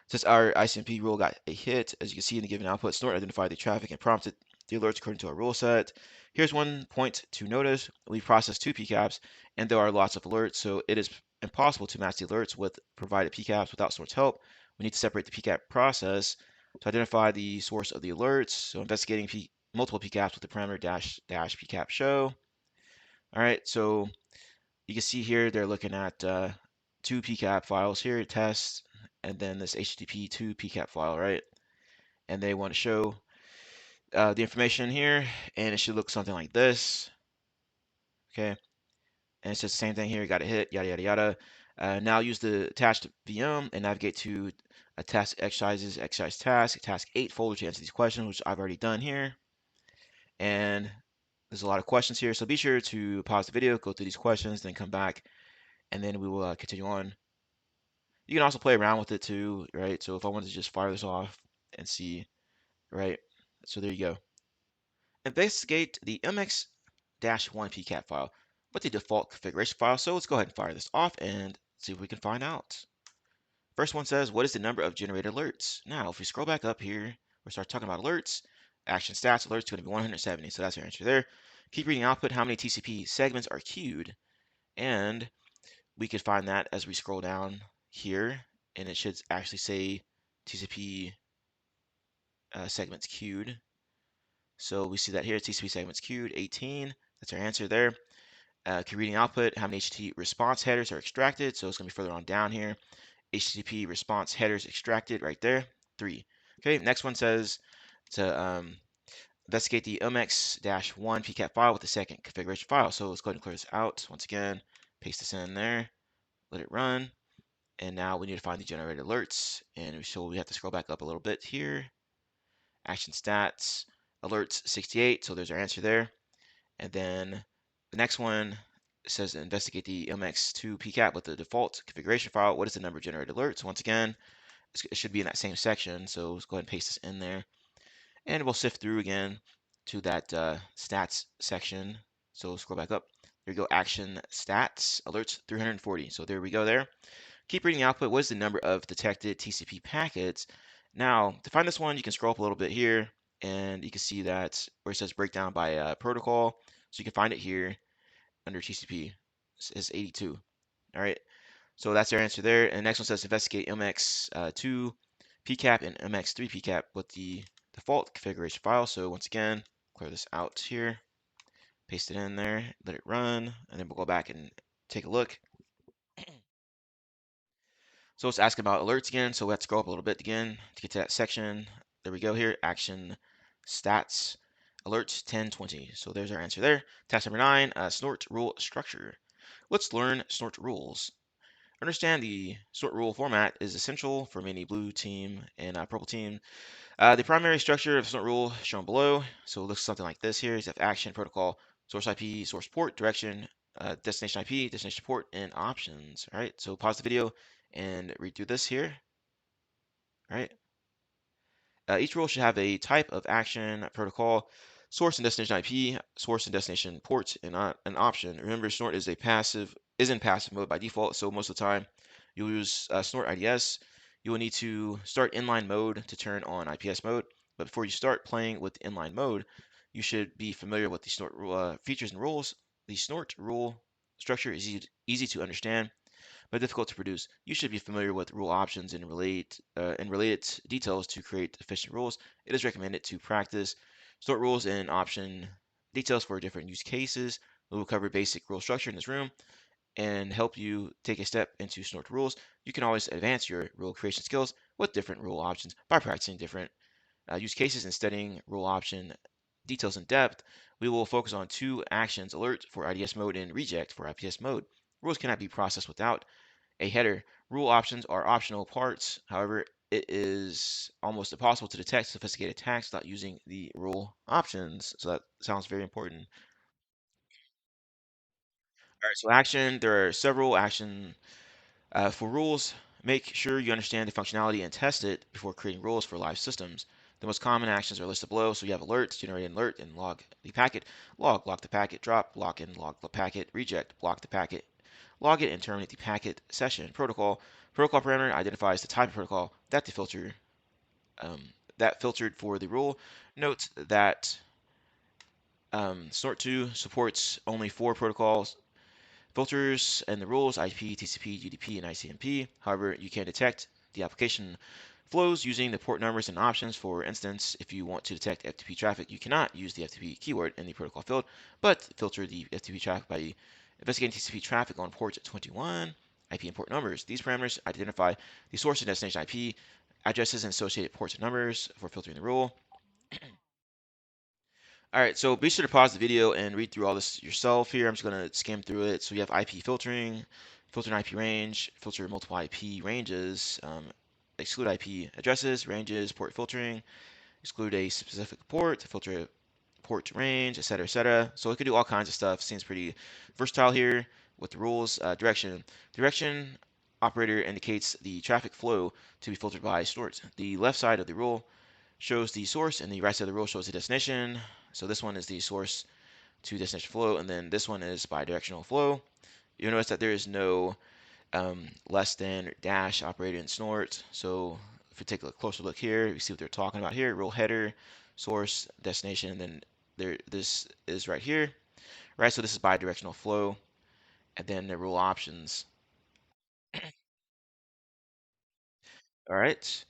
Since our ICMP rule got a hit, as you can see in the given output, Snort identified the traffic and prompted the alerts according to our rule set. Here's one point to notice. We processed 2 PCAPs, and there are lots of alerts, so it is impossible to match the alerts with provided PCAPs without Snort's help. We need to separate the PCAP process to identify the source of the alerts. So investigating multiple PCAPs with the parameter --PCAP show. All right, so you can see here they're looking at 2 PCAP files here, test, and then this HTTP 2 PCAP file, right? And they want to show the information here, and it should look something like this. Okay, and it's just the same thing here. You got a hit, yada yada yada. Now use the attached VM and navigate to task exercises, exercise task 8 folder to answer these questions, which I've already done here. And there's a lot of questions here, so be sure to pause the video, go through these questions, then come back, and then we will continue on. You can also play around with it too, right? So if I wanted to just fire this off and see, right? So there you go. Investigate the MX-1 PCAP file with the default configuration file. So let's go ahead and fire this off and see if we can find out. First one says, what is the number of generated alerts? Now, if we scroll back up here, we start talking about alerts. Action stats alerts going to be 170. So that's our answer there. Keep reading output. How many TCP segments are queued? And we could find that as we scroll down here, and it should actually say TCP segments queued. So we see that here, TCP segments queued, 18. That's our answer there. Keep reading output. How many HTTP response headers are extracted? So it's going to be further on down here. HTTP response headers extracted right there, 3. Okay, next one says to investigate the MX-1 PCAP file with the second configuration file. So let's go ahead and clear this out. Once again, paste this in there, let it run. And now we need to find the generated alerts. And so we have to scroll back up a little bit here. Action stats, alerts 68. So there's our answer there. And then the next one says investigate the MX2 PCAP with the default configuration file. What is the number of generated alerts? Once again, it should be in that same section. So let's go ahead and paste this in there. And we'll sift through again to that stats section. So scroll back up. There you go, action stats, alerts 340. So there we go there. Keep reading the output. What is the number of detected TCP packets? Now, to find this one, you can scroll up a little bit here, and you can see that where it says breakdown by protocol. So you can find it here under TCP. It's 82. All right. So that's our answer there. And the next one says investigate MX2 PCAP and MX3 PCAP with the default configuration file. So once again, clear this out here, paste it in there, let it run, and then we'll go back and take a look. So it's asking about alerts again. So we have to scroll up a little bit again to get to that section. There we go here, action stats, alerts 1020. So there's our answer there. Task number 9, snort rule structure. Let's learn snort rules. Understand the snort rule format is essential for many blue team and purple team. The primary structure of snort rule shown below. So it looks something like this here. You have action, protocol, source IP, source port, direction, destination IP, destination port, and options. All right. So pause the video and read through this here. All right. Each rule should have a type of action, protocol, source and destination IP, source and destination port, and an option. Remember, snort is in passive mode by default, so most of the time you'll use snort IDS. You will need to start inline mode to turn on IPS mode. But before you start playing with inline mode, you should be familiar with the snort features and rules. The snort rule structure is easy to understand but difficult to produce. You should be familiar with rule options and related details to create efficient rules. It is recommended to practice snort rules and option details for different use cases. We will cover basic rule structure in this room and help you take a step into snort rules. You can always advance your rule creation skills with different rule options by practicing different use cases and studying rule option details in depth. We will focus on two actions: alert for IDS mode and reject for IPS mode. Rules cannot be processed without a header. Rule options are optional parts. However, it is almost impossible to detect sophisticated attacks without using the rule options. So that sounds very important. All right, so action, there are several action for rules. Make sure you understand the functionality and test it before creating rules for live systems. The most common actions are listed below. So you have alerts, generate an alert, and log the packet. Lock the packet, drop, lock in, log the packet, reject, block the packet, log it, and terminate the packet session. Protocol parameter identifies the type of protocol that the filter that filtered for the rule. Note that Snort2 supports only 4 protocols filters and the rules: IP, TCP, UDP, and ICMP. However, you can detect the application flows using the port numbers and options. For instance, if you want to detect FTP traffic, you cannot use the FTP keyword in the protocol field, but filter the FTP traffic by investigating TCP traffic on port 21, IP and port numbers. These parameters identify the source and destination IP addresses and associated port numbers for filtering the rule. All right, so be sure to pause the video and read through all this yourself here. I'm just going to skim through it. So you have IP filtering, filter an IP range, filter multiple IP ranges, exclude IP addresses, ranges, port filtering, exclude a specific port, filter a port range, etc., etc. So it could do all kinds of stuff. Seems pretty versatile here with the rules. Direction operator indicates the traffic flow to be filtered by snort. The left side of the rule shows the source, and the right side of the rule shows the destination. So this one is the source to destination flow, and then this one is bidirectional flow. You'll notice that there is no less than dash operated in snort. So if you take a closer look here, you see what they're talking about here: rule header, source, destination, and then this is right here, right? So this is bidirectional flow, and then the rule options. All right.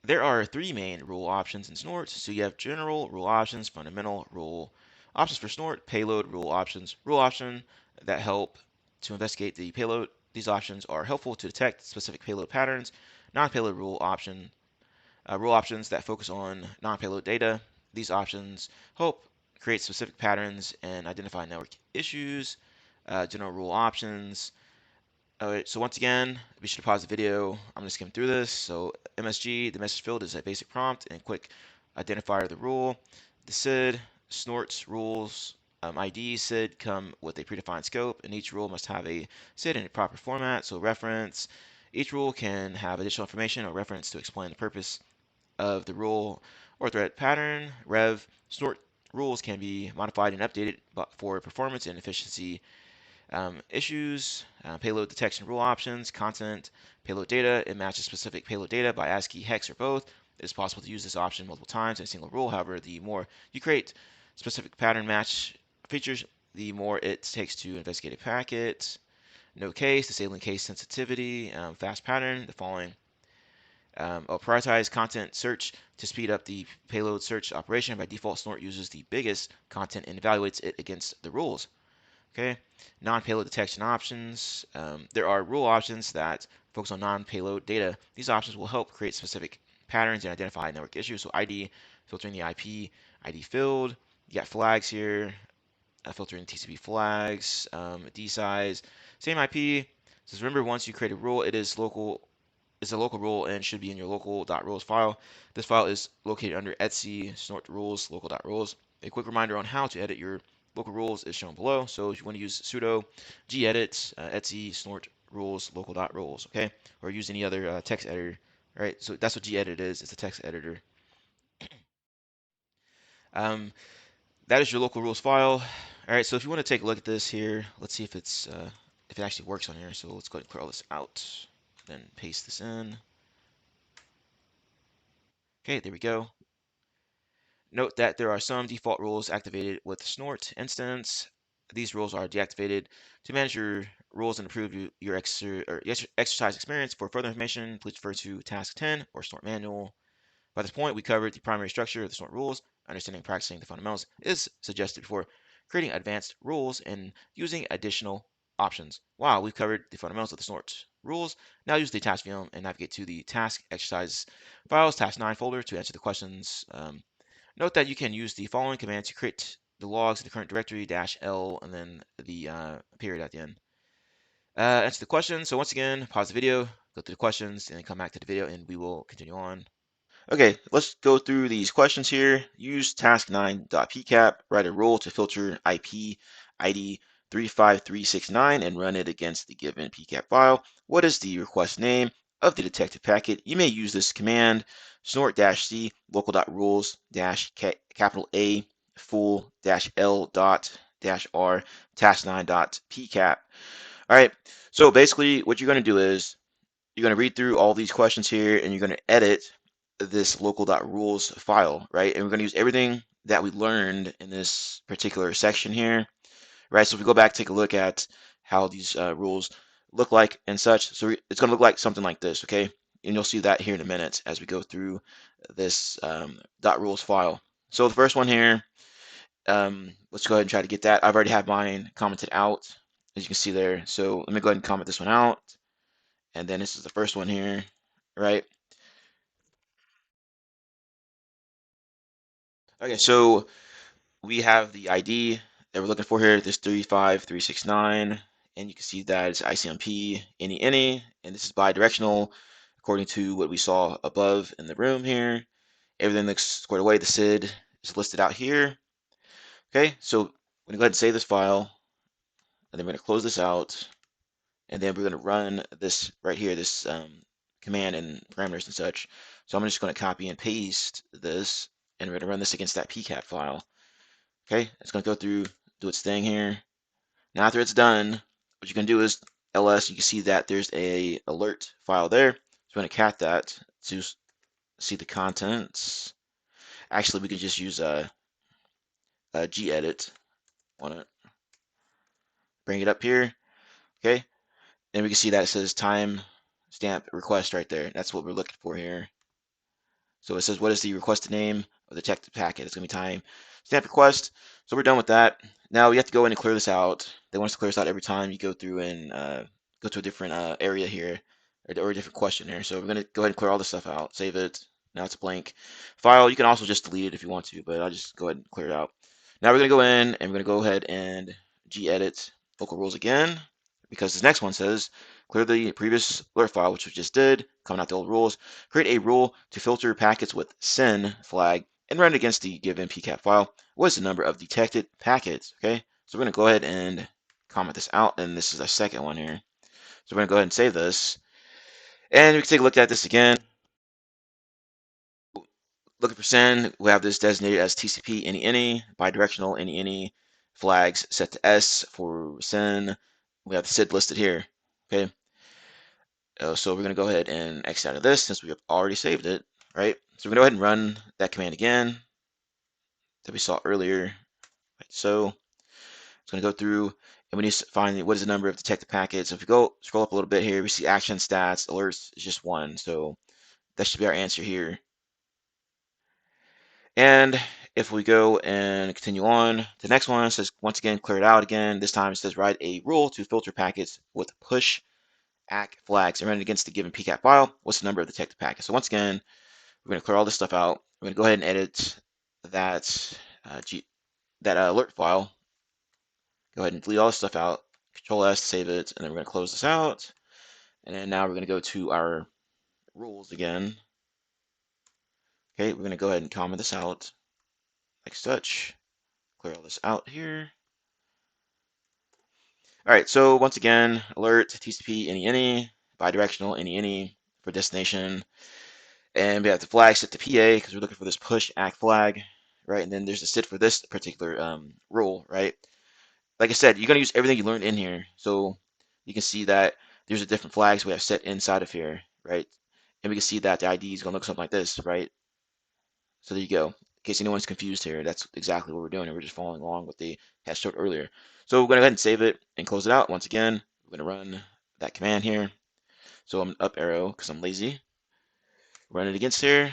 There are 3 main rule options in snort. So you have general rule options, fundamental rule options for snort, payload rule options, rule option that help to investigate the payload. These options are helpful to detect specific payload patterns. Non-payload rule options that focus on non-payload data. These options help create specific patterns and identify network issues. General rule options. All right, so once again, be sure to pause the video. I'm going to skim through this. So MSG, the message field is a basic prompt and quick identifier of the rule. The SID, snorts rules IDs SID come with a predefined scope, and each rule must have a SID in a proper format. So reference, each rule can have additional information or reference to explain the purpose of the rule or threat pattern. Rev, snort rules can be modified and updated for performance and efficiency issues. Payload detection rule options, content, payload data. It matches specific payload data by ASCII, hex, or both. It is possible to use this option multiple times in a single rule. However, the more you create specific pattern match features, the more it takes to investigate a packet. No case, disabling case sensitivity, fast pattern, the following. Prioritize content search to speed up the payload search operation. By default, Snort uses the biggest content and evaluates it against the rules. Okay, non-payload detection options. There are rule options that focus on non-payload data. These options will help create specific patterns and identify network issues. So ID, filtering the IP, ID field. You got flags here, filtering TCP flags, D size, same IP. Says remember, once you create a rule, it is local. It's a local rule and should be in your local.rules file. This file is located under etc snort rules local.rules. A quick reminder on how to edit your local rules is shown below. So if you want to use sudo gedit etc snort rules local.rules, okay, or use any other text editor. All right, so that's what gedit is. It's a text editor. Um, that is your local rules file. All right, so if you want to take a look at this here, let's see if it actually works on here. So let's go ahead and clear all this out, then paste this in. Okay, there we go. Note that there are some default rules activated with Snort instance. These rules are deactivated. To manage your rules and improve your exercise experience, for further information, please refer to Task 10 or Snort Manual. By this point, we covered the primary structure of the Snort rules. Understanding and practicing the fundamentals is suggested before creating advanced rules and using additional options. Wow, we've covered the fundamentals of the Snort rules. Now use the task VM and navigate to the task exercise files, task 9 folder to answer the questions. Note that you can use the following command to create the logs in the current directory -L and then the period at the end. Answer the question. So once again, pause the video, go through the questions, and then come back to the video, and we will continue on. Okay, let's go through these questions here. Use task9.pcap, write a rule to filter IP ID 35369 and run it against the given pcap file. What is the request name of the detected packet? You may use this command, snort-c local.rules-capital A full-L.-R task9.pcap. All right, so basically what you're going to do is you're going to read through all these questions here and you're going to edit this local.rules file, right? And we're going to use everything that we learned in this particular section here, right? So if we go back, take a look at how these rules look like and such. So it's going to look like something like this, okay? And you'll see that here in a minute as we go through this .rules file. So the first one here, let's go ahead and try to get that. I've already had mine commented out, as you can see there. So let me go ahead and comment this one out. And then this is the first one here, right? Okay, so we have the ID that we're looking for here, this 35369, and you can see that it's ICMP, any, and this is bi-directional according to what we saw above in the room here. Everything looks squared away. The SID is listed out here. Okay, so I'm going to go ahead and save this file, and then we're going to close this out, and then we're going to run this right here, this command and parameters and such. So I'm just going to copy and paste this, and we're going to run this against that PCAP file. Okay, it's going to go through, do its thing here. Now after it's done, what you can do is ls, you can see that there's a alert file there. So we're going to cat that to see the contents. Actually, we can just use a gedit on it. Bring it up here. Okay, and we can see that it says time stamp request right there. That's what we're looking for here. So it says, what is the requested name of the detected packet? It's going to be time stamp request. So we're done with that. Now we have to go in and clear this out. They want us to clear this out every time you go through and go to a different area here or a different question here. So we're going to go ahead and clear all this stuff out. Save it. Now it's a blank file. You can also just delete it if you want to, but I'll just go ahead and clear it out. Now we're going to go in and we're going to go ahead and gedit local rules again, because this next one says clear the previous alert file, which we just did, coming out the old rules. Create a rule to filter packets with SYN flag and run it against the given PCAP file. What is the number of detected packets? Okay, so we're going to go ahead and comment this out, and this is our second one here. So we're going to go ahead and save this, and we can take a look at this again. Looking for SYN, we have this designated as TCP any bidirectional any flags set to S for SYN. We have the SID listed here. Okay, so we're going to go ahead and exit out of this since we have already saved it, right? So we're going to go ahead and run that command again that we saw earlier. Right, so it's going to go through and we need to find what is the number of detected packets. So if we go scroll up a little bit here, we see action stats, alerts is just one. So that should be our answer here. And if we go and continue on, the next one says, once again, clear it out again. This time it says, write a rule to filter packets with push ACK flags and run it against the given PCAP file. What's the number of detected packets? So once again, we're going to clear all this stuff out. We're going to go ahead and edit that, that alert file. Go ahead and delete all this stuff out. Control S to save it. And then we're going to close this out. And then now we're going to go to our rules again. Okay, we're going to go ahead and comment this out like such. Clear all this out here. All right, so once again, alert, TCP, any, bidirectional, any for destination. And we have the flag set to PA because we're looking for this push ACK flag, right? And then there's the SID for this particular rule, right? Like I said, you're going to use everything you learned in here. So you can see that there's a different flags we have set inside of here, right? And we can see that the ID is going to look something like this, right? So there you go. In case anyone's confused here, that's exactly what we're doing. And we're just following along what they had showed earlier. So we're going to go ahead and save it and close it out. Once again, we're going to run that command here. So I'm up arrow because I'm lazy. Run it against here.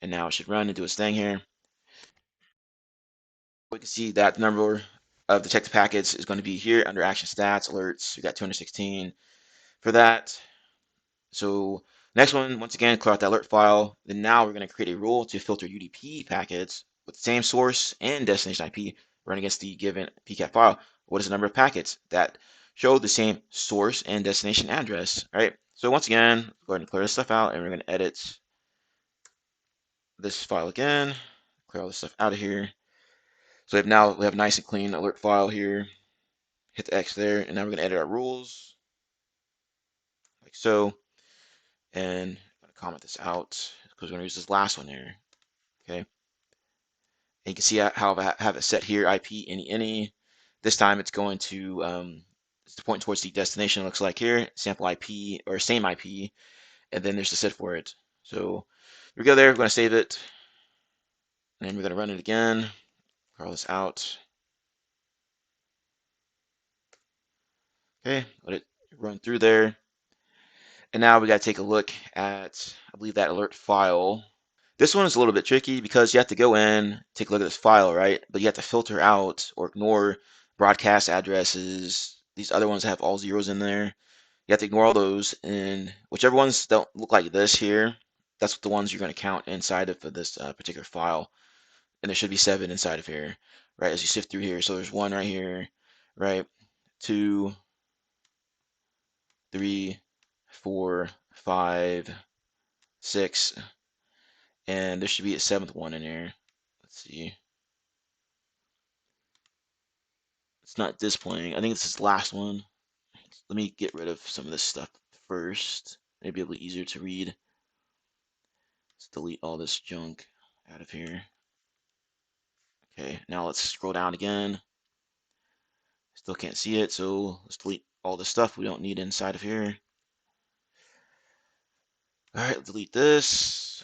And now it should run and do its thing here. We can see that the number of detected packets is going to be here under action stats, alerts. We got 216 for that. So next one, once again, clear out that alert file. Then now we're going to create a rule to filter UDP packets with the same source and destination IP run against the given PCAP file. What is the number of packets that show the same source and destination address, right? So once again, go ahead and clear this stuff out, and we're going to edit this file again, clear all this stuff out of here. So we have nice and clean alert file here. Hit the X there, and now we're going to edit our rules like so. And I'm going to comment this out because we're going to use this last one here. Okay. And you can see how I have it set here, IP any. This time it's going to it's pointing towards the destination. It looks like here, sample IP or same IP, and then there's the set for it. So we go there. We're going to save it, and we're going to run it again. Clear this out. Okay, let it run through there. And now we got to take a look at, I believe, that alert file. This one is a little bit tricky because you have to go in, take a look at this file, right? But you have to filter out or ignore broadcast addresses. These other ones have all zeros in there. You have to ignore all those, and whichever ones don't look like this here, that's the ones you're going to count inside of this particular file. And there should be 7 inside of here, right? As you sift through here. So there's 1 right here, right? 2, 3, 4, 5, 6, and there should be a 7th one in here. Let's see. It's not displaying. I think this is the last one. Let me get rid of some of this stuff first. Maybe it'll be easier to read. Let's delete all this junk out of here. Okay, now let's scroll down again. Still can't see it, so let's delete all the stuff we don't need inside of here. All right, delete this.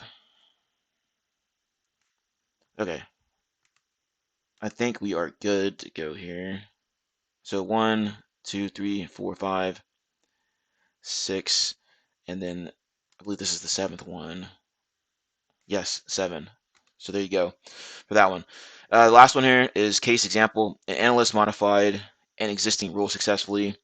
Okay. I think we are good to go here. So 1, 2, 3, 4, 5, 6, and then I believe this is the 7th one. Yes, 7. So there you go for that one. The last one here is case example. An analyst modified an existing rule successfully.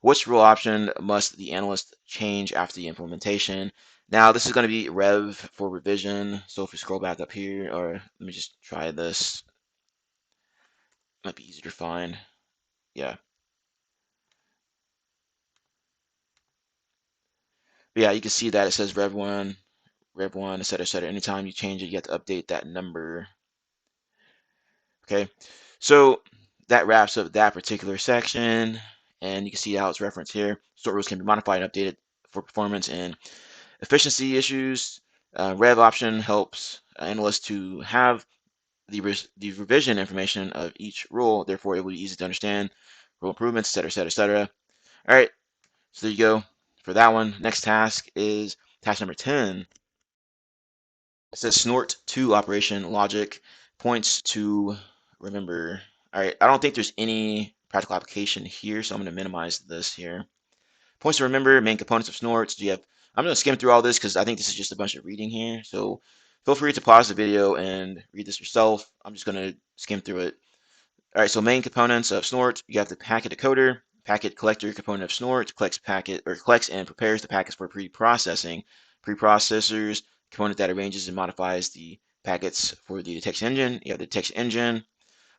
Which rule option must the analyst change after the implementation? Now this is going to be rev for revision. So if we scroll back up here, or let me just try this. Might be easier to find. Yeah. But yeah, you can see that it says rev 1, rev1, etc., etc. Anytime you change it, you have to update that number. Okay, so that wraps up that particular section, and you can see how it's referenced here. Snort rules can be modified and updated for performance and efficiency issues. Rev option helps analysts to have the revision information of each rule, therefore it will be easy to understand rule improvements, etc., etc., etc. All right, so there you go for that one. Next task is task number 10. It says snort to operation logic points to remember. All right, I don't think there's any practical application here, so I'm going to minimize this here. Points to remember, main components of snorts. I'm going to skim through all this because I think this is just a bunch of reading here. So feel free to pause the video and read this yourself. I'm just going to skim through it. All right, so main components of snort. You have the packet decoder, packet collector component of snort, collects and prepares the packets for pre-processing. Preprocessors, component that arranges and modifies the packets for the detection engine. You have the detection engine,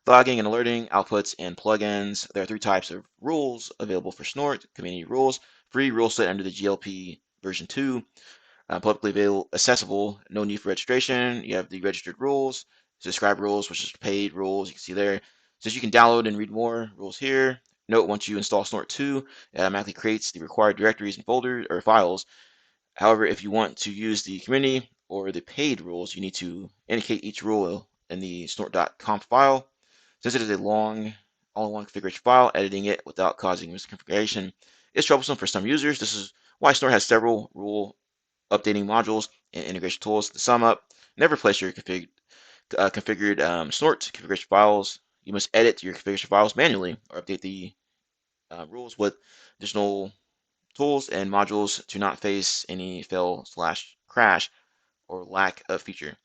logging and alerting, outputs and plugins. There are 3 types of rules available for snort: community rules, free rule set under the GLP version 2, publicly available, accessible, no need for registration. You have the registered rules, subscribe rules, which is paid rules. You can see there. Says you can download and read more rules here. Note, once you install Snort 2, it automatically creates the required directories and folders or files. However, if you want to use the community or the paid rules, you need to indicate each rule in the snort.conf file. Since it is a all-in-one configuration file, editing it without causing misconfiguration is troublesome for some users. This is why Snort has several rule updating modules and integration tools. To sum up, never place your configured snort configuration files. You must edit your configuration files manually or update the rules with additional tools and modules to not face any fail/crash or lack of feature.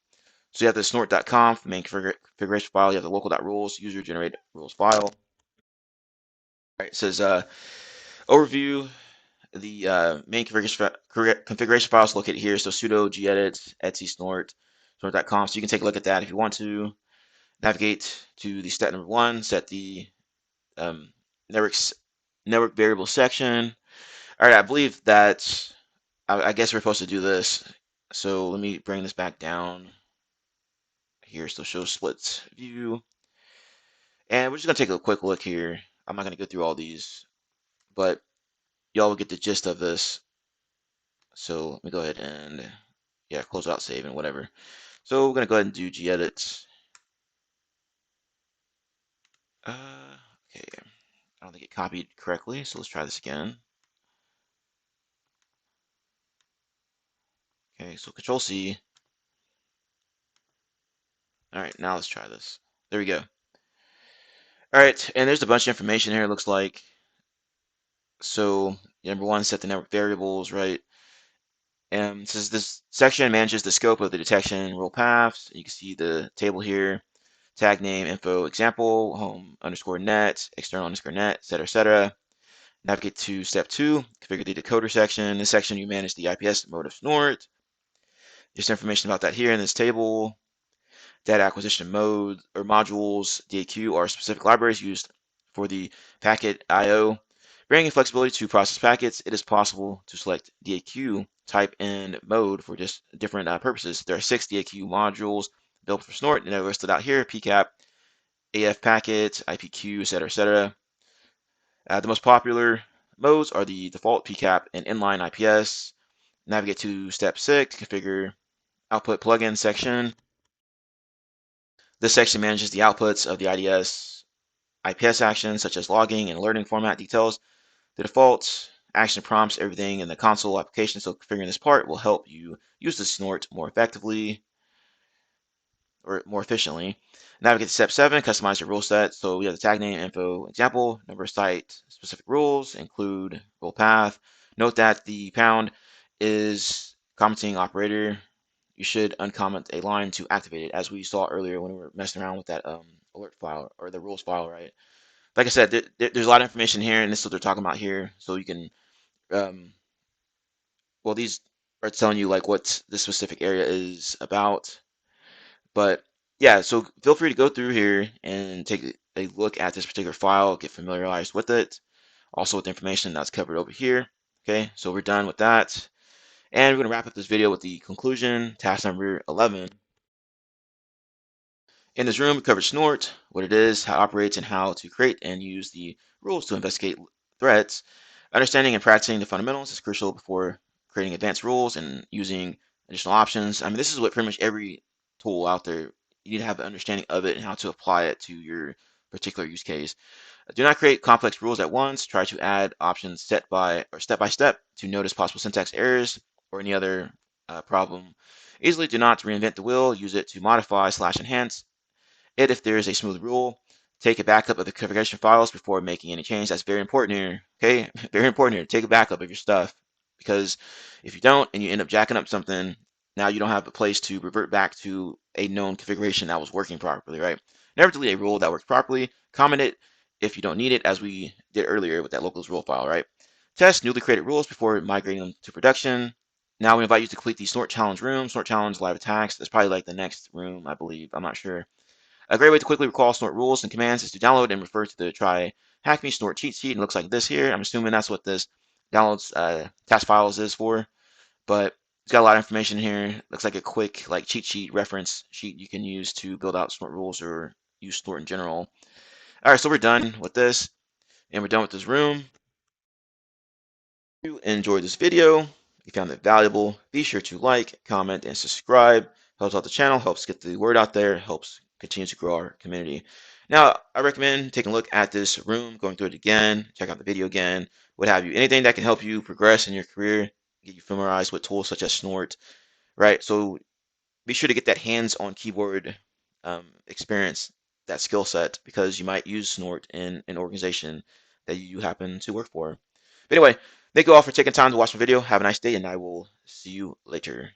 So you have the snort.conf main configuration file. You have the local.rules user generated rules file. All right, it says overview. The main configuration file is located here. So sudo gedit etc snort.conf. So you can take a look at that if you want to. Navigate to the step number 1. Set the network variable section. All right, I believe that I guess we're supposed to do this. So let me bring this back down here. So show split view, and we're just gonna take a quick look here. I'm not gonna go through all these, but y'all will get the gist of this. So let me go ahead and close out, save, and whatever. So we're gonna go ahead and do gedit. Okay, I don't think it copied correctly, so let's try this again. Okay, so Control C. All right, now let's try this. There we go. All right, and there's a bunch of information here, it looks like. So number 1, set the network variables, right? And since this section manages the scope of the detection rule paths, you can see the table here: tag name, info, example, home underscore net, external underscore net, etc., etc. Navigate to step 2, configure the decoder section. In this section, you manage the IPS mode of snort. There's information about that here in this table. Data acquisition mode or modules, DAQ, are specific libraries used for the packet I/O. Bringing flexibility to process packets, it is possible to select DAQ type and mode for just different purposes. There are 6 DAQ modules built for Snort, and they're listed out here: PCAP, AF packet, IPQ, etc., etc. The most popular modes are the default PCAP and inline IPS. Navigate to step 6, configure output plugin section. This section manages the outputs of the IDS IPS actions, such as logging and alerting format details. The default action prompts everything in the console application, so configuring this part will help you use the snort more effectively or more efficiently. Navigate to step 7, customize your rule set. So we have the tag name, info, example, number of site specific rules, include rule path. Note that the pound is commenting operator. You should uncomment a line to activate it, as we saw earlier when we were messing around with that alert file or the rules file, right? Like I said, there's a lot of information here, and this is what they're talking about here. So you can, well, these are telling you like what this specific area is about. But yeah, so feel free to go through here and take a look at this particular file, get familiarized with it, also with the information that's covered over here. Okay, so we're done with that. And we're going to wrap up this video with the conclusion, task number 11. In this room, we covered Snort, what it is, how it operates, and how to create and use the rules to investigate threats. Understanding and practicing the fundamentals is crucial before creating advanced rules and using additional options. I mean, this is what pretty much every tool out there, you need to have an understanding of it and how to apply it to your particular use case. Do not create complex rules at once. Try to add options step by step to notice possible syntax errors or any other problem. Easily do not reinvent the wheel. Use it to modify / enhance it if there is a smooth rule. Take a backup of the configuration files before making any change. That's very important here. Okay, very important here. Take a backup of your stuff, because if you don't and you end up jacking up something, now you don't have a place to revert back to a known configuration that was working properly, right? Never delete a rule that works properly. Comment it if you don't need it, as we did earlier with that locals rule file, right? Test newly created rules before migrating them to production. Now we invite you to complete the Snort Challenge room. Snort Challenge live attacks. That's probably like the next room, I believe. I'm not sure. A great way to quickly recall Snort rules and commands is to download and refer to the TryHackMe Snort cheat sheet. It looks like this here. I'm assuming that's what this downloads task files is for, but it's got a lot of information here. Looks like a quick like cheat sheet reference sheet you can use to build out Snort rules or use Snort in general. All right, so we're done with this, and we're done with this room. If you enjoyed this video, if you found it valuable, be sure to like, comment, and subscribe. Helps out the channel, helps get the word out there, helps continue to grow our community. Now, I recommend taking a look at this room, going through it again, check out the video again, what have you. Anything that can help you progress in your career, get you familiarized with tools such as Snort, right? So be sure to get that hands-on keyboard experience, that skill set, because you might use Snort in an organization that you happen to work for. But anyway, thank you all for taking time to watch my video. Have a nice day, and I will see you later.